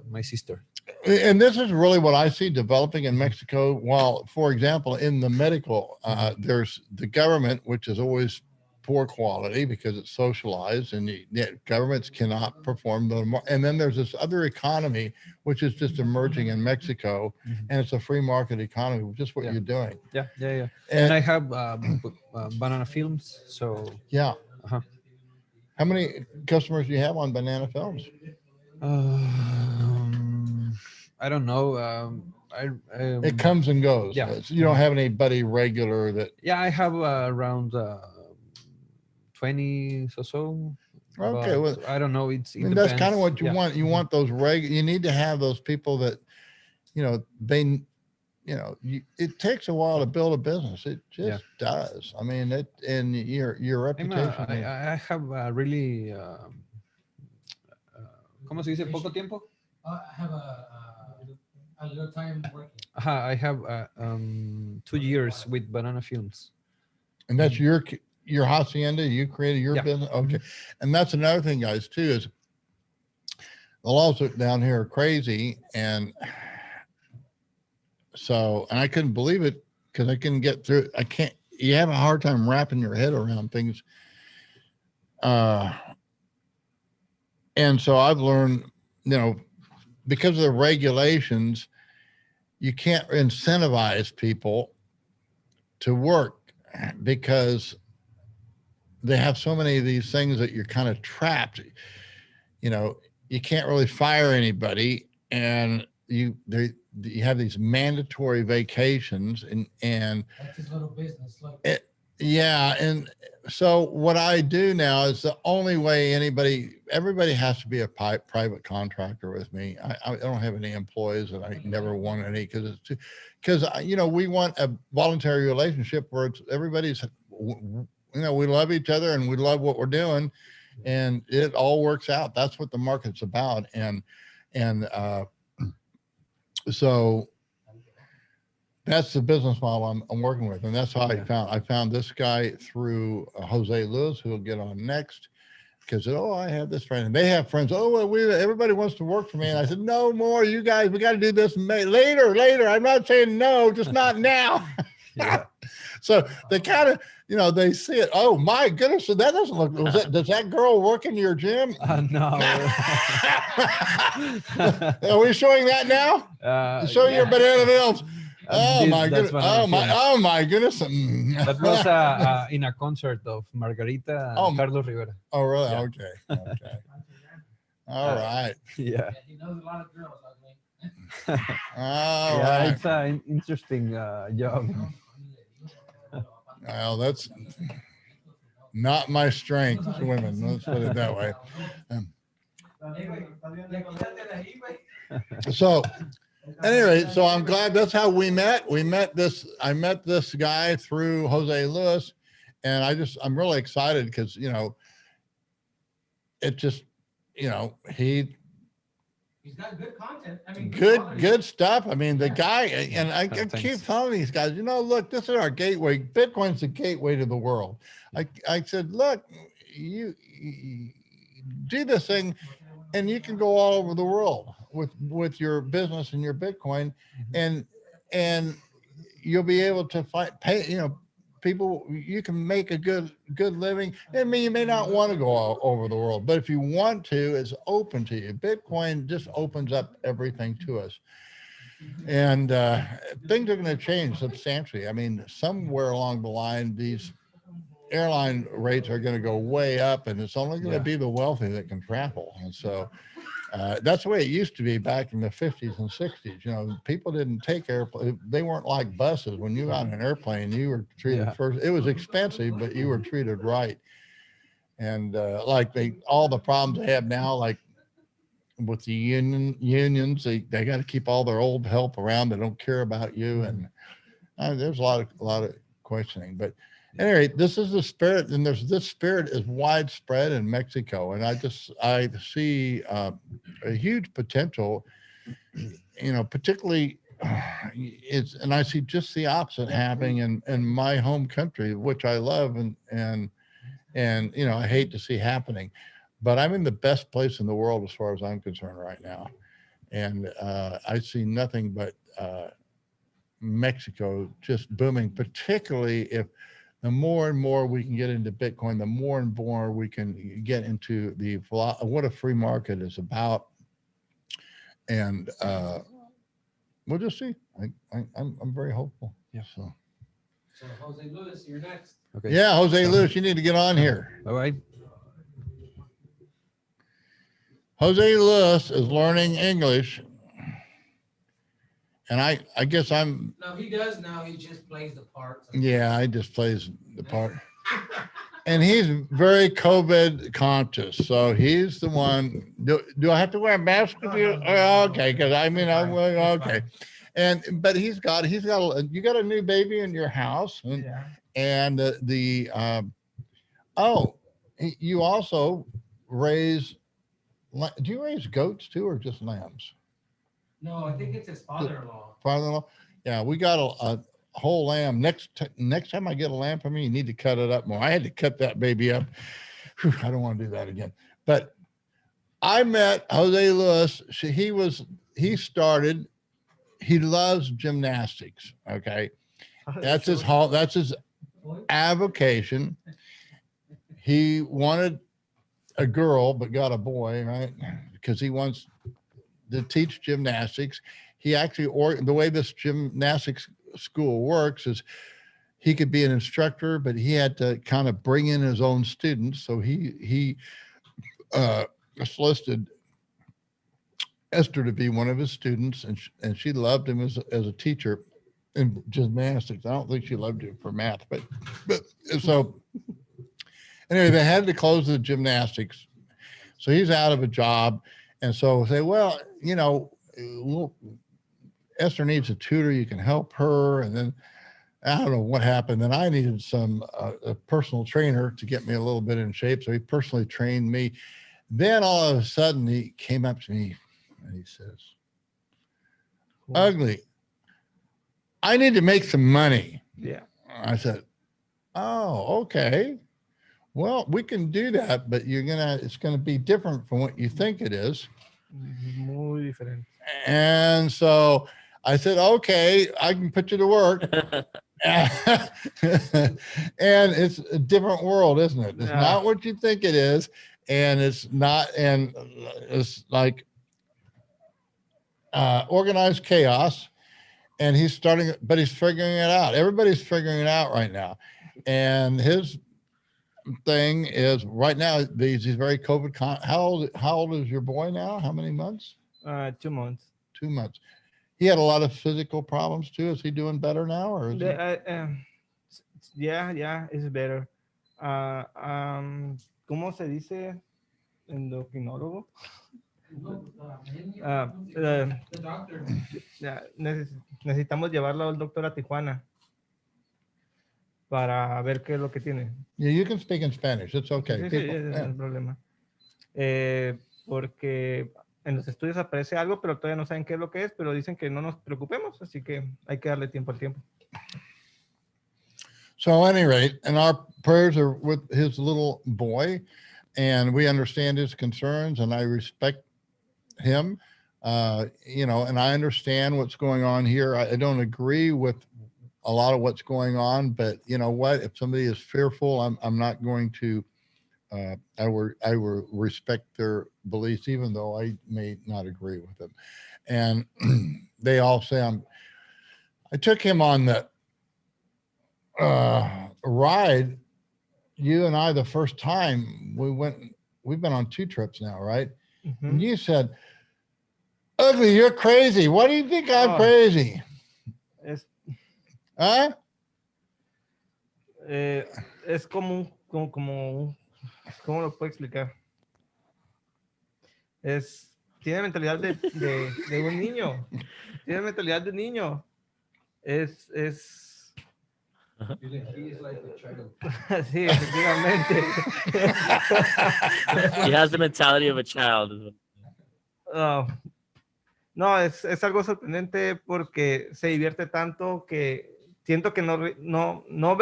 [SPEAKER 10] my sister.
[SPEAKER 1] And this is really what I see developing in Mexico. While, for example, in the medical, there's the government, which is always poor quality because it's socialized, and governments cannot perform and then there's this other economy which is just emerging in Mexico, and it's a free market economy, just what you're doing.
[SPEAKER 10] Yeah. And I have banana films. So
[SPEAKER 1] yeah.
[SPEAKER 10] Uh-huh.
[SPEAKER 1] How many customers do you have on banana films?
[SPEAKER 10] I don't know.
[SPEAKER 1] It comes and goes.
[SPEAKER 10] Yeah.
[SPEAKER 1] You don't have anybody regular that.
[SPEAKER 10] Yeah, I have around 20 or so.
[SPEAKER 1] Okay, well,
[SPEAKER 10] I don't know. It
[SPEAKER 1] that's kind of
[SPEAKER 10] depends.
[SPEAKER 1] what you
[SPEAKER 10] Yeah.
[SPEAKER 1] want. You want those you need to have those people that, it takes a while to build a business. It just does. I mean, and your reputation.
[SPEAKER 10] I have a really, ¿cómo se dice? Poco tiempo.
[SPEAKER 4] I have a little time working.
[SPEAKER 10] I have 2 years with banana films.
[SPEAKER 1] And that's your hacienda. You created your business. Okay, and that's another thing, guys. Too, is the laws down here are crazy, and so I couldn't believe it because I couldn't get through. I can't. You have a hard time wrapping your head around things. And so I've learned, because of the regulations, you can't incentivize people to work because they have so many of these things that you're kind of trapped. You can't really fire anybody, and you have these mandatory vacations, and
[SPEAKER 4] that's his little business.
[SPEAKER 1] And so what I do now is the only way everybody has to be a private contractor with me. I don't have any employees, and I never want any because we want a voluntary relationship where it's everybody's, we love each other and we love what we're doing, and it all works out. That's what the market's about. And so that's the business model I'm working with, and that's how I found this guy through Jose Lewis, who will get on next, because I have this friend, and they have friends. Everybody wants to work for me, and I said, no more, you guys. We got to do this later. I'm not saying no, just not now. So they kind of, they see it. Oh my goodness, so that doesn't look. Does that girl work in your gym?
[SPEAKER 10] No.
[SPEAKER 1] Are we showing that now? Show your banana films. Oh my goodness! Oh my goodness!
[SPEAKER 10] That was in a concert of Margarita and Carlos Rivera.
[SPEAKER 1] Oh really? Yeah. Okay. All right.
[SPEAKER 10] Yeah.
[SPEAKER 4] He knows a lot of girls.
[SPEAKER 1] All right.
[SPEAKER 10] It's an interesting job.
[SPEAKER 1] Well, that's not my strength, women. Let's put it that way. So. Anyway, so I'm glad that's how we met. I met this guy through Jose Lewis, and I'm really excited because, it just, he's
[SPEAKER 4] got good content. I mean,
[SPEAKER 1] good stuff. I mean, the guy, and I keep telling these guys, look, this is our gateway. Bitcoin's the gateway to the world. I said, look, you do this thing and you can go all over the world with your business and your Bitcoin, and you'll be able to pay people. You can make a good living. I mean, you may not want to go all over the world, but if you want to, it's open to you. Bitcoin just opens up everything to us, and things are going to change substantially. I mean, somewhere along the line, these airline rates are going to go way up, and it's only going to be the wealthy that can travel, and so. That's the way it used to be back in the 50s and 60s. People didn't take airplanes. They weren't like buses. When you got on an airplane, you were treated first. It was expensive, but you were treated right. And all the problems they have now, like with the unions, they got to keep all their old help around. They don't care about you. And there's a lot of questioning. But anyway, this is the spirit, and this spirit is widespread in Mexico, and I see a huge potential, particularly it's, and I see just the opposite happening in my home country, which I love, and you know, I hate to see happening, but I'm in the best place in the world as far as I'm concerned right now. And I see nothing but Mexico just booming, particularly if the more and more we can get into Bitcoin, the more and more we can get into what a free market is about. And we'll just see. I'm very hopeful.
[SPEAKER 10] Yeah.
[SPEAKER 1] So
[SPEAKER 4] Jose Luis, you're next.
[SPEAKER 10] Okay.
[SPEAKER 1] yeah, Jose
[SPEAKER 10] So-
[SPEAKER 1] Luis, you need to get on here.
[SPEAKER 10] All right.
[SPEAKER 1] Jose Luis is learning English, and I guess I'm.
[SPEAKER 4] No, he does now. He just plays the part.
[SPEAKER 1] Yeah, I just plays the part. And he's very COVID conscious, so he's the one. Do I have to wear a mask with you? Oh, okay, because I mean, I'm okay. But he's got you got a new baby in your house, and you also raise. Do you raise goats too, or just lambs?
[SPEAKER 4] No, I think it's his father-in-law.
[SPEAKER 1] Father-in-law? Yeah, we got a whole lamb. Next time I get a lamb from you, you need to cut it up more. I had to cut that baby up. Whew, I don't want to do that again. But I met Jose Luis. He loves gymnastics. Okay. That's his avocation. He wanted a girl, but got a boy, right? Because he wants to teach gymnastics. He actually, the way this gymnastics school works is he could be an instructor, but he had to kind of bring in his own students. So he solicited Esther to be one of his students, and she loved him as a teacher in gymnastics. I don't think she loved him for math, but so anyway, they had to close the gymnastics. So he's out of a job. And so say, well, you know, Esther needs a tutor. You can help her. And then I don't know what happened. Then I needed a personal trainer to get me a little bit in shape. So he personally trained me. Then all of a sudden he came up to me and he says, Ugly, I need to make some money.
[SPEAKER 11] Yeah.
[SPEAKER 1] I said, oh, okay. Well, we can do that, but it's gonna be different from what you think it is.
[SPEAKER 11] Muy diferente.
[SPEAKER 1] And so I said, okay, I can put you to work. And it's a different world, isn't it? It's not what you think it is. And it's like organized chaos. And he's figuring it out. Everybody's figuring it out right now. And his thing is right now he's very COVID. How old is your boy now? How many months?
[SPEAKER 11] 2 months.
[SPEAKER 1] 2 months. He had a lot of physical problems too. Is he doing better now, or is
[SPEAKER 11] yeah, it's better. ¿Cómo se dice endocrinólogo?
[SPEAKER 4] The doctor.
[SPEAKER 11] Necesitamos llevarlo al doctor a Tijuana para ver qué es lo que tiene.
[SPEAKER 1] Yeah, you can speak in Spanish. It's okay.
[SPEAKER 11] Sí, no hay problema. Porque en los estudios aparece algo, pero todavía no saben qué es lo que es, pero dicen que no nos preocupemos, así que hay que darle tiempo al tiempo.
[SPEAKER 1] So at any rate, and our prayers are with his little boy, and we understand his concerns, and I respect him, you know, and I understand what's going on here. I don't agree with a lot of what's going on, but you know what? If somebody is fearful, I'm not going to. I will respect their beliefs, even though I may not agree with them. And they all say I took him on the ride. You and I, the first time we've been on 2 trips now, right?
[SPEAKER 11] Mm-hmm.
[SPEAKER 1] And you said, Ugly, you're crazy. Why do you think I'm crazy? Huh?
[SPEAKER 11] Es como ¿cómo lo puedo explicar? Tiene mentalidad de un niño. Tiene mentalidad de un niño. Es
[SPEAKER 10] He's like a child.
[SPEAKER 11] sí, efectivamente.
[SPEAKER 6] He has the mentality of a child.
[SPEAKER 11] No, es algo sorprendente porque se divierte tanto que siento que no ve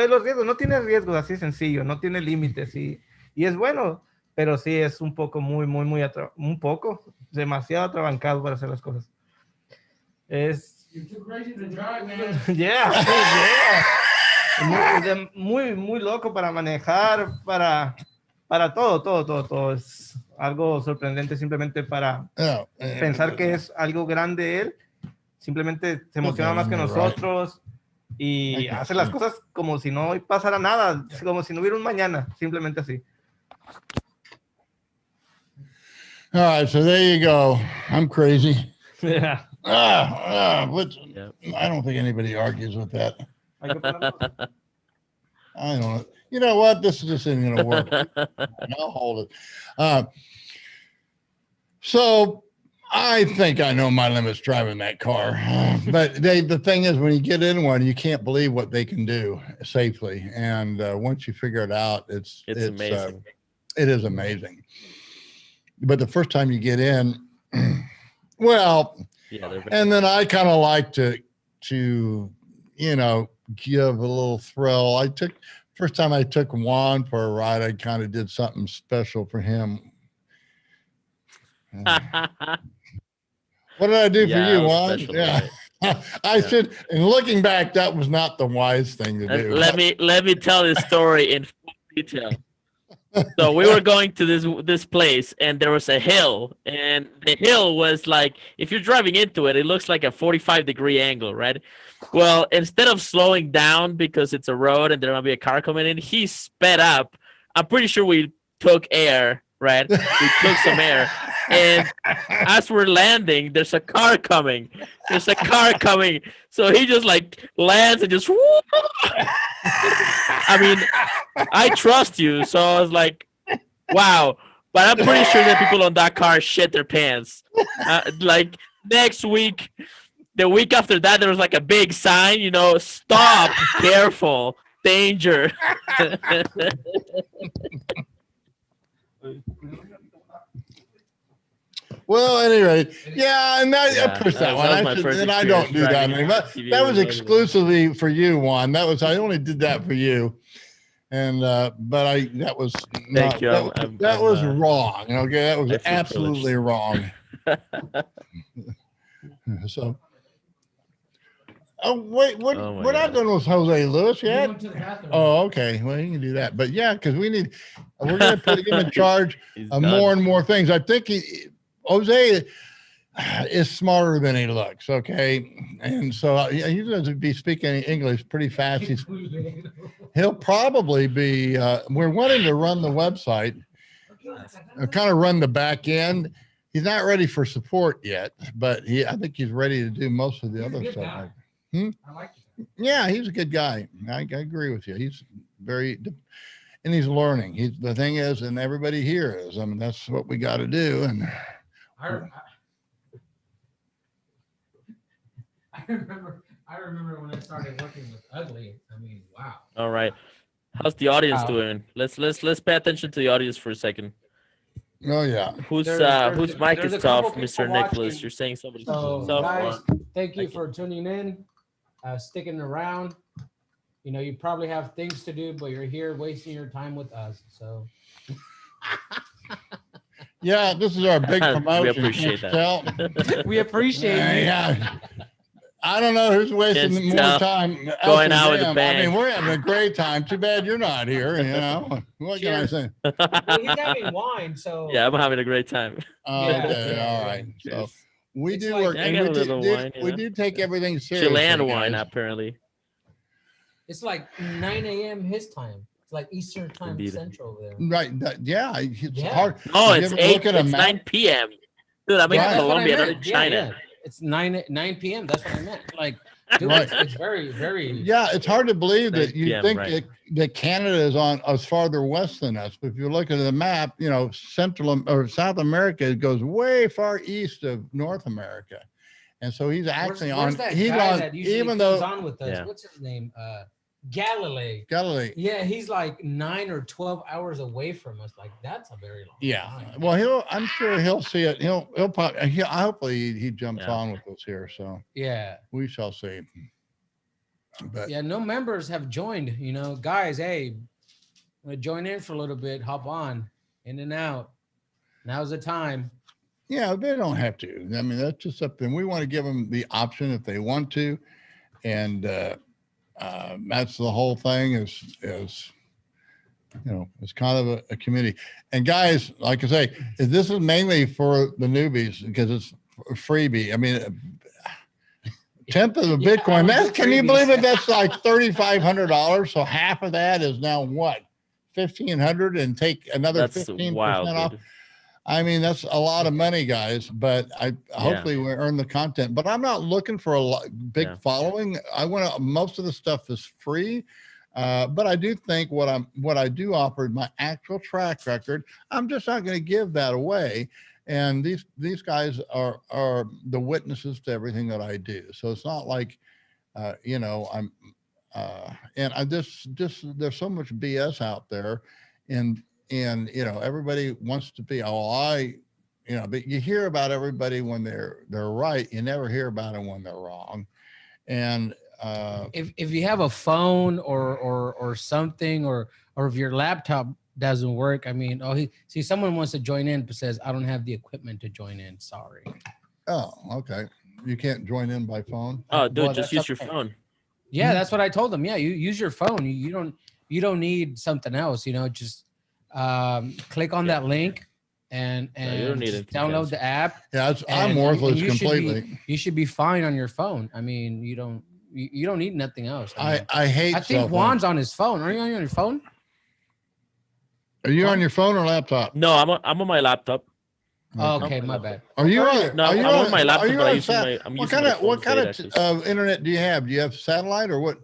[SPEAKER 11] los riesgos, no tiene riesgos así sencillo, no tiene límites y es bueno, pero sí es un poco un poco, demasiado atrabancado para hacer las cosas. Es...
[SPEAKER 4] You're too crazy to drive, man.
[SPEAKER 11] Yeah, yeah. Muy loco para manejar, para todo. Es algo sorprendente simplemente para pensar que es algo grande él. Simplemente se emociona más que nosotros y hace las cosas como si no pasara nada, como si no hubiera un mañana, simplemente así.
[SPEAKER 1] All right, so there you go. I'm crazy.
[SPEAKER 11] Yeah.
[SPEAKER 1] I don't think anybody argues with that. I don't know. You know what? This just isn't going to work. I'll hold it. So I think I know my limits driving that car. But the thing is, when you get in one, you can't believe what they can do safely. And once you figure it out, it's
[SPEAKER 6] amazing.
[SPEAKER 1] It is amazing. But the first time you get in, well, and then I kind of like to give a little thrill. First time I took Juan for a ride, I kind of did something special for him. What did I do for you, Juan? Yeah. I should, and looking back, that was not the wise thing to do.
[SPEAKER 6] Let me tell this story in full detail. So we were going to this place, and there was a hill, and the hill was like, if you're driving into it, it looks like a 45-degree angle, right? Well, instead of slowing down because it's a road and there might be a car coming in, he sped up. I'm pretty sure we took air, right? We took some air. And as we're landing, there's a car coming. So he just like lands and just. I mean, I trust you. So I was like, wow. But I'm pretty sure that people on that car shit their pants. Like next week, the week after that, there was like a big sign, stop, careful, danger.
[SPEAKER 1] Well, anyway, yeah, and I pushed that one. I don't do that anymore. That was exclusively for you, Juan. I only did that for you, and that was
[SPEAKER 6] Thank you.
[SPEAKER 1] That was wrong. Okay, that was absolutely wrong. So. Oh wait, we're not done with Jose Luis yet. Oh, okay. Well, you can do that, but yeah, because we're going to put him in charge of more and more things. I think Jose is smarter than he looks. Okay, and so he's going to be speaking English pretty fast. He'll probably be. We're wanting to run the website, kind of run the back end. He's not ready for support yet, but I think he's ready to do most of the other stuff. I like it. Yeah, he's a good guy. I agree with you. He's and he's learning. The thing is, and everybody here is. I mean, that's what we got to do. And
[SPEAKER 4] I remember when I started working with Ugly. I mean, wow.
[SPEAKER 6] All right, how's the audience doing? Let's pay attention to the audience for a second.
[SPEAKER 1] Oh yeah.
[SPEAKER 6] Whose mic is tough, Mr. Nicholas? You're saying somebody's tough.
[SPEAKER 4] Guys, thank you for tuning in. Sticking around. You probably have things to do, but you're here wasting your time with us. So
[SPEAKER 1] yeah, this is our big promotion.
[SPEAKER 6] We appreciate that.
[SPEAKER 4] We appreciate it.
[SPEAKER 1] Yeah. I don't know who's wasting more time
[SPEAKER 6] going out with a bang.
[SPEAKER 1] I mean, we're having a great time. Too bad you're not here. What can I say?
[SPEAKER 4] Well, he's having wine, so
[SPEAKER 6] yeah, I'm having a great time.
[SPEAKER 1] Okay, all right. So we do work, and we do take everything seriously.
[SPEAKER 6] Chilean wine, apparently.
[SPEAKER 4] It's like 9 a.m. his time. It's like Eastern time. Indeed. Central there.
[SPEAKER 1] Right. Yeah. It's hard.
[SPEAKER 6] No, it's 9 p.m. Dude, I'm in Colombia, not in China.
[SPEAKER 4] Yeah. It's 9 p.m. That's what I meant. Like, dude, it's very, very.
[SPEAKER 1] Yeah, it's hard to believe that you think that Canada is farther west than us. But if you look at the map, Central or South America goes way far east of North America, and so he's actually
[SPEAKER 4] where's that guy that usually comes on with us? Yeah. What's his name? Galilee. Yeah, he's like 9 or 12 hours away from us. Like that's a very long time.
[SPEAKER 1] Well, I'm sure he'll see it. He'll pop. Hopefully he jumps on with us here. So
[SPEAKER 4] yeah,
[SPEAKER 1] we shall see. But
[SPEAKER 4] yeah, no members have joined. You know, guys, hey, join in for a little bit. Hop on, in and out. Now's the time.
[SPEAKER 1] Yeah, they don't have to. I mean, that's just something we want to give them the option if they want to, and that's the whole thing. Is it's kind of a committee. And guys, like I say, this is mainly for the newbies because it's a freebie. I mean, tenth of the Bitcoin. Can you believe it? That's like $3,500. So half of that is now what? 1,500, and take another 15% off.
[SPEAKER 6] Dude.
[SPEAKER 1] I mean, that's a lot of money, guys. But hopefully we earn the content. But I'm not looking for a big following. I want to. Most of the stuff is free. But I do think what I do offer, my actual track record, I'm just not going to give that away. And these guys are the witnesses to everything that I do. So it's not like, I'm, and I just there's so much BS out there, and everybody wants to be, but you hear about everybody when they're right. You never hear about them when they're wrong. And
[SPEAKER 4] if you have a phone or something, or if your laptop doesn't work, I mean, someone wants to join in but says, I don't have the equipment to join in. Sorry.
[SPEAKER 1] Oh, okay. You can't join in by phone?
[SPEAKER 6] Oh, dude, just use your phone.
[SPEAKER 4] Yeah, that's what I told them. Yeah, you use your phone. You don't need something else. Just click on that link and
[SPEAKER 6] you don't need
[SPEAKER 4] download the app.
[SPEAKER 1] Yeah, I'm worthless completely.
[SPEAKER 4] You should be fine on your phone. I mean, you don't need nothing else.
[SPEAKER 1] I hate.
[SPEAKER 4] I think Juan's on his phone. Are you on your phone?
[SPEAKER 1] Are you on your phone or laptop?
[SPEAKER 6] No, I'm on my laptop.
[SPEAKER 4] Oh, okay, my bad.
[SPEAKER 1] Are you on?
[SPEAKER 6] No, I'm on my laptop, but I'm using
[SPEAKER 1] What kind of internet do you have? Do you have satellite or what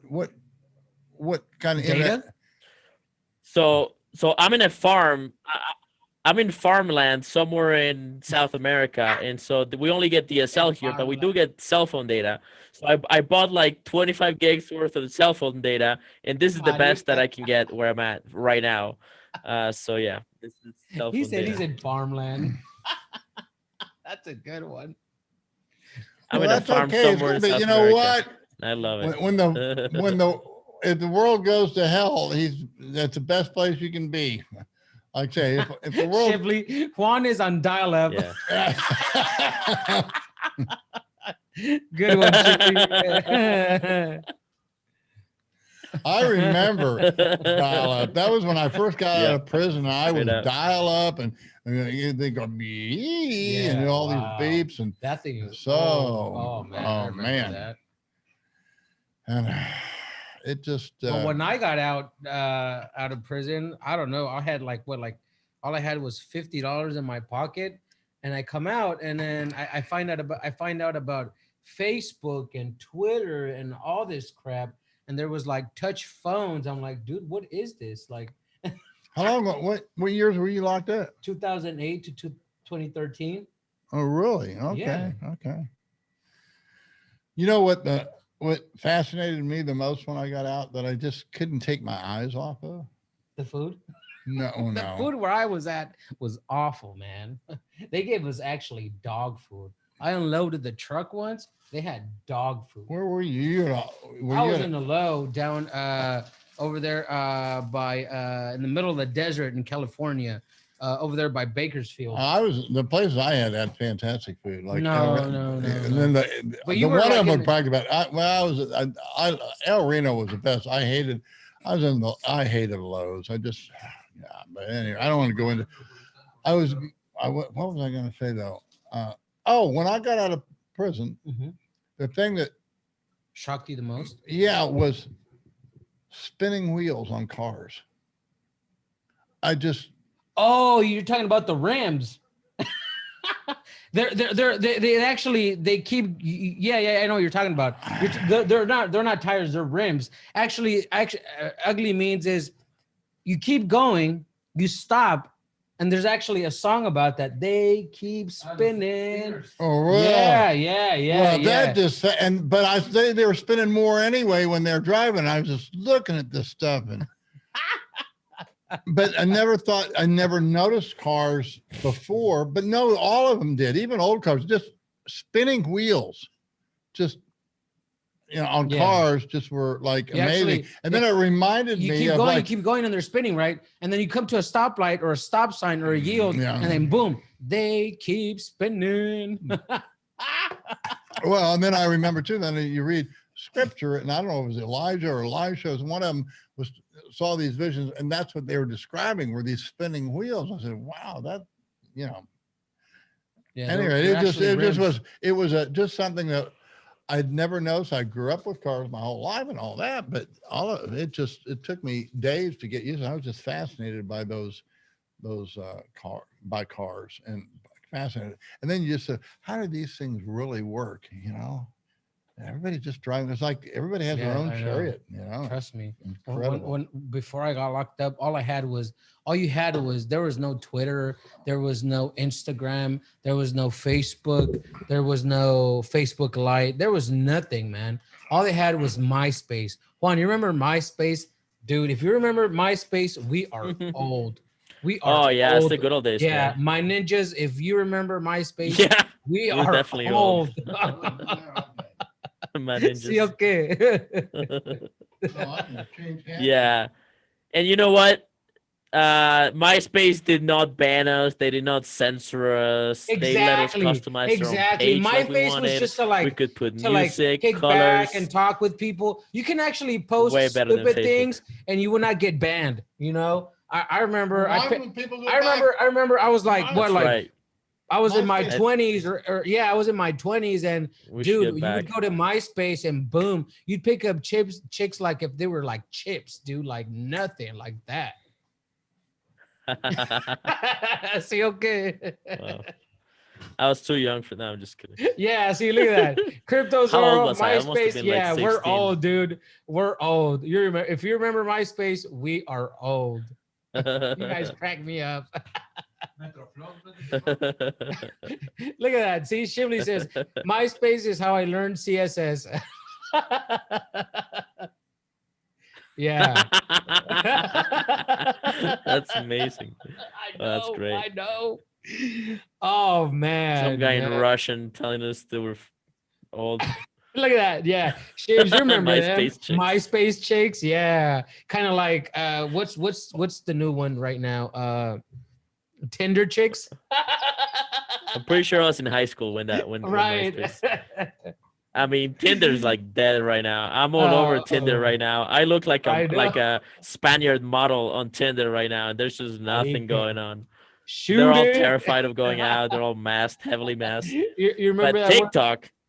[SPEAKER 1] kind of
[SPEAKER 4] data?
[SPEAKER 1] internet?
[SPEAKER 6] So I'm in a farm. I'm in farmland somewhere in South America, and so we only get DSL here, but we do get cell phone data. So I bought like 25 gigs worth of cell phone data, and this is the best that I can get where I'm at right now. So yeah, this is cell phone
[SPEAKER 4] He said
[SPEAKER 6] data.
[SPEAKER 4] he's in farmland. That's a good one.
[SPEAKER 6] I'm in a farm somewhere in South
[SPEAKER 1] you know
[SPEAKER 6] America.
[SPEAKER 1] what?
[SPEAKER 6] I love it.
[SPEAKER 1] If the world goes to hell, that's the best place you can be. Like I say, if the world
[SPEAKER 4] Shipley, Juan is on dial-up.
[SPEAKER 6] Yeah.
[SPEAKER 4] Good one, Shipley.
[SPEAKER 1] I remember dial-up. That was when I first got out of prison. I was dial-up, and they go and all these beeps, and
[SPEAKER 4] that thing is
[SPEAKER 1] man.
[SPEAKER 4] That.
[SPEAKER 1] And it just.
[SPEAKER 4] But when I got out of prison, I don't know. I had all I had was $50 in my pocket, and I come out, and then I find out about Facebook and Twitter and all this crap. And there was like touch phones. I'm like, dude, what is this? Like,
[SPEAKER 1] how long? What years were you locked up?
[SPEAKER 4] 2008 to 2013.
[SPEAKER 1] Oh, really? Okay.
[SPEAKER 4] Yeah.
[SPEAKER 1] Okay. You know what fascinated me the most when I got out that I just couldn't take my eyes off of?
[SPEAKER 4] The food.
[SPEAKER 1] No.
[SPEAKER 4] The food where I was at was awful, man. They gave us actually dog food. I unloaded the truck once. They had dog food.
[SPEAKER 1] Where were you?
[SPEAKER 4] I was in the low down over there by in the middle of the desert in California, over there by Bakersfield.
[SPEAKER 1] The places I had fantastic food. Like
[SPEAKER 4] no.
[SPEAKER 1] And then the one of them talked about. El Reno was the best. I hated Lowe's. But anyway, I don't want to go into. What was I going to say though? When I got out of prison, the thing that
[SPEAKER 4] shocked you the most,
[SPEAKER 1] was spinning wheels on cars.
[SPEAKER 4] you're talking about the rims. They actually keep. Yeah, I know what you're talking about. They're not tires, they're rims. Actually, ugly means is you keep going, you stop, And there's actually a song about that. They keep spinning.
[SPEAKER 1] Oh, wow.
[SPEAKER 4] Yeah.
[SPEAKER 1] That just but I say they were spinning more anyway when they're driving. I was just looking at this stuff and. But I never noticed cars before. But no, all of them did. Even old cars, just spinning wheels, just on cars, just were like amazing. And then it reminded me of
[SPEAKER 4] you keep going, and they're spinning, right? And then you come to a stoplight or a stop sign or a yield, and then boom, they keep spinning.
[SPEAKER 1] Well, and then I remember too. Then you read scripture, and I don't know if it was Elijah or Elisha. One of them saw these visions, and that's what they were describing were these spinning wheels. I said, "Wow, that." Yeah, anyway, it was just something that I'd never noticed. I grew up with cars my whole life and all that, but all of it took me days to get used to. I was just fascinated by those cars and fascinated. And then you just said, how do these things really work? Everybody's just driving. It's like everybody has their own chariot.
[SPEAKER 4] Trust me.
[SPEAKER 1] Incredible.
[SPEAKER 4] When before I got locked up, all you had was there was no Twitter, there was no Instagram, there was no Facebook, there was no Facebook Lite, there was nothing, man. All they had was MySpace. Juan, you remember MySpace, dude? If you remember MySpace, we are old. We are.
[SPEAKER 6] Oh yeah,
[SPEAKER 4] old.
[SPEAKER 6] it's the good old days.
[SPEAKER 4] Yeah,
[SPEAKER 6] man.
[SPEAKER 4] my ninjas. If you remember MySpace,
[SPEAKER 6] yeah,
[SPEAKER 4] we
[SPEAKER 6] we're
[SPEAKER 4] are
[SPEAKER 6] definitely
[SPEAKER 4] old.
[SPEAKER 6] My ninjas.
[SPEAKER 4] See, okay.
[SPEAKER 6] Yeah, and you know what? MySpace did not ban us. They did not censor us. They let us customize our own page like we wanted.
[SPEAKER 4] Was just to
[SPEAKER 6] we could put
[SPEAKER 4] to
[SPEAKER 6] music,
[SPEAKER 4] kick
[SPEAKER 6] colors,
[SPEAKER 4] back and talk with people. You can actually post stupid things, and you will not get banned. I remember. I remember. I was like, what, like.
[SPEAKER 6] Right.
[SPEAKER 4] I was in my 20s I was in my 20s and dude, you would go to MySpace and boom, you'd pick up chicks like if they were like chips, dude, like nothing like that. See, okay.
[SPEAKER 6] Wow. I was too young for that. I'm just kidding.
[SPEAKER 4] Yeah, see, look at that. Cryptos are old. MySpace. Yeah, like we're old, dude. We're old. If you remember MySpace, we are old. You guys crack me up. Look at that. See, Shively says, MySpace is how I learned CSS. Yeah.
[SPEAKER 6] That's amazing. That's great.
[SPEAKER 4] I know. Oh, man.
[SPEAKER 6] Some guy in Russian telling us they were old.
[SPEAKER 4] Look at that. Yeah. Shivs, you remember
[SPEAKER 6] MySpace chicks.
[SPEAKER 4] MySpace chicks. Yeah. Kind of like, what's the new one right now? Tinder chicks.
[SPEAKER 6] I'm pretty sure I was in high school when
[SPEAKER 4] right.
[SPEAKER 6] I mean, Tinder's like dead right now. I'm all over Tinder right now. I look like a Spaniard model on Tinder right now, and there's just nothing going on. They're all terrified of going out. They're all masked, heavily masked.
[SPEAKER 4] You remember
[SPEAKER 6] but
[SPEAKER 4] that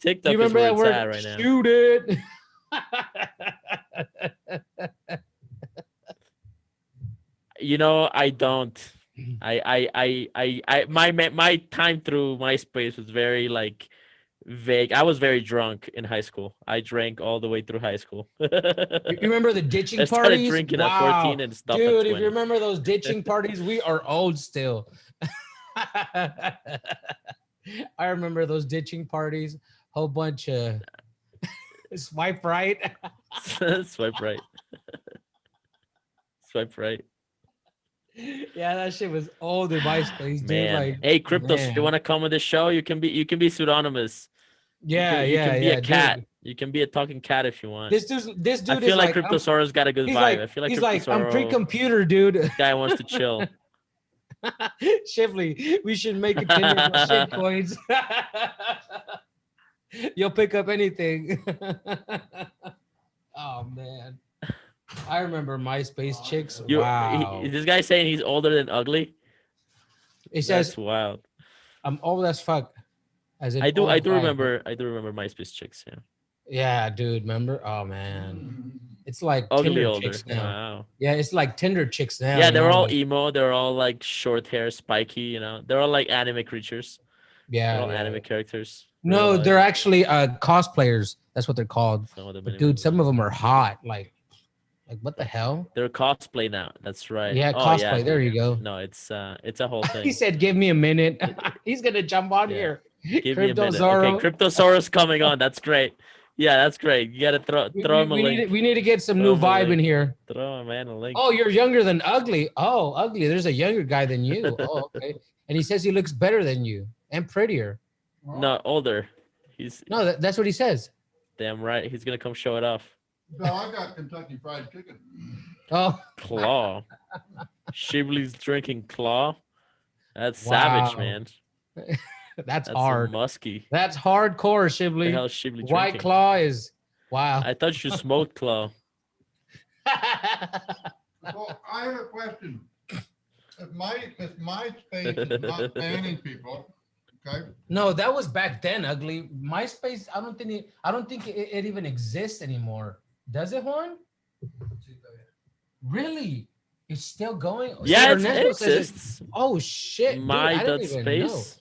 [SPEAKER 6] TikTok
[SPEAKER 4] you
[SPEAKER 6] is where it's at right now.
[SPEAKER 4] Shoot it.
[SPEAKER 6] I don't. My time through MySpace was very like vague. I was very drunk in high school. I drank all the way through high school.
[SPEAKER 4] You remember the ditching parties?
[SPEAKER 6] I started drinking at 14 and stopped at 20.
[SPEAKER 4] If you remember those ditching parties, we are old still. I remember those ditching parties. Whole bunch of swipe right.
[SPEAKER 6] Swipe right. Swipe right.
[SPEAKER 4] Yeah, that shit was old in MySpace, dude.
[SPEAKER 6] Man.
[SPEAKER 4] Like,
[SPEAKER 6] hey, Cryptos, you want to come on the show? You can be pseudonymous.
[SPEAKER 4] Yeah,
[SPEAKER 6] you can be a cat.
[SPEAKER 4] Dude.
[SPEAKER 6] You can be a talking cat if you want.
[SPEAKER 4] This dude
[SPEAKER 6] I feel like Cryptosaurus got a good vibe. I feel like
[SPEAKER 4] he's like, I'm pre-computer, dude.
[SPEAKER 6] This guy wants to chill.
[SPEAKER 4] Shively, we should make a Tinder for shit coins. You'll pick up anything. Oh man. I remember MySpace chicks. Wow.
[SPEAKER 6] Is this guy saying he's older than ugly?
[SPEAKER 4] It says
[SPEAKER 6] that's wild.
[SPEAKER 4] I'm old as fuck. As in
[SPEAKER 6] I do remember MySpace chicks, yeah.
[SPEAKER 4] Yeah, dude, remember? Oh man. It's like
[SPEAKER 6] ugly
[SPEAKER 4] Tinder
[SPEAKER 6] older.
[SPEAKER 4] chicks now.
[SPEAKER 6] Wow.
[SPEAKER 4] Yeah, it's like Tinder chicks now.
[SPEAKER 6] Yeah, they're all emo, they're all like short hair, spiky, They're all like anime creatures.
[SPEAKER 4] Yeah.
[SPEAKER 6] They're all anime characters.
[SPEAKER 4] No, they're actually cosplayers. That's what they're called. But dude, some of them are hot. Like Like, what the hell?
[SPEAKER 6] They're cosplay now. That's right.
[SPEAKER 4] Yeah,
[SPEAKER 6] Oh,
[SPEAKER 4] cosplay.
[SPEAKER 6] yeah.
[SPEAKER 4] There you go.
[SPEAKER 6] No, it's a whole thing.
[SPEAKER 4] He said, "Give me a minute." He's gonna jump on
[SPEAKER 6] Yeah.
[SPEAKER 4] here.
[SPEAKER 6] Give me a minute.
[SPEAKER 4] Cryptosaurus.
[SPEAKER 6] Okay, Cryptosaurus coming on. That's great. Yeah, that's great. You gotta throw him a link.
[SPEAKER 4] We need to get some
[SPEAKER 6] Throw
[SPEAKER 4] new
[SPEAKER 6] him a
[SPEAKER 4] vibe in
[SPEAKER 6] link.
[SPEAKER 4] here.
[SPEAKER 6] Throw him man a link.
[SPEAKER 4] Oh, you're younger than Ugly. Oh, Ugly. There's a younger guy than you. Oh, okay. And he says he looks better than you and prettier.
[SPEAKER 6] No, older. He's
[SPEAKER 4] No, that's what he says.
[SPEAKER 6] damn right. He's gonna come show it off.
[SPEAKER 1] So I got Kentucky Fried Chicken.
[SPEAKER 4] Oh,
[SPEAKER 6] Claw. Shibley's drinking Claw. That's
[SPEAKER 4] Wow.
[SPEAKER 6] savage, man.
[SPEAKER 4] that's
[SPEAKER 6] That's
[SPEAKER 4] hard.
[SPEAKER 6] musky.
[SPEAKER 4] That's hardcore,
[SPEAKER 6] The
[SPEAKER 4] Shibley.
[SPEAKER 6] hell is Shibley
[SPEAKER 4] White
[SPEAKER 6] drinking?
[SPEAKER 4] Claw is wow.
[SPEAKER 6] I thought you smoked Claw.
[SPEAKER 1] Well, I have a question. If MySpace is not banning people, okay?
[SPEAKER 4] No, that was back then, Ugly. MySpace, I don't think it even exists anymore. Does it, Juan? Really? It's still going?
[SPEAKER 6] Yeah,
[SPEAKER 4] See,
[SPEAKER 6] it
[SPEAKER 4] Ernesto says
[SPEAKER 6] exists.
[SPEAKER 4] Oh shit. Dude, I didn't even know.
[SPEAKER 6] My.space.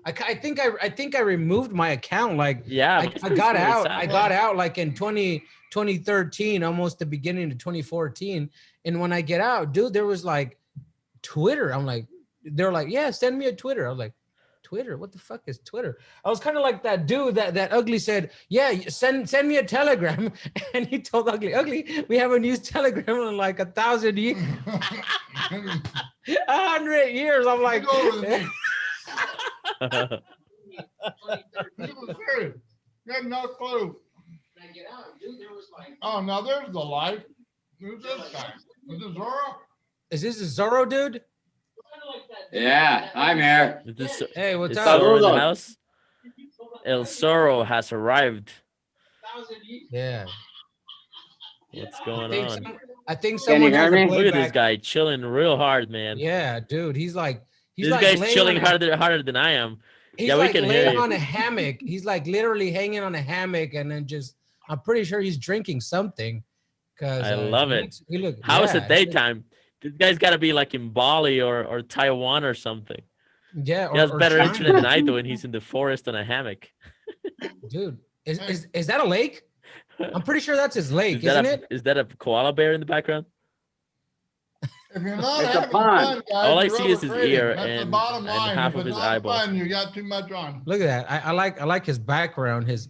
[SPEAKER 4] I think I removed my account. Like
[SPEAKER 6] Yeah,
[SPEAKER 4] I
[SPEAKER 6] MySpace
[SPEAKER 4] got
[SPEAKER 6] is
[SPEAKER 4] out.
[SPEAKER 6] really
[SPEAKER 4] I
[SPEAKER 6] sad.
[SPEAKER 4] got out like in 2013, almost the beginning of 2014. And when I get out, dude, there was like Twitter. I'm like, they're like, yeah, send me a Twitter. I was like, Twitter? What the fuck is Twitter? I was kind of like that dude that Ugly said, yeah, send me a telegram. And he told Ugly, we haven't used telegram in like 1,000 years. 100 years. I'm like,
[SPEAKER 1] People serious. You have no clue. Oh, now there's the light. Who's this guy? Is this Zorro?
[SPEAKER 4] is this a Zorro dude?
[SPEAKER 12] Yeah, I'm here.
[SPEAKER 6] Is this,
[SPEAKER 4] Hey, what's
[SPEAKER 6] is
[SPEAKER 4] up?
[SPEAKER 6] Zorro in the
[SPEAKER 12] Saludos.
[SPEAKER 6] house? El Zorro has arrived.
[SPEAKER 4] Yeah.
[SPEAKER 6] What's going
[SPEAKER 4] think
[SPEAKER 6] on?
[SPEAKER 4] I think
[SPEAKER 12] Can
[SPEAKER 4] someone
[SPEAKER 12] you
[SPEAKER 4] has
[SPEAKER 12] hear
[SPEAKER 4] a
[SPEAKER 12] me?
[SPEAKER 6] Look at this
[SPEAKER 4] playback.
[SPEAKER 6] guy chilling real hard, man.
[SPEAKER 4] Yeah, dude, he's like
[SPEAKER 6] This
[SPEAKER 4] like
[SPEAKER 6] guy's
[SPEAKER 4] laying
[SPEAKER 6] chilling
[SPEAKER 4] on a-
[SPEAKER 6] harder than I am.
[SPEAKER 4] He's
[SPEAKER 6] Yeah, we
[SPEAKER 4] like
[SPEAKER 6] can hear
[SPEAKER 4] laying
[SPEAKER 6] you.
[SPEAKER 4] on a hammock. He's like literally hanging on a hammock, and then just I'm pretty sure he's drinking something. Because
[SPEAKER 6] I love it.
[SPEAKER 4] Look,
[SPEAKER 6] How is
[SPEAKER 4] yeah,
[SPEAKER 6] it daytime? This guy's got to be like in Bali or Taiwan or something.
[SPEAKER 4] Yeah,
[SPEAKER 6] He has
[SPEAKER 4] or
[SPEAKER 6] better
[SPEAKER 4] China.
[SPEAKER 6] internet than I do, and he's in the forest on a hammock.
[SPEAKER 4] Dude, is that a lake? I'm pretty sure that's his lake, isn't it?
[SPEAKER 6] Is that a koala bear in the background?
[SPEAKER 1] If you're not
[SPEAKER 12] It's a
[SPEAKER 1] having
[SPEAKER 12] pond.
[SPEAKER 1] fun, guys,
[SPEAKER 6] All I
[SPEAKER 1] you're
[SPEAKER 6] see is his
[SPEAKER 1] overtrading.
[SPEAKER 6] ear
[SPEAKER 1] That's the
[SPEAKER 6] and-
[SPEAKER 1] bottom
[SPEAKER 6] and
[SPEAKER 1] line.
[SPEAKER 6] half
[SPEAKER 1] If
[SPEAKER 6] of
[SPEAKER 1] it's
[SPEAKER 6] his
[SPEAKER 1] not
[SPEAKER 6] eyeball.
[SPEAKER 1] fun, you got too much on.
[SPEAKER 4] Look at that. I like his background. His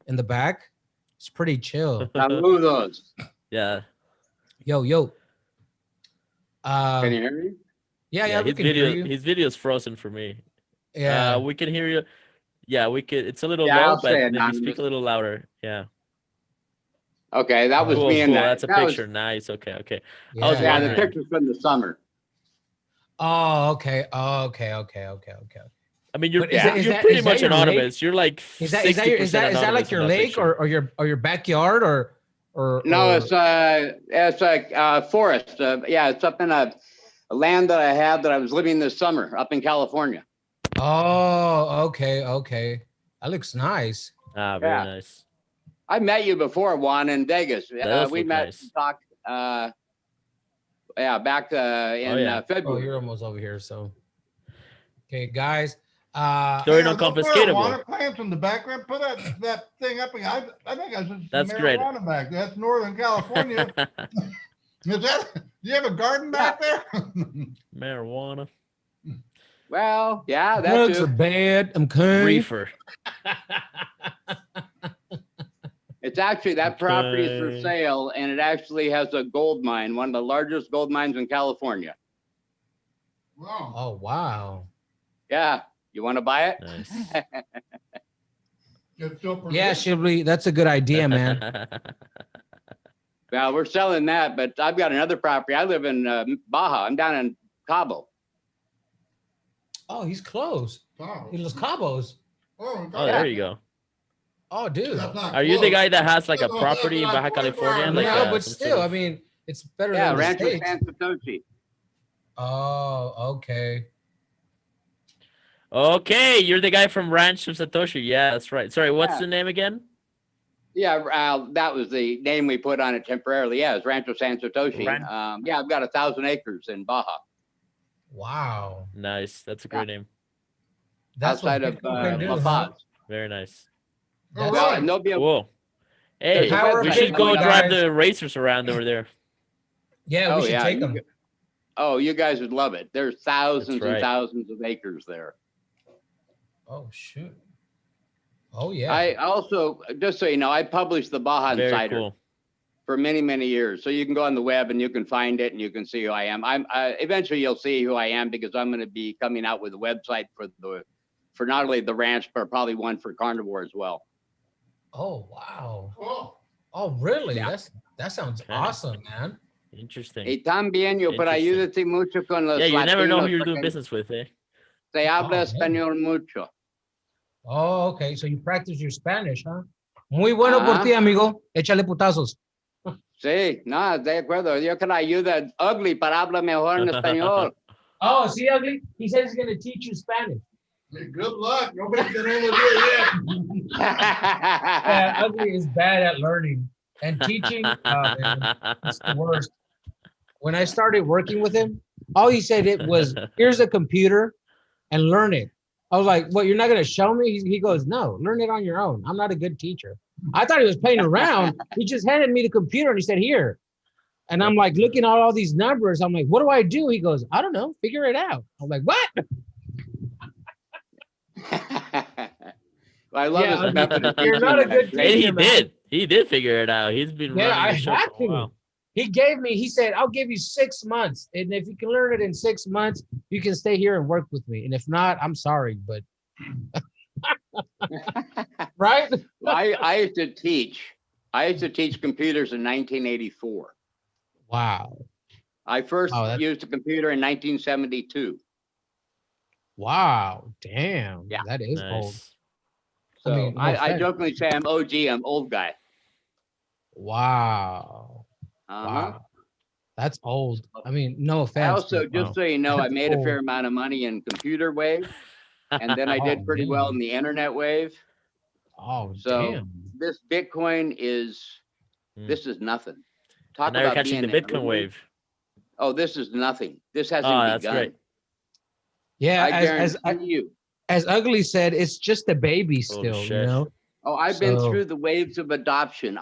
[SPEAKER 4] in the back. It's pretty chill.
[SPEAKER 12] Saludos.
[SPEAKER 6] Yeah.
[SPEAKER 4] Yo.
[SPEAKER 12] Can you hear me?
[SPEAKER 4] Yeah, we
[SPEAKER 6] his
[SPEAKER 4] can hear
[SPEAKER 6] video
[SPEAKER 4] you.
[SPEAKER 6] his video's frozen for me.
[SPEAKER 4] Yeah.
[SPEAKER 6] We can hear you. Yeah, we could. It's a little
[SPEAKER 12] Yeah,
[SPEAKER 6] low,
[SPEAKER 12] I'll
[SPEAKER 6] but
[SPEAKER 12] say
[SPEAKER 6] if you
[SPEAKER 12] anonymous.
[SPEAKER 6] speak a little louder, yeah.
[SPEAKER 12] Okay, that was
[SPEAKER 6] Cool,
[SPEAKER 12] me
[SPEAKER 6] cool.
[SPEAKER 12] and that.
[SPEAKER 6] That's a
[SPEAKER 12] that
[SPEAKER 6] picture. Nice. Okay. I was
[SPEAKER 4] Yeah.
[SPEAKER 12] Yeah, the
[SPEAKER 6] wondering.
[SPEAKER 12] picture's from the summer.
[SPEAKER 4] Oh, okay. Okay.
[SPEAKER 6] I mean, you're
[SPEAKER 4] But is that- is
[SPEAKER 6] you're
[SPEAKER 4] that-
[SPEAKER 6] pretty
[SPEAKER 4] is that
[SPEAKER 6] much
[SPEAKER 4] your
[SPEAKER 6] anonymous. You're like
[SPEAKER 4] Is that like
[SPEAKER 6] 60%
[SPEAKER 4] your
[SPEAKER 6] anonymous in that
[SPEAKER 4] lake
[SPEAKER 6] picture.
[SPEAKER 4] or your backyard or
[SPEAKER 12] No, it's a forest. Yeah, it's up in a land that I had that I was living this summer up in California.
[SPEAKER 4] Oh, okay. That looks nice.
[SPEAKER 6] Ah, very
[SPEAKER 12] Yeah.
[SPEAKER 6] nice.
[SPEAKER 12] I met you before, Juan, in Vegas.
[SPEAKER 6] does
[SPEAKER 12] We
[SPEAKER 6] look
[SPEAKER 12] met
[SPEAKER 6] nice.
[SPEAKER 12] and talked. Yeah, back in
[SPEAKER 6] yeah.
[SPEAKER 4] Oh,
[SPEAKER 12] February.
[SPEAKER 4] you're almost over here. So, okay, guys.
[SPEAKER 6] Story
[SPEAKER 1] Hey,
[SPEAKER 6] not
[SPEAKER 1] those
[SPEAKER 6] confiscatable.
[SPEAKER 1] marijuana plants in the background. Put that thing up. I think I just
[SPEAKER 6] That's great.
[SPEAKER 1] marijuana back. That's Northern California. Is that? Do you have a garden back there?
[SPEAKER 6] Marijuana.
[SPEAKER 12] Well, yeah, that
[SPEAKER 4] Drugs
[SPEAKER 12] too.
[SPEAKER 4] are bad. I'm kind.
[SPEAKER 6] Reefer.
[SPEAKER 12] It's actually that property is for
[SPEAKER 6] Okay.
[SPEAKER 12] sale, and it actually has a gold mine, one of the largest gold mines in California.
[SPEAKER 1] Wow.
[SPEAKER 4] Oh wow.
[SPEAKER 12] Yeah, you want to buy it?
[SPEAKER 6] Nice.
[SPEAKER 1] It's still for
[SPEAKER 4] Yeah,
[SPEAKER 1] sale.
[SPEAKER 4] Shibley, that's a good idea, man.
[SPEAKER 12] Well, we're selling that, but I've got another property. I live in Baja. I'm down in Cabo.
[SPEAKER 4] Oh, he's close.
[SPEAKER 1] Wow.
[SPEAKER 4] He Los Cabos.
[SPEAKER 1] Oh,
[SPEAKER 6] Oh, there you go.
[SPEAKER 4] Oh, dude.
[SPEAKER 1] That's not
[SPEAKER 6] Are you the
[SPEAKER 1] close.
[SPEAKER 6] guy that has like a
[SPEAKER 1] No,
[SPEAKER 6] property in
[SPEAKER 1] that's
[SPEAKER 6] Baja
[SPEAKER 1] not
[SPEAKER 6] California?
[SPEAKER 1] 24
[SPEAKER 6] Like
[SPEAKER 4] no,
[SPEAKER 1] hours.
[SPEAKER 4] but
[SPEAKER 6] some
[SPEAKER 4] still,
[SPEAKER 6] sort
[SPEAKER 4] I
[SPEAKER 6] of-
[SPEAKER 4] mean, it's better
[SPEAKER 12] Yeah,
[SPEAKER 4] than the
[SPEAKER 12] Rancho
[SPEAKER 4] States.
[SPEAKER 12] San Satoshi.
[SPEAKER 4] Oh, okay.
[SPEAKER 6] Okay, you're the guy from Rancho Satoshi. Yeah, that's right. Sorry, what's
[SPEAKER 12] Yeah.
[SPEAKER 6] the name again?
[SPEAKER 12] Yeah, that was the name we put on it temporarily. Yeah, it's Rancho San Satoshi.
[SPEAKER 6] Ran-
[SPEAKER 12] Yeah, I've got 1,000 acres in Baja.
[SPEAKER 4] Wow.
[SPEAKER 6] Nice. That's a great name.
[SPEAKER 4] That's
[SPEAKER 12] outside
[SPEAKER 4] what
[SPEAKER 12] of
[SPEAKER 4] people can do,
[SPEAKER 12] La
[SPEAKER 4] huh?
[SPEAKER 12] Paz.
[SPEAKER 6] Very nice.
[SPEAKER 1] Oh,
[SPEAKER 4] That's-
[SPEAKER 12] Well,
[SPEAKER 1] really?
[SPEAKER 12] and there'll be a
[SPEAKER 6] Cool. Hey,
[SPEAKER 4] Power
[SPEAKER 6] we
[SPEAKER 4] of
[SPEAKER 6] should go
[SPEAKER 4] Bitcoin,
[SPEAKER 6] drive
[SPEAKER 4] guys.
[SPEAKER 6] the racers around over there.
[SPEAKER 4] Yeah, we should take them.
[SPEAKER 12] Oh, you guys would love it. There's thousands
[SPEAKER 6] right.
[SPEAKER 12] and thousands of acres there.
[SPEAKER 4] Oh shoot. Oh yeah.
[SPEAKER 12] I also, just so you know, I published the Baja
[SPEAKER 6] Very
[SPEAKER 12] Insider
[SPEAKER 6] cool.
[SPEAKER 12] for many, many years. So you can go on the web and you can find it and you can see who I am. Eventually you'll see who I am because I'm going to be coming out with a website for not only the ranch, but probably one for carnivore as well.
[SPEAKER 4] Oh wow. Oh really?
[SPEAKER 12] Yeah.
[SPEAKER 4] That sounds awesome, man.
[SPEAKER 6] Interesting.
[SPEAKER 12] Y también yo para ayudarte mucho con los
[SPEAKER 6] Yeah, you never know who
[SPEAKER 12] latinos,
[SPEAKER 6] you're doing
[SPEAKER 12] porque
[SPEAKER 6] business with, eh?
[SPEAKER 12] se habla
[SPEAKER 4] Oh,
[SPEAKER 12] español mucho.
[SPEAKER 4] Oh, okay. So you practice your Spanish, huh? Muy bueno por ti, amigo. Échale putazos.
[SPEAKER 12] Sí, no, de acuerdo. Yo que la ayuda ugly para hablar mejor en español.
[SPEAKER 4] Oh, see, Ugly? He said he's going to teach you Spanish.
[SPEAKER 1] Good luck. Nobody's been able to do it yet.
[SPEAKER 4] Yeah, Ugly is bad at learning and teaching. Oh, man, it's the worst. When I started working with him, all he said it was, here's a computer and learn it. I was like, what, you're not going to show me? He goes, no, learn it on your own. I'm not a good teacher. I thought he was playing around. He just handed me the computer and he said, here. And I'm like looking at all these numbers. I'm like, what do I do? He goes, I don't know. Figure it out. I'm like, what?
[SPEAKER 12] I love his method of
[SPEAKER 4] You're
[SPEAKER 12] teaching.
[SPEAKER 4] not a good
[SPEAKER 6] And he
[SPEAKER 4] teacher, man.
[SPEAKER 6] did. He did figure it out. He's been
[SPEAKER 4] Yeah,
[SPEAKER 6] running
[SPEAKER 4] I
[SPEAKER 6] the show
[SPEAKER 4] had
[SPEAKER 6] for a while.
[SPEAKER 4] to. He said, I'll give you 6 months. And if you can learn it in 6 months, you can stay here and work with me. And if not, I'm sorry, but right?
[SPEAKER 12] Well, I used to teach. I used to teach computers in 1984.
[SPEAKER 4] Wow.
[SPEAKER 12] I first used a computer in 1972.
[SPEAKER 4] Wow. Damn.
[SPEAKER 12] Yeah.
[SPEAKER 4] That is old.
[SPEAKER 12] So
[SPEAKER 4] I mean, no
[SPEAKER 12] I
[SPEAKER 4] offense.
[SPEAKER 12] jokingly say I'm OG. I'm old guy.
[SPEAKER 4] Wow. Wow. That's old. I mean, no offense.
[SPEAKER 12] I also,
[SPEAKER 4] but
[SPEAKER 12] just so you know, I
[SPEAKER 4] that's
[SPEAKER 12] made a
[SPEAKER 4] old.
[SPEAKER 12] fair amount of money in computer wave, and then I did pretty well in the internet wave.
[SPEAKER 4] Oh,
[SPEAKER 12] So
[SPEAKER 4] damn.
[SPEAKER 12] this Bitcoin is, this is nothing. Talk
[SPEAKER 6] And now you're
[SPEAKER 12] about
[SPEAKER 6] catching
[SPEAKER 12] being
[SPEAKER 6] the Bitcoin
[SPEAKER 12] early.
[SPEAKER 6] wave.
[SPEAKER 12] Oh, this is nothing. This hasn't
[SPEAKER 6] Oh,
[SPEAKER 12] begun.
[SPEAKER 6] that's great.
[SPEAKER 4] Yeah,
[SPEAKER 12] I guarantee you.
[SPEAKER 4] As Ugly said, it's just a baby still, you know?
[SPEAKER 12] Oh, I've been
[SPEAKER 4] So-
[SPEAKER 12] through the waves of adoption.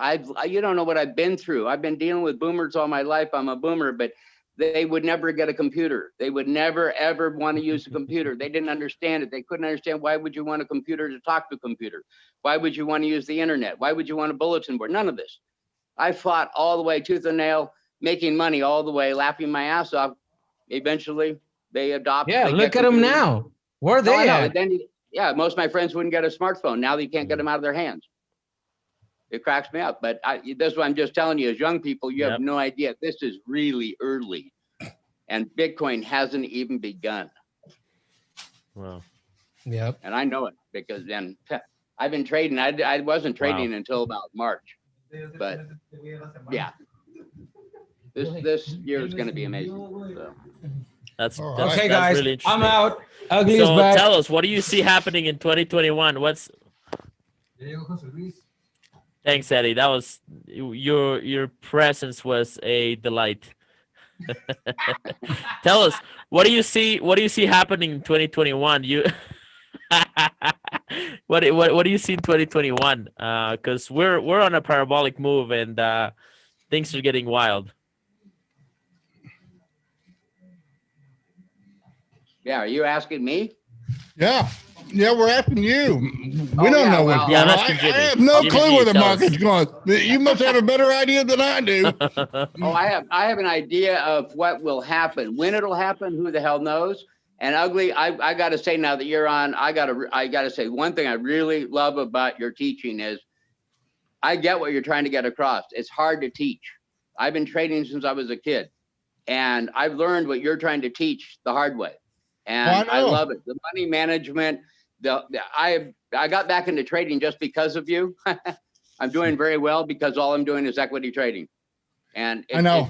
[SPEAKER 12] You don't know what I've been through. I've been dealing with boomers all my life. I'm a boomer, but they would never get a computer. They would never, ever want to use a computer. They didn't understand it. They couldn't understand, why would you want a computer to talk to a computer? Why would you want to use the internet? Why would you want a bulletin board? None of this. I fought all the way tooth and nail, making money all the way, laughing my ass off. Eventually, they adopt.
[SPEAKER 4] Yeah,
[SPEAKER 12] they
[SPEAKER 4] look
[SPEAKER 12] get
[SPEAKER 4] at them
[SPEAKER 12] computers.
[SPEAKER 4] now. Where are
[SPEAKER 12] No, I
[SPEAKER 4] they
[SPEAKER 12] know.
[SPEAKER 4] at?
[SPEAKER 12] Then, yeah, most of my friends wouldn't get a smartphone. Now they can't get them out of their hands. It cracks me up. But this is what I'm just telling you, as young people, you have no idea. This is really early. And Bitcoin hasn't even begun.
[SPEAKER 6] Wow.
[SPEAKER 4] Yep.
[SPEAKER 12] And I know it because then I've been trading. I wasn't trading until about March. But yeah, this year is going to be amazing. So.
[SPEAKER 6] That's
[SPEAKER 4] Okay, guys,
[SPEAKER 6] really interesting.
[SPEAKER 4] I'm out. Ugly is
[SPEAKER 6] So
[SPEAKER 4] back.
[SPEAKER 6] tell us, what do you see happening in 2021? Thanks, Eddie. That was your presence was a delight. Tell us, what do you see happening in 2021? What do you see in 2021? Because we're on a parabolic move and things are getting wild.
[SPEAKER 12] Yeah, are you asking me?
[SPEAKER 1] Yeah, we're asking you. We
[SPEAKER 12] Oh,
[SPEAKER 1] don't
[SPEAKER 12] yeah,
[SPEAKER 1] know
[SPEAKER 12] well,
[SPEAKER 1] what's
[SPEAKER 12] yeah,
[SPEAKER 1] going
[SPEAKER 12] I'm
[SPEAKER 1] on.
[SPEAKER 12] asking
[SPEAKER 1] I
[SPEAKER 12] Jimmy.
[SPEAKER 1] have no
[SPEAKER 12] Jimmy
[SPEAKER 1] clue
[SPEAKER 12] G,
[SPEAKER 1] where the
[SPEAKER 12] tell
[SPEAKER 1] market's going. You must have a better idea than I do.
[SPEAKER 12] Oh, I have an idea of what will happen. When it'll happen, who the hell knows? And Ugly, I got to say now that you're on, I got to say one thing I really love about your teaching is I get what you're trying to get across. It's hard to teach. I've been trading since I was a kid, and I've learned what you're trying to teach the hard way. And I love it. The money management, I got back into trading just because of you. I'm doing very well because all I'm doing is equity trading. And
[SPEAKER 1] I know.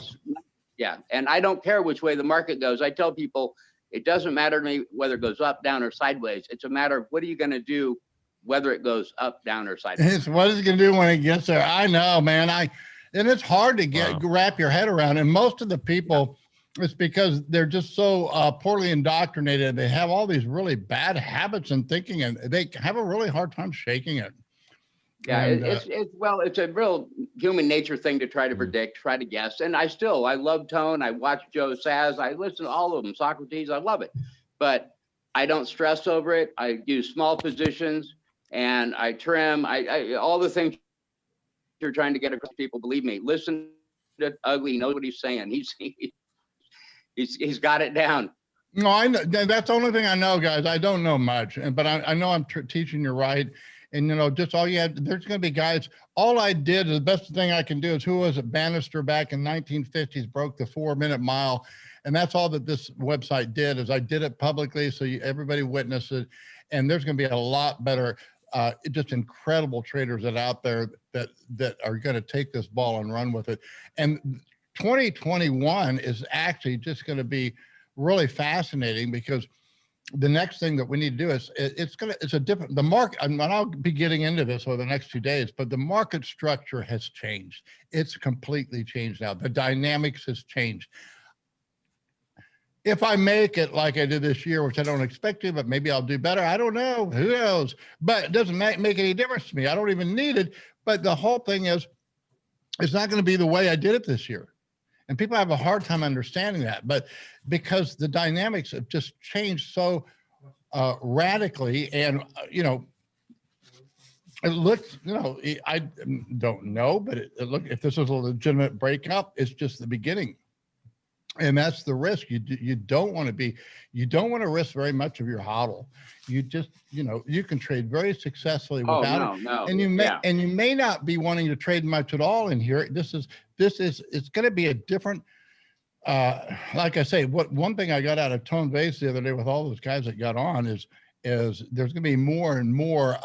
[SPEAKER 12] Yeah. And I don't care which way the market goes. I tell people, it doesn't matter to me whether it goes up, down, or sideways. It's a matter of what are you going to do, whether it goes up, down, or sideways.
[SPEAKER 1] It's what is it going to do when it gets there? I know, man. And it's hard to wrap your head around. And most of the people, it's because they're just so poorly indoctrinated. They have all these really bad habits and thinking, and they have a really hard time shaking it.
[SPEAKER 12] Yeah,
[SPEAKER 1] And,
[SPEAKER 12] it's a real human nature thing to try to predict, try to guess. And I love Tone. I watch Joe Saz. I listen to all of them. Socrates, I love it. But I don't stress over it. I do small positions and I trim. I all the things you're trying to get across to people. Believe me, listen to Ugly. He knows what he's saying. He's got it down.
[SPEAKER 1] No, I know that's the only thing I know, guys. I don't know much, but I know I'm teaching you right. And, you know, just all you had, there's going to be guys. All I did, the best thing I can do is who was it? Bannister back in 1950s broke the 4-minute mile. And that's all that this website did is I did it publicly. So everybody witnessed it. And there's going to be a lot better, just incredible traders that out there that are going to take this ball and run with it. And 2021 is actually just going to be really fascinating because the next thing that we need to do is the market, and I'll be getting into this over the next 2 days, but the market structure has changed. It's completely changed now. The dynamics has changed. If I make it like I did this year, which I don't expect to, but maybe I'll do better. I don't know. Who knows? But it doesn't make any difference to me. I don't even need it. But the whole thing is, it's not going to be the way I did it this year. And people have a hard time understanding that, but because the dynamics have just changed so radically, and you know, it looks, you know, I don't know, but look, if this is a legitimate breakup, it's just the beginning, and that's the risk. You don't want to risk very much of your hodl. You just, you know, you can trade very successfully without it.
[SPEAKER 12] No.
[SPEAKER 1] And you may not be wanting to trade much at all in here. It's going to be a different, like I say, one thing I got out of Tone Vase the other day with all those guys that got on is there's going to be more and more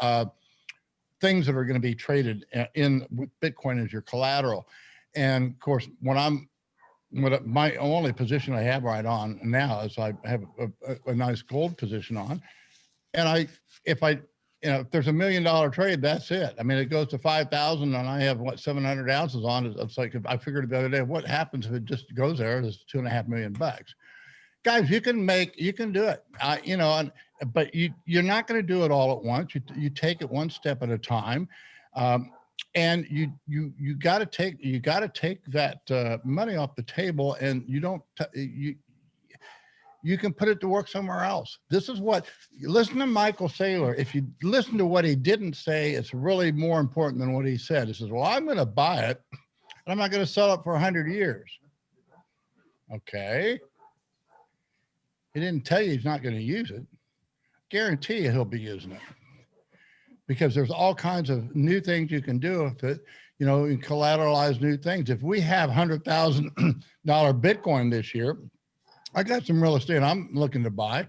[SPEAKER 1] things that are going to be traded in with Bitcoin as your collateral. And of course, my only position I have right on now is I have a nice gold position on, and if there's $1 million trade, that's it. I mean, it goes to 5,000 and I have 700 ounces on. It's like, I figured the other day, what happens if it just goes there? It's $2.5 million. Guys, you can do it, you know, but you're not going to do it all at once. You take it one step at a time. And you got to take that money off the table, and you can put it to work somewhere else. This is listen to Michael Saylor. If you listen to what he didn't say, it's really more important than what he said. He says, well, I'm going to buy it and I'm not going to sell it for 100 years. Okay. He didn't tell you he's not going to use it. Guarantee you he'll be using it, because there's all kinds of new things you can do with it, you know, and collateralize new things. If we have $100,000 Bitcoin this year, I got some real estate I'm looking to buy.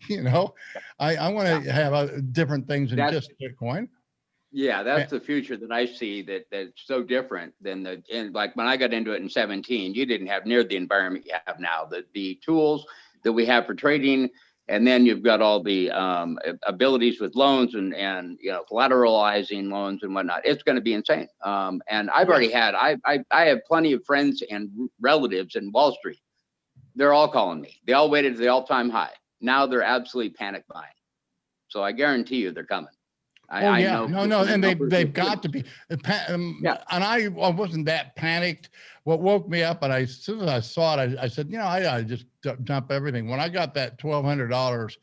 [SPEAKER 1] You know, I want to have different things than just Bitcoin.
[SPEAKER 12] Yeah, that's the future that I see that's so different than like when I got into it in 2017, you didn't have near the environment you have now. The tools that we have for trading, and then you've got all the abilities with loans and you know, collateralizing loans and whatnot. It's going to be insane. And I've already had, I have plenty of friends and relatives in Wall Street. They're all calling me. They all waited to the all-time high. Now they're absolutely panic buying. So I guarantee you they're coming. I know.
[SPEAKER 1] No, and they've got to be. And I wasn't that panicked. What woke me up, and as soon as I saw it, I said, you know, I just dump everything. When I got that $1,200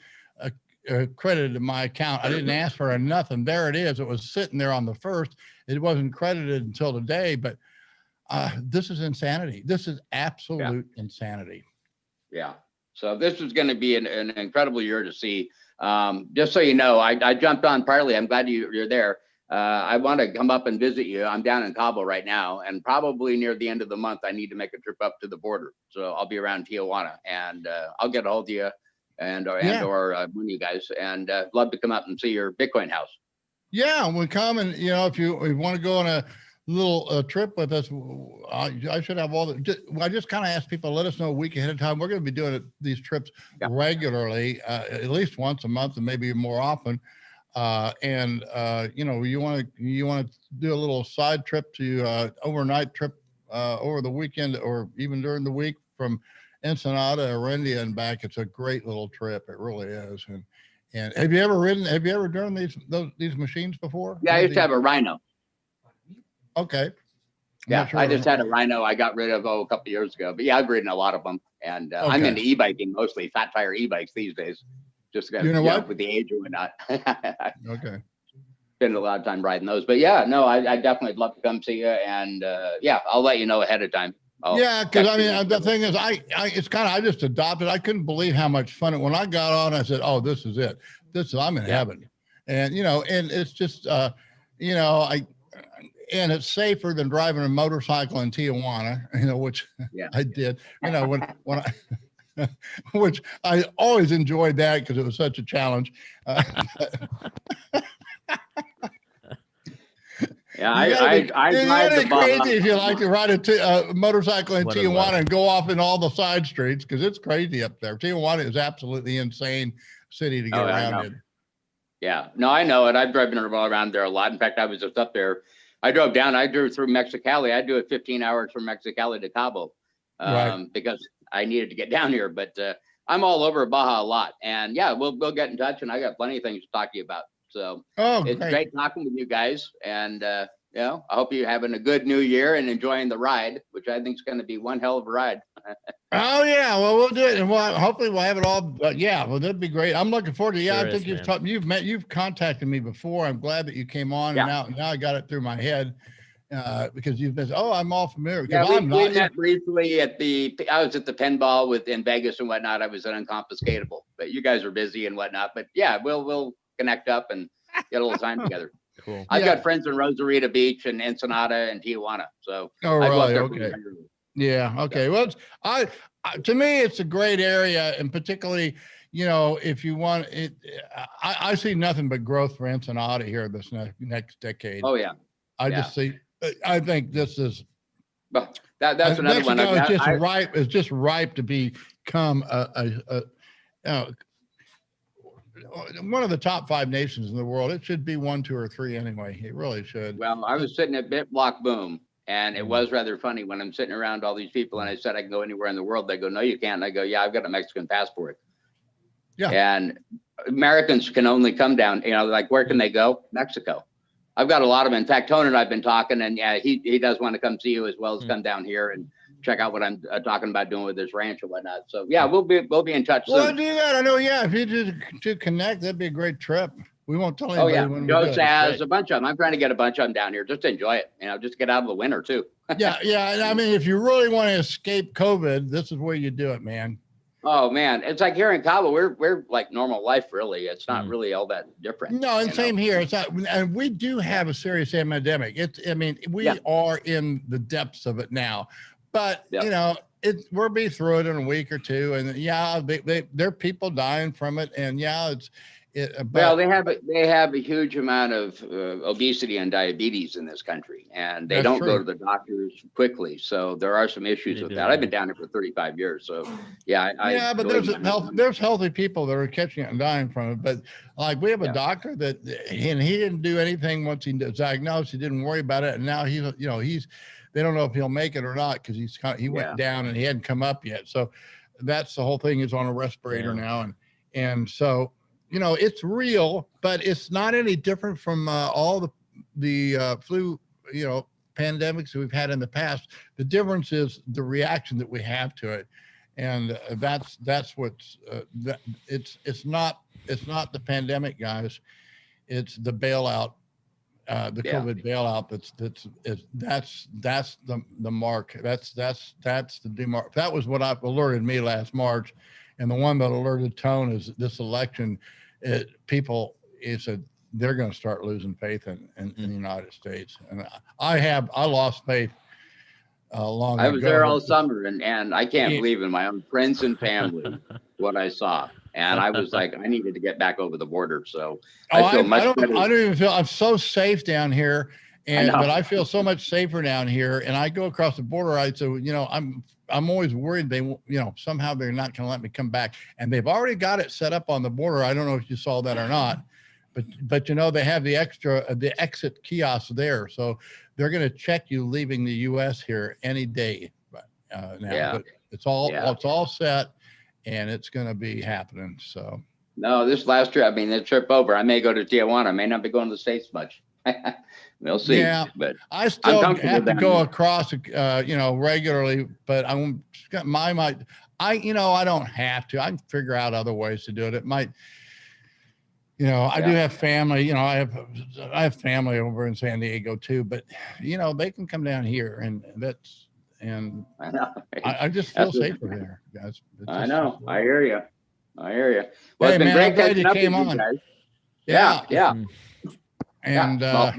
[SPEAKER 1] credited to my account, I didn't ask for nothing. There it is. It was sitting there on the first. It wasn't credited until today. But this is insanity. This is absolute insanity.
[SPEAKER 12] Yeah. So this is going to be an incredible year to see. Just so you know, I jumped on partly. I'm glad you're there. I want to come up and visit you. I'm down in Cabo right now, and probably near the end of the month, I need to make a trip up to the border. So I'll be around Tijuana, and I'll get a hold of you or one of you guys, and love to come up and see your Bitcoin house.
[SPEAKER 1] Yeah, we'll come, and you know, if you want to go on a little trip with us, I should have all I just kind of ask people to let us know a week ahead of time. We're going to be doing these trips regularly, at least once a month, and maybe more often. You know, you want to do a little side trip to overnight trip over the weekend, or even during the week from Ensenada, Arendia, and back. It's a great little trip. It really is, And have you ever driven these machines before?
[SPEAKER 12] Yeah, I used to have a Rhino.
[SPEAKER 1] Okay.
[SPEAKER 12] Yeah, I just had a Rhino I got rid of a couple years ago. But yeah, I've ridden a lot of them, and I'm
[SPEAKER 1] Okay.
[SPEAKER 12] into e-biking mostly, fat tire e-bikes these days. Just
[SPEAKER 1] You know what?
[SPEAKER 12] with the age or whatnot.
[SPEAKER 1] Okay.
[SPEAKER 12] Spend a lot of time riding those. But yeah, no, I definitely would love to come see you, and yeah, I'll let you know ahead of time.
[SPEAKER 1] Yeah, because I mean, the thing is, I just adopted. I couldn't believe how much fun it. When I got on, I said, "Oh, this is it. I'm in heaven." And and it's just, and it's safer than driving a motorcycle in Tijuana, which I did. When I, which I always enjoyed that because it was such a challenge.
[SPEAKER 12] Yeah, I drive the
[SPEAKER 1] crazy if you like to ride a motorcycle in Tijuana and go off in all the side streets because it's crazy up there. Tijuana is absolutely insane city to get around in.
[SPEAKER 12] Yeah, no, I know it. I've driven around there a lot. In fact, I was just up there. I drove through Mexicali. I do it 15 hours from Mexicali to Cabo because I needed to get down here. But I'm all over Baja a lot. And yeah, we'll get in touch, and I got plenty of things to talk to you about. So it's great talking with you guys. And, I hope you're having a good new year and enjoying the ride, which I think is going to be one hell of a ride.
[SPEAKER 1] Oh, yeah. Well, we'll do it. And hopefully we'll have it all. Yeah, well, that'd be great. I'm looking forward to it. Yeah, I think you've contacted me before. I'm glad that you came on. Yeah. And now I got it through my head because you've been, I'm all familiar.
[SPEAKER 12] Yeah, we met briefly I was at the pinball in Vegas and whatnot. I was at Unconfiscatable, but you guys are busy and whatnot. But yeah, we'll connect up and get a little time together.
[SPEAKER 6] Cool.
[SPEAKER 12] I've got friends in Rosarita Beach and Ensenada and Tijuana. So
[SPEAKER 1] I go up there pretty regularly. Yeah. Okay. Well, to me, it's a great area, and particularly, if you want it, I see nothing but growth for Ensenada here this next decade.
[SPEAKER 12] Oh yeah.
[SPEAKER 1] I think this is.
[SPEAKER 12] Well, that's another
[SPEAKER 1] Mexico
[SPEAKER 12] one.
[SPEAKER 1] It's just ripe to become one of the top 5 nations in the world. It should be 1, 2, or 3 anyway. It really should.
[SPEAKER 12] Well, I was sitting at Bit Block Boom, and it was rather funny when I'm sitting around all these people, and I said I can go anywhere in the world. They go, "No, you can't." And I go, "Yeah, I've got a Mexican passport."
[SPEAKER 1] Yeah.
[SPEAKER 12] And Americans can only come down. Like where can they go? Mexico. I've got a lot of them. In fact, Tony and I've been talking, and yeah, he does want to come see you as well as come down here and check out what I'm talking about doing with this ranch and whatnot. So yeah, we'll be in touch soon.
[SPEAKER 1] Well, do that. I know. Yeah, if you to connect, that'd be a great trip. We won't tell anybody.
[SPEAKER 12] Oh yeah, Joe Saz, a bunch of them. I'm trying to get a bunch of them down here just to enjoy it. Just get out of the winter too.
[SPEAKER 1] yeah. I mean, if you really want to escape COVID, this is where you do it, man.
[SPEAKER 12] Oh man, it's like here in Cabo, we're like normal life, really. It's not really all that different.
[SPEAKER 1] No, and same here. It's not, and we do have a serious endemic. We are in the depths of it now, but we'll be through it in a week or two, and there are people dying from it, and
[SPEAKER 12] well, they have a huge amount of obesity and diabetes in this country, and they don't go to the doctors quickly. So there are some issues with that. I've been down here for 35 years, so yeah.
[SPEAKER 1] But there's healthy people that are catching it and dying from it. But like we have a doctor that, and he didn't do anything once he was diagnosed. He didn't worry about it, and now they don't know if he'll make it or not because he went down and he hadn't come up yet. So that's the whole thing. He's on a respirator now, and so. It's real, but it's not any different from all the flu, pandemics that we've had in the past. The difference is the reaction that we have to it, and that's what's it's not the pandemic, guys. It's the bailout, COVID bailout. That's the mark. That's the demark. That was what alerted me last March, and the one that alerted Tone is this election. People said they're going to start losing faith in the United States, and I lost faith long ago.
[SPEAKER 12] I was there all summer, and I can't believe in my own friends and family what I saw, and I was like, I needed to get back over the border. So I feel much better.
[SPEAKER 1] I don't even feel I'm so safe down here, but I feel so much safer down here. And I go across the border. I'm always worried somehow they're not going to let me come back. And they've already got it set up on the border. I don't know if you saw that or not, but they have the exit kiosk there. So they're going to check you leaving the U.S. here any day now. But it's all set, and it's going to be happening. So
[SPEAKER 12] No, this last trip, I mean, the trip over, I may go to Tijuana. I may not be going to the States much. We'll see.
[SPEAKER 1] Yeah,
[SPEAKER 12] but
[SPEAKER 1] I still
[SPEAKER 12] comfortable
[SPEAKER 1] have to
[SPEAKER 12] down
[SPEAKER 1] go
[SPEAKER 12] here.
[SPEAKER 1] across, you know, regularly, but I might, you know, I don't have to. I can figure out other ways to do it. It might, you know, I do
[SPEAKER 12] Yeah.
[SPEAKER 1] have family, you know, I have family over in San Diego too, but you know, they can come down here and
[SPEAKER 12] I know.
[SPEAKER 1] I just feel
[SPEAKER 12] That's what-
[SPEAKER 1] safer there, guys. It's
[SPEAKER 12] I
[SPEAKER 1] just-
[SPEAKER 12] know. I hear you. I hear you. Well,
[SPEAKER 1] Hey
[SPEAKER 12] it's been
[SPEAKER 1] man, I'm
[SPEAKER 12] great
[SPEAKER 1] glad
[SPEAKER 12] catching
[SPEAKER 1] you
[SPEAKER 12] up with
[SPEAKER 1] came
[SPEAKER 12] you
[SPEAKER 1] on.
[SPEAKER 12] guys.
[SPEAKER 1] Yeah.
[SPEAKER 12] Yeah.
[SPEAKER 1] And
[SPEAKER 12] Well,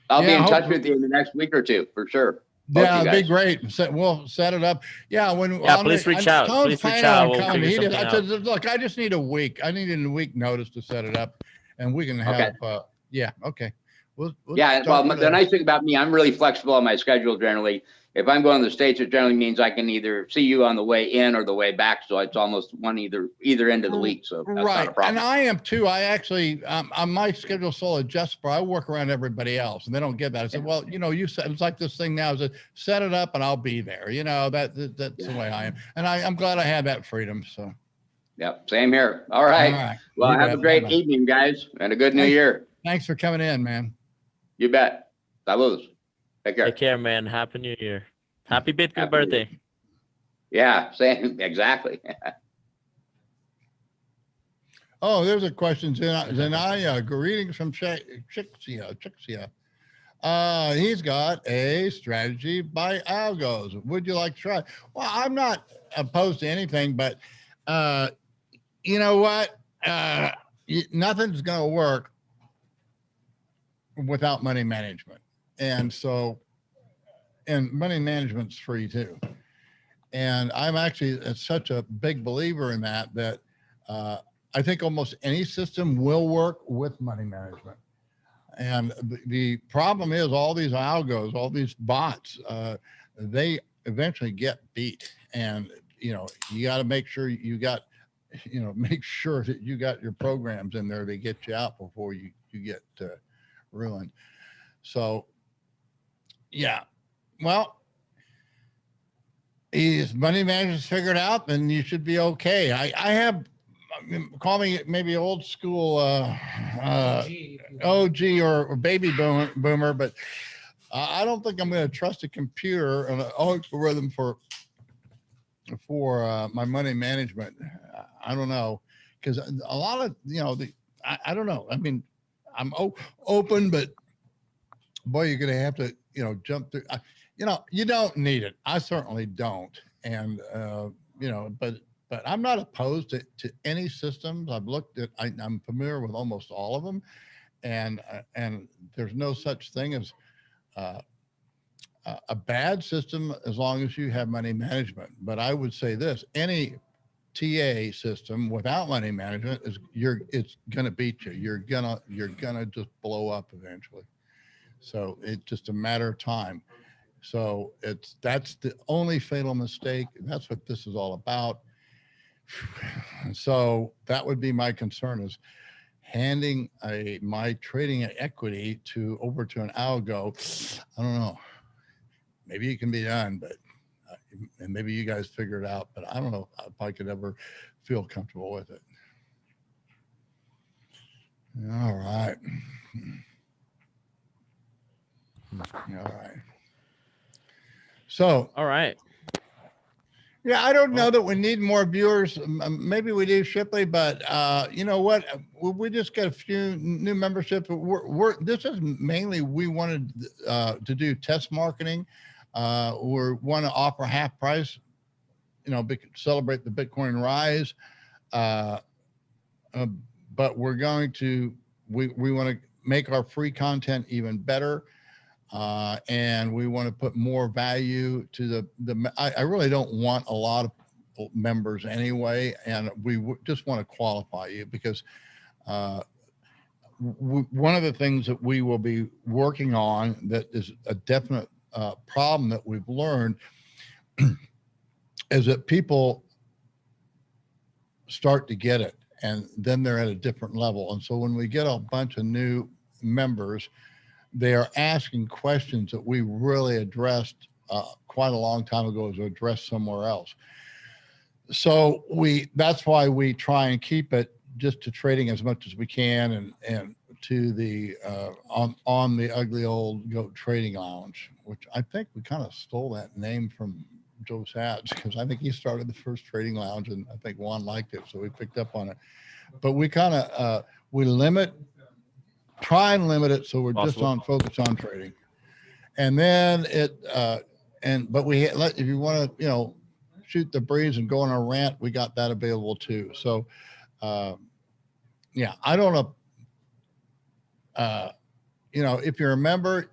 [SPEAKER 12] I'll be
[SPEAKER 1] yeah,
[SPEAKER 12] in touch
[SPEAKER 1] hope-
[SPEAKER 12] with you in the next week or two for sure.
[SPEAKER 1] yeah, it'd be
[SPEAKER 12] guys.
[SPEAKER 1] great. We'll set it up. Yeah,
[SPEAKER 6] please reach out.
[SPEAKER 1] Tone's
[SPEAKER 6] Please reach
[SPEAKER 1] planning
[SPEAKER 6] out.
[SPEAKER 1] on
[SPEAKER 6] We'll
[SPEAKER 1] coming.
[SPEAKER 6] figure
[SPEAKER 1] He did.
[SPEAKER 6] something
[SPEAKER 1] I said, look, I just need a week. I need a week notice to set it up, and we can have. Yeah, okay. We'll
[SPEAKER 12] Yeah,
[SPEAKER 1] start
[SPEAKER 12] well,
[SPEAKER 1] with
[SPEAKER 12] the nice thing about me, I'm really flexible on my schedule generally. If I'm going to the States, it generally means I can either see you on the way in or the way back. So it's almost one either end of the week. So that's not a problem.
[SPEAKER 1] And I am too. I actually, on my schedule, so adjustable. I work around everybody else, and they don't get that. I said, well, you know, you said it's like this thing now is set it up, and I'll be there. You know, that's the way I am, and I'm glad I have that freedom. So.
[SPEAKER 12] Yep, same here. All right.
[SPEAKER 1] All right.
[SPEAKER 12] Well,
[SPEAKER 1] You
[SPEAKER 12] have
[SPEAKER 1] bet.
[SPEAKER 12] a great
[SPEAKER 1] Bye-bye.
[SPEAKER 12] evening, guys, and a good new year.
[SPEAKER 1] Thanks for coming in, man.
[SPEAKER 12] You bet. Salud. Take care.
[SPEAKER 6] Take care, man. Happy New Year. Happy Bitcoin
[SPEAKER 12] Happy
[SPEAKER 6] birthday.
[SPEAKER 12] Yeah, same. Exactly.
[SPEAKER 1] Oh, there's a question. Zenaya, greetings from Chixia. He's got a strategy by algos. Would you like to try? Well, I'm not opposed to anything, but you know what? Nothing's going to work without money management. And so, and money management's free too. And I'm actually such a big believer in that I think almost any system will work with money management. And the problem is all these algos, all these bots, they eventually get beat. And, you know, you got to make sure make sure that you got your programs in there to get you out before you get ruined. So, yeah, well, if money managers figured out, then you should be okay. I have, call me maybe old school OG or baby boomer, but I don't think I'm going to trust a computer and an algorithm for my money management. I don't know, because a lot of, you know, I don't know. I mean, I'm open, but boy, you're going to have to, you know, jump through. You know, you don't need it. I certainly don't. And, you know, but I'm not opposed to any systems. I've looked at, I'm familiar with almost all of them. And there's no such thing as a bad system as long as you have money management. But I would say this, any TA system without money management it's going to beat you. You're going to just blow up eventually. So it's just a matter of time. So that's the only fatal mistake. That's what this is all about. So that would be my concern, is handing my trading equity over to an algo. I don't know. Maybe it can be done, but and maybe you guys figure it out. But I don't know if I could ever feel comfortable with it. All right. All right. So.
[SPEAKER 6] All right.
[SPEAKER 1] Yeah, I don't know that we need more viewers. Maybe we do, Shipley, but you know what? We just got a few new memberships. This is mainly, we wanted to do test marketing. We want to offer half price, you know, celebrate the Bitcoin rise. But we're going to, we want to make our free content even better. And we want to put more value to I really don't want a lot of members anyway. And we just want to qualify you, because one of the things that we will be working on that is a definite problem that we've learned is that people start to get it and then they're at a different level. And so when we get a bunch of new members, they are asking questions that we really addressed quite a long time ago, as addressed somewhere else. So that's why we try and keep it just to trading as much as we can, and to the on the ugly old goat trading lounge, which I think we kind of stole that name from Joe Sats, because I think he started the first trading lounge, and I think Juan liked it, so we picked up on it. But we kind of we try and limit it, so we're just on focus on trading. And then but if you want to, shoot the breeze and go on a rant, we got that available too. So, yeah, I don't know. If you're a member,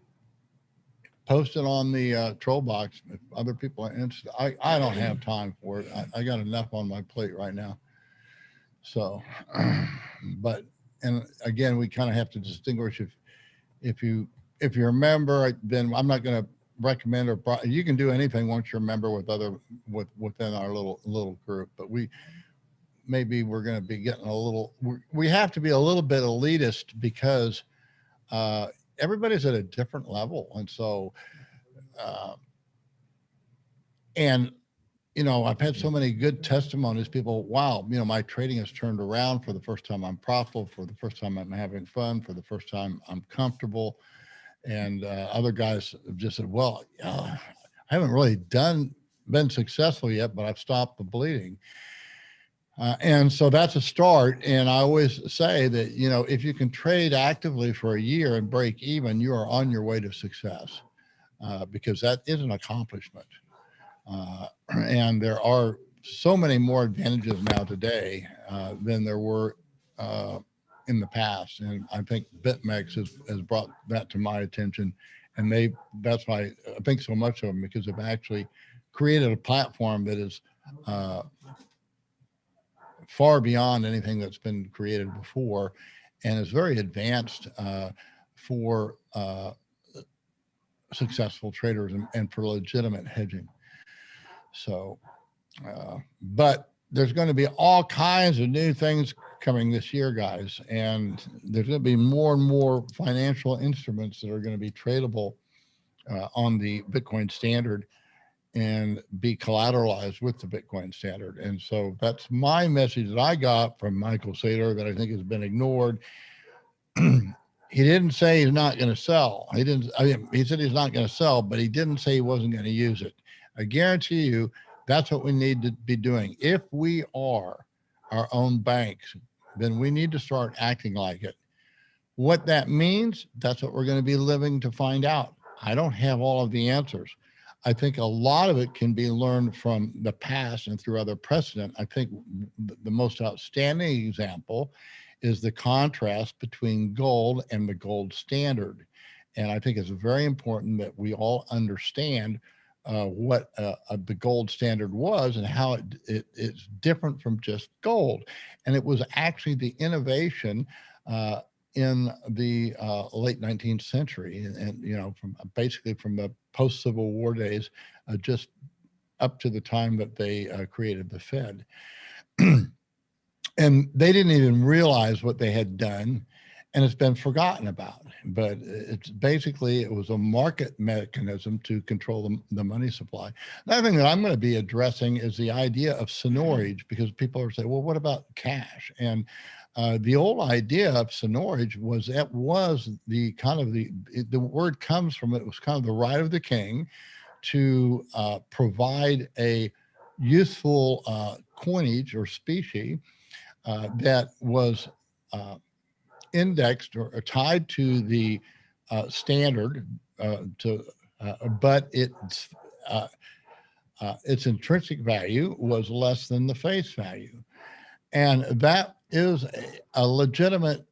[SPEAKER 1] post it on the troll box. If other people are interested, I don't have time for it. I got enough on my plate right now. So, and again, we kind of have to distinguish if you're a member, then I'm not going to recommend, or you can do anything once you're a member within our little group. But maybe we're going to be getting we have to be a little bit elitist, because everybody's at a different level. And so, I've had so many good testimonies. People, wow, my trading has turned around. For the first time, I'm profitable. For the first time, I'm having fun. For the first time, I'm comfortable. And other guys have just said, well, I haven't really been successful yet, but I've stopped the bleeding. And so that's a start. And I always say that, if you can trade actively for a year and break even, you are on your way to success, because that is an accomplishment. And there are so many more advantages now today than there were in the past. And I think BitMEX has brought that to my attention. And that's why I think so much of them, because they've actually created a platform that is far beyond anything that's been created before, and is very advanced for successful traders and for legitimate hedging. So, but there's going to be all kinds of new things coming this year, guys, and there's going to be more and more financial instruments that are going to be tradable on the Bitcoin standard and be collateralized with the Bitcoin standard. And so that's my message that I got from Michael Saylor that I think has been ignored. He didn't say he's not going to sell. He said he's not going to sell, but he didn't say he wasn't going to use it. I guarantee you that's what we need to be doing. If we are our own banks, then we need to start acting like it. What that means, that's what we're going to be living to find out. I don't have all of the answers. I think a lot of it can be learned from the past and through other precedent. I think the most outstanding example is the contrast between gold and the gold standard. And I think it's very important that we all understand what the gold standard was and how it's different from just gold. And it was actually the innovation in the late 19th century, and from the post-Civil War days, just up to the time that they created the Fed. And they didn't even realize what they had done, and it's been forgotten about. But it was a market mechanism to control the money supply. Another thing that I'm going to be addressing is the idea of seigniorage, because people are saying, well, what about cash? And the old idea of seigniorage was the word comes from, it was kind of the right of the king to provide a useful coinage or specie that was indexed or tied to the standard, but its intrinsic value was less than the face value. And that is a legitimate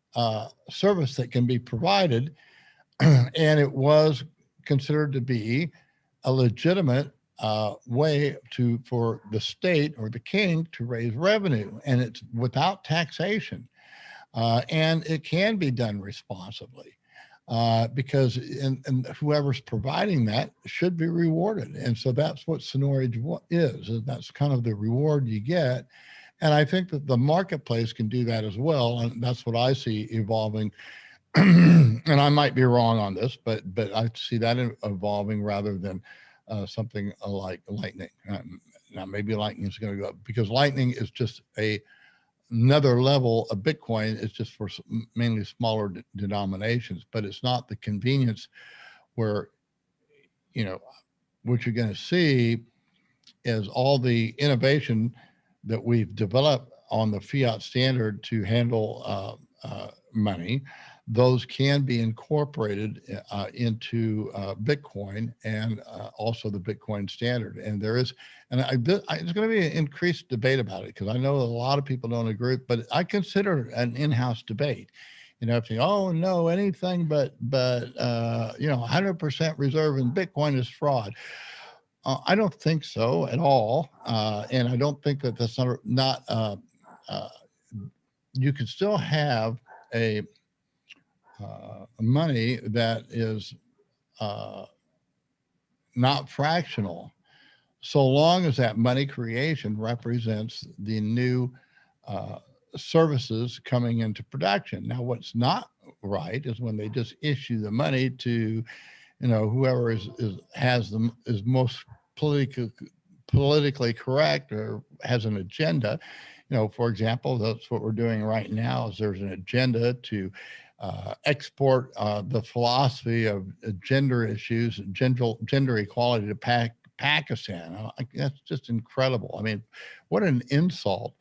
[SPEAKER 1] service that can be provided. And it was considered to be a legitimate way for the state or the king to raise revenue. And it's without taxation. And it can be done responsibly because whoever's providing that should be rewarded. And so that's what seigniorage is. And that's kind of the reward you get. And I think that the marketplace can do that as well. And that's what I see evolving. And I might be wrong on this, but I see that evolving rather than something like Lightning. Now, maybe Lightning is going to go up, because Lightning is just a another level of Bitcoin. It's just for mainly smaller denominations, but it's not the convenience where, what you're going to see is all the innovation that we've developed on the fiat standard to handle money. Those can be incorporated into Bitcoin and also the Bitcoin standard. And there is, there's going to be an increased debate about it, because I know a lot of people don't agree, but I consider an in-house debate. If you, oh no, anything but 100% reserve in Bitcoin is fraud. I don't think so at all, and I don't think that that's not. You can still have a money that is not fractional, so long as that money creation represents the new services coming into production. Now, what's not right is when they just issue the money to, whoever is most politically correct or has an agenda. For example, that's what we're doing right now. Is there's an agenda to export the philosophy of gender issues, gender equality to Pakistan. That's just incredible. I mean, what an insult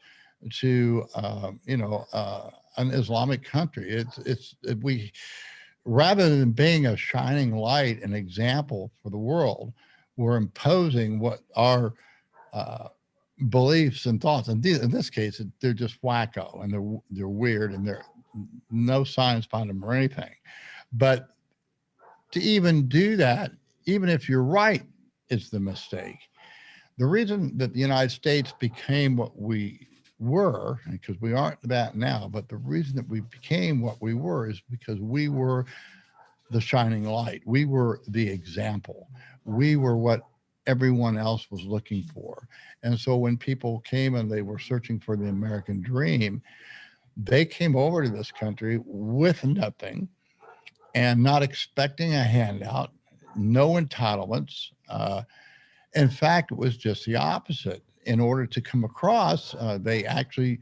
[SPEAKER 1] to an Islamic country. We rather than being a shining light, an example for the world, we're imposing what our beliefs and thoughts. And in this case, they're just wacko, and they're weird, and they're no science behind them or anything. But to even do that, even if you're right, it's the mistake. The reason that the United States became what we were, because we aren't that now, but the reason that we became what we were is because we were the shining light. We were the example. We were what everyone else was looking for. And so when people came and they were searching for the American dream, they came over to this country with nothing and not expecting a handout, no entitlements. In fact, it was just the opposite. In order to come across, they actually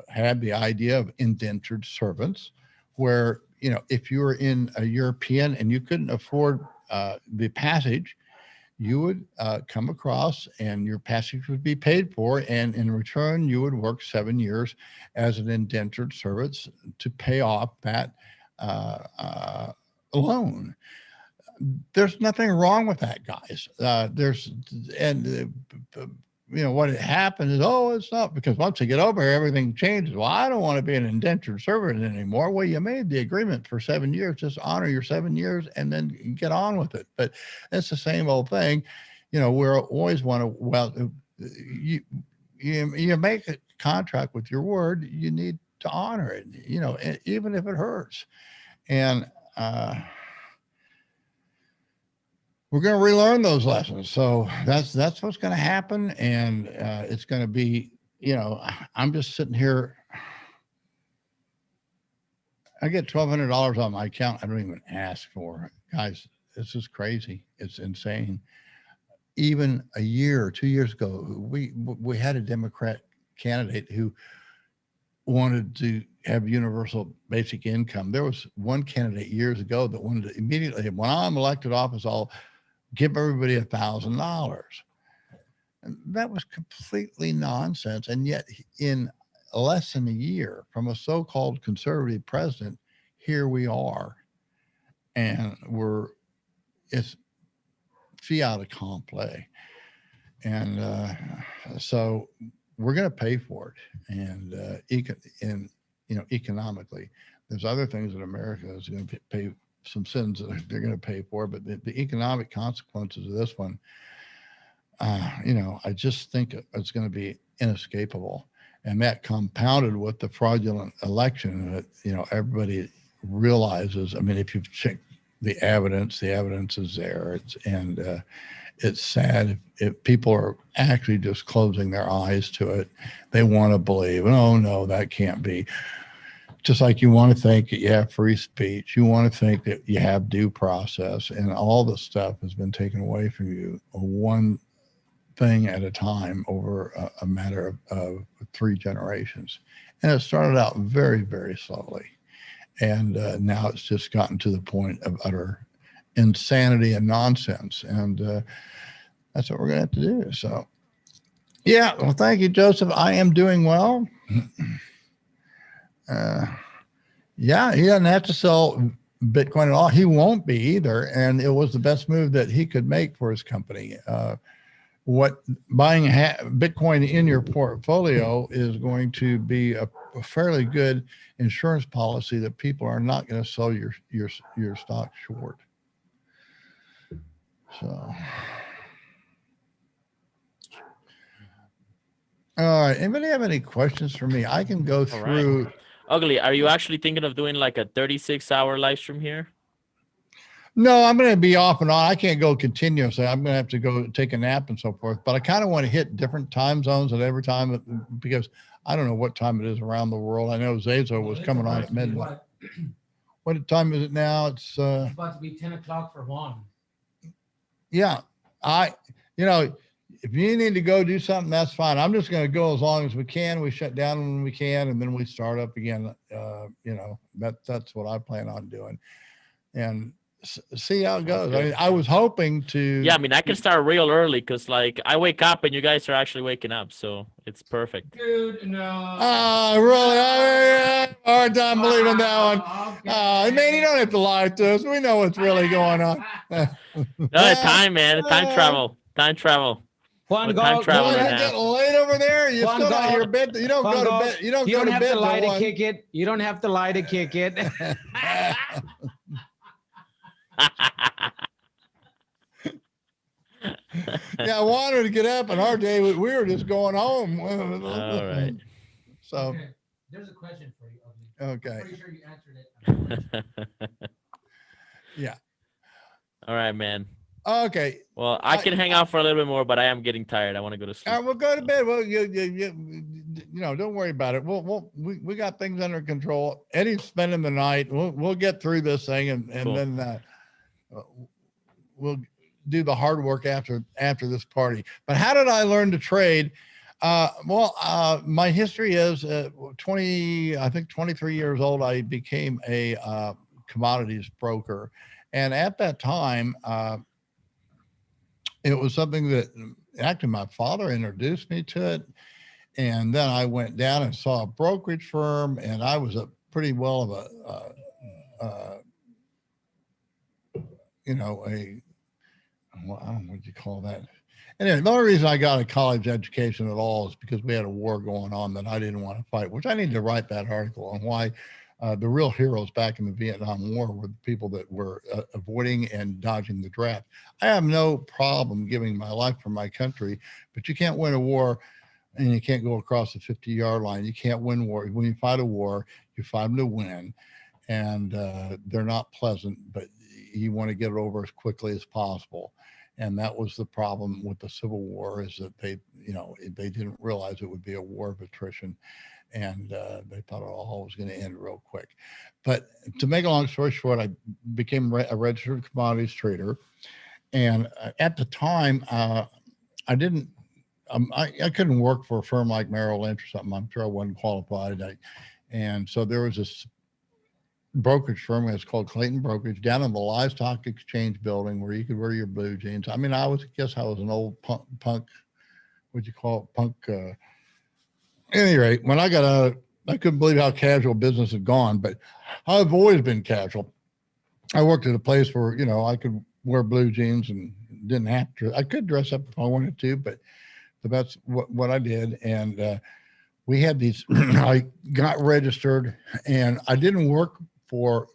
[SPEAKER 1] had the idea of indentured servants, where, if you were in a European and you couldn't afford the passage, you would come across and your passage would be paid for. And in return, you would work 7 years as an indentured servant to pay off that loan. There's nothing wrong with that, guys. What had happened is, it's not, because once you get over here, everything changes. Well, I don't want to be an indentured servant anymore. Well, you made the agreement for 7 years. Just honor your 7 years and then get on with it. But it's the same old thing. We always want to, well, you make a contract with your word, you need to honor it, even if it hurts. And, we're going to relearn those lessons. So that's what's going to happen. And it's going to be, I'm just sitting here. I get $1,200 on my account. I don't even ask for it. Guys, this is crazy. It's insane. Even a year or 2 years ago, we had a Democrat candidate who wanted to have universal basic income. There was one candidate years ago that wanted to immediately, when I'm elected office, I'll give everybody $1,000. And that was completely nonsense. And yet in less than a year from a so-called conservative president, here we are. And it's fiat accompli. And so we're going to pay for it. And economically, there's other things that America is going to pay some sins that they're going to pay for, but the economic consequences of this one, I just think it's going to be inescapable. And that compounded with the fraudulent election that, everybody realizes. I mean, if you've checked the evidence is there. It's sad if people are actually just closing their eyes to it. They want to believe, oh no, that can't be. Just like you want to think that you have free speech, you want to think that you have due process, and all the stuff has been taken away from you. One thing at a time over a matter of 3 generations. And it started out very, very slowly. And now it's just gotten to the point of utter insanity and nonsense. And that's what we're going to have to do. So, yeah, well, thank you, Joseph. I am doing well. Yeah, he doesn't have to sell Bitcoin at all. He won't be either. And it was the best move that he could make for his company. What buying Bitcoin in your portfolio is going to be a fairly good insurance policy that people are not going to sell your stock short. So, all right. Anybody have any questions for me? I can go through.
[SPEAKER 6] Right. Ugly, are you actually thinking of doing like a 36-hour live stream here?
[SPEAKER 1] No, I'm going to be off and on. I can't go continuously. I'm going to have to go take a nap and so forth. But I kind of want to hit different time zones at every time because I don't know what time it is around the world. I know Zeso was coming on at midnight. What time is it now? It's
[SPEAKER 4] about to be 10 o'clock for Juan.
[SPEAKER 1] Yeah, if you need to go do something, that's fine. I'm just going to go as long as we can. We shut down when we can, and then we start up again. That's what I plan on doing, and see how it goes. I mean, I was hoping to.
[SPEAKER 6] Yeah, I mean, I can start real early because like I wake up and you guys are actually waking up, so it's perfect.
[SPEAKER 4] Dude, no.
[SPEAKER 1] Really? I have a hard time believing that one. Okay. Man, you don't have to lie to us. We know what's really going on.
[SPEAKER 6] No, time, man. Time travel. Time travel.
[SPEAKER 11] Juan,
[SPEAKER 6] time travel
[SPEAKER 1] is
[SPEAKER 6] in
[SPEAKER 1] it
[SPEAKER 6] half.
[SPEAKER 1] getting late over there? You
[SPEAKER 11] Juan,
[SPEAKER 1] still not your bed. You don't go to bed. You don't go to
[SPEAKER 11] have
[SPEAKER 1] bed
[SPEAKER 11] to lie to
[SPEAKER 1] one.
[SPEAKER 11] kick it. You don't have to lie to kick it.
[SPEAKER 1] Yeah, I wanted to get up, and our day we were just going home.
[SPEAKER 6] All right.
[SPEAKER 1] So
[SPEAKER 4] okay. There's a question for you, Ugly.
[SPEAKER 1] Okay.
[SPEAKER 4] I'm pretty sure you answered it.
[SPEAKER 1] Yeah.
[SPEAKER 6] All right, man.
[SPEAKER 1] Okay.
[SPEAKER 6] Well, I can hang out for a little bit more, but I am getting tired. I want to go to sleep.
[SPEAKER 1] All right, we'll go to bed. Well, don't worry about it. We got things under control. Eddie's spending the night. We'll get through this thing, and
[SPEAKER 6] Cool.
[SPEAKER 1] then we'll do the hard work after this party. But how did I learn to trade? My history is 23 years old. I became a commodities broker, and at that time, it was something that actually my father introduced me to it. And then I went down and saw a brokerage firm, and I was a pretty well of I don't know what you call that. Anyway, the only reason I got a college education at all is because we had a war going on that I didn't want to fight, which I need to write that article on why the real heroes back in the Vietnam War were the people that were avoiding and dodging the draft. I have no problem giving my life for my country, but you can't win a war and you can't go across the 50-yard line. You can't win war. When you fight a war, you fight them to win, and they're not pleasant, but you want to get it over as quickly as possible. And that was the problem with the Civil War, is that they didn't realize it would be a war of attrition. And they thought it all was going to end real quick. But to make a long story short, I became a registered commodities trader. And at the time, I couldn't work for a firm like Merrill Lynch or something. I'm sure I wasn't qualified. And so there was this brokerage firm. It's called Clayton Brokerage down in the Livestock Exchange building where you could wear your blue jeans. I mean, I was an old punk. What'd you call it? Punk. At any rate, when I got out, I couldn't believe how casual business had gone, but I've always been casual. I worked at a place where, I could wear blue jeans and didn't have to. I could dress up if I wanted to, but that's what I did. And we had these, I got registered, and I didn't work for,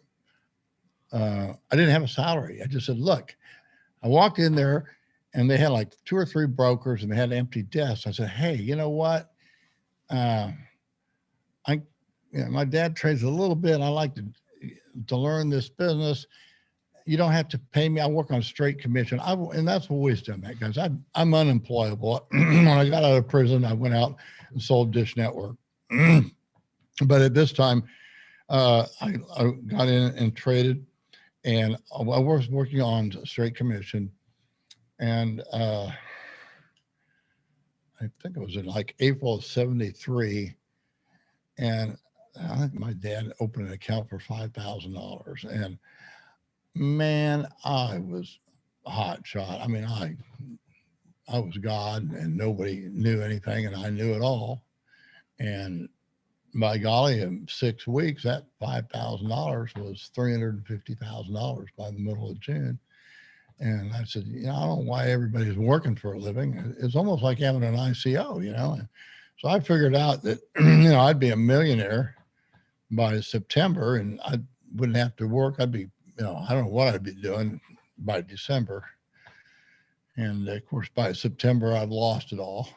[SPEAKER 1] I didn't have a salary. I just said, look, I walked in there and they had like 2 or 3 brokers and they had empty desks. I said, hey, you know what? My dad trades a little bit. I like to learn this business. You don't have to pay me. I work on straight commission. And that's always done that, guys. I'm unemployable. When I got out of prison, I went out and sold Dish Network. But at this time, I got in and traded, and I was working on straight commission. And I think it was in like April of 73. And I think my dad opened an account for $5,000. And man, I was a hot shot. I mean, I was God and nobody knew anything and I knew it all. And by golly, in 6 weeks, that $5,000 was $350,000 by the middle of June. And I said, I don't know why everybody's working for a living. It's almost like having an ICO, And so I figured out that, I'd be a millionaire by September and I wouldn't have to work. I'd be, I don't know what I'd be doing by December. And of course, by September, I'd lost it all.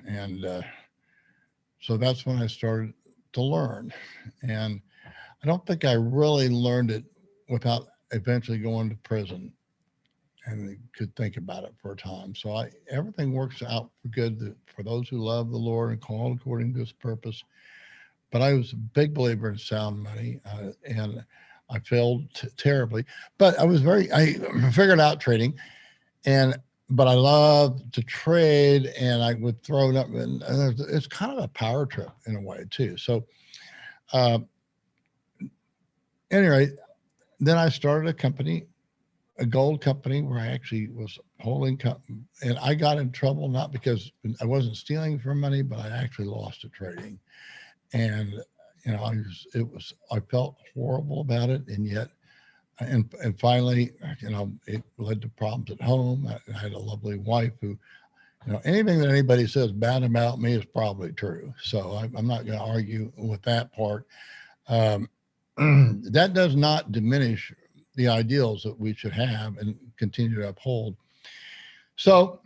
[SPEAKER 1] And so that's when I started to learn. And I don't think I really learned it without eventually going to prison and could think about it for a time. So everything works out for good for those who love the Lord and called according to his purpose. But I was a big believer in sound money and I failed terribly, but I figured out trading but I love to trade and I would throw it up and it's kind of a power trip in a way too. So anyway, then I started a company, a gold company where I actually was holding and I got in trouble, not because I wasn't stealing for money, but I actually lost at trading. And, I felt horrible about it. And yet, and finally, it led to problems at home. I had a lovely wife who, anything that anybody says bad about me is probably true. So I'm not going to argue with that part. That does not diminish the ideals that we should have and continue to uphold. So,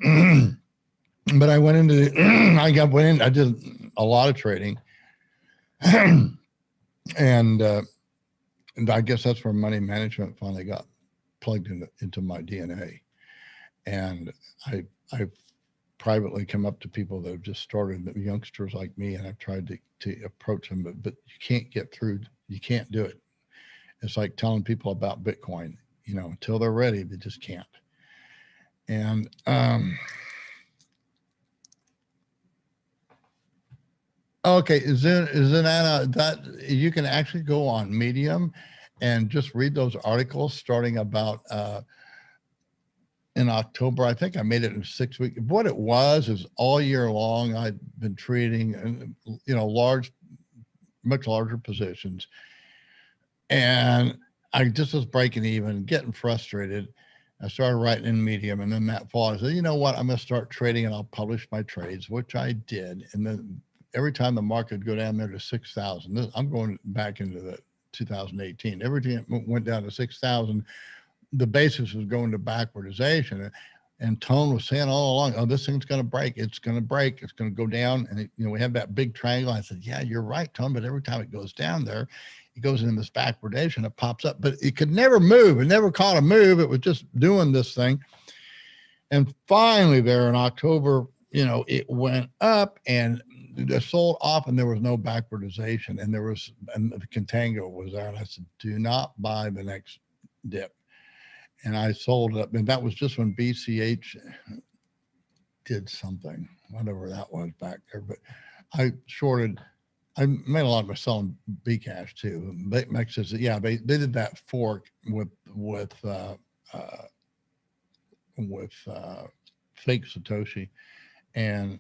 [SPEAKER 1] but I went into, I did a lot of trading. And I guess that's where money management finally got plugged into my DNA. And I've privately come up to people that have just started, youngsters like me, and I've tried to approach them, but you can't get through. You can't do it. It's like telling people about Bitcoin, until they're ready, they just can't. And okay, Anna, that you can actually go on Medium and just read those articles starting about in October. I think I made it in 6 weeks. What it was is all year long I'd been trading, much larger positions, and I just was breaking even, getting frustrated. I started writing in Medium, and then that fall I said, you know what, I'm going to start trading and I'll publish my trades, which I did. And then every time the market would go down there to 6,000, I'm going back into the 2018, every time it went down to 6,000, the basis was going to backwardization. And Tone was saying all along, oh, this thing's going to break. It's going to break. It's going to go down. And, we have that big triangle. I said, yeah, you're right, Tone. But every time it goes down there, it goes into this backwardation. It pops up, but it could never move. It never caught a move. It was just doing this thing. And finally there in October, it went up and they sold off and there was no backwardization. And the contango was there. And I said, do not buy the next dip. And I sold it, and that was just when BCH did something, whatever that was back there. But I made a lot of my selling Bcash too. Mike says, yeah, they did that fork with fake Satoshi, and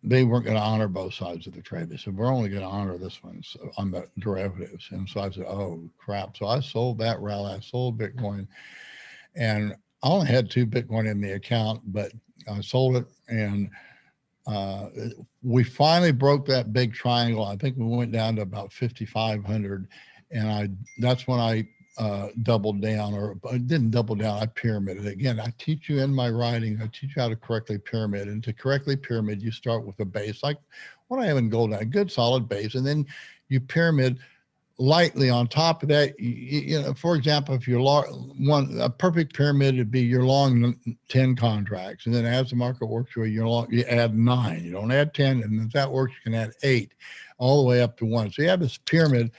[SPEAKER 1] they weren't going to honor both sides of the trade. They said, we're only going to honor this one on the derivatives. And so I said, oh, crap. So I sold that rally. I sold Bitcoin. And I only had 2 Bitcoin in the account, but I sold it. And we finally broke that big triangle. I think we went down to about 5,500. And that's when I doubled down, or I didn't double down, I pyramided. Again, I teach you in my writing, I teach you how to correctly pyramid. And to correctly pyramid, you start with a base, like what I have in gold, a good solid base. And then you pyramid lightly on top of that. For example, if you're a perfect pyramid would be you're long 10 contracts. And then as the market works through, you add 9. You don't add 10. And if that works, you can add 8 all the way up to 1. So you have this pyramid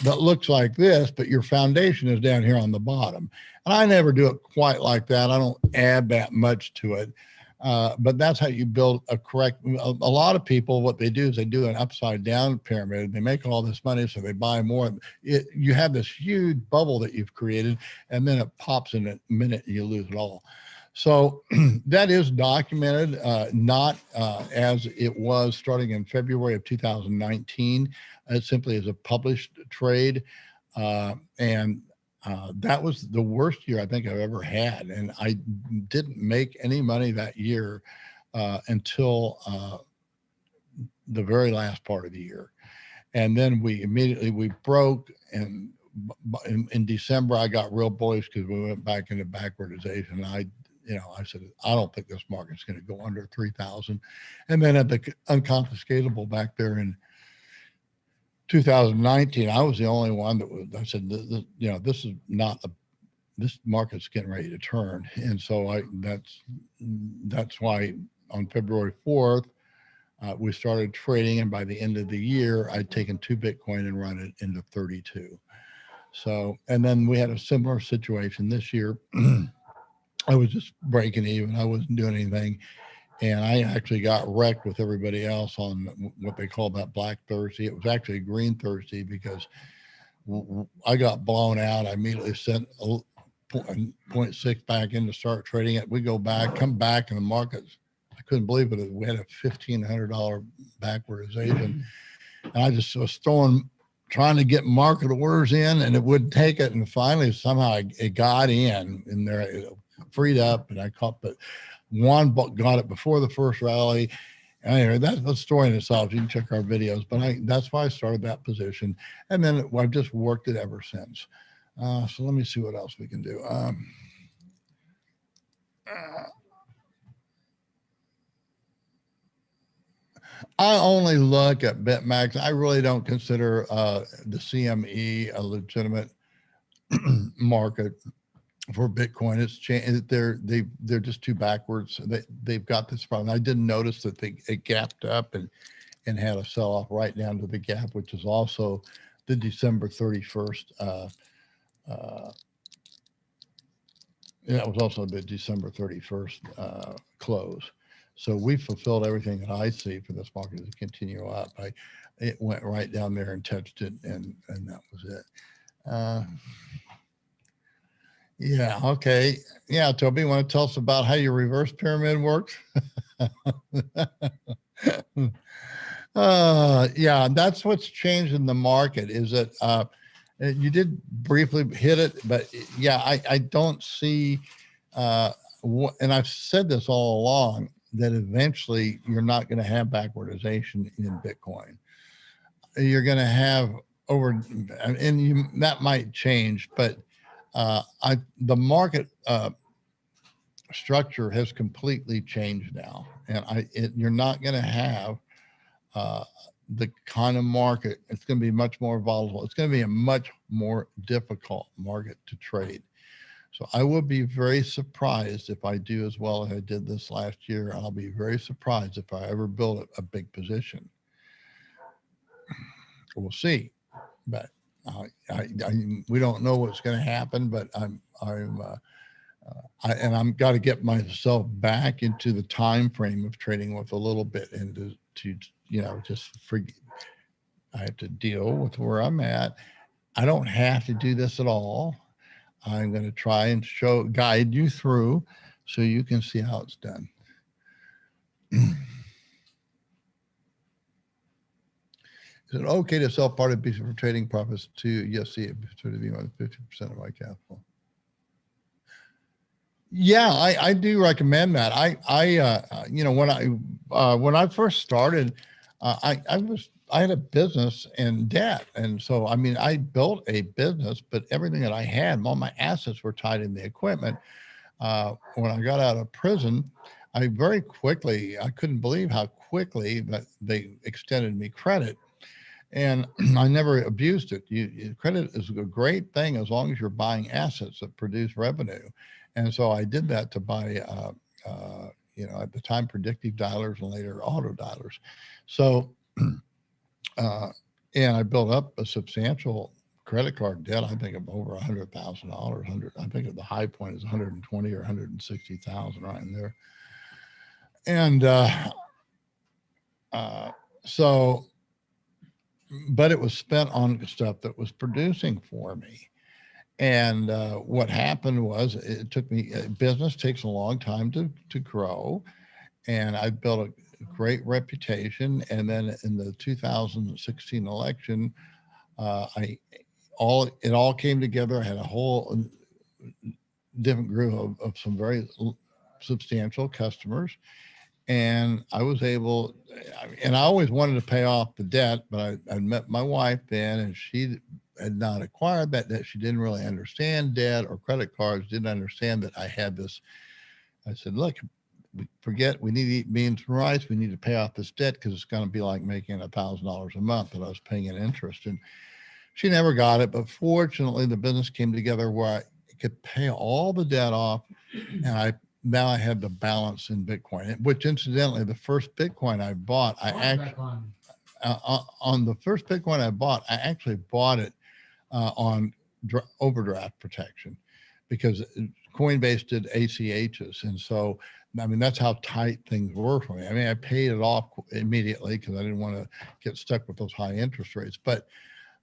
[SPEAKER 1] that looks like this, but your foundation is down here on the bottom. And I never do it quite like that. I don't add that much to it. But that's how you build a correct. A lot of people, what they do is they do an upside down pyramid. They make all this money, so they buy more. You have this huge bubble that you've created, and then it pops in a minute, and you lose it all. So that is documented, not as it was starting in February of 2019. It simply is a published trade, and that was the worst year I think I've ever had, and I didn't make any money that year until the very last part of the year. And then we broke, and in December I got real bullish because we went back into backwardization. I said, I don't think this market's going to go under 3,000. And then at the unconfiscatable back there in 2019, I was the only one that was, I said, this is not this market's getting ready to turn. And so that's why on February 4th, we started trading. And by the end of the year, I'd taken 2 Bitcoin and run it into 32. So, and then we had a similar situation this year. I was just breaking even. I wasn't doing anything. And I actually got wrecked with everybody else on what they call that Black Thursday. It was actually a Green Thursday because I got blown out. I immediately sent 0.6 back in to start trading it. We go back, come back, and the markets, I couldn't believe it. We had a $1,500 backwardization. And I just was trying to get market orders in, and it wouldn't take it. And finally, somehow it got in there. It freed up, and I caught the one, got it before the first rally. Anyway, that's the story in itself. You can check our videos, but that's why I started that position. And then I've just worked it ever since. So let me see what else we can do. I only look at BitMax. I really don't consider the CME a legitimate market for Bitcoin. It's changed. They're just too backwards. They've got this problem. I didn't notice that it gapped up and had a sell off right down to the gap, which is also the December 31st. That was also the December 31st close. So we fulfilled everything that I see for this market to continue up. It went right down there and touched it, and that was it. Yeah. Okay. Yeah. Toby, you want to tell us about how your reverse pyramid works? Yeah, that's what's changed in the market. Is that you did briefly hit it, but yeah, I don't see. And I've said this all along that eventually you're not going to have backwardization in Bitcoin. You're going to have and that might change, but the market structure has completely changed now, and you're not going to have the kind of market. It's going to be much more volatile. It's going to be a much more difficult market to trade. So I will be very surprised if I do as well as I did this last year. I'll be very surprised if I ever build a big position. We'll see, but we don't know what's going to happen. But I'm got to get myself back into the time frame of trading with a little bit, and just forget. I have to deal with where I'm at. I don't have to do this at all. I'm going to try and guide you through so you can see how it's done. Is it okay to sell part of piece for trading profits to USC to be more than 50% of my capital? Yeah, I do recommend that. When I first started, I had a business in debt, and so I built a business, but everything that I had, all my assets were tied in the equipment. When I got out of prison, I couldn't believe how quickly that they extended me credit. And I never abused it. Credit is a great thing as long as you're buying assets that produce revenue. And so I did that to buy, at the time, predictive dialers and later auto dialers. So, and I built up a substantial credit card debt. I think of over $100,000. I think the high point is 120 or 160,000 right in there. And so, but it was spent on stuff that was producing for me. And what happened was it took me, business takes a long time to grow. And I built a great reputation. And then in the 2016 election, it all came together. I had a whole different group of some very substantial customers. And I was able, and I always wanted to pay off the debt, but I met my wife then, and she had not acquired that debt. She didn't really understand debt or credit cards, didn't understand that I had this. I said, look, we need to eat beans and rice. We need to pay off this debt because it's going to be like making $1,000 a month that I was paying in interest. And she never got it. But fortunately, the business came together where I could pay all the debt off. And now I had the balance in Bitcoin, which incidentally, the first Bitcoin I bought, on the first Bitcoin I bought, I actually bought it on overdraft protection because Coinbase did ACHs. And so, I mean, that's how tight things were for me. I mean, I paid it off immediately because I didn't want to get stuck with those high interest rates. But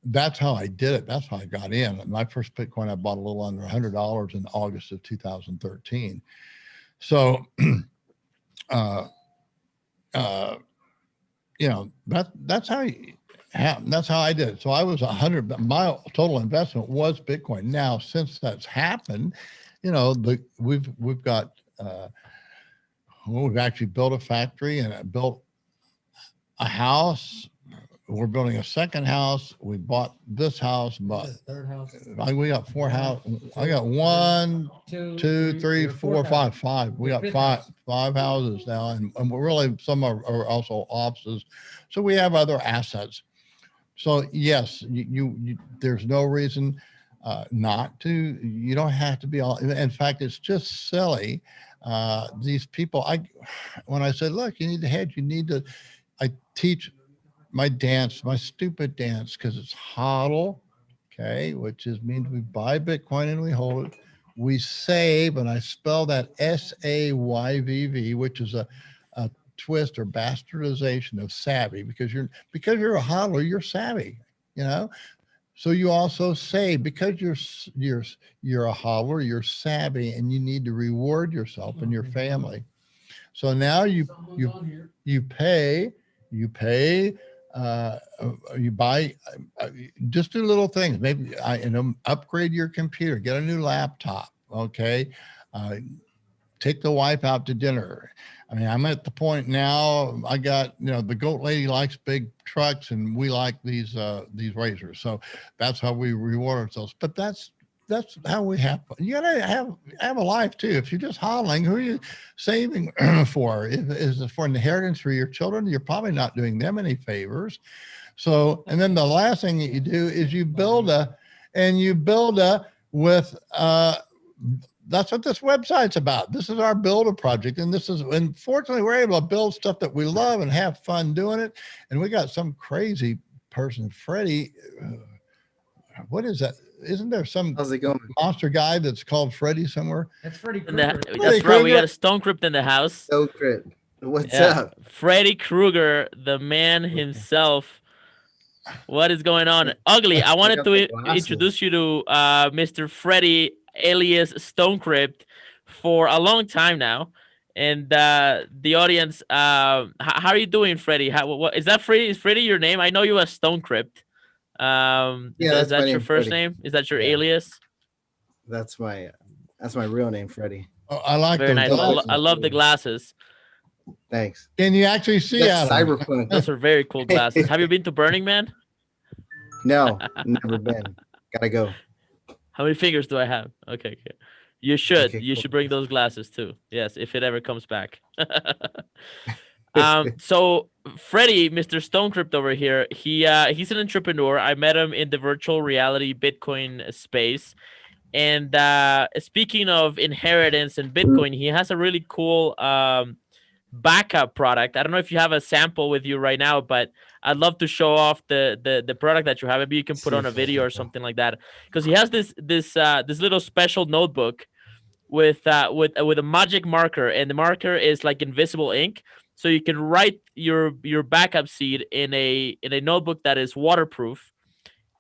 [SPEAKER 1] that's how I did it. That's how I got in. My first Bitcoin I bought a little under $100 in August of 2013. So, that's how I did it. So I was 100. My total investment was Bitcoin. Now, since that's happened, we've got we've actually built a factory and I built a house. We're building a second house. We bought this house, but
[SPEAKER 4] third house.
[SPEAKER 1] We got 4 houses. I got 1, 2, 3, 4, 5. We got five houses now, and we're really, some are also offices. So we have other assets. So yes, you there's no reason not to. You don't have to be all. In fact, it's just silly. These people, when I said, look, you need to hedge. I teach my stupid dance, because it's HODL, okay, which means we buy Bitcoin and we hold it. We save, and I spell that SAYVV, which is a twist or bastardization of savvy, because you're a hodler, you're savvy, So you also save because you're a hodler, you're savvy, and you need to reward yourself and your family. So now you pay, you buy, just do little things. Maybe upgrade your computer, get a new laptop. Okay. Take the wife out to dinner. I mean, I'm at the point now, I got, the goat lady likes big trucks and we like these razors. So that's how we reward ourselves. But that's how we have. You gotta have a life too. If you're just hodling, who are you saving for? Is it for inheritance for your children? You're probably not doing them any favors. So, and then the last thing that you do is you build with that's what this website's about. This is our builder project. And fortunately we're able to build stuff that we love and have fun doing it. And we got some crazy person, Freddie. What is that? Isn't there some monster guy that's called Freddie somewhere?
[SPEAKER 4] That's Freddie Krueger.
[SPEAKER 6] That's right. We got a Stone Crypt in the house.
[SPEAKER 13] Stone Crypt. What's up?
[SPEAKER 6] Freddie Krueger, the man himself. What is going on? Ugly, I wanted to introduce you to Mr. Freddie alias Stone Crypt for a long time now. And the audience, how are you doing, Freddie? What is that? Freddie? Is Freddie your name? I know you as Stone Crypt. Is that your first name? Is that your alias?
[SPEAKER 13] That's my real name, Freddie.
[SPEAKER 1] Oh, I like
[SPEAKER 6] very nice. I love the glasses.
[SPEAKER 13] Thanks.
[SPEAKER 1] Can you actually see out?
[SPEAKER 13] Cyberpunk.
[SPEAKER 6] Those are very cool glasses. Have you been to Burning Man?
[SPEAKER 13] No, never been. Gotta go.
[SPEAKER 6] How many fingers do I have? Okay. You should.
[SPEAKER 13] Okay,
[SPEAKER 6] you
[SPEAKER 13] cool.
[SPEAKER 6] should bring those glasses too. Yes, if it ever comes back. So Freddie, Mr. Stone Crypt over here, he's an entrepreneur. I met him in the virtual reality Bitcoin space. And speaking of inheritance and Bitcoin, he has a really cool backup product. I don't know if you have a sample with you right now, but I'd love to show off the product that you have. Maybe you can put on a video or something like that, because he has this little special notebook with a magic marker, and the marker is like invisible ink, so you can write your backup seed in a notebook that is waterproof,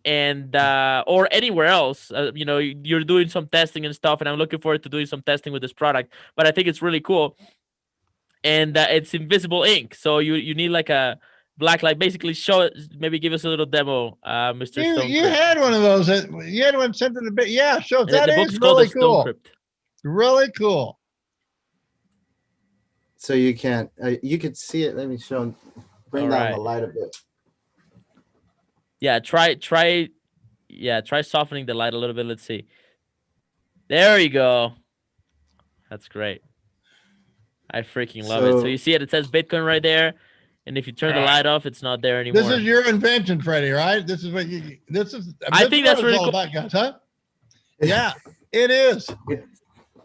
[SPEAKER 6] and or anywhere else. You're doing some testing and stuff, and I'm looking forward to doing some testing with this product. But I think it's really cool, and it's invisible ink, so you need like a black light. Basically, show it. Maybe give us a little demo, Mr. Stone
[SPEAKER 1] You
[SPEAKER 6] Crypt.
[SPEAKER 1] had one of those. You had one sent to the bit. Yeah, show that
[SPEAKER 6] The
[SPEAKER 1] is
[SPEAKER 6] book's called
[SPEAKER 1] really
[SPEAKER 6] the Stone
[SPEAKER 1] cool.
[SPEAKER 6] Crypt.
[SPEAKER 1] Really cool.
[SPEAKER 13] So you can't. You could see it. Let me show. Bring down the light a bit.
[SPEAKER 6] Yeah, try softening the light a little bit. Let's see. There you go. That's great. I freaking love it. So you see it says Bitcoin right there. And if you turn the light off, it's not there anymore.
[SPEAKER 1] This is your invention, Freddie, right? This is what
[SPEAKER 6] I think that's really cool.
[SPEAKER 1] About, guys, huh? Yeah, it is.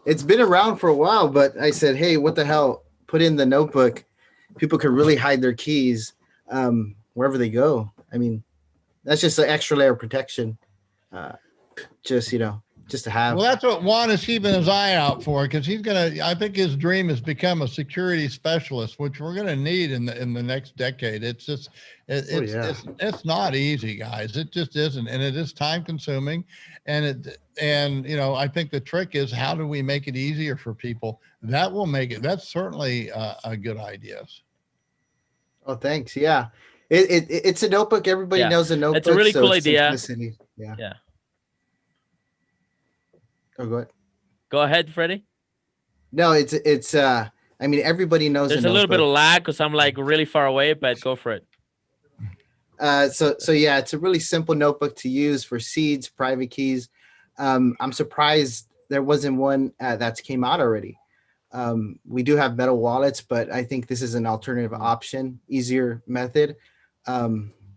[SPEAKER 13] It's been around for a while, but I said, hey, what the hell? Put in the notebook. People could really hide their keys wherever they go. I mean, that's just an extra layer of protection. Just to have.
[SPEAKER 1] Well, that's what Juan is keeping his eye out for, because I think his dream is become a security specialist, which we're gonna need in the next decade. It's just it's not easy, guys. It just isn't, and it is time consuming, and I think the trick is, how do we make it easier for people? That will make it. That's certainly a good idea.
[SPEAKER 13] Oh, thanks. Yeah, it's a notebook. Everybody knows a notebook.
[SPEAKER 6] It's a really cool idea.
[SPEAKER 13] Simplicity. Yeah. Oh, go ahead.
[SPEAKER 6] Go ahead, Freddie.
[SPEAKER 13] No, it's. I mean, everybody knows.
[SPEAKER 6] There's a little bit of lag because I'm like really far away, but go for it.
[SPEAKER 13] So yeah, it's a really simple notebook to use for seeds, private keys. I'm surprised there wasn't one that's came out already. We do have metal wallets, but I think this is an alternative option, easier method.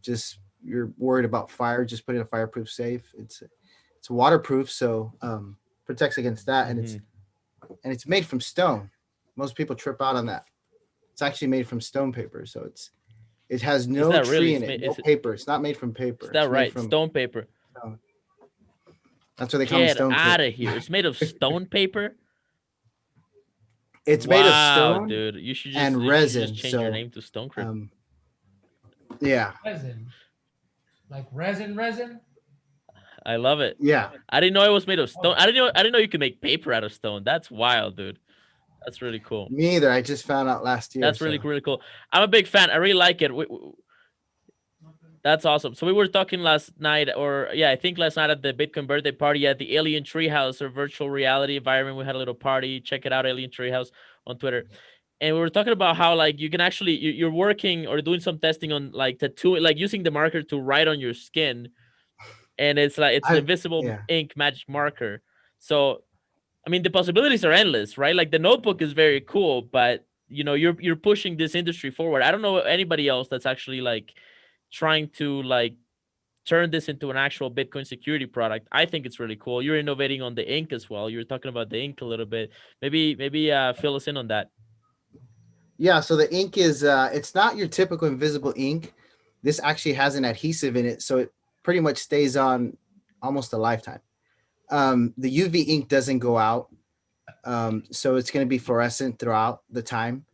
[SPEAKER 13] Just you're worried about fire, just put in a fireproof safe. It's waterproof, so protects against that, and it's made from stone. Most people trip out on that. It's actually made from stone paper, so it has no tree in it, no paper. It's not made from paper.
[SPEAKER 6] Is that right? Stone paper.
[SPEAKER 13] Stone. That's what they call stone paper.
[SPEAKER 6] Get out of here! It's made of stone paper.
[SPEAKER 13] It's made of stone,
[SPEAKER 6] dude. You should
[SPEAKER 13] and resin.
[SPEAKER 6] Just change your name to Stone Crypt.
[SPEAKER 13] Yeah.
[SPEAKER 4] Resin. Like resin.
[SPEAKER 6] I love it.
[SPEAKER 13] Yeah.
[SPEAKER 6] I didn't know it was made of stone. I didn't know you could make paper out of stone. That's wild, dude. That's really cool.
[SPEAKER 13] Me either. I just found out last year.
[SPEAKER 6] That's really cool. I'm a big fan. I really like it. That's awesome. So we were talking last night, I think last night at the Bitcoin birthday party at the Alien Treehouse, or virtual reality environment. We had a little party. Check it out, Alien Treehouse on Twitter. And we were talking about how like you can actually you're working or doing some testing on like tattoo, like using the marker to write on your skin. And it's like an invisible ink magic marker. So, I mean, the possibilities are endless, right? Like the notebook is very cool, but you're pushing this industry forward. I don't know anybody else that's actually like trying to like turn this into an actual Bitcoin security product. I think it's really cool. You're innovating on the ink as well. You're talking about the ink a little bit. Maybe fill us in on that.
[SPEAKER 13] Yeah. So the ink is it's not your typical invisible ink. This actually has an adhesive in it, so it pretty much stays on almost a lifetime. The UV ink doesn't go out, so it's going to be fluorescent throughout the time.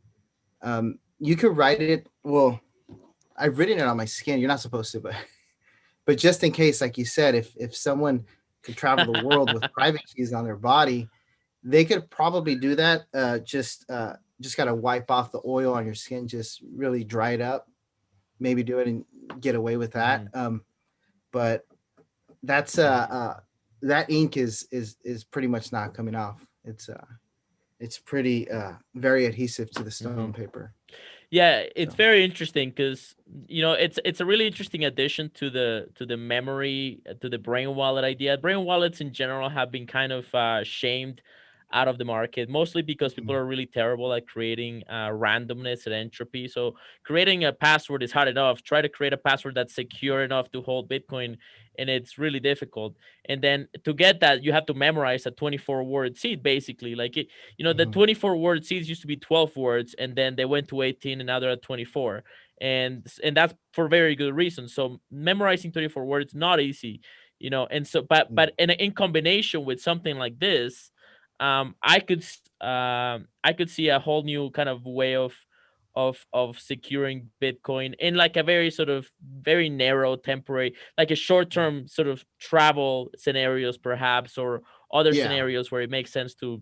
[SPEAKER 13] You could write it. Well, I've written it on my skin. You're not supposed to, but just in case, like you said, if someone could travel the world with private keys on their body, they could probably do that. Just got to wipe off the oil on your skin, just really dry it up, maybe do it and get away with that. But that's that ink is pretty much not coming off. It's pretty very adhesive to the stone paper.
[SPEAKER 6] Yeah, it's very interesting because it's a really interesting addition to the memory, to the brain wallet idea. Brain wallets in general have been kind of shamed out of the market, mostly because people are really terrible at creating randomness and entropy. So creating a password is hard enough. Try to create a password that's secure enough to hold Bitcoin, and it's really difficult. And then to get that, you have to memorize a 24-word seed, basically. Like the 24-word seeds used to be 12 words, and then they went to 18, and now they're at 24. And that's for very good reasons. So memorizing 24 words not easy, and so but in combination with something like this, I could see a whole new kind of way of securing Bitcoin in like a very sort of very narrow temporary, like a short-term sort of travel scenarios perhaps, or other
[SPEAKER 13] Yeah.
[SPEAKER 6] scenarios where it makes sense to,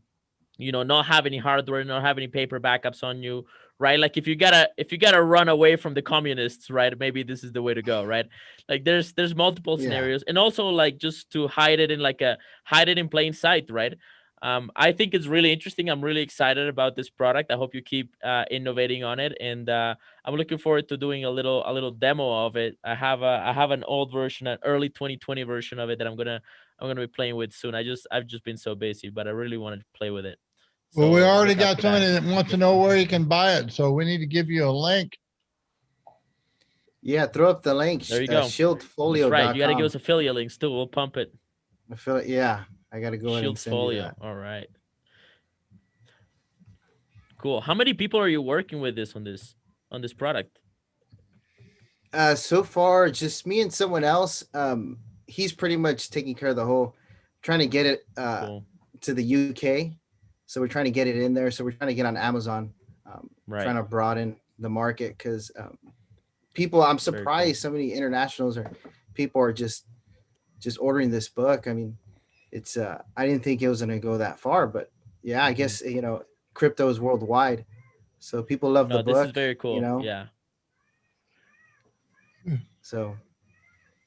[SPEAKER 6] not have any hardware, not have any paper backups on you, right? Like if you gotta run away from the communists, right? Maybe this is the way to go, right? Like there's multiple
[SPEAKER 13] Yeah.
[SPEAKER 6] scenarios, and also like just to hide it in hide it in plain sight, right? I think it's really interesting. I'm really excited about this product. I hope you keep innovating on it, and I'm looking forward to doing a little demo of it. I have an old version, an early 2020 version of it that I'm gonna be playing with soon. I've just been so busy, but I really wanted to play with it.
[SPEAKER 1] Well, we
[SPEAKER 6] So
[SPEAKER 1] already
[SPEAKER 6] look out
[SPEAKER 1] got
[SPEAKER 6] for
[SPEAKER 1] somebody
[SPEAKER 6] that.
[SPEAKER 1] that wants to know where you can buy it, so we need to give you a link.
[SPEAKER 13] Yeah, throw up the link,
[SPEAKER 6] There you go. That's right. You got to give us
[SPEAKER 13] shieldfolio.com.
[SPEAKER 6] affiliate links too. We'll pump it.
[SPEAKER 13] Yeah, I got to go ahead and
[SPEAKER 6] Shield
[SPEAKER 13] send you
[SPEAKER 6] Folio.
[SPEAKER 13] that.
[SPEAKER 6] All right. Cool. How many people are you working with on this product?
[SPEAKER 13] So far, just me and someone else. He's pretty much taking care of the whole, trying to get it
[SPEAKER 6] Cool.
[SPEAKER 13] to the UK. So we're trying to get it in there. So we're trying to get on Amazon, trying
[SPEAKER 6] Right.
[SPEAKER 13] to broaden the market because people. I'm
[SPEAKER 6] Very cool.
[SPEAKER 13] surprised so many internationals or people are just ordering this book. I mean, it's I didn't think it was going to go that far, but yeah, I guess crypto is worldwide, so people love the
[SPEAKER 6] No, this is
[SPEAKER 13] book.
[SPEAKER 6] very cool. Yeah.
[SPEAKER 13] So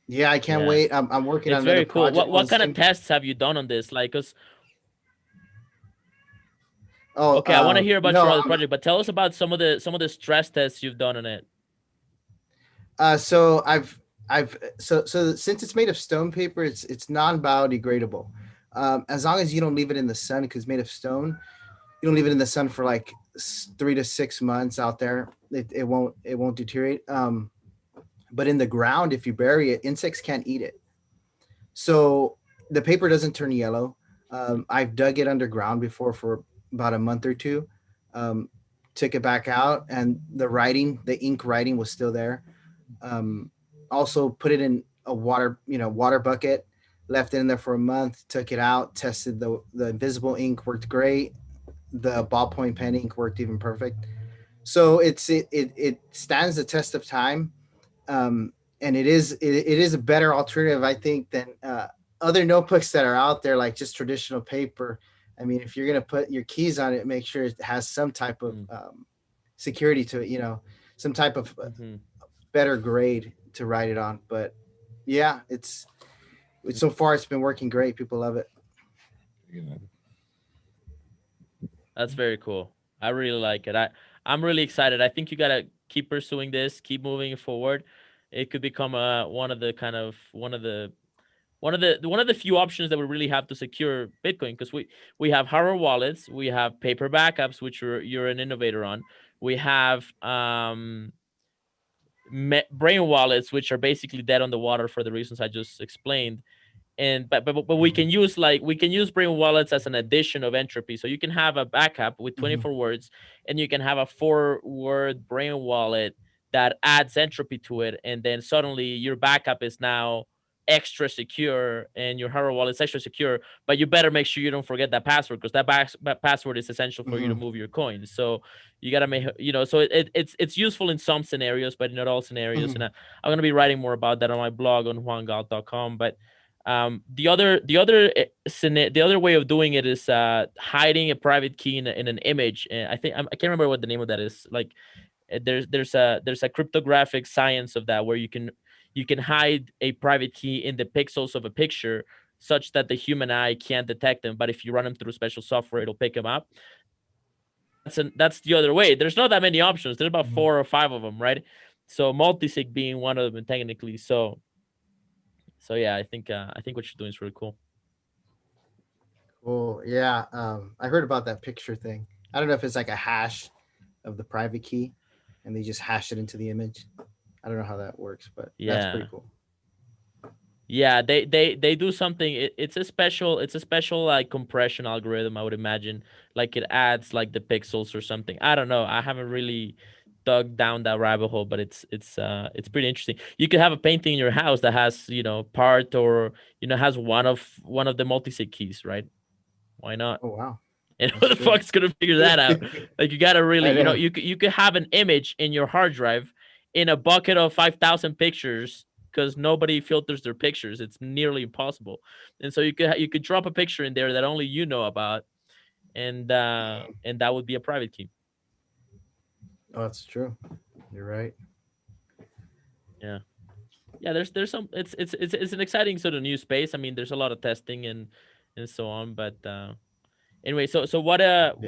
[SPEAKER 13] yeah, I can't
[SPEAKER 6] Yeah.
[SPEAKER 13] wait. I'm working on
[SPEAKER 6] It's
[SPEAKER 13] another
[SPEAKER 6] very cool.
[SPEAKER 13] project on
[SPEAKER 6] What
[SPEAKER 13] the
[SPEAKER 6] kind of
[SPEAKER 13] same.
[SPEAKER 6] tests have you done on this? Like, cause
[SPEAKER 13] Oh,
[SPEAKER 6] okay, I want to hear about your
[SPEAKER 13] no,
[SPEAKER 6] other project, but tell us about some of the stress tests you've done on it.
[SPEAKER 13] so so since it's made of stone paper, it's non-biodegradable. As long as you don't leave it in the sun, because made of stone, you don't leave it in the sun for like 3 to 6 months out there. It won't deteriorate. But in the ground, if you bury it, insects can't eat it. So the paper doesn't turn yellow. I've dug it underground before for about a month or two. Um, Took it back out, and the ink writing was still there. Um, Also put it in a water bucket, left it in there for a month, took it out, tested the invisible ink worked great. The ballpoint pen ink worked even perfect. So it stands the test of time. And it is a better alternative, I think, than other notebooks that are out there, like just traditional paper. I mean, if you're gonna put your keys on it, make sure it has some type of security to it. Some type of
[SPEAKER 6] Mm-hmm.
[SPEAKER 13] better grade to write it on. But yeah, it's so far it's been working great. People love it.
[SPEAKER 6] That's very cool. I really like it. I'm really excited. I think you gotta keep pursuing this, keep moving forward. It could become one of the kind of one of the few options that we really have to secure Bitcoin, because we have hardware wallets, we have paper backups, which you're an innovator on. We have brain wallets, which are basically dead on the water for the reasons I just explained. And but we can use brain wallets as an addition of entropy, so you can have a backup with 24 words, and you can have a 4-word brain wallet that adds entropy to it, and then suddenly your backup is now extra secure and your hardware wallet is extra secure. But you better make sure you don't forget that password, because that password is essential for you to move your coins. So you got to make, so it's useful in some scenarios, but not all scenarios. And I'm going to be writing more about that on my blog on juangal.com. But the other way of doing it is hiding a private key in an image. And I can't remember what the name of that is. Like there's a cryptographic science of that, where you can hide a private key in the pixels of a picture, such that the human eye can't detect them. But if you run them through special software, it'll pick them up. That's the other way. There's not that many options. There's about 4 or 5 of them, right? So multisig being one of them technically. So yeah, I think what you're doing is really cool.
[SPEAKER 13] Cool. Yeah. I heard about that picture thing. I don't know if it's like a hash of the private key and they just hash it into the image. I don't know how that works, but that's
[SPEAKER 6] Yeah.
[SPEAKER 13] pretty cool.
[SPEAKER 6] Yeah, they do something. It's a special like compression algorithm, I would imagine. Like it adds like the pixels or something. I don't know. I haven't really dug down that rabbit hole, but it's pretty interesting. You could have a painting in your house that has, part, or has one of the multi-sig keys, right? Why not?
[SPEAKER 13] Oh wow.
[SPEAKER 6] And who the fuck's gonna figure that out? Like you gotta really,
[SPEAKER 13] know.
[SPEAKER 6] you could have an image in your hard drive in a bucket of 5,000 pictures because nobody filters their pictures. It's nearly impossible. And so you could drop a picture in there that only you know about, and that would be a private key.
[SPEAKER 13] Oh, that's true. You're right.
[SPEAKER 6] Yeah. Yeah, there's some it's an exciting sort of new space. I mean, there's a lot of testing and so on, but anyway, so what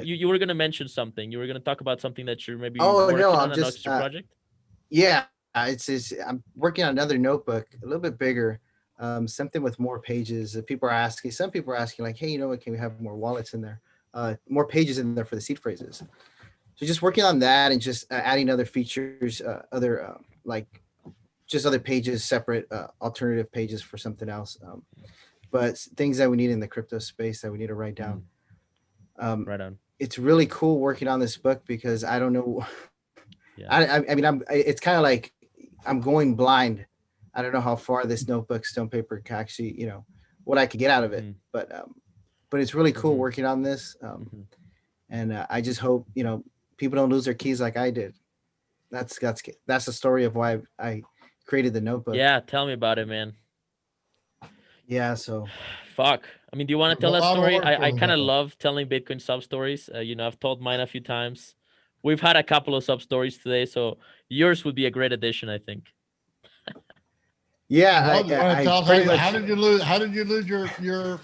[SPEAKER 6] you were gonna mention something. You were gonna talk about something that you're maybe
[SPEAKER 13] Oh
[SPEAKER 6] working
[SPEAKER 13] no,
[SPEAKER 6] on
[SPEAKER 13] I'm
[SPEAKER 6] an
[SPEAKER 13] just
[SPEAKER 6] extra project.
[SPEAKER 13] yeah, it's I'm working on another notebook, a little bit bigger, something with more pages. People are asking, some people are asking like, hey, you know what, can we have more wallets in there, more pages in there for the seed phrases? So just working on that and just adding other features, other like just other pages, separate alternative pages for something else. But things that we need in the crypto space that we need to write down.
[SPEAKER 6] Right on.
[SPEAKER 13] It's really cool working on this book because I don't know.
[SPEAKER 6] Yeah.
[SPEAKER 13] I mean, it's kind of like I'm going blind. I don't know how far this notebook, stone paper can actually, you know, what I could get out of it. But it's really cool working on this. And I just hope, you know, people don't lose their keys like I did. That's the story of why I created the notebook.
[SPEAKER 6] Yeah, tell me about it, man.
[SPEAKER 13] Yeah, so
[SPEAKER 6] fuck. I mean, do you want to tell
[SPEAKER 1] There's a
[SPEAKER 6] that
[SPEAKER 1] lot of
[SPEAKER 6] story?
[SPEAKER 1] work
[SPEAKER 6] I
[SPEAKER 1] on
[SPEAKER 6] kind of
[SPEAKER 1] that.
[SPEAKER 6] love telling Bitcoin sub stories. You know, I've told mine a few times. We've had a couple of sub stories today, so yours would be a great addition, I think.
[SPEAKER 13] Yeah,
[SPEAKER 1] Well, you want to
[SPEAKER 13] I
[SPEAKER 1] tell us
[SPEAKER 13] pretty much.
[SPEAKER 1] how did you lose your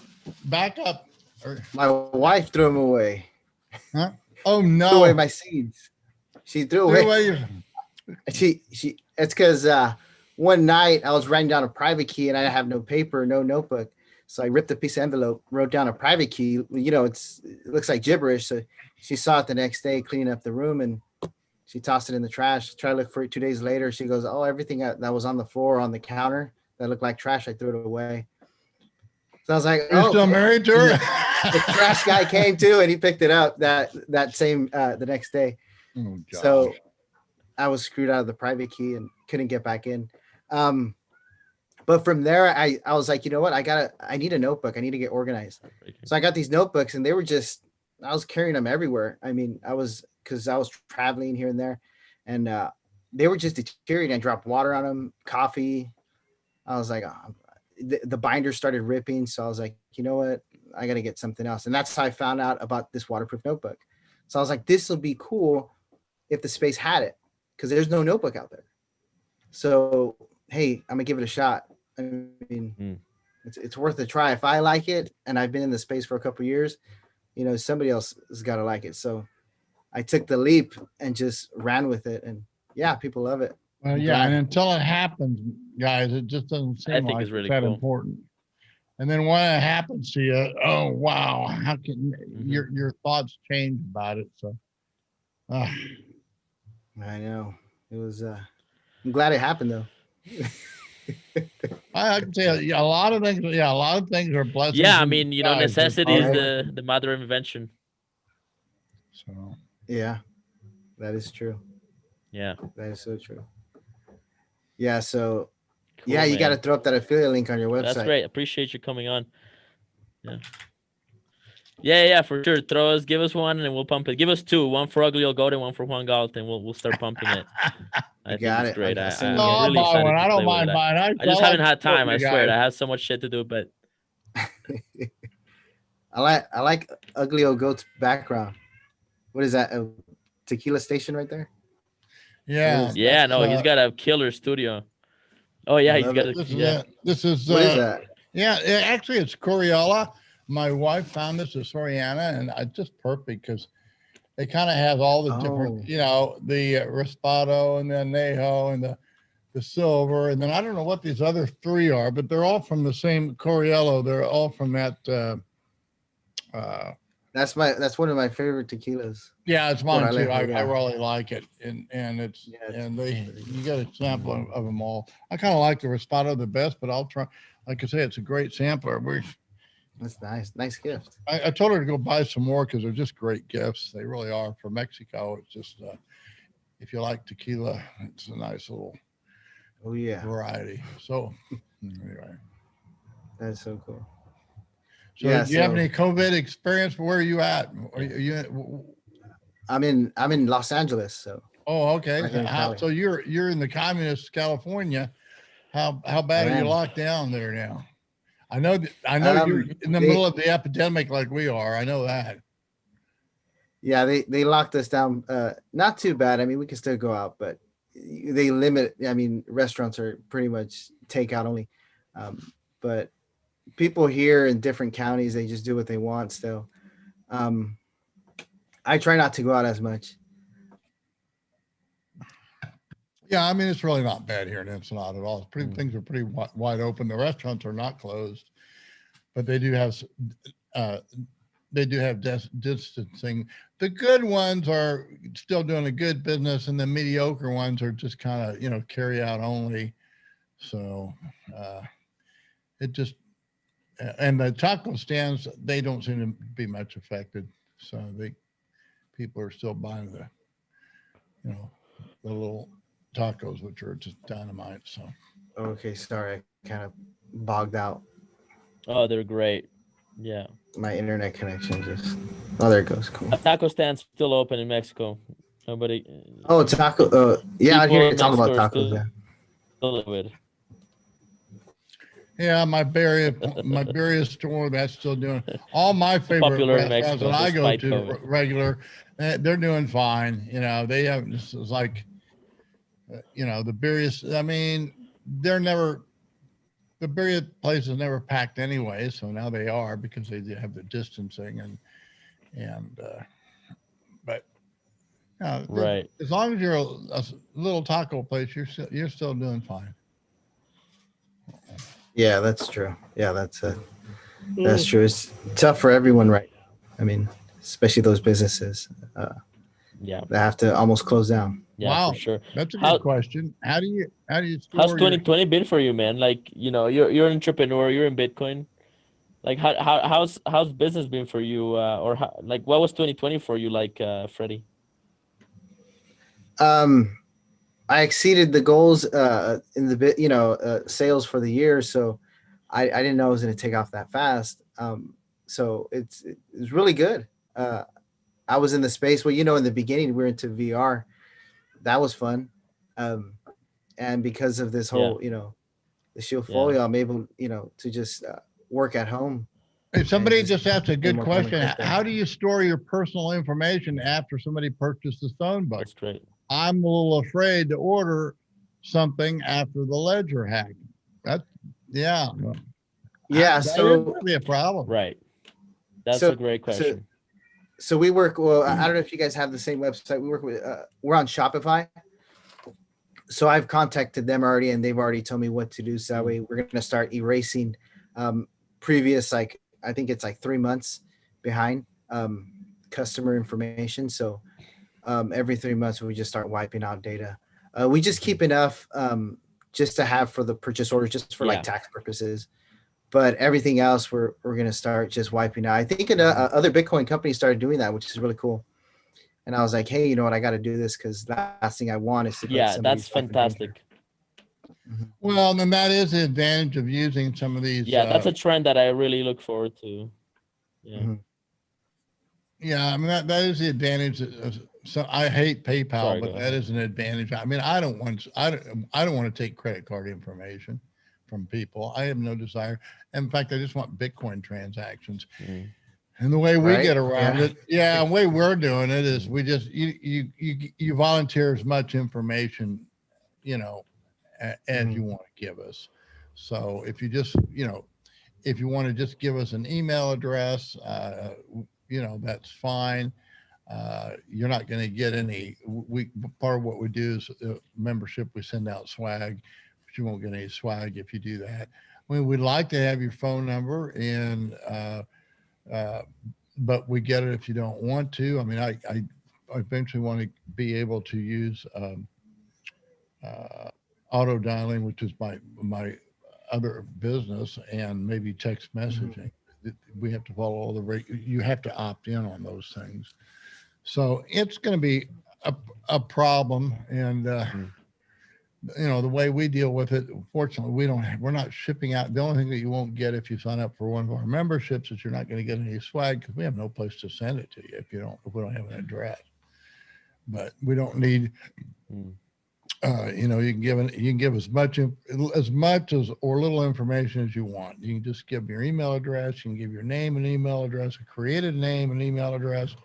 [SPEAKER 1] backup?
[SPEAKER 13] My wife threw them away.
[SPEAKER 1] Huh? Oh no!
[SPEAKER 13] Threw away my seeds. She threw away.
[SPEAKER 1] your...
[SPEAKER 13] She. It's because one night I was writing down a private key and I have no paper, no notebook. So I ripped a piece of envelope, wrote down a private key. You know, it looks like gibberish. So she saw it the next day cleaning up the room and she tossed it in the trash. Tried to look for it 2 days later. She goes, "Oh, everything that was on the floor on the counter that looked like trash, I threw it away." So I was like,
[SPEAKER 1] "Are you still married to her?"
[SPEAKER 13] Yeah. The trash guy came too, and he picked it up that same the next day.
[SPEAKER 1] Oh,
[SPEAKER 13] so I was screwed out of the private key and couldn't get back in. But from there, I was like, you know what? I need a notebook. I need to get organized. So I got these notebooks, and they were just I was carrying them everywhere. I mean, because I was traveling here and there, and they were just deteriorating. I dropped water on them, coffee. I was like, oh, the binder started ripping. So I was like, you know what? I got to get something else. And that's how I found out about this waterproof notebook. So I was like, this will be cool if the space had it, because there's no notebook out there. So, hey, I'm gonna give it a shot. I mean, it's worth a try. If I like it, and I've been in the space for a couple of years, you know, somebody else has got to like it. So I took the leap and just ran with it. And yeah, people love it.
[SPEAKER 1] Well, yeah, and until it happens, guys, it just doesn't seem like it's really that important. And then when it happens to you, oh wow, how can your thoughts change about it? So,
[SPEAKER 13] I know it was. I'm glad it happened though.
[SPEAKER 1] I can say a lot of things. Yeah, a lot of things are blessings.
[SPEAKER 6] Yeah, I mean, you know, necessity is the mother of invention.
[SPEAKER 1] So.
[SPEAKER 13] Yeah, that is true.
[SPEAKER 6] Yeah,
[SPEAKER 13] that is so true. Yeah, so
[SPEAKER 6] cool,
[SPEAKER 13] yeah, you got to
[SPEAKER 6] man.
[SPEAKER 13] throw up that affiliate link on your website.
[SPEAKER 6] That's great. Appreciate you coming on. Yeah, for sure. Give us one, and we'll pump it. Give us two, one for Ugly Old Goat and one for Juan Galt, and we'll start pumping it. I think it's great.
[SPEAKER 1] I'll
[SPEAKER 6] really
[SPEAKER 1] buy one.
[SPEAKER 6] I
[SPEAKER 1] don't mind buying.
[SPEAKER 6] I just haven't had time. I swear, I have so much shit to do, but
[SPEAKER 13] I like Ugly Old Goat's background. What is that? A tequila station right there?
[SPEAKER 1] Yeah.
[SPEAKER 6] Yeah, no, he's got a killer studio. Oh yeah, he's got.
[SPEAKER 1] This is.
[SPEAKER 13] What is that?
[SPEAKER 1] Yeah, actually, it's Coriola. My wife found this at Soriana, and it's just perfect because it kind of has all the different, you know, the Raspado and the Anejo and the silver, and then I don't know what these other three are, but they're all from the same Coriello. They're all from that.
[SPEAKER 13] That's one of my favorite tequilas.
[SPEAKER 1] Yeah, it's mine too. I really like it, and it's and you get a sample of them all. I kind of like the Raspado the best, but I'll try. Like I say, it's a great sampler.
[SPEAKER 13] That's nice gift.
[SPEAKER 1] I told her to go buy some more because they're just great gifts. They really are. For Mexico, it's just if you like tequila, it's a nice little variety. So anyway,
[SPEAKER 13] that's so cool.
[SPEAKER 1] So
[SPEAKER 13] Yeah,
[SPEAKER 1] do you have
[SPEAKER 13] so-
[SPEAKER 1] any COVID experience? Where are you at? Are you
[SPEAKER 13] I'm in Los Angeles, so.
[SPEAKER 1] Oh, okay.
[SPEAKER 13] Right here in
[SPEAKER 1] How,
[SPEAKER 13] Cali.
[SPEAKER 1] so you're in the communist California. How bad are you
[SPEAKER 13] am.
[SPEAKER 1] locked down there now? I know you're in the middle of the epidemic like we are. I know that.
[SPEAKER 13] Yeah, they locked us down. Not too bad. I mean, we can still go out, but they limit. I mean, restaurants are pretty much takeout only. But people here in different counties, they just do what they want still. I try not to go out as much.
[SPEAKER 1] Yeah, I mean, it's really not bad here in Ensenada at all. It's pretty, things are pretty wide open. The restaurants are not closed, but they do have distancing. The good ones are still doing a good business, and the mediocre ones are just kind of carry out only. So it just and the taco stands, they don't seem to be much affected. So people are still buying the little tacos, which are just dynamite. So
[SPEAKER 13] Okay, sorry, I kind of bogged out.
[SPEAKER 6] Oh, they're great. Yeah.
[SPEAKER 13] My internet connection just. Oh, there it goes. Cool.
[SPEAKER 6] A taco stand's still open in Mexico. Nobody.
[SPEAKER 13] Oh, taco. Yeah, out
[SPEAKER 6] people
[SPEAKER 13] here
[SPEAKER 6] in
[SPEAKER 13] it's all
[SPEAKER 6] Mexico
[SPEAKER 13] about
[SPEAKER 6] are
[SPEAKER 13] tacos.
[SPEAKER 6] still
[SPEAKER 13] Yeah.
[SPEAKER 6] do it.
[SPEAKER 1] yeah, my Berea store, that's still doing all my favorite
[SPEAKER 6] Popular in
[SPEAKER 1] restaurants
[SPEAKER 6] Mexico,
[SPEAKER 1] that I go
[SPEAKER 6] despite
[SPEAKER 1] to
[SPEAKER 6] COVID.
[SPEAKER 1] regular. They're doing fine. They have this is like the Berea. I mean, the Berea place is never packed anyway, so now they are because they have the distancing and but
[SPEAKER 6] Right.
[SPEAKER 1] as long as you're a little taco place, you're still doing fine.
[SPEAKER 13] Yeah, that's true. Yeah, that's true. It's tough for everyone right now. I mean, especially those businesses.
[SPEAKER 6] Yeah.
[SPEAKER 13] They have to almost close down.
[SPEAKER 6] Yeah,
[SPEAKER 1] Wow,
[SPEAKER 6] for sure.
[SPEAKER 1] that's a good question. How do you
[SPEAKER 6] How's
[SPEAKER 1] store
[SPEAKER 6] 2020 been for you, man? Like, you're an entrepreneur, you're in Bitcoin. Like, how's business been for you? Or like, what was 2020 for you, like, Freddie?
[SPEAKER 13] I exceeded the goals in the bit, sales for the year. So I didn't know it was going to take off that fast. So it's really good. I was in the space where, in the beginning, we were into VR. That was fun. And because of this whole, the Shield Folio, I'm able, to just work at home.
[SPEAKER 1] If somebody just asked a
[SPEAKER 13] spend
[SPEAKER 1] good
[SPEAKER 13] more time in
[SPEAKER 1] question,
[SPEAKER 13] crypto.
[SPEAKER 1] how do you store your personal information after somebody purchases phone book?
[SPEAKER 6] That's great.
[SPEAKER 1] I'm a little afraid to order something after the ledger hack. Yeah.
[SPEAKER 13] Yeah,
[SPEAKER 1] That
[SPEAKER 13] so
[SPEAKER 1] is gonna be a problem.
[SPEAKER 6] Right. That's a great question.
[SPEAKER 13] So we work. Well, I don't know if you guys have the same website. We work with. We're on Shopify. So I've contacted them already, and they've already told me what to do. So that way, we're going to start erasing previous, I think it's 3 months behind customer information. So every 3 months, we just start wiping out data. We just keep enough just to have for the purchase orders, just for tax purposes. But everything else, we're going to start just wiping out. I think other Bitcoin companies started doing that, which is really cool. And I was like, hey, you know what? I got to do this because the last thing I want is to put somebody's
[SPEAKER 6] that's
[SPEAKER 13] life in danger.
[SPEAKER 6] fantastic.
[SPEAKER 1] Well, then that is the advantage of using some of these.
[SPEAKER 6] Yeah, that's a trend that I really look forward to. Yeah.
[SPEAKER 1] Yeah, I mean that is the advantage. So I hate PayPal,
[SPEAKER 6] Sorry,
[SPEAKER 1] but
[SPEAKER 6] go
[SPEAKER 1] that
[SPEAKER 6] ahead.
[SPEAKER 1] is an advantage. I mean, I don't want to take credit card information from people. I have no desire. In fact, I just want Bitcoin transactions. And the way we get around it, the way we're doing it is we just you volunteer as much information, as you want to give us. So if you just if you want to just give us an email address, that's fine. You're not going to get any. Part of what we do is membership. We send out swag, but you won't get any swag if you do that. I mean, we'd like to have your phone number and. But we get it if you don't want to. I mean, I eventually want to be able to use auto dialing, which is my other business, and maybe text messaging. We have to follow all you have to opt in on those things. So it's going to be a problem, and the way we deal with it, fortunately, we're not shipping out. The only thing that you won't get if you sign up for one of our memberships is you're not going to get any swag because we have no place to send it to you if we don't have an address. But we don't need, you can give as much or little information as you want. You can just give your email address. You can give your name and email address, a created name and email address.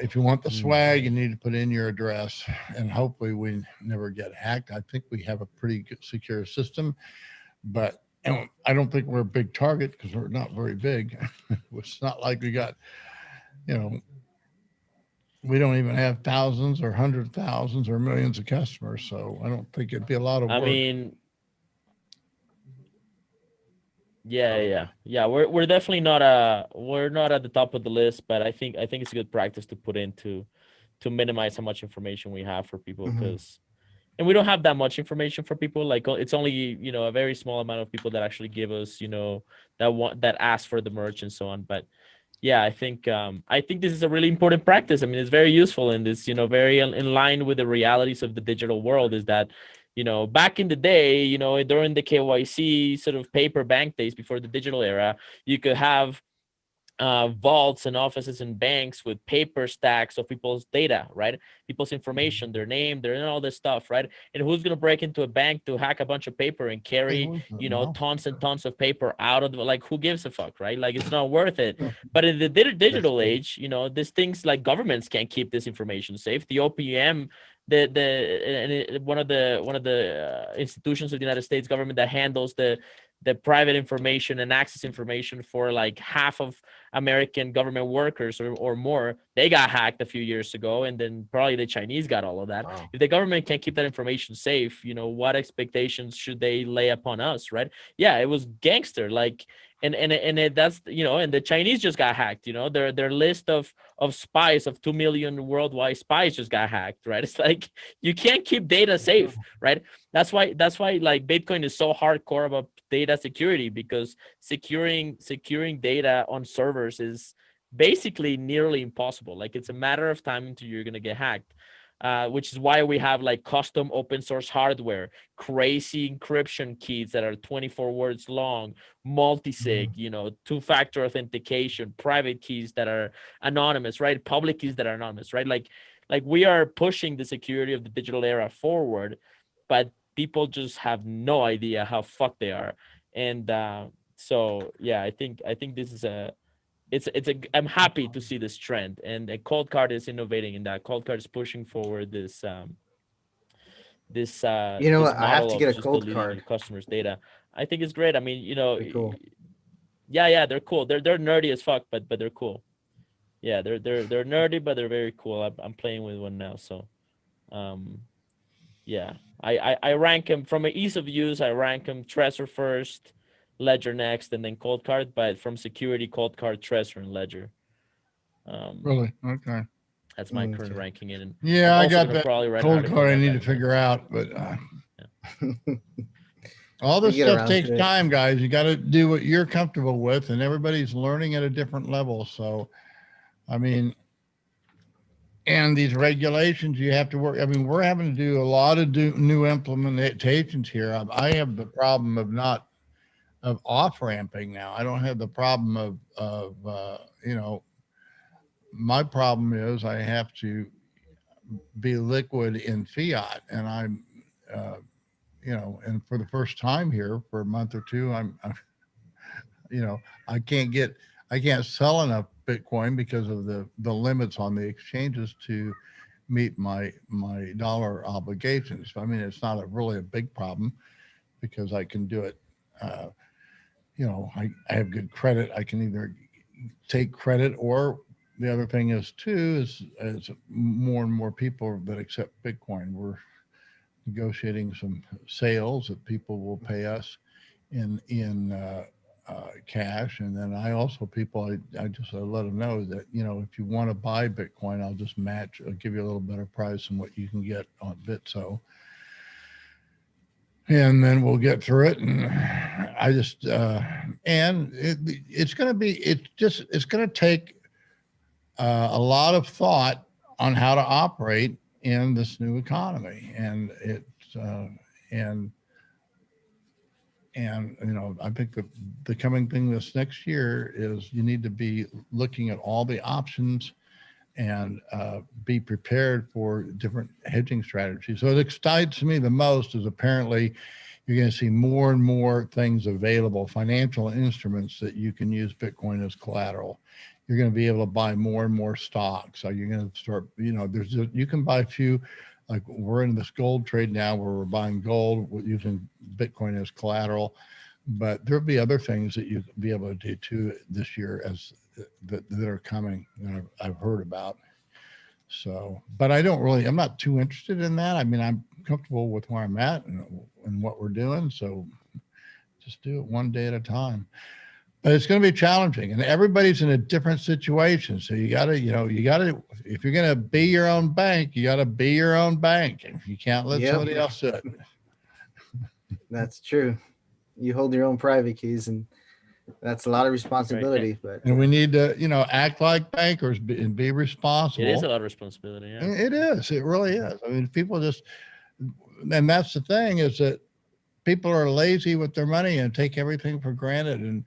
[SPEAKER 1] If you want the swag, you need to put in your address, and hopefully we never get hacked. I think we have a pretty good, secure system, but I don't think we're a big target because we're not very big. It's not like we got, we don't even have thousands or hundreds of thousands or millions of customers. So I don't think it'd be a lot of work.
[SPEAKER 6] I mean, yeah. We're definitely we're not at the top of the list, but I think it's a good practice to put in to minimize how much information we have for people, because and we don't have that much information for people. Like it's only a very small amount of people that actually give us that ask for the merch and so on. But yeah, I think this is a really important practice. I mean, it's very useful, and it's very in line with the realities of the digital world. Is that back in the day, during the KYC sort of paper bank days before the digital era, you could have vaults and offices and banks with paper stacks of people's data, right? People's information, their name, and all this stuff, right? And who's going to break into a bank to hack a bunch of paper and carry, tons and tons of paper out of who gives a fuck, right? Like, it's not worth it. But in the digital age, these things like governments can't keep this information safe. The OPM, one of the institutions of the United States government that handles the private information and access information for like half of American government workers or more, they got hacked a few years ago, and then probably the Chinese got all of that. Wow. If the government can't keep that information safe, what expectations should they lay upon us, right? Yeah, it was gangster, like, and that's and the Chinese just got hacked. Their list of spies, of 2 million worldwide spies, just got hacked, right? It's like you can't keep data safe, right? That's why like Bitcoin is so hardcore about data security, because securing data on servers is basically nearly impossible. Like, it's a matter of time until you're gonna get hacked. Which is why we have like custom open source hardware, crazy encryption keys that are 24 words long, multi-sig, two-factor authentication, private keys that are anonymous, right? Public keys that are anonymous, right? Like we are pushing the security of the digital era forward, but people just have no idea how fucked they are. And so yeah, I think this is I'm happy to see this trend, and Cold Card is innovating in that. Cold Card is pushing forward this this
[SPEAKER 13] I have
[SPEAKER 6] model
[SPEAKER 13] to
[SPEAKER 6] of
[SPEAKER 13] get a
[SPEAKER 6] just
[SPEAKER 13] Cold
[SPEAKER 6] deleting
[SPEAKER 13] Card.
[SPEAKER 6] your customers' data. I think it's great. I mean,
[SPEAKER 13] Cool.
[SPEAKER 6] yeah, they're cool. They're nerdy as fuck, but they're cool. Yeah, they're nerdy, but they're very cool. I'm playing with one now, so yeah, I rank them from an ease of use. I rank them Trezor first, Ledger next, and then Cold Card. But from security, Cold Card, Trezor, and Ledger.
[SPEAKER 1] Really? Okay.
[SPEAKER 6] That's my current ranking in.
[SPEAKER 1] Yeah, I got that Cold
[SPEAKER 6] Card
[SPEAKER 1] I need to figure out, but all this stuff takes time, guys. You got to do what you're comfortable with, and everybody's learning at a different level. So, I mean, and these regulations, you have to work. I mean, we're having to do a lot of new implementations here. I have the problem of off ramping now. I don't have the problem of my problem is I have to be liquid in fiat, and I'm and for the first time here for a month or two, I'm I can't sell enough Bitcoin because of the limits on the exchanges to meet my dollar obligations. I mean, it's not really a big problem because I can do it. I have good credit. I can either take credit, or the other thing is too is more and more people that accept Bitcoin. We're negotiating some sales that people will pay us in cash, and then I also I just let them know that if you want to buy Bitcoin, I'll just match. I'll give you a little better price than what you can get on Bitso, and then we'll get through it. And I just and it's going to take a lot of thought on how to operate in this new economy, and and I think the coming thing this next year is you need to be looking at all the options and be prepared for different hedging strategies. So it excites me the most is apparently you're going to see more and more things available, financial instruments that you can use Bitcoin as collateral. You're going to be able to buy more and more stocks. So you're going to start, you can buy a few, like we're in this gold trade now where we're buying gold using Bitcoin as collateral, but there'll be other things that you'll be able to do too this year that are coming that I've heard about. So, but I'm not too interested in that. I mean, I'm comfortable with where I'm at and what we're doing. So just do it one day at a time. But it's going to be challenging, and everybody's in a different situation. So you got to, if you're going to be your own bank, you got to be your own bank. And you can't let somebody else do it.
[SPEAKER 13] That's true. You hold your own private keys, and that's a lot of responsibility. But
[SPEAKER 1] we need to, act like bankers and be responsible.
[SPEAKER 6] It is a lot of responsibility. Yeah.
[SPEAKER 1] It is. It really is. I mean, people and that's the thing is that people are lazy with their money and take everything for granted. And,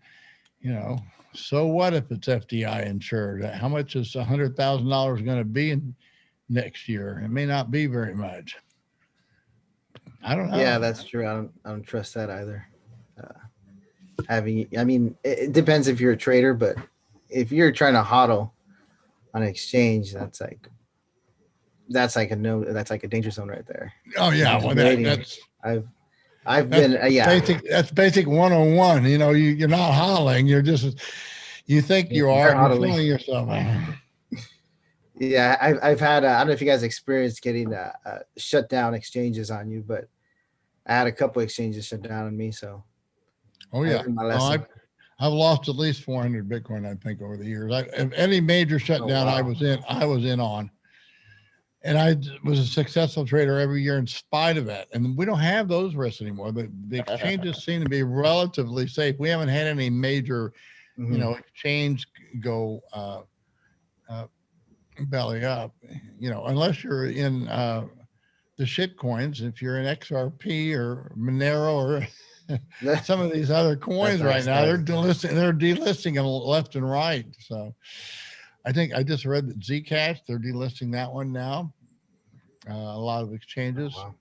[SPEAKER 1] so what if it's FDI insured? How much is $100,000 going to be next year? It may not be very much. I don't know.
[SPEAKER 13] Yeah, that's true. I don't trust that either. It depends if you're a trader, but if you're trying to hodl on an exchange, that's like a danger zone right there.
[SPEAKER 1] Oh yeah, well that's
[SPEAKER 13] I've been
[SPEAKER 1] that's basic 101. You're not hodling. You're just you think you are. You're fooling yourself.
[SPEAKER 13] Yeah, I've had I don't know if you guys experienced getting shut down exchanges on you, but I had a couple exchanges shut down on me. So
[SPEAKER 1] oh yeah, I've lost at least 400 Bitcoin I think over the years. Any major shutdown I was in on. And I was a successful trader every year in spite of that. And we don't have those risks anymore. The exchanges seem to be relatively safe. We haven't had any major, exchange go belly up, unless you're in the shit coins. If you're in XRP or Monero or some of these other coins right now, they're delisting them left and right. So I think I just read that Zcash, they're delisting that one now. A lot of exchanges. Oh, wow.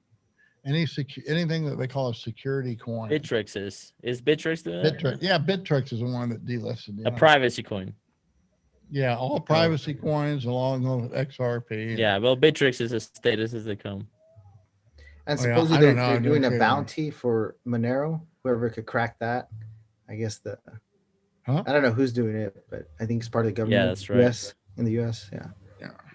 [SPEAKER 1] Anything that they call a security coin.
[SPEAKER 6] Bittrex is Bittrex doing
[SPEAKER 1] Bittrex? Yeah, Bittrex is the one that delisted.
[SPEAKER 6] A privacy coin.
[SPEAKER 1] Yeah, all privacy coins along with XRP.
[SPEAKER 6] Yeah, well, Bittrex is as status as they come.
[SPEAKER 13] And supposedly they're doing a bounty for Monero. Whoever could crack that, I guess I don't know who's doing it, but I think it's part of the government.
[SPEAKER 6] Yeah, that's right.
[SPEAKER 13] In the US, yeah.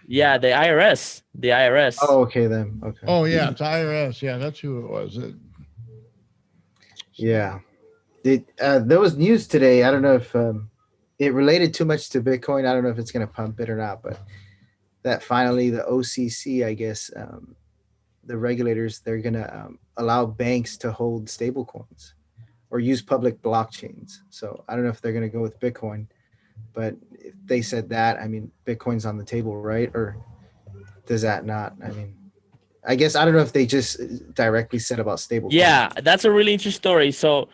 [SPEAKER 6] Yeah, the IRS. The IRS.
[SPEAKER 13] Oh, okay then. Okay.
[SPEAKER 1] Oh yeah, it's IRS. Yeah, that's who it was.
[SPEAKER 13] Yeah. There was news today. I don't know if it related too much to Bitcoin. I don't know if it's going to pump it or not, but that finally the OCC, I guess, the regulators, they're going to allow banks to hold stable coins or use public blockchains. So I don't know if they're going to go with Bitcoin, but if they said that, I mean, Bitcoin's on the table, right? Or does that not? I mean, I guess I don't know if they just directly said about stable.
[SPEAKER 6] Yeah, that's a really interesting story. So,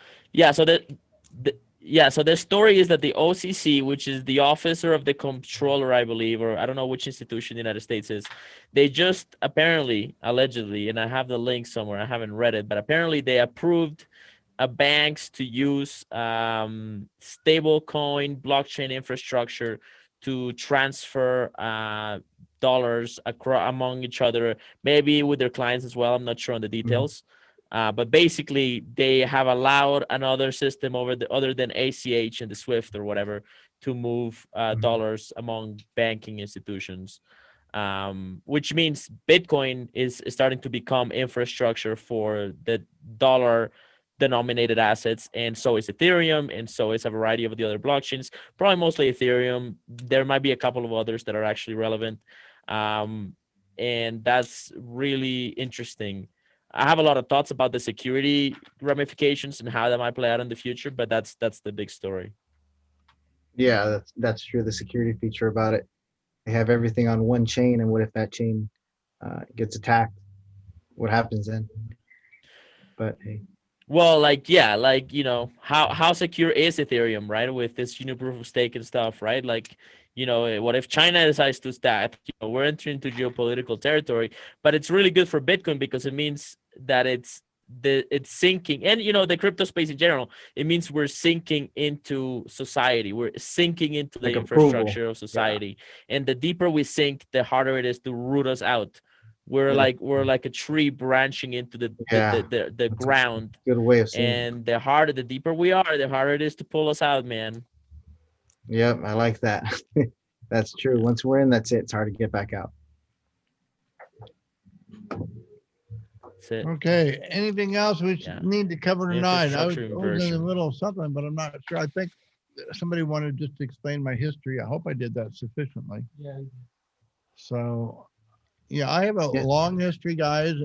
[SPEAKER 6] so the story is that the OCC, which is the Officer of the Comptroller, I believe, or I don't know which institution in the United States is, they just apparently, allegedly, and I have the link somewhere, I haven't read it, but apparently they approved banks to use stable coin blockchain infrastructure to transfer dollars among each other, maybe with their clients as well. I'm not sure on the details. But basically, they have allowed another system other than ACH and the SWIFT or whatever to move dollars among banking institutions, which means Bitcoin is starting to become infrastructure for the dollar-denominated assets, and so is Ethereum, and so is a variety of the other blockchains, probably mostly Ethereum. There might be a couple of others that are actually relevant, and that's really interesting. I have a lot of thoughts about the security ramifications and how that might play out in the future, but that's the big story.
[SPEAKER 13] Yeah, that's true. The security feature about it. They have everything on one chain, and what if that chain gets attacked? What happens then? But hey.
[SPEAKER 6] Well, like, yeah, like, you know, how secure is Ethereum, right? With this, you know, proof of stake and stuff, right? Like, you know, what if China decides to stack? You know, we're entering into geopolitical territory, but it's really good for Bitcoin because it means that it's sinking, and you know, the crypto space in general. It means we're sinking into society. We're sinking into the
[SPEAKER 13] Like
[SPEAKER 6] infrastructure
[SPEAKER 13] approval.
[SPEAKER 6] of society, and the deeper we sink, the harder it is to root us out. We're like a tree branching into the ground,
[SPEAKER 13] good way of seeing it.
[SPEAKER 6] and the harder, the deeper we are, the harder it is to pull us out, man.
[SPEAKER 13] Yep, I like that. That's true. Once we're in, that's it. It's hard to get back out.
[SPEAKER 6] That's it.
[SPEAKER 1] Okay. Anything else we need to cover tonight? I was in the
[SPEAKER 6] Inversion.
[SPEAKER 1] middle of something, but I'm not sure. I think somebody wanted just to explain my history. I hope I did that sufficiently.
[SPEAKER 4] Yeah.
[SPEAKER 1] So, yeah, I have a long history, guys,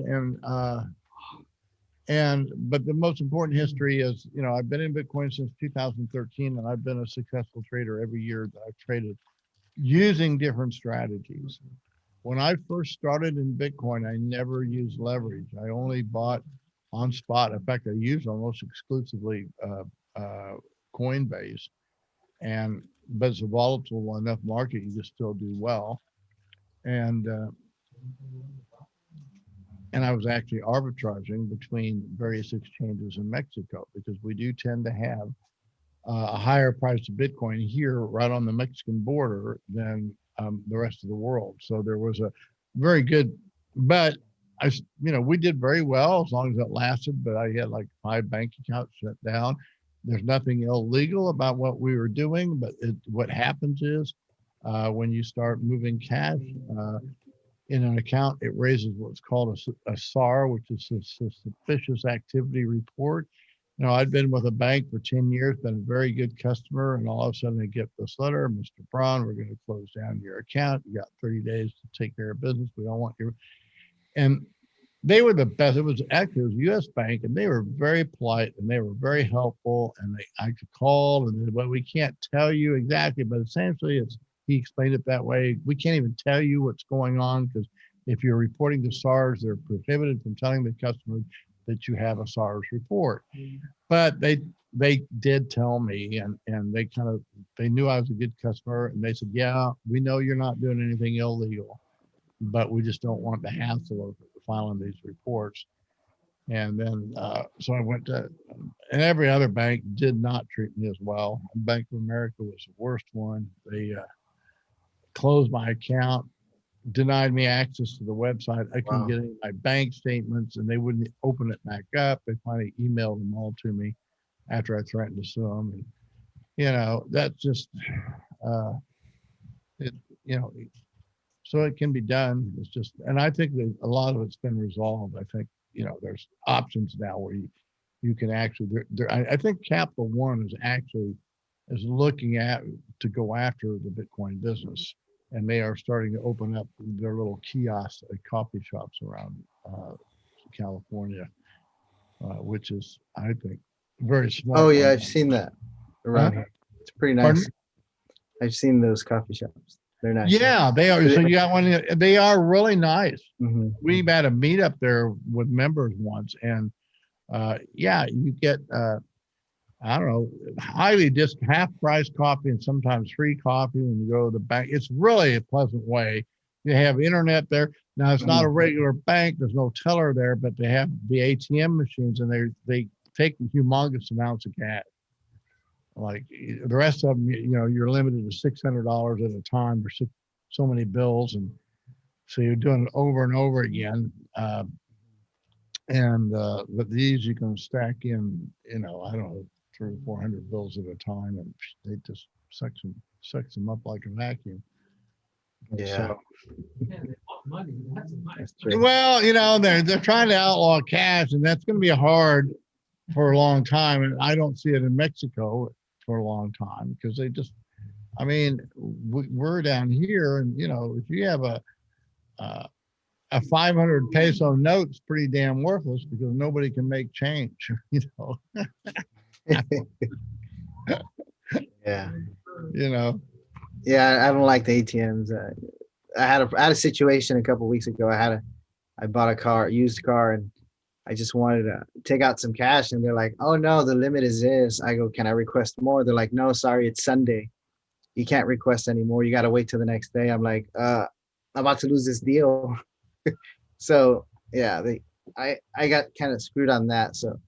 [SPEAKER 1] but the most important history is, you know, I've been in Bitcoin since 2013, and I've been a successful trader every year that I've traded using different strategies. When I first started in Bitcoin, I never used leverage. I only bought on spot. In fact, I used almost exclusively Coinbase, but it's a volatile enough market, you just still do well. And I was actually arbitraging between various exchanges in Mexico, because we do tend to have a higher price of Bitcoin here right on the Mexican border than the rest of the world. So there was a very good, but we did very well as long as it lasted, but I had like 5 bank accounts shut down. There's nothing illegal about what we were doing, but what happens is when you start moving cash, in an account, it raises what's called a SAR, which is a suspicious activity report. You know, I'd been with a bank for 10 years, been a very good customer, and all of a sudden I get this letter, Mr. Braun, we're going to close down your account. You got 30 days to take care of business. We don't want your, and they were the best. It was a U.S. bank, and they were very polite and they were very helpful. And I could call and they, well, we can't tell you exactly, but essentially he explained it that way. We can't even tell you what's going on, because if you're reporting to SARS, they're prohibited from telling the customer that you have a SARS report. But they did tell me, and they knew I was a good customer, and they said, yeah, we know you're not doing anything illegal, but we just don't want the hassle of filing these reports. And then, so I went to, and every other bank did not treat me as well. Bank of America was the worst one. They closed my account, denied me access to the website. I couldn't get any of my bank statements, and they wouldn't open it back up. They finally emailed them all to me after I threatened to sue them. And, you know, that's just, so it can be done. It's just, and I think that a lot of it's been resolved. I think, you know, there's options now where you can actually, I think Capital One is looking at to go after the Bitcoin business, and they are starting to open up their little kiosks at coffee shops around California, which is, I think, very smart.
[SPEAKER 13] Oh yeah, I've seen that around here. It's pretty nice.
[SPEAKER 1] Pardon?
[SPEAKER 13] I've seen those coffee shops. They're nice.
[SPEAKER 1] Yeah, they are. So you got one. They are really nice.
[SPEAKER 13] Mm-hmm.
[SPEAKER 1] We've had a meetup there with members once, and yeah, you get I don't know, highly half price coffee and sometimes free coffee when you go to the bank. It's really a pleasant way. You have internet there. Now it's not a regular bank. There's no teller there, but they have the ATM machines, and they take humongous amounts of cash. Like the rest of them, you know, you're limited to $600 at a time, or so many bills, and so you're doing it over and over again. But these you can stack in, you know, I don't know, 300 or 400 bills at a time, and they just sucks them up like a vacuum.
[SPEAKER 13] Yeah.
[SPEAKER 1] So,
[SPEAKER 4] Yeah, they want money. That's
[SPEAKER 1] well, you know, they're trying to outlaw cash, and that's going to be hard for a long time. And I don't see it in Mexico for a long time, because they just, I mean, we're down here, and you know, if you have a 500 peso note, is pretty damn worthless, because nobody can make change, you know.
[SPEAKER 13] Yeah.
[SPEAKER 1] You know.
[SPEAKER 13] Yeah, I don't like the ATMs. I had a situation a couple of weeks ago. I bought a used car, and I just wanted to take out some cash, and they're like, "Oh no, the limit is this." I go, "Can I request more?" They're like, "No, sorry, it's Sunday. You can't request anymore. You got to wait till the next day." I'm like, I'm about to lose this deal." So yeah, I got kind of screwed on that. So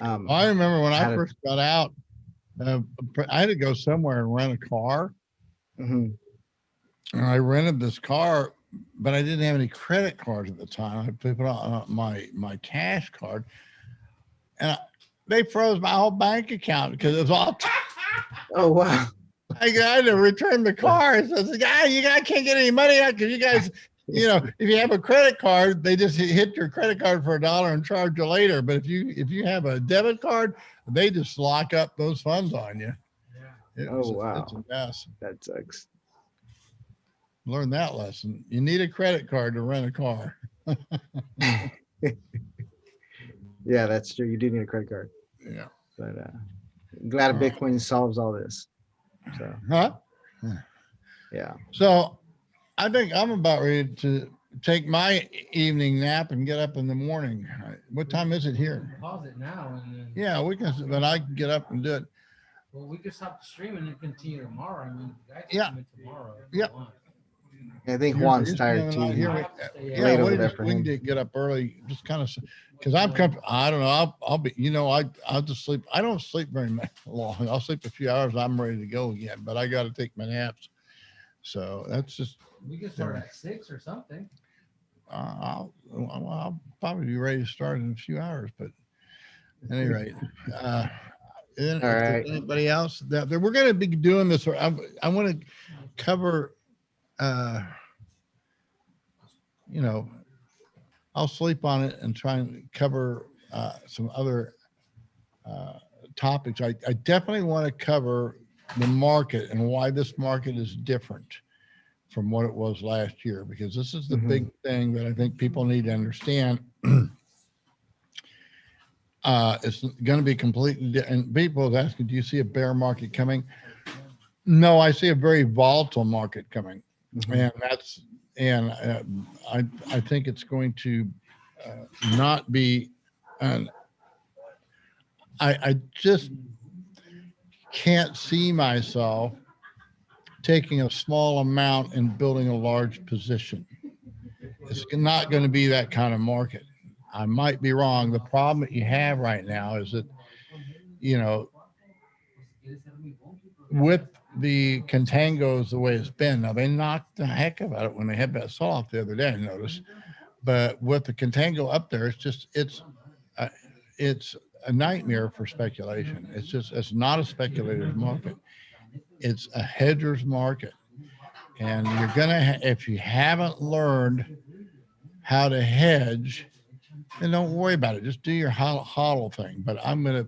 [SPEAKER 1] I remember when I
[SPEAKER 13] had
[SPEAKER 1] first got out, I had to go somewhere and rent a car.
[SPEAKER 13] Mhm.
[SPEAKER 1] And I rented this car, but I didn't have any credit cards at the time. I put on my cash card, and they froze my whole bank account because it was all.
[SPEAKER 13] Oh wow!
[SPEAKER 1] I had to return the car. It says, "Yeah, you guys can't get any money out because you guys, if you have a credit card, they just hit your credit card for $1 and charge you later. But if you have a debit card, they just lock up those funds on you."
[SPEAKER 13] Oh wow!
[SPEAKER 1] It's a mess.
[SPEAKER 13] That sucks.
[SPEAKER 1] Learn that lesson. You need a credit card to rent a car.
[SPEAKER 13] Yeah, that's true. You do need a credit card.
[SPEAKER 1] Yeah.
[SPEAKER 13] But I'm glad Bitcoin solves all this. So yeah.
[SPEAKER 1] So I think I'm about ready to take my evening nap and get up in the morning. What time is it here?
[SPEAKER 4] Pause it now and then.
[SPEAKER 1] Yeah, we can, but I can get up and do it.
[SPEAKER 4] Well, we could stop the stream and then continue tomorrow. I mean, I can
[SPEAKER 1] Yeah.
[SPEAKER 4] come in tomorrow.
[SPEAKER 1] Yeah.
[SPEAKER 13] I think Juan's tired too.
[SPEAKER 1] Yeah,
[SPEAKER 13] Late over there for
[SPEAKER 1] we
[SPEAKER 13] him.
[SPEAKER 1] can get up early, just kind of, because I don't know. I'll be, I'll just sleep. I don't sleep very long. I'll sleep a few hours. I'm ready to go again, but I got to take my naps. So that's just.
[SPEAKER 4] We can start at 6 or something.
[SPEAKER 1] I'll probably be ready to start in a few hours, but at any rate, if there's anybody else that we're going to be doing this, or I want to cover, I'll sleep on it and try and cover some other topics. I definitely want to cover the market and why this market is different from what it was last year, because this is the big thing that I think people need to understand. It's going to be completely different. And people are asking, do you see a bear market coming? No, I see a very volatile market coming. And I think it's going to not be, I just can't see myself taking a small amount and building a large position. It's not going to be that kind of market. I might be wrong. The problem that you have right now is that, with the contangos the way it's been, now they knocked the heck out of it when they had that sell off the other day, I noticed. But with the contango up there, it's a nightmare for speculation. It's not a speculator's market. It's a hedger's market. And you're gonna, if you haven't learned how to hedge, then don't worry about it. Just do your hodl thing. But I'm gonna,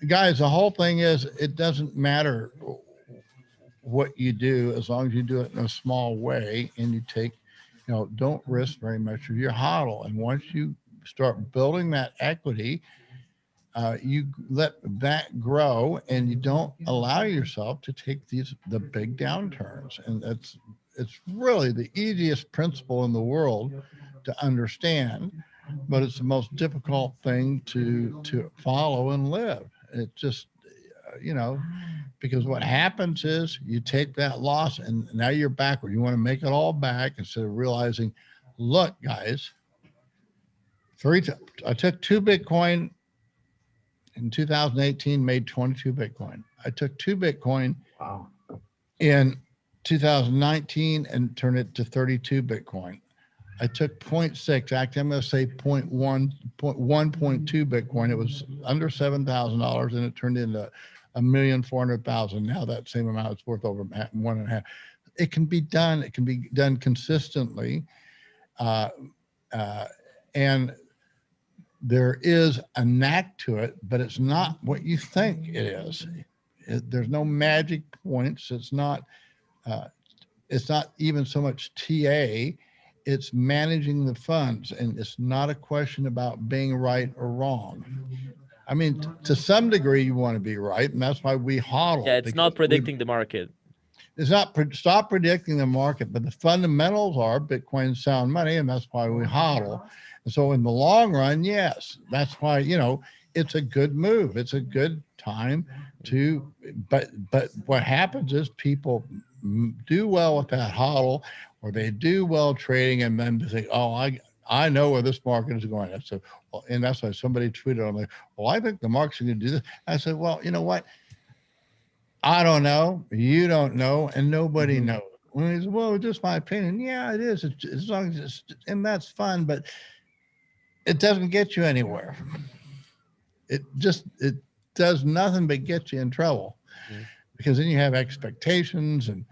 [SPEAKER 1] guys, the whole thing is, it doesn't matter what you do as long as you do it in a small way and you take, don't risk very much of your hodl. And once you start building that equity, you let that grow and you don't allow yourself to take the big downturns. And it's really the easiest principle in the world to understand, but it's the most difficult thing to follow and live. It just, because what happens is you take that loss and now you're backward. You want to make it all back instead of realizing, look, guys, I took 2 Bitcoin in 2018, made 22 Bitcoin. I took 2 Bitcoin in 2019 and turned it to 32 Bitcoin. I took 0.6, actually, I'm going to say 1.2 Bitcoin. It was under $7,000 and it turned into $1,400,000. Now that same amount is worth over 1.5. It can be done. It can be done consistently. And there is a knack to it, but it's not what you think it is. There's no magic points. It's not even so much TA. It's managing the funds, and it's not a question about being right or wrong. I mean, to some degree, you want to be right, and that's why we hodl.
[SPEAKER 6] Yeah, it's not predicting the market.
[SPEAKER 1] it's not stop predicting the market, but the fundamentals are Bitcoin sound money, and that's why we hodl. And so in the long run, yes, that's why, you know, it's a good move. It's a good time to, but what happens is people do well with that hodl, or they do well trading, and then they say, oh, I know where this market is going. So, well, and that's why somebody tweeted on me, well, I think the market's going to do this. I said, well, you know what? I don't know. You don't know, and nobody knows. Well, he said, well, it's just my opinion. Yeah, it is. It's, as long as it's, and that's fun, but it doesn't get you anywhere. It does nothing but get you in trouble, because then you have expectations, and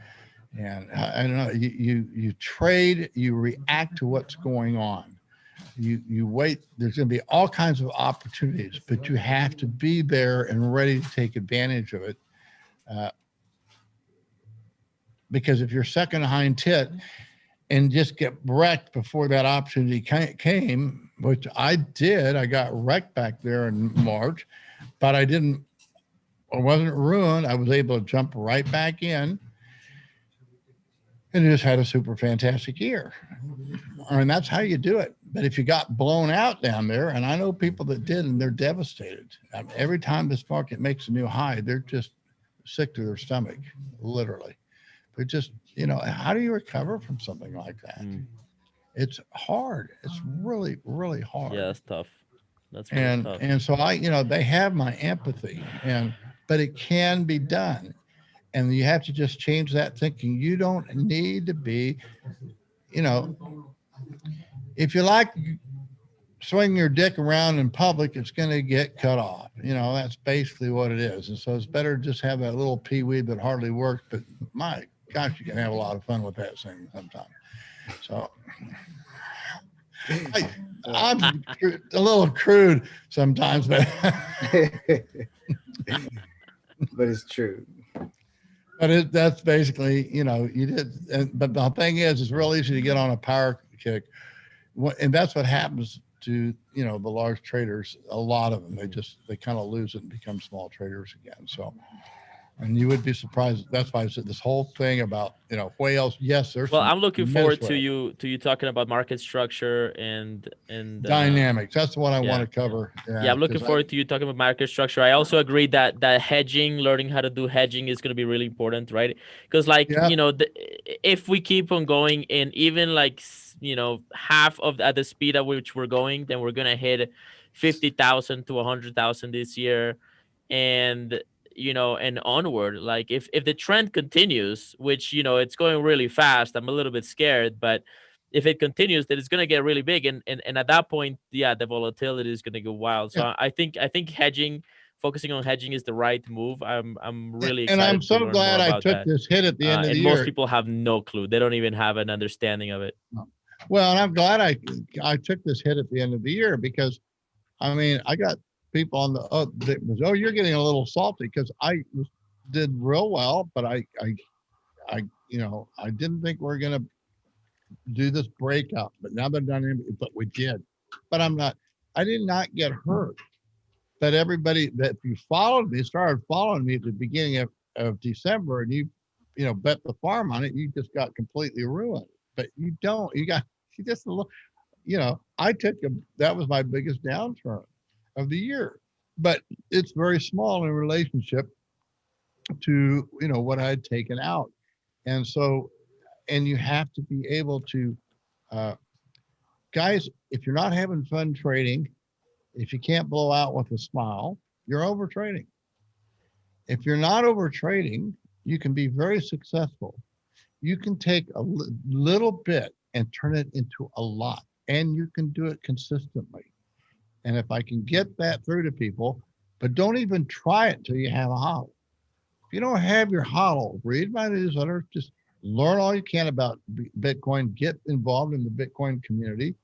[SPEAKER 1] I don't know. You trade. You react to what's going on. You wait. There's going to be all kinds of opportunities, but you have to be there and ready to take advantage of it. Because if you're second behind tit and just get wrecked before that opportunity came, which I did, I got wrecked back there in March, but I wasn't ruined. I was able to jump right back in and just had a super fantastic year. I mean, that's how you do it. But if you got blown out down there, and I know people that did, and they're devastated. I mean, every time this market makes a new high, they're just sick to their stomach, literally. But just, you know, how do you recover from something like that? It's hard. It's really, really hard.
[SPEAKER 6] Yeah, that's tough. That's really tough.
[SPEAKER 1] And so they have my empathy, but it can be done. And you have to just change that thinking. You don't need to be, you know, if you like swing your dick around in public, it's going to get cut off. You know, that's basically what it is. And so it's better to just have that little peewee that hardly works, but my gosh, you can have a lot of fun with that thing sometimes. So I'm a little crude sometimes, but
[SPEAKER 13] but it's true.
[SPEAKER 1] But that's basically, you know, you did. But the thing is, it's real easy to get on a power kick, and that's what happens to, you know, the large traders. A lot of them, they kind of lose it and become small traders again. So. And you would be surprised. That's why I said this whole thing about, you know, whales. Yes, there's.
[SPEAKER 6] Well, I'm looking forward to you talking about market structure and
[SPEAKER 1] dynamics. That's what I want to cover.
[SPEAKER 6] Yeah, I'm looking forward to you talking about market structure. I also agree that hedging, learning how to do hedging, is going to be really important, right? Because you know, if we keep on going in even like, you know, half of at the speed at which we're going, then we're gonna hit 50,000 to 100,000 this year, and you know, and onward. Like if the trend continues, which, you know, it's going really fast, I'm a little bit scared, but if it continues, then it's going to get really big, and at that point, yeah, the volatility is going to go wild. So I think hedging, focusing on hedging, is the right move. I'm really excited.
[SPEAKER 1] And I'm so glad I took this hit at the end of the year.
[SPEAKER 6] And most people have no clue. They don't even have an understanding of it.
[SPEAKER 1] Well, and I'm glad I took this hit at the end of the year, because I mean, I got people on the you're getting a little salty, because I did real well, but I you know, I didn't think we are gonna do this breakout, but now they're done. But we did. But I did not get hurt. But everybody that if you started following me at the beginning of December, and you know, bet the farm on it, you just got completely ruined. But you just a little, you know, that was my biggest downturn of the year, but it's very small in relationship to, you know, what I had taken out. And so, and you have to be able to, guys, if you're not having fun trading, if you can't blow out with a smile, you're over trading. If you're not over trading, you can be very successful. You can take a little bit and turn it into a lot, and you can do it consistently. And if I can get that through to people, but don't even try it until you have a hodl. If you don't have your hodl, read my newsletter, just learn all you can about Bitcoin, get involved in the Bitcoin community.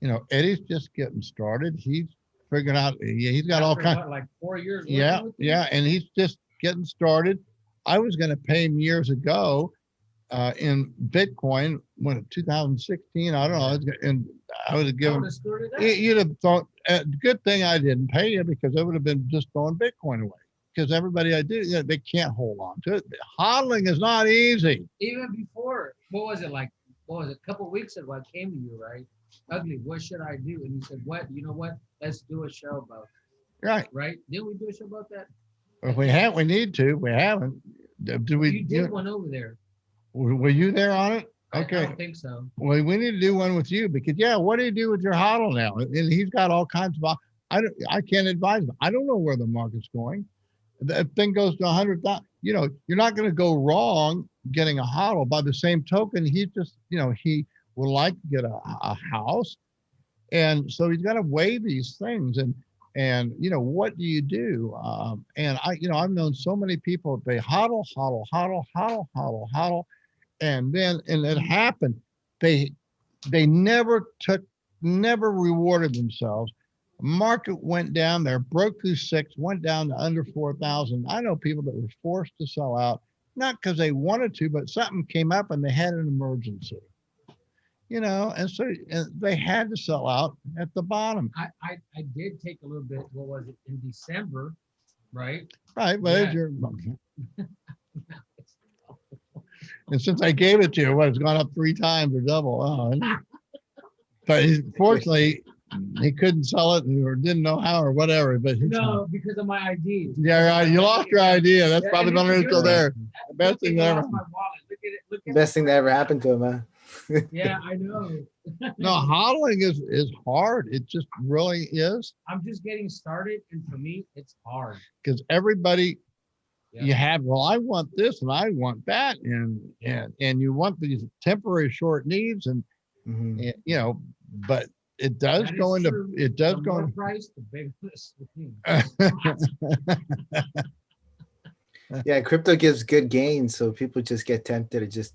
[SPEAKER 1] You know, Eddie's just getting started. He's figuring out, he's got all kinds.
[SPEAKER 4] Like 4 years.
[SPEAKER 1] Yeah, and he's just getting started. I was going to pay him years ago in Bitcoin when 2016, I don't know, and I would have given, you'd have thought, good thing I didn't pay you, because I would have been just throwing Bitcoin away. because everybody I do, they can't hold on to it. Hodling is not easy.
[SPEAKER 4] Even before, what was it like? What was it? A couple of weeks ago, I came to you, right? Ugly, what should I do? And you said, what? You know what? Let's do a show about it.
[SPEAKER 1] Right.
[SPEAKER 4] Right? Didn't we do a show about that?
[SPEAKER 1] If we have, we need to. We haven't. Do we?
[SPEAKER 4] You did one over there.
[SPEAKER 1] Were you there on it? Okay.
[SPEAKER 4] I don't think so.
[SPEAKER 1] Well, we need to do one with you because what do you do with your hodl now? And he's got all kinds of. I can't advise him. I don't know where the market's going. If thing goes to 100,000, you're not going to go wrong getting a hodl. By the same token, he just, he would like to get a house, and so he's got to weigh these things. And what do you do? And I've known so many people. They hodl, and it happened. They never rewarded themselves. Market went down there, broke through 6, went down to under 4,000. I know people that were forced to sell out, not because they wanted to, but something came up and they had an emergency. And so they had to sell out at the bottom.
[SPEAKER 4] I did take a little bit, what was it, in December, right?
[SPEAKER 1] Right, but and since I gave it to you, it's gone up 3 times or double. Oh, but fortunately, he couldn't sell it or didn't know how or whatever. But
[SPEAKER 4] no, because of my ID.
[SPEAKER 1] Yeah, right. You lost your idea. That's probably not still there. The best thing that ever.
[SPEAKER 13] Best thing that ever happened to him, huh?
[SPEAKER 4] Yeah, I know.
[SPEAKER 1] No, hodling is hard. It just really is.
[SPEAKER 4] I'm just getting started, and for me, it's hard.
[SPEAKER 1] Because everybody, you have, I want this and I want that, and you want these temporary short needs, and but it does go into
[SPEAKER 4] true.
[SPEAKER 1] It does
[SPEAKER 4] the
[SPEAKER 1] go
[SPEAKER 4] more
[SPEAKER 1] into
[SPEAKER 4] price, the bigger the
[SPEAKER 13] Yeah, crypto gives good gains, so people just get tempted to just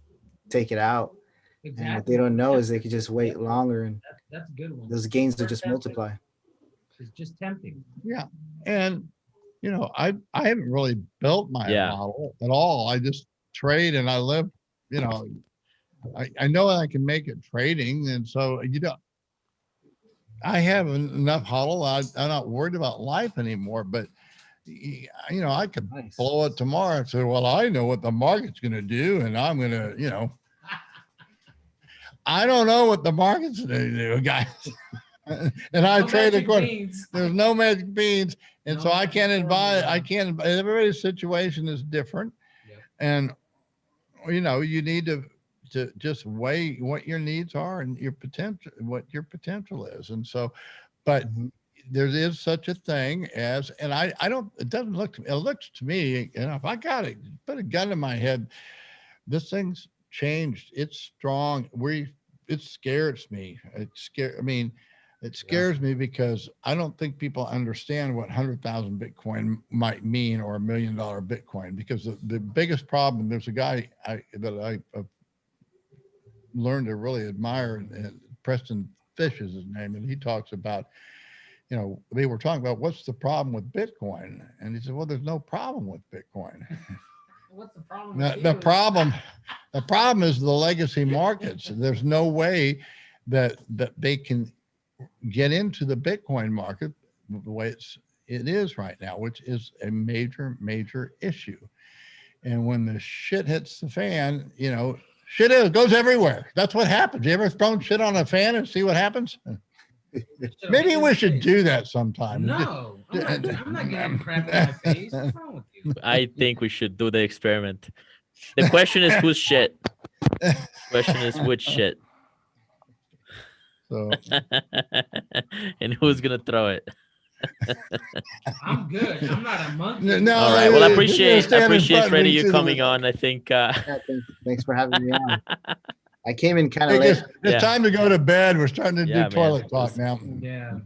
[SPEAKER 13] take it out.
[SPEAKER 4] Exactly.
[SPEAKER 13] And what they don't know is they could just wait longer, and
[SPEAKER 4] that's a good one.
[SPEAKER 13] those gains will just multiply.
[SPEAKER 4] It's just tempting.
[SPEAKER 1] Yeah, and I haven't really built my model at all. I just trade and I live. I know I can make it trading, and so I have enough hodl. I'm not worried about life anymore. But I could blow it tomorrow and say, well, I know what the market's going to do, and I'm going to, I don't know what the market's going to do, guys. And I trade according. There's no magic beans, and so I can't advise. I can't. Everybody's situation is different, and you need to just weigh what your needs are and your potential, what your potential is, and so, but. There is such a thing as, and I don't, it doesn't look to me, it looks to me, if I got it, put a gun in my head, this thing's changed. It's strong. It scares me. It scares me because I don't think people understand what 100,000 Bitcoin might mean, or $1 million Bitcoin, because the biggest problem, there's a guy that I've learned to really admire, and Preston Fish is his name, and he talks about, they were talking about what's the problem with Bitcoin, and he said, well, there's no problem with Bitcoin.
[SPEAKER 4] What's the problem?
[SPEAKER 1] The problem is the legacy markets. There's no way that they can get into the Bitcoin market the way it is right now, which is a major issue. And when the shit hits the fan, shit goes everywhere. That's what happens. You ever thrown shit on a fan and see what happens? Maybe we should do that sometime.
[SPEAKER 4] No, I'm not getting crap in my face. What's wrong with you?
[SPEAKER 6] I think we should do the experiment. The question is whose shit? Question is which shit?
[SPEAKER 1] So,
[SPEAKER 6] and who's gonna throw it?
[SPEAKER 4] I'm good. I'm not a monkey.
[SPEAKER 1] No,
[SPEAKER 6] all right. Well, I appreciate Freddie you coming on. I think.
[SPEAKER 13] Thanks for having me on. I came in kind of late.
[SPEAKER 1] It's time to go to bed. We're starting to do toilet talk now.
[SPEAKER 4] Yeah.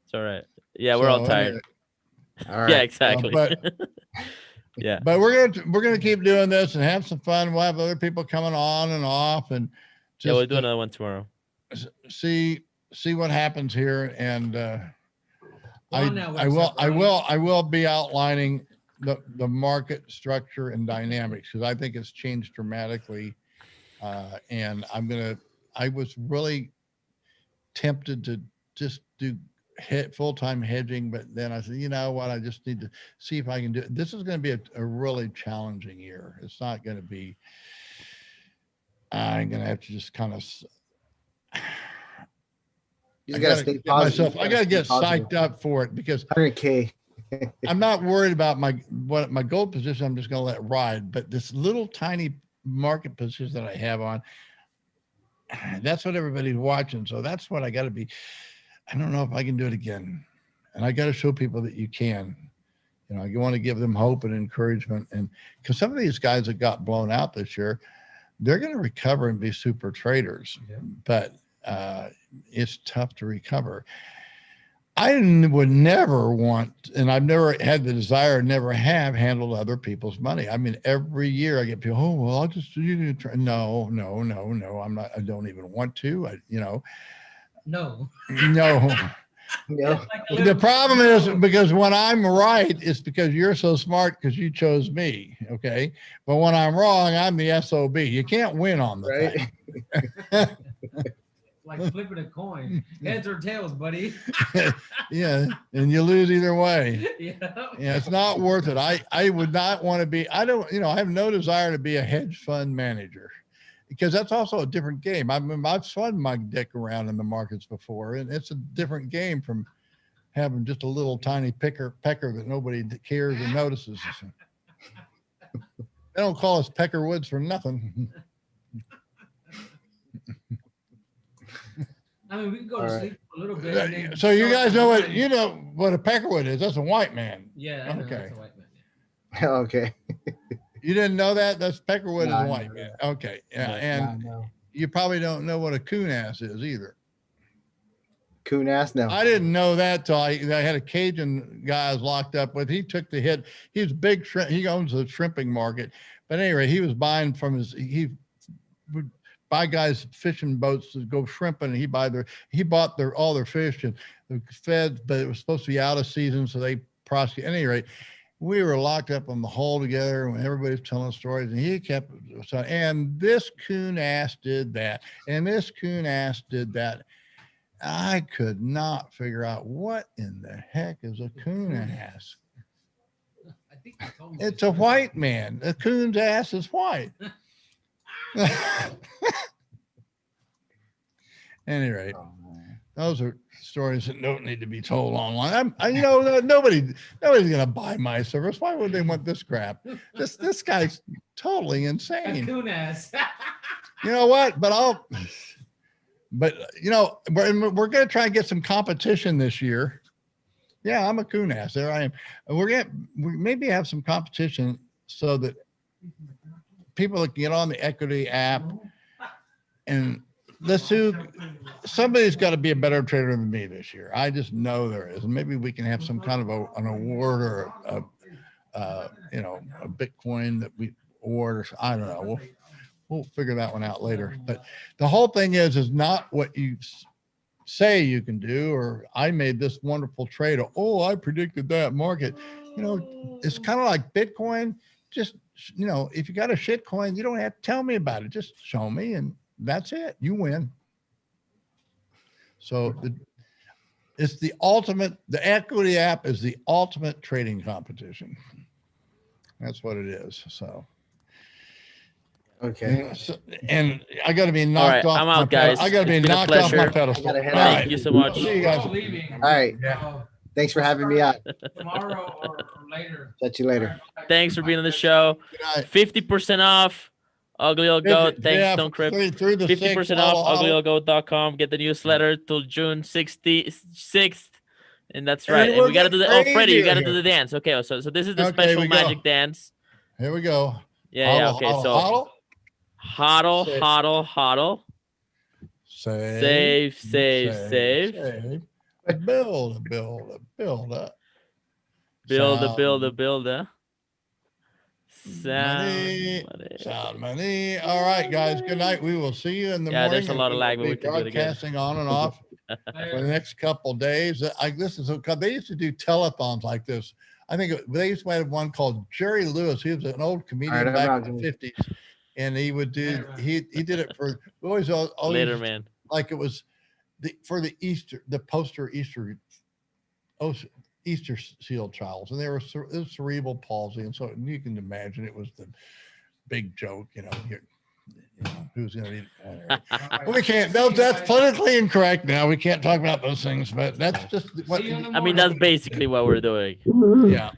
[SPEAKER 6] It's all right. Yeah, we're all tired.
[SPEAKER 13] All right.
[SPEAKER 6] Yeah, exactly.
[SPEAKER 1] But we're gonna keep doing this and have some fun. We'll have other people coming on and off, and
[SPEAKER 6] just we'll do another one tomorrow.
[SPEAKER 1] See what happens here, and I will be outlining the market structure and dynamics, because I think it's changed dramatically. And I was really tempted to just full-time hedging, but then I said, you know what, I just need to see if I can do it. This is going to be a really challenging year. It's not going to be, I'm going to have to just kind of,
[SPEAKER 13] You got to stay positive.
[SPEAKER 1] I got to get psyched up for it because
[SPEAKER 13] 100K.
[SPEAKER 1] I'm not worried about my gold position. I'm just going to let it ride. But this little tiny market position that I have on, that's what everybody's watching. So that's what I got to be. I don't know if I can do it again. And I got to show people that you can. You know, you want to give them hope and encouragement. And because some of these guys that got blown out this year, they're going to recover and be super traders. Yeah. But it's tough to recover. I would never want, and I've never had the desire, never have handled other people's money. I mean, every year I get people, oh, well, I'll just, you need to try. No, I'm not, I don't even want to, No. The problem is because when I'm right, it's because you're so smart because you chose me. Okay. But when I'm wrong, I'm the SOB. You can't win on the thing.
[SPEAKER 4] Like flipping a coin, heads or tails, buddy.
[SPEAKER 1] Yeah, and you lose either way.
[SPEAKER 4] Yeah,
[SPEAKER 1] it's not worth it. I would not want to be. I don't. I have no desire to be a hedge fund manager, because that's also a different game. I've spun my dick around in the markets before, and it's a different game from having just a little tiny pecker that nobody cares or notices. They don't call us Pecker Woods for nothing.
[SPEAKER 4] I mean, we can go to sleep a little bit.
[SPEAKER 1] So you guys know what a peckerwood is? That's a white man.
[SPEAKER 4] Yeah, I know that's a white man.
[SPEAKER 13] Yeah. Okay.
[SPEAKER 1] You didn't know that? That's peckerwood is a white man. Okay. Yeah, and you probably don't know what a coon ass is either.
[SPEAKER 13] Coon ass? No.
[SPEAKER 1] I didn't know that till I had a Cajun guy I was locked up with. He took the hit. He's big shrimp. He owns the shrimping market. But anyway, he was buying from he would buy guys fishing boats to go shrimping, and he bought all their fish and fed, but it was supposed to be out of season, so they prosecute. At any rate, we were locked up on the hull together when everybody was telling stories, and he kept saying, and this coon ass did that, and this coon ass did that. I could not figure out what in the heck is a coon ass. It's a white man. A coon's ass is white. Any rate, those are stories that don't need to be told online. Nobody's gonna buy my service. Why would they want this crap? This guy's totally insane.
[SPEAKER 4] Coon ass.
[SPEAKER 1] You know what? But we're gonna try and get some competition this year. Yeah, I'm a coon ass. There I am. We maybe have some competition so that people that get on the equity app and somebody's got to be a better trader than me this year. I just know there is. And maybe we can have some kind of an award or a Bitcoin that we award, or I don't know. We'll figure that one out later. But the whole thing is not what you say you can do, or I made this wonderful trade. Oh, I predicted that market. It's kind of like Bitcoin. Just, if you got a shit coin, you don't have to tell me about it. Just show me, and that's it. You win. So it's the ultimate. The equity app is the ultimate trading competition. That's what it is. So.
[SPEAKER 13] Okay.
[SPEAKER 1] And I got to be knocked off.
[SPEAKER 6] I'm out, guys.
[SPEAKER 1] I got to be knocked off my pedestal.
[SPEAKER 6] Thank you so much.
[SPEAKER 1] See you guys.
[SPEAKER 13] All right. Thanks for having me on.
[SPEAKER 4] Tomorrow or later.
[SPEAKER 13] Catch you later.
[SPEAKER 6] Thanks for being on the show. 50% off. Ugly Old Goat. Thanks, Stone Crypt. 50% off. UglyOldGoat.com. Get the newsletter till June 6th. And that's right. And we got to do Freddie, you got to do the dance. Okay. So this is the special magic dance.
[SPEAKER 1] Here we go.
[SPEAKER 6] Yeah. Okay. So hodl. Save.
[SPEAKER 1] Build up. Sound money. All right, guys. Good night. We will see you in the morning.
[SPEAKER 6] Yeah, there's a lot of lag, but we can do it again.
[SPEAKER 1] Broadcasting on and off for the next couple of days. They used to do telethons like this. I think they used to have one called Jerry Lewis. He was an old comedian back in the 50s, and he would do. He did it for always
[SPEAKER 6] later, man.
[SPEAKER 1] Like it was for the Easter, the poster Easter Easter seal trials, and they were it was cerebral palsy, and so you can imagine it was the big joke, who's going to be. Well, we can't. No, that's politically incorrect. Now we can't talk about those things, but that's just what.
[SPEAKER 6] I mean, that's basically what we're doing.
[SPEAKER 1] Yeah.